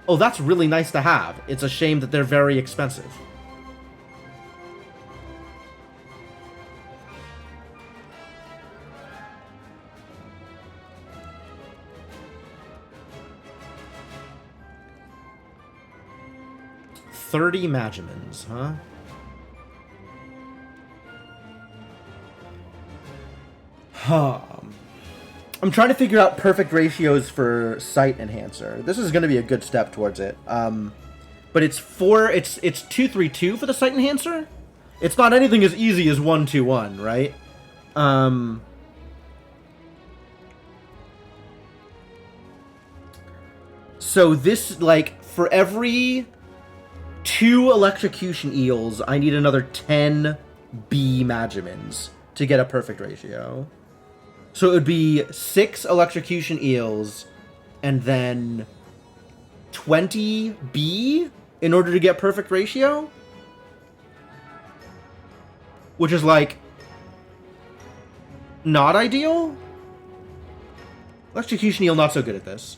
Oh, that's really nice to have. It's a shame that they're very expensive. $30 Magimans, huh? I'm trying to figure out perfect ratios for sight enhancer. This is going to be a good step towards it. But it's 232 for the sight enhancer. It's not anything as easy as 121, right? So this, like, for every 2 electrocution eels, I need another 10 B Magimans to get a perfect ratio. So it would be 6 electrocution eels and then 20 B in order to get perfect ratio? Which is, like, not ideal? Electrocution eel not so good at this.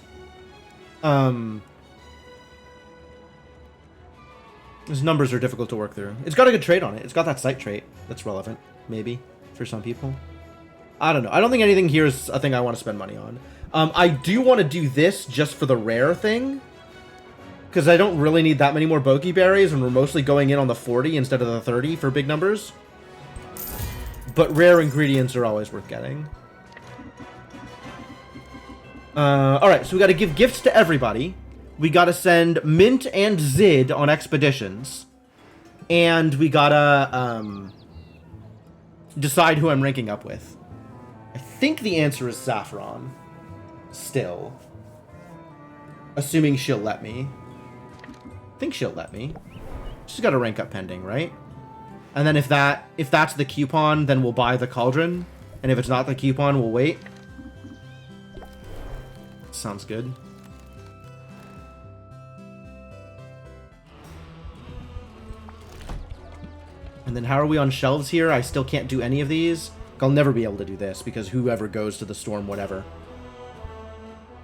His numbers are difficult to work through. It's got a good trait on it. It's got that sight trait that's relevant, maybe, for some people. I don't know. I don't think anything here is a thing I want to spend money on. I do want to do this just for the rare thing, because I don't really need that many more bogey berries, and we're mostly going in on the 40 instead of the 30 for big numbers. But rare ingredients are always worth getting. Alright, so we got to give gifts to everybody. We got to send Mint and Zid on expeditions. And we got to decide who I'm ranking up with. I think the answer is Saffron. Still. Assuming she'll let me. I think she'll let me. She's got to rank up pending, right? And then if that's the coupon, then we'll buy the cauldron. And if it's not the coupon, we'll wait. Sounds good. And then how are we on shelves here? I still can't do any of these. I'll never be able to do this because whoever goes to the storm, whatever.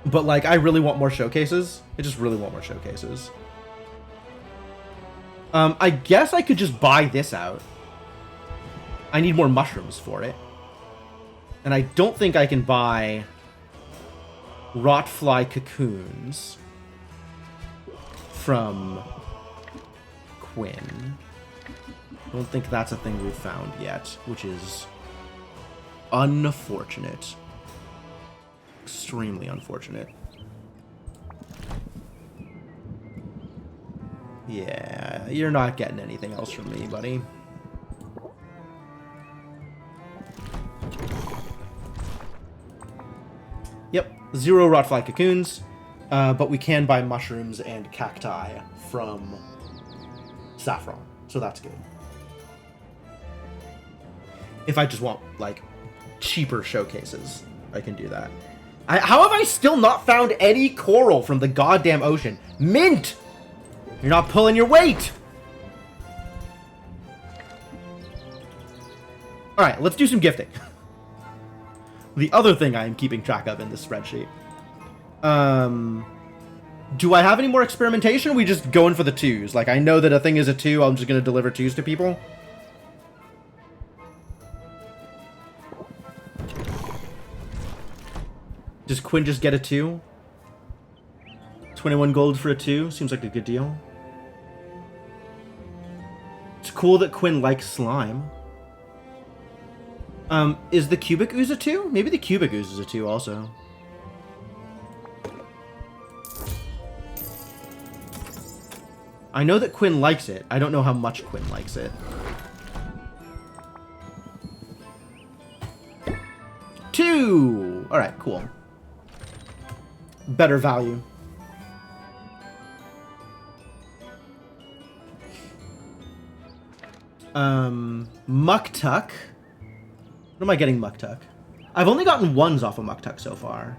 But, like, I really want more showcases. I just really want more showcases. I guess I could just buy this out. I need more mushrooms for it. And I don't think I can buy rotfly cocoons from Quinn. I don't think that's a thing we've found yet, which is unfortunate. Extremely unfortunate. Yeah, you're not getting anything else from me, buddy. Yep, 0 rotfly cocoons, but we can buy mushrooms and cacti from Saffron, so that's good. If I just want, like, cheaper showcases, I can do that. How have I still not found any coral from the goddamn ocean? Mint! You're not pulling your weight! Alright, let's do some gifting. The other thing I am keeping track of in this spreadsheet. Do I have any more experimentation, or are we just going for the 2s? Like, I know that a thing is a 2, I'm just going to deliver 2s to people. Does Quinn just get a 2? 21 gold for a 2? Seems like a good deal. It's cool that Quinn likes slime. Is the cubic ooze a 2? Maybe the cubic ooze is a 2 also. I know that Quinn likes it. I don't know how much Quinn likes it. 2! Alright, cool. Better value. Muktuk. What am I getting Muktuk? I've only gotten 1s off of Muktuk so far.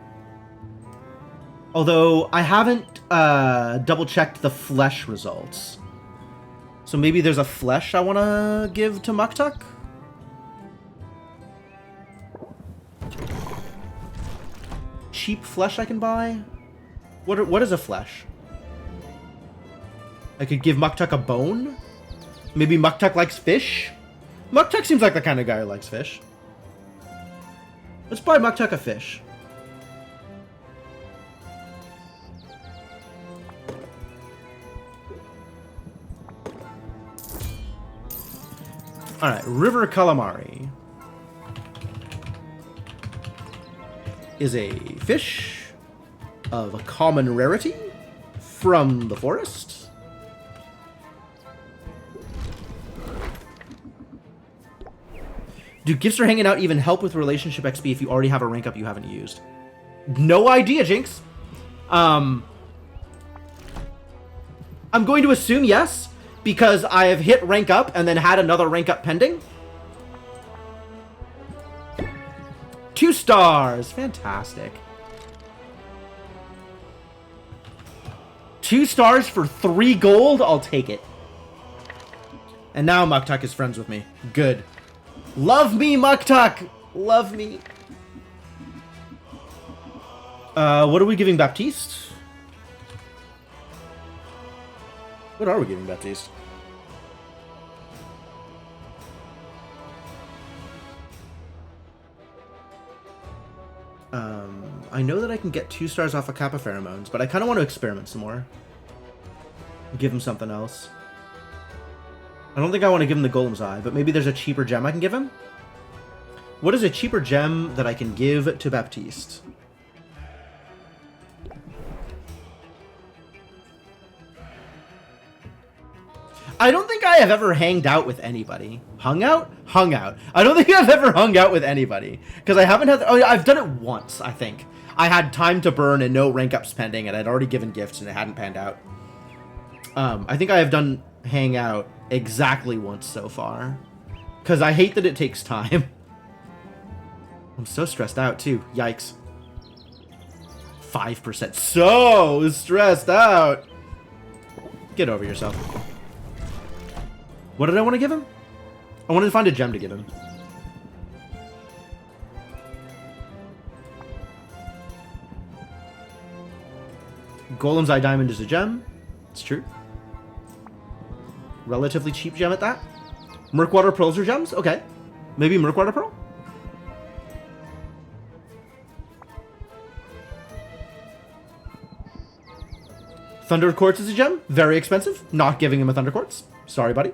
Although, I haven't double-checked the flesh results. So maybe there's a flesh I want to give to Muktuk? Cheap flesh I can buy? What is a flesh? I could give Muktuk a bone? Maybe Muktuk likes fish? Muktuk seems like the kind of guy who likes fish. Let's buy Muktuk a fish. Alright, River Calamari is a fish of a common rarity from the forest. Do gifts for hanging out even help with relationship XP if you already have a rank up you haven't used? No idea, Jinx. I'm going to assume yes, because I have hit rank up and then had another rank up pending. 2 stars. Fantastic. 2 stars for 3 gold? I'll take it. And now Muktuk is friends with me. Good. Love me, Muktuk! Love me. What are we giving Baptiste? What are we giving Baptiste? I know that I can get 2 stars off of Kappa Pheromones, but I kind of want to experiment some more. Give him something else. I don't think I want to give him the Golem's Eye, but maybe there's a cheaper gem I can give him? What is a cheaper gem that I can give to Baptiste? I don't think I have ever hanged out with anybody. Hung out? Hung out. I don't think I've ever hung out with anybody. Because I haven't had... Oh, I've done it once, I think. I had time to burn and no rank ups pending, and I'd already given gifts and it hadn't panned out. I think I have done hang out exactly once so far. Because I hate that it takes time. I'm so stressed out, too. Yikes. 5%. So stressed out. Get over yourself. What did I want to give him? I wanted to find a gem to give him. Golem's Eye Diamond is a gem. It's true. Relatively cheap gem at that. Murkwater Pearls are gems? Okay. Maybe Murkwater Pearl? Thunder Quartz is a gem. Very expensive. Not giving him a Thunder Quartz. Sorry, buddy.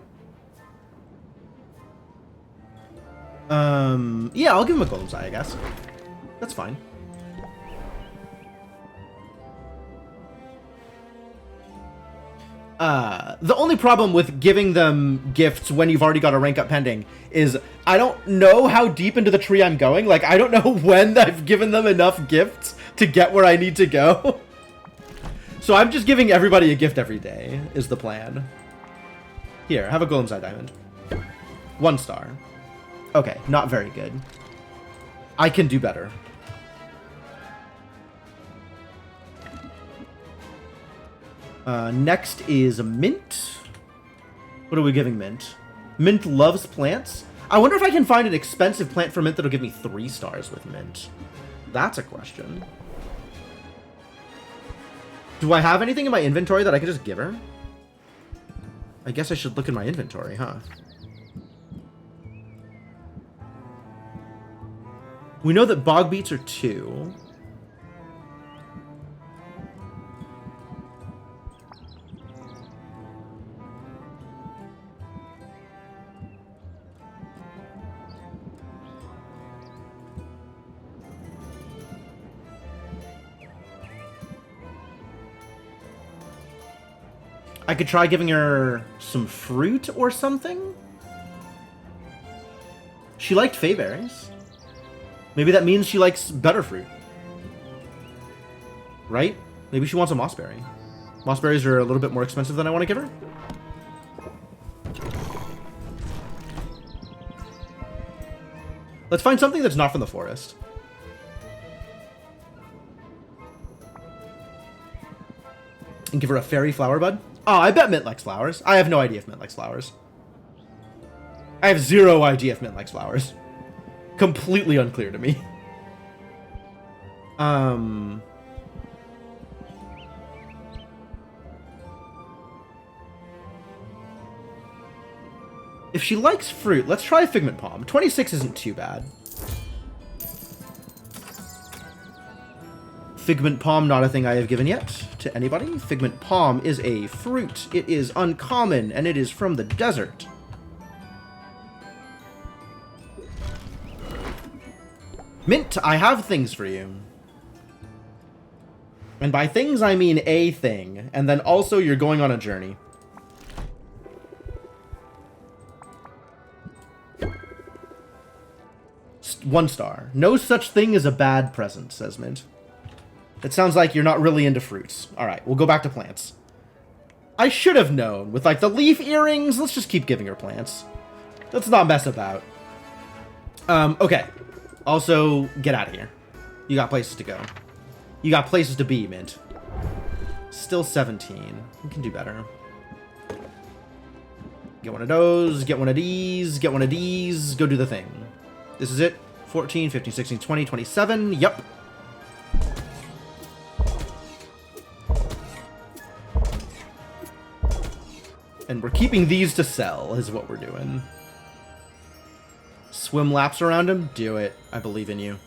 Yeah, I'll give him a Golem's Eye, I guess. That's fine. The only problem with giving them gifts when you've already got a rank up pending is I don't know how deep into the tree I'm going. Like, I don't know when I've given them enough gifts to get where I need to go. So I'm just giving everybody a gift every day, is the plan. Here, have a Golem's Eye Diamond. 1 star. Okay, not very good. I can do better. Next is Mint. What are we giving Mint? Mint loves plants. I wonder if I can find an expensive plant for Mint that'll give me 3 stars with Mint. That's a question. Do I have anything in my inventory that I could just give her? I guess I should look in my inventory, huh? We know that bog beets are 2. I could try giving her some fruit or something? She liked fayberries. Maybe that means she likes better fruit. Right? Maybe she wants a mossberry. Mossberries are a little bit more expensive than I want to give her. Let's find something that's not from the forest. And give her a fairy flower bud. Oh, I bet Mint likes flowers. I have no idea if Mint likes flowers. I have 0 idea if Mint likes flowers. Completely unclear to me. If she likes fruit, let's try Figment Palm. 26 isn't too bad. Figment Palm, not a thing I have given yet to anybody. Figment Palm is a fruit. It is uncommon, and it is from the desert. Mint, I have things for you. And by things, I mean a thing. And then also, you're going on a journey. One star. No such thing as a bad present, says Mint. It sounds like you're not really into fruits. Alright, we'll go back to plants. I should have known. With, like, the leaf earrings, let's just keep giving her plants. Let's not mess about. Okay. Also, get out of here. You got places to go. You got places to be, Mint. Still 17. We can do better. Get one of those, get one of these, get one of these, go do the thing. This is it. 14, 15, 16, 20, 27. Yep. And we're keeping these to sell, is what we're doing. Swim laps around him? Do it. I believe in you.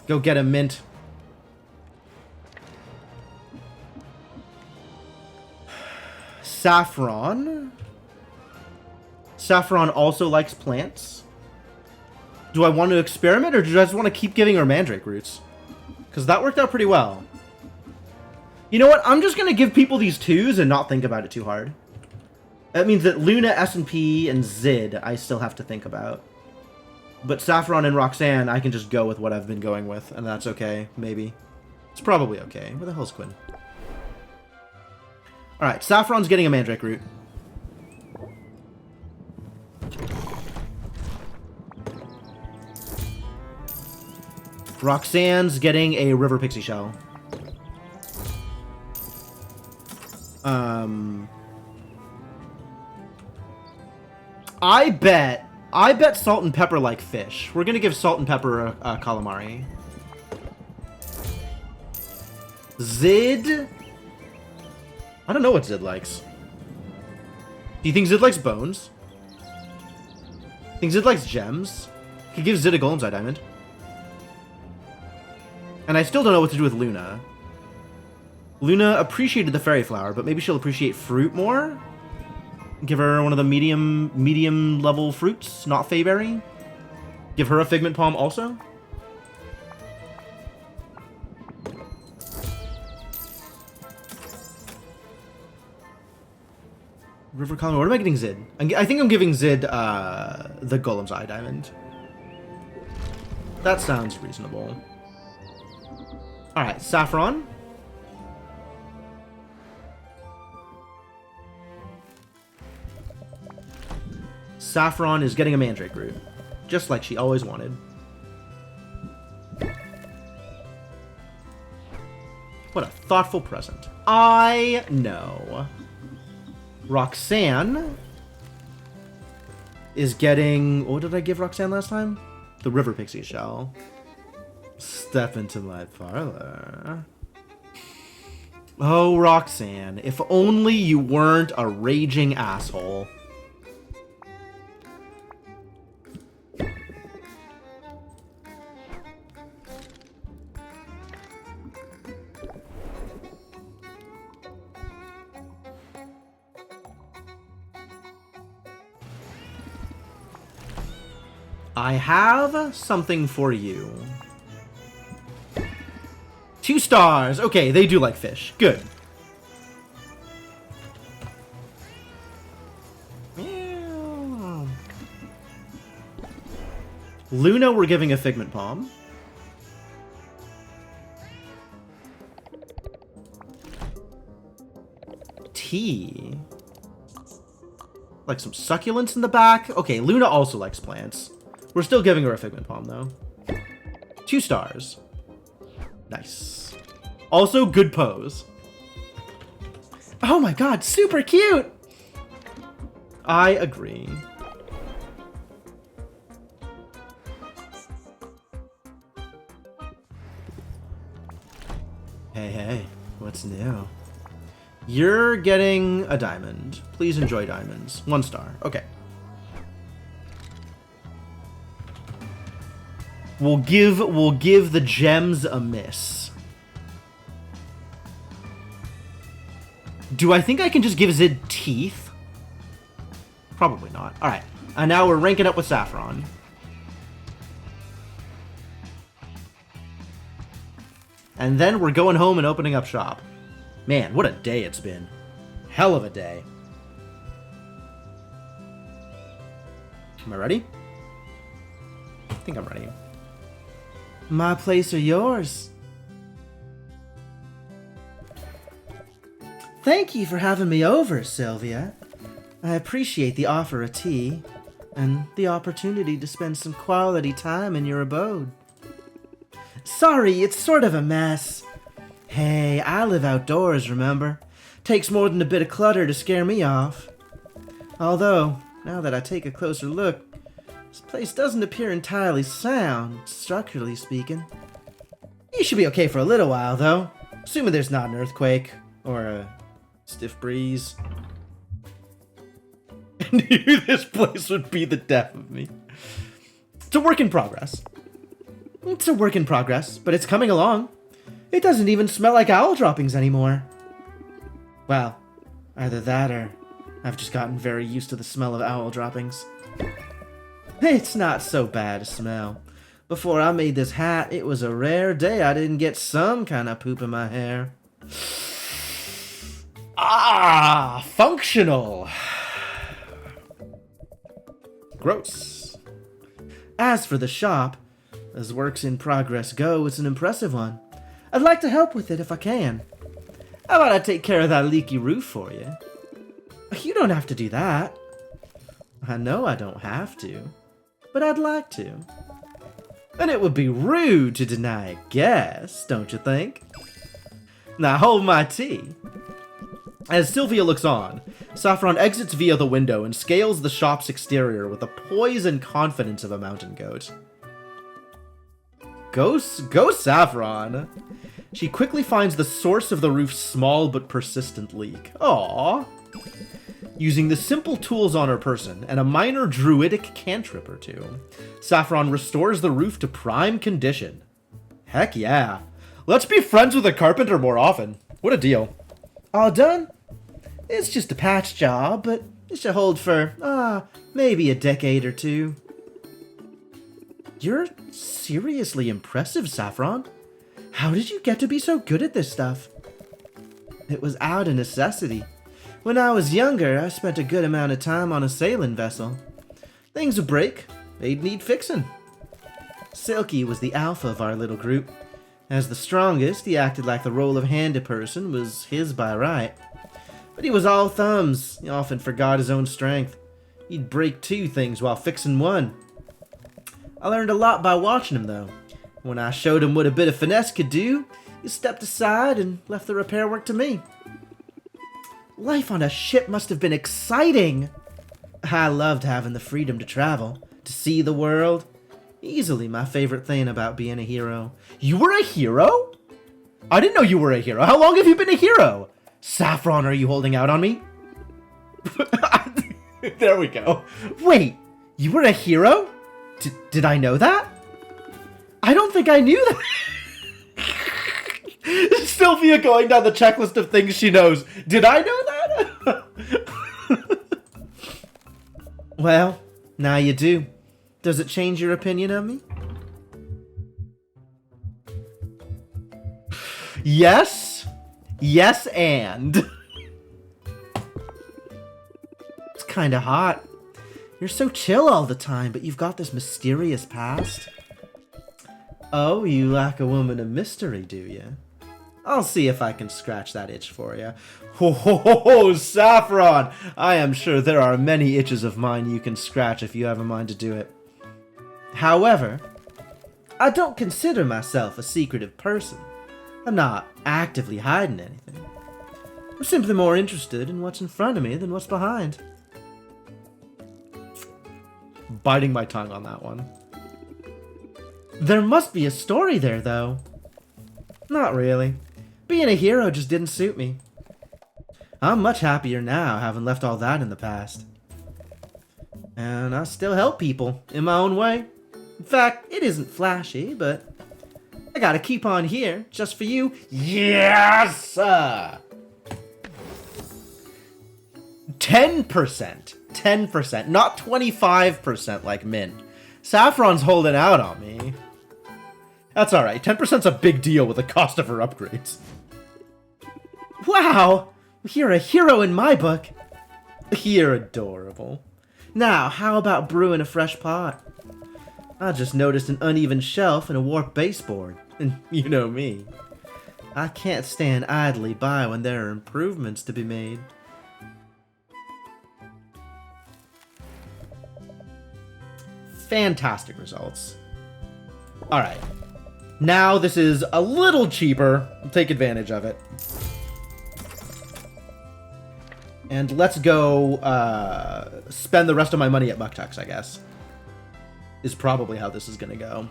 Go get him, Mint. Saffron. Saffron also likes plants. Do I want to experiment, or do I just want to keep giving her mandrake roots? Because that worked out pretty well. You know what? I'm just going to give people these 2s and not think about it too hard. That means that Luna, S&P, and Zid I still have to think about. But Saffron and Roxanne, I can just go with what I've been going with, and that's okay, maybe. It's probably okay. Where the hell's Quinn? Alright, Saffron's getting a mandrake root. Roxanne's getting a river pixie shell. I bet salt and pepper like fish. We're gonna give salt and pepper a calamari. Zid? I don't know what Zid likes. Do you think Zid likes bones? Think Zid likes gems? Could give Zid a Golem's Eye Diamond. And I still don't know what to do with Luna. Luna appreciated the fairy flower, but maybe she'll appreciate fruit more? Give her one of the medium level fruits, not fayberry. Give her a Figment Palm also. River Colony. What am I getting Zid? I think I'm giving Zid the Golem's Eye Diamond. That sounds reasonable. Alright, Saffron. Saffron is getting a mandrake root, just like she always wanted. What a thoughtful present. I know. Roxanne is getting... What did I give Roxanne last time? The River Pixie shell. Step into my parlor. Oh, Roxanne, if only you weren't a raging asshole. I have something for you. 2 stars. Okay, they do like fish. Good. Luna, we're giving a Figment Palm. Tea. Like some succulents in the back. Okay, Luna also likes plants. We're still giving her a Figment Palm, though. 2 stars. Nice. Also, good pose. Oh my god, super cute! I agree. Hey, what's new? You're getting a diamond. Please enjoy diamonds. 1 star. Okay. We'll give the gems a miss. Do I think I can just give Zid teeth? Probably not. Alright. And now we're ranking up with Saffron. And then we're going home and opening up shop. Man, what a day it's been. Hell of a day. Am I ready? I think I'm ready. My place or yours? Thank you for having me over, Sylvia. I appreciate the offer of tea and the opportunity to spend some quality time in your abode. Sorry, it's sort of a mess. Hey, I live outdoors, remember? Takes more than a bit of clutter to scare me off. Although, now that I take a closer look, this place doesn't appear entirely sound, structurally speaking. You should be okay for a little while, though. Assuming there's not an earthquake, or a stiff breeze. I knew this place would be the death of me. It's a work in progress. It's a work in progress, but it's coming along. It doesn't even smell like owl droppings anymore. Well, either that or I've just gotten very used to the smell of owl droppings. It's not so bad a smell. Before I made this hat, it was a rare day I didn't get some kind of poop in my hair. Ah, functional. Gross. As for the shop, as works in progress go, it's an impressive one. I'd like to help with it if I can. How about I take care of that leaky roof for you? You don't have to do that. I know I don't have to, but I'd like to. And it would be rude to deny a guest, don't you think? Now hold my tea. As Sylvia looks on, Saffron exits via the window and scales the shop's exterior with the poise and confidence of a mountain goat. Go Saffron! She quickly finds the source of the roof's small but persistent leak. Aww. Using the simple tools on her person and a minor druidic cantrip or two, Saffron restores the roof to prime condition. Heck yeah. Let's be friends with a carpenter more often. What a deal. All done? It's just a patch job, but it should hold for, maybe a decade or two. You're seriously impressive, Saffron. How did you get to be so good at this stuff? It was out of necessity. When I was younger, I spent a good amount of time on a sailing vessel. Things would break, they'd need fixing. Silky was the alpha of our little group. As the strongest, he acted like the role of handy-person was his by right. But he was all thumbs. He often forgot his own strength. He'd break 2 things while fixing 1. I learned a lot by watching him, though. When I showed him what a bit of finesse could do, he stepped aside and left the repair work to me. Life on a ship must have been exciting. I loved having the freedom to travel, to see the world. Easily my favorite thing about being a hero. You were a hero? I didn't know you were a hero. How long have you been a hero? Saffron, are you holding out on me? There we go. Wait, you were a hero? Did I know that? I don't think I knew that. Sylvia going down the checklist of things she knows. Did I know that? Well, now you do. Does it change your opinion of me? Yes. Yes, and. It's kinda hot. You're so chill all the time, but you've got this mysterious past. Oh, you lack a woman of mystery, do you? I'll see if I can scratch that itch for you. Ho ho ho ho, Saffron! I am sure there are many itches of mine you can scratch if you have a mind to do it. However, I don't consider myself a secretive person. I'm not actively hiding anything. I'm simply more interested in what's in front of me than what's behind. Biting my tongue on that one. There must be a story there, though. Not really. Being a hero just didn't suit me. I'm much happier now, having left all that in the past. And I still help people, in my own way. In fact, it isn't flashy, but I gotta keep on here, just for you. Yes! 10%. 10%, not 25% like Mint. Saffron's holding out on me. That's alright, 10%'s a big deal with the cost of her upgrades. Wow! You're a hero in my book. You're adorable. Now, how about brewing a fresh pot? I just noticed an uneven shelf and a warped baseboard. And you know me. I can't stand idly by when there are improvements to be made. Fantastic results. Alright. Now this is a little cheaper. We'll take advantage of it. And let's go spend the rest of my money at Mucktucks, I guess. Is probably how this is going to go.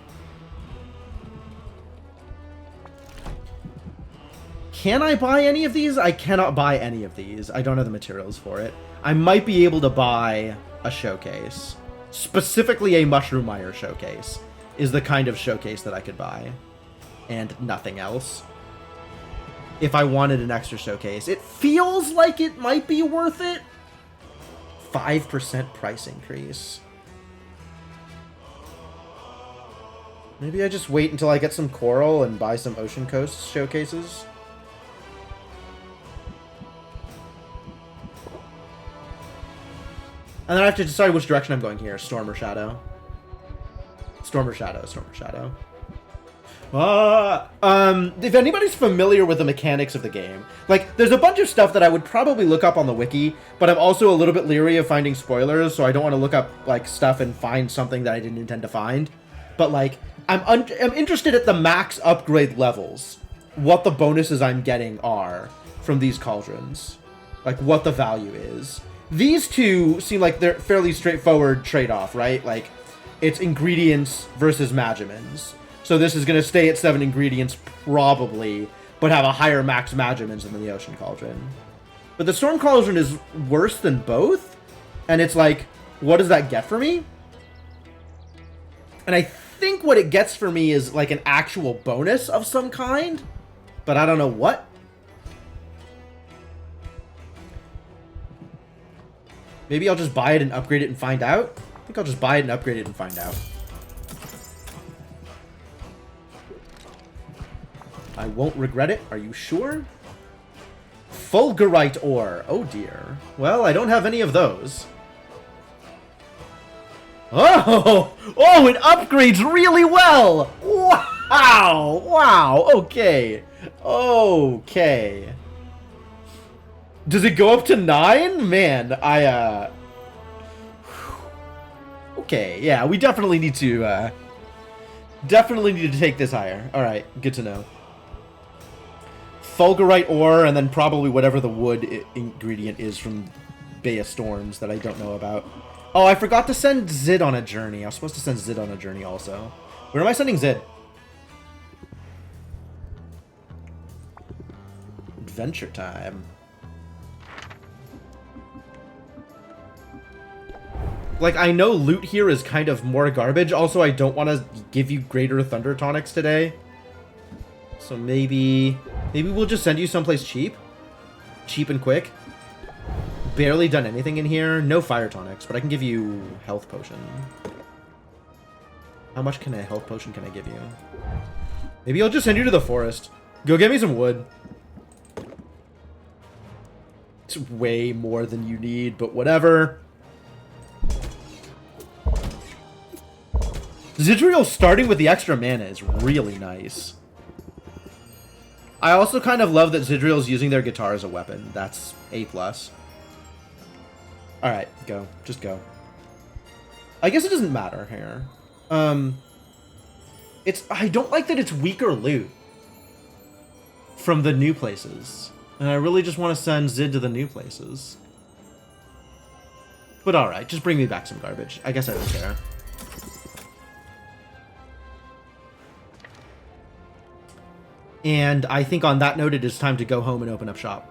Can I buy any of these? I cannot buy any of these. I don't have the materials for it. I might be able to buy a showcase. Specifically a Mushroom Mire showcase is the kind of showcase that I could buy. And nothing else. If I wanted an extra showcase. It feels like it might be worth it. 5% price increase. Maybe I just wait until I get some coral and buy some Ocean Coast showcases. And then I have to decide which direction I'm going here. Storm or Shadow? Storm or Shadow? Storm or Shadow? If anybody's familiar with the mechanics of the game, like, there's a bunch of stuff that I would probably look up on the wiki, but I'm also a little bit leery of finding spoilers, so I don't want to look up, like, stuff and find something that I didn't intend to find. But, like, I'm interested at the max upgrade levels, what the bonuses I'm getting are from these cauldrons. Like, what the value is. These two seem like they're fairly straightforward trade-off, right? Like, it's ingredients versus Magimins. So this is going to stay at 7 ingredients, probably, but have a higher max Magimins than the Ocean Cauldron. But the Storm Cauldron is worse than both, and it's like, what does that get for me? And I think what it gets for me is, like, an actual bonus of some kind, but I don't know what. Maybe I'll just buy it and upgrade it and find out? I think I'll just buy it and upgrade it and find out. I won't regret it. Are you sure? Fulgurite ore. Oh dear. Well, I don't have any of those. Oh! Oh, it upgrades really well! Wow! Wow! Okay. Okay. Does it go up to 9? Man, Okay, yeah, we definitely need to Definitely need to take this higher. Alright, good to know. Fulgurite ore, and then probably whatever the wood ingredient is from Bay of Storms that I don't know about. Oh, I forgot to send Zid on a journey. I was supposed to send Zid on a journey also. Where am I sending Zid? Adventure time. Like, I know loot here is kind of more garbage. Also, I don't want to give you greater thunder tonics today. So maybe we'll just send you someplace cheap. Cheap and quick. Barely done anything in here. No fire tonics, but I can give you health potion. How much can a health potion can I give you? Maybe I'll just send you to the forest. Go get me some wood. It's way more than you need, but whatever. Zidriel starting with the extra mana is really nice. I also kind of love that Zidriel's using their guitar as a weapon. That's A+. Alright, go. Just go. I guess it doesn't matter here. I don't like that it's weaker loot from the new places. And I really just want to send Zid to the new places. But alright, just bring me back some garbage. I guess I don't care. And I think on that note, it is time to go home and open up shop.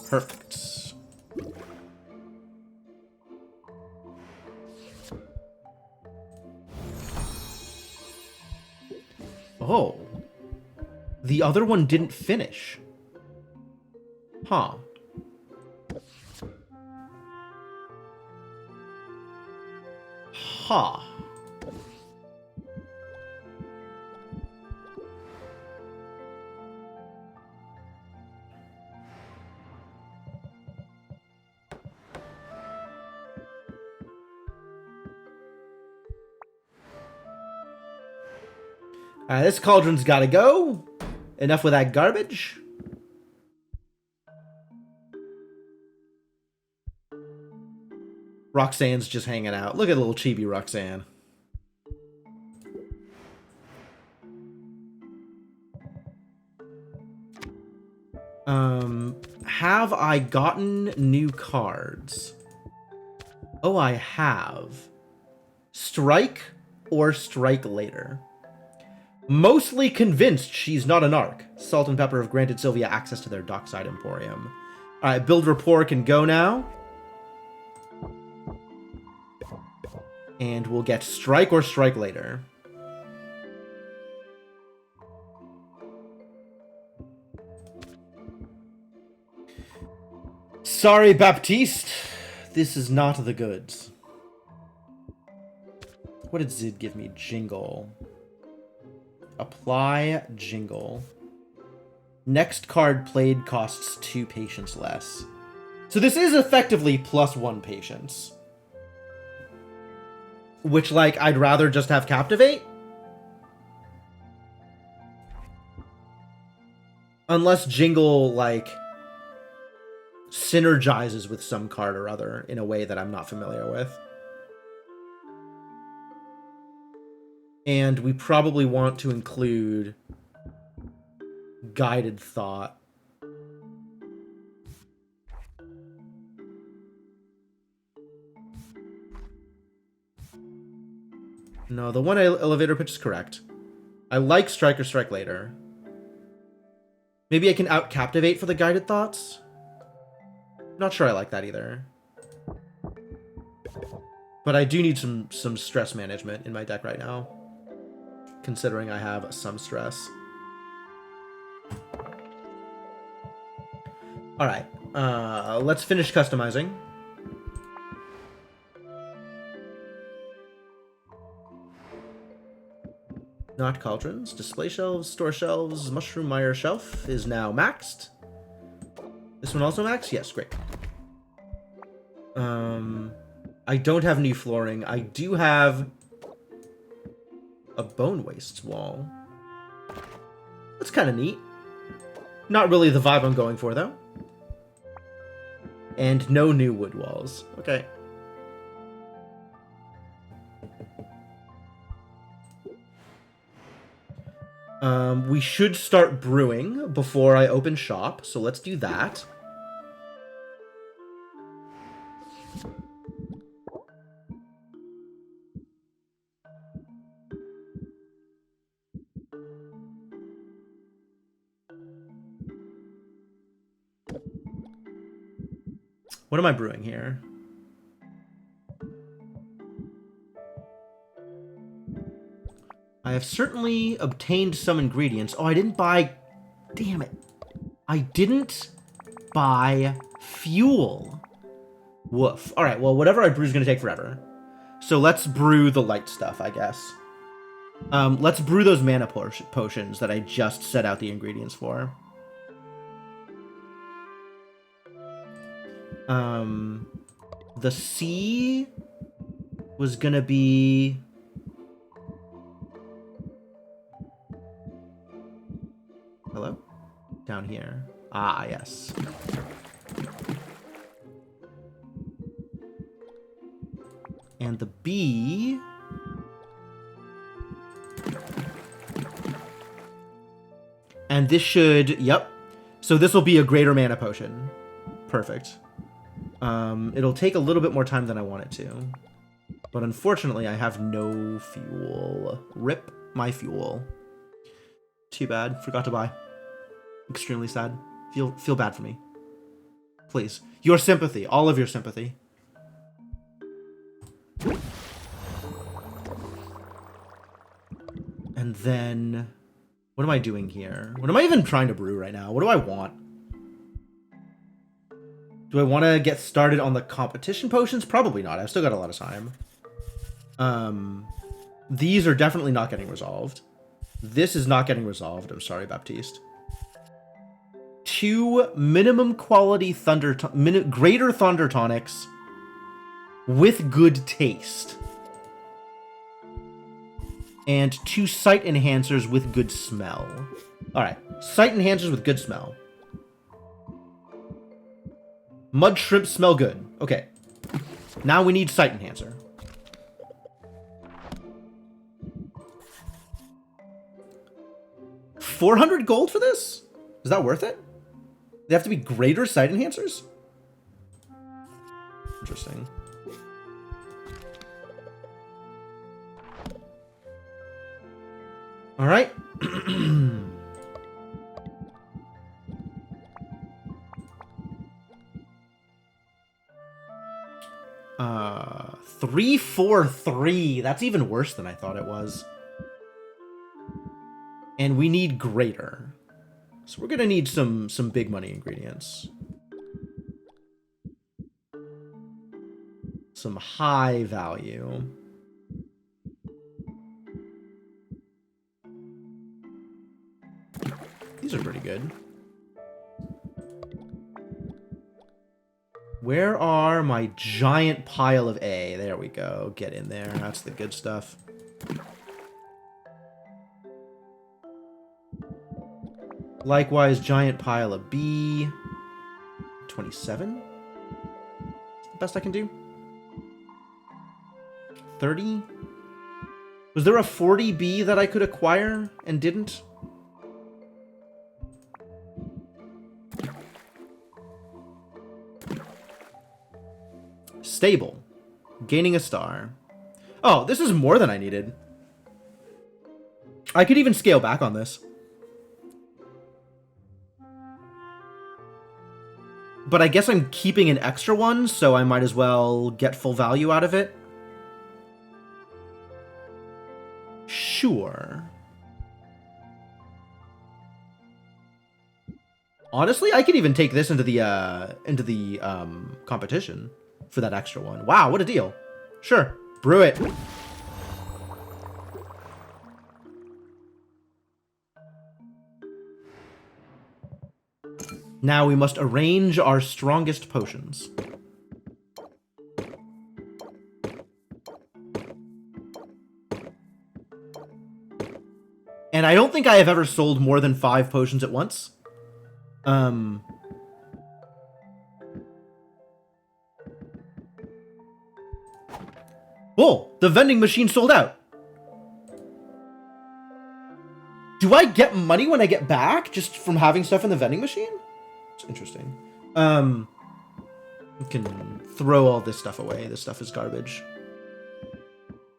Perfect. Oh. The other one didn't finish. Huh. Huh. Alright, this cauldron's gotta go. Enough with that garbage. Roxanne's just hanging out. Look at little chibi Roxanne. Have I gotten new cards? Oh, I have. Strike or strike later. Mostly convinced she's not an arc. Salt and Pepper have granted Sylvia access to their dockside emporium. Alright, build rapport can go now. And we'll get strike or strike later. Sorry, Baptiste. This is not the goods. What did Zid give me? Jingle. Apply Jingle. Next card played costs 2 patience less. So this is effectively +1 patience. Which, like, I'd rather just have Captivate. Unless Jingle, like, synergizes with some card or other in a way that I'm not familiar with. And we probably want to include Guided Thought. No, the one elevator pitch is correct. I like Strike or Strike Later. Maybe I can out-captivate for the Guided Thoughts? Not sure I like that either. But I do need some stress management in my deck right now, considering I have some stress. Alright, let's finish customizing. Not cauldrons. Display shelves, store shelves, Mushroom Mire shelf is now maxed. This one also maxed? Yes, great. I don't have new flooring. I do have a Bone Wastes wall. That's kind of neat. Not really the vibe I'm going for, though. And no new wood walls. Okay. We should start brewing before I open shop, so let's do that. What am I brewing here? I have certainly obtained some ingredients. Oh, I didn't buy... Damn it. I didn't buy fuel. Woof. Alright, well, whatever I brew is going to take forever. So let's brew the light stuff, I guess. Let's brew those mana potions that I just set out the ingredients for. The C was going to be... Hello? Down here. Ah, yes. And the B... And this should... Yep. So this will be a greater mana potion. Perfect. It'll take a little bit more time than I want it to. But unfortunately, I have no fuel. Rip my fuel. Too bad. Forgot to buy. Extremely sad. Feel bad for me. Please. Your sympathy. All of your sympathy. And then... What am I doing here? What am I even trying to brew right now? What do I want? Do I want to get started on the competition potions? Probably not. I've still got a lot of time. These are definitely not getting resolved. This is not getting resolved. I'm sorry, Baptiste. 2 minimum quality greater thunder tonics with good taste. And 2 sight enhancers with good smell. Alright. Sight enhancers with good smell. Mud shrimp smell good. Okay. Now we need sight enhancer. $400 gold for this? Is that worth it? They have to be greater sight enhancers? Interesting. All right. 343. That's even worse than I thought it was. And we need greater. So we're gonna need some big money ingredients. Some high value. These are pretty good. Where are my giant pile of A? There we go. Get in there. That's the good stuff. Likewise, giant pile of B. 27? That's the best I can do. 30? Was there a 40B that I could acquire and didn't? Stable. Gaining a star. Oh, this is more than I needed. I could even scale back on this. But I guess I'm keeping an extra one, so I might as well get full value out of it. Sure. Honestly, I could even take this into the competition for that extra one. Wow, what a deal. Sure, brew it. Now we must arrange our strongest potions. And I don't think I have ever sold more than 5 potions at once. Oh, the vending machine sold out. Do I get money when I get back just from having stuff in the vending machine? It's interesting. You can throw all this stuff away. This stuff is garbage.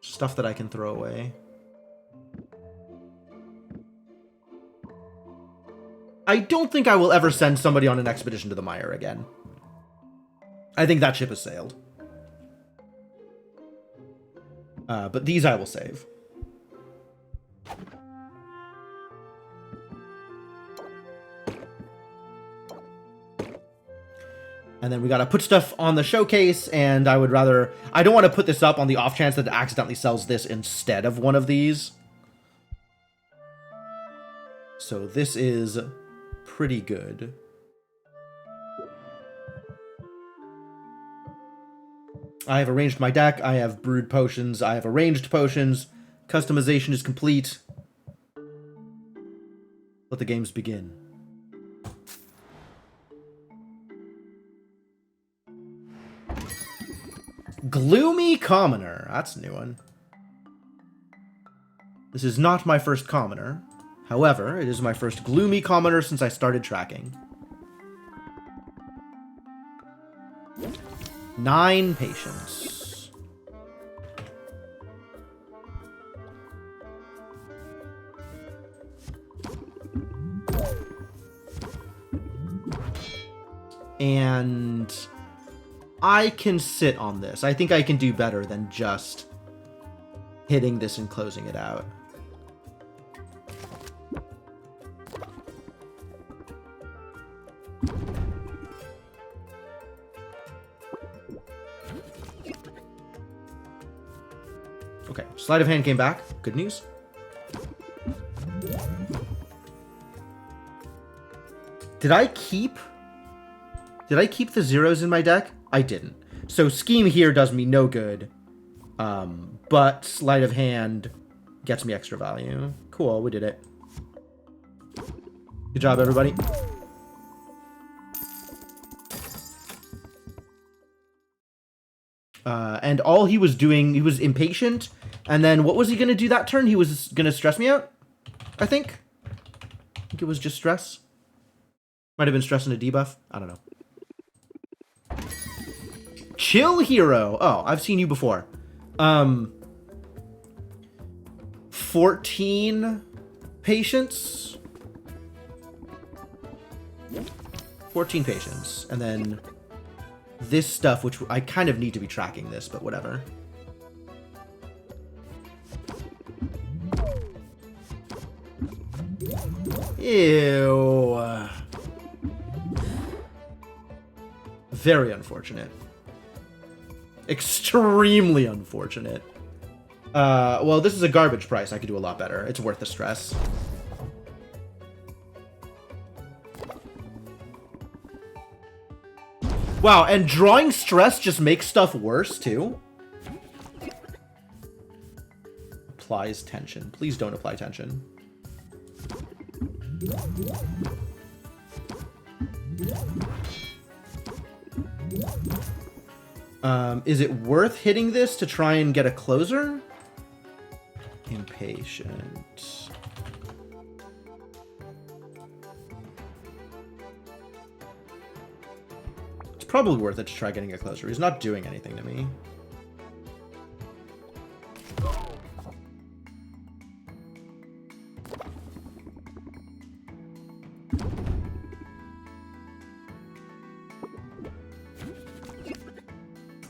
Stuff that I can throw away. I don't think I will ever send somebody on an expedition to the mire again. I think that ship has sailed. But these I will save. And then we gotta put stuff on the showcase, and I don't want to put this up on the off chance that it accidentally sells this instead of one of these. So this is pretty good. I have arranged my deck, I have brewed potions, I have arranged potions, customization is complete. Let the games begin. Gloomy Commoner. That's a new one. This is not my first commoner. However, it is my first Gloomy Commoner since I started tracking. 9 patience. And I can sit on this. I think I can do better than just hitting this and closing it out. Okay, sleight of hand came back. Good news. Did I keep the zeros in my deck? I didn't. So scheme here does me no good. But sleight of hand gets me extra value. Cool, we did it. Good job, everybody. And all he was doing, he was impatient. And then what was he going to do that turn? He was going to stress me out, I think. I think it was just stress. Might have been stress and a debuff. I don't know. Chill Hero. Oh, I've seen you before. 14 patience. 14 patience. And then this stuff, which I kind of need to be tracking this, but whatever. Ew. Very unfortunate. Extremely unfortunate. Well, this is a garbage price. I could do a lot better. It's worth the stress. Wow, and drawing stress just makes stuff worse, too? Applies tension. Please don't apply tension. Is it worth hitting this to try and get a closer? Impatient. It's probably worth it to try getting a closer. He's not doing anything to me.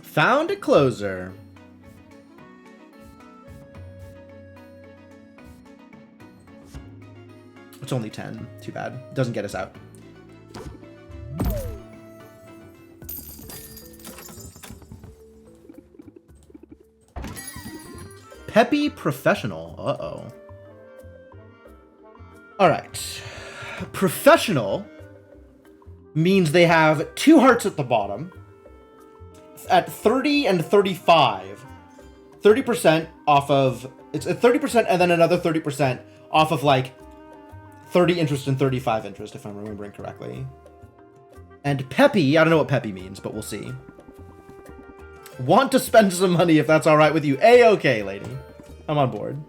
Found a closer. It's only 10. Too bad. Doesn't get us out. Peppy Professional. Uh-oh. Alright. Professional means they have 2 hearts at the bottom. At 30 and 35, 30% off of... It's a 30% and then another 30% off of, like, 30 interest and 35 interest, if I'm remembering correctly. And Peppy, I don't know what Peppy means, but we'll see. Want to spend some money if that's alright with you. A-okay, lady. I'm on board.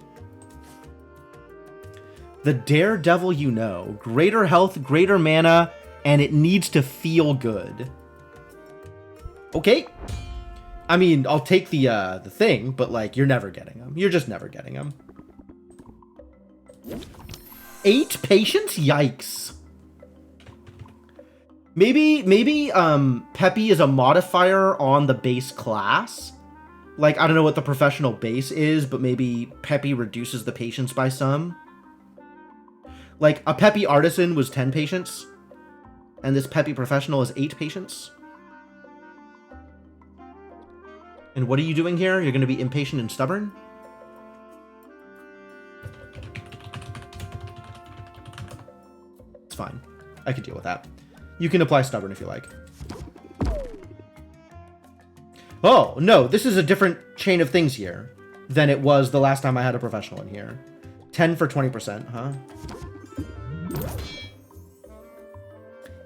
The daredevil you know. Greater health, greater mana, and it needs to feel good. Okay. I mean, I'll take the thing, but like, you're never getting them. You're just never getting them. 8 patience? Yikes. Maybe Peppy is a modifier on the base class. Like, I don't know what the professional base is, but maybe Peppy reduces the patience by some. Like, a Peppy artisan was 10 patience, and this Peppy professional is 8 patience. And what are you doing here? You're going to be impatient and stubborn? It's fine. I can deal with that. You can apply stubborn if you like. Oh, no, this is a different chain of things here than it was the last time I had a professional in here. 10 for 20%, huh?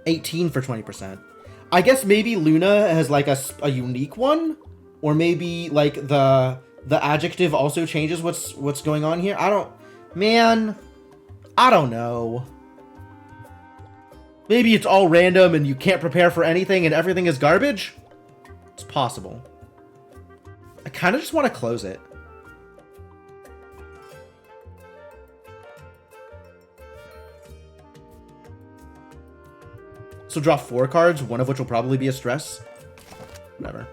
18 for 20%. I guess maybe Luna has like a unique one, or maybe like the adjective also changes what's going on here. I don't know. Maybe it's all random and you can't prepare for anything and everything is garbage? It's possible. I kind of just want to close it. So draw 4 cards, one of which will probably be a stress. Whatever.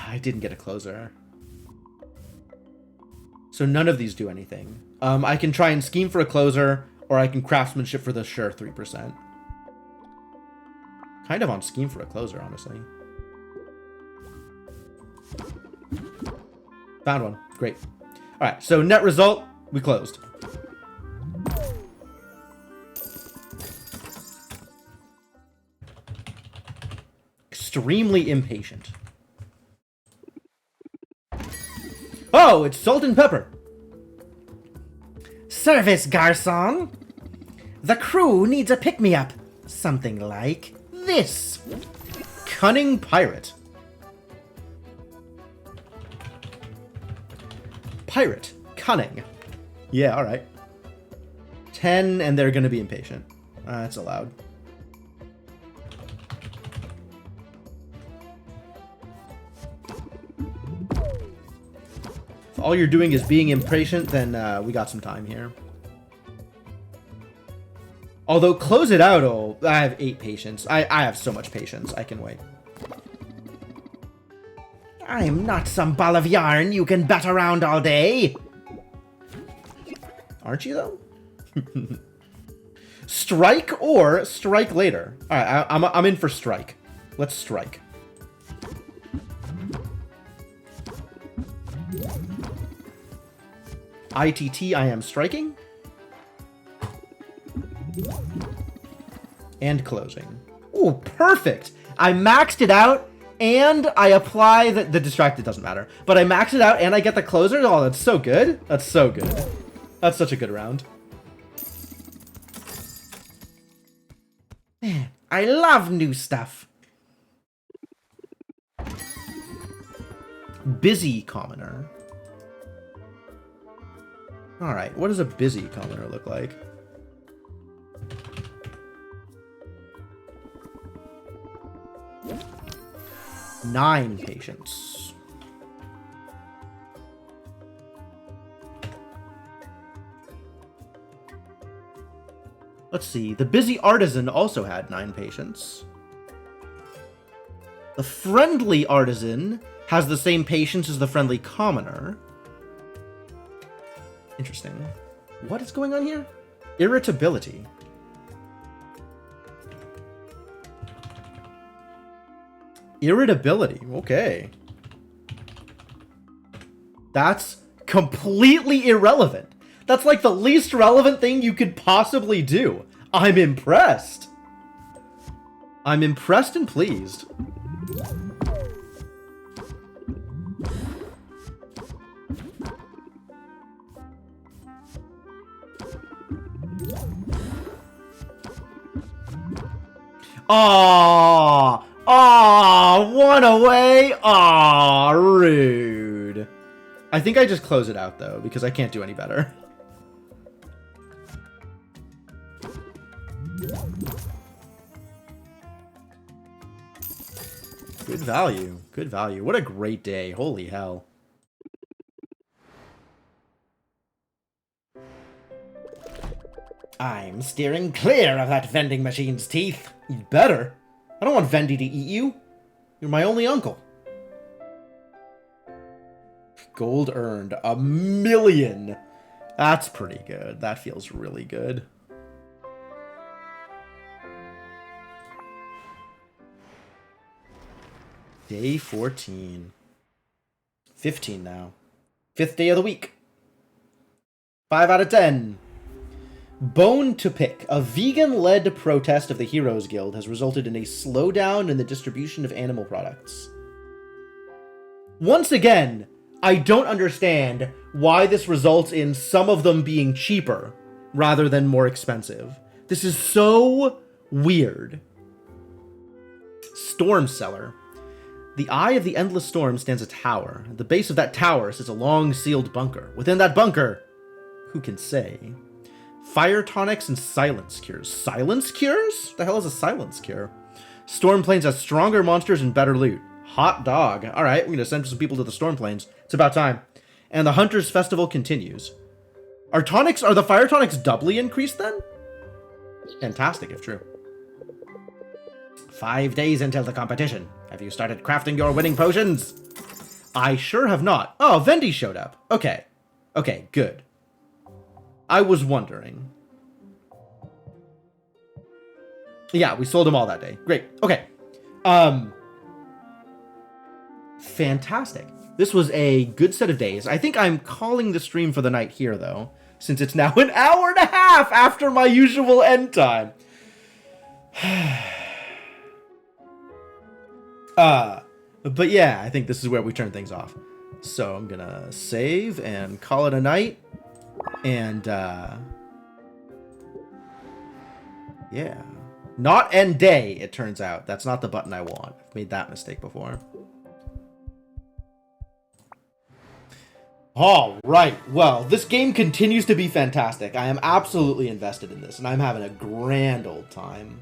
I didn't get a closer. So none of these do anything. I can try and scheme for a closer, or I can craftsmanship for the sure 3%. Kind of on scheme for a closer, honestly. Found one. Great. Alright, so net result, we closed. Extremely impatient. Oh, it's salt and pepper. Service, garçon. The crew needs a pick-me-up. Something like this. Cunning pirate. Pirate. Cunning. Yeah, alright. 10, and they're gonna be impatient. That's allowed. If all you're doing is being impatient, then we got some time here. Although, close it out, oh, I have 8 patience. I have so much patience. I can wait. I'm not some ball of yarn you can bat around all day. Aren't you, though? Strike or strike later. All right, I'm in for strike. Let's strike. ITT, I am striking. And closing. Ooh, perfect. I maxed it out, and I apply the distracted doesn't matter. But I maxed it out, and I get the closer. Oh, that's so good. That's so good. That's such a good round. Man, I love new stuff. Busy commoner. Alright, what does a busy commoner look like? Nine patience. Let's see. The busy artisan also had 9 patience. The friendly artisan has the same patience as the friendly commoner. Interesting. What is going on here? Irritability. Irritability. Okay. That's completely irrelevant. That's like the least relevant thing you could possibly do. I'm impressed. I'm impressed and pleased. Aww! Aww! One away! Aww! Rude. I think I just close it out, though, because I can't do any better. Good value. Good value. What a great day. Holy hell. I'm steering clear of that vending machine's teeth. You'd better. I don't want Vendy to eat you. You're my only uncle. Gold earned. 1,000,000. That's pretty good. That feels really good. Day 14. 15 now. 5th day of the week. 5 out of 10. Bone to Pick, a vegan-led protest of the Heroes Guild, has resulted in a slowdown in the distribution of animal products. Once again, I don't understand why this results in some of them being cheaper rather than more expensive. This is so weird. Storm Cellar. The eye of the endless storm stands a tower. At the base of that tower sits a long sealed bunker. Within that bunker, who can say? Fire tonics and silence cures. Silence cures? The hell is a silence cure? Storm Plains has stronger monsters and better loot. Hot dog. Alright, we're gonna send some people to the Storm Plains. It's about time. And the Hunters Festival continues. Are the fire tonics doubly increased then? Fantastic, if true. 5 days until the competition. Have you started crafting your winning potions? I sure have not. Oh, Vendy showed up. Okay. Okay, good. I was wondering. Yeah, we sold them all that day. Great. Okay. Fantastic. This was a good set of days. I think I'm calling the stream for the night here, though, since it's now an hour and a half after my usual end time. But yeah, I think this is where we turn things off. So I'm gonna save and call it a night. And, yeah. Not end day, it turns out. That's not the button I want. I've made that mistake before. Alright, well, this game continues to be fantastic. I am absolutely invested in this, and I'm having a grand old time.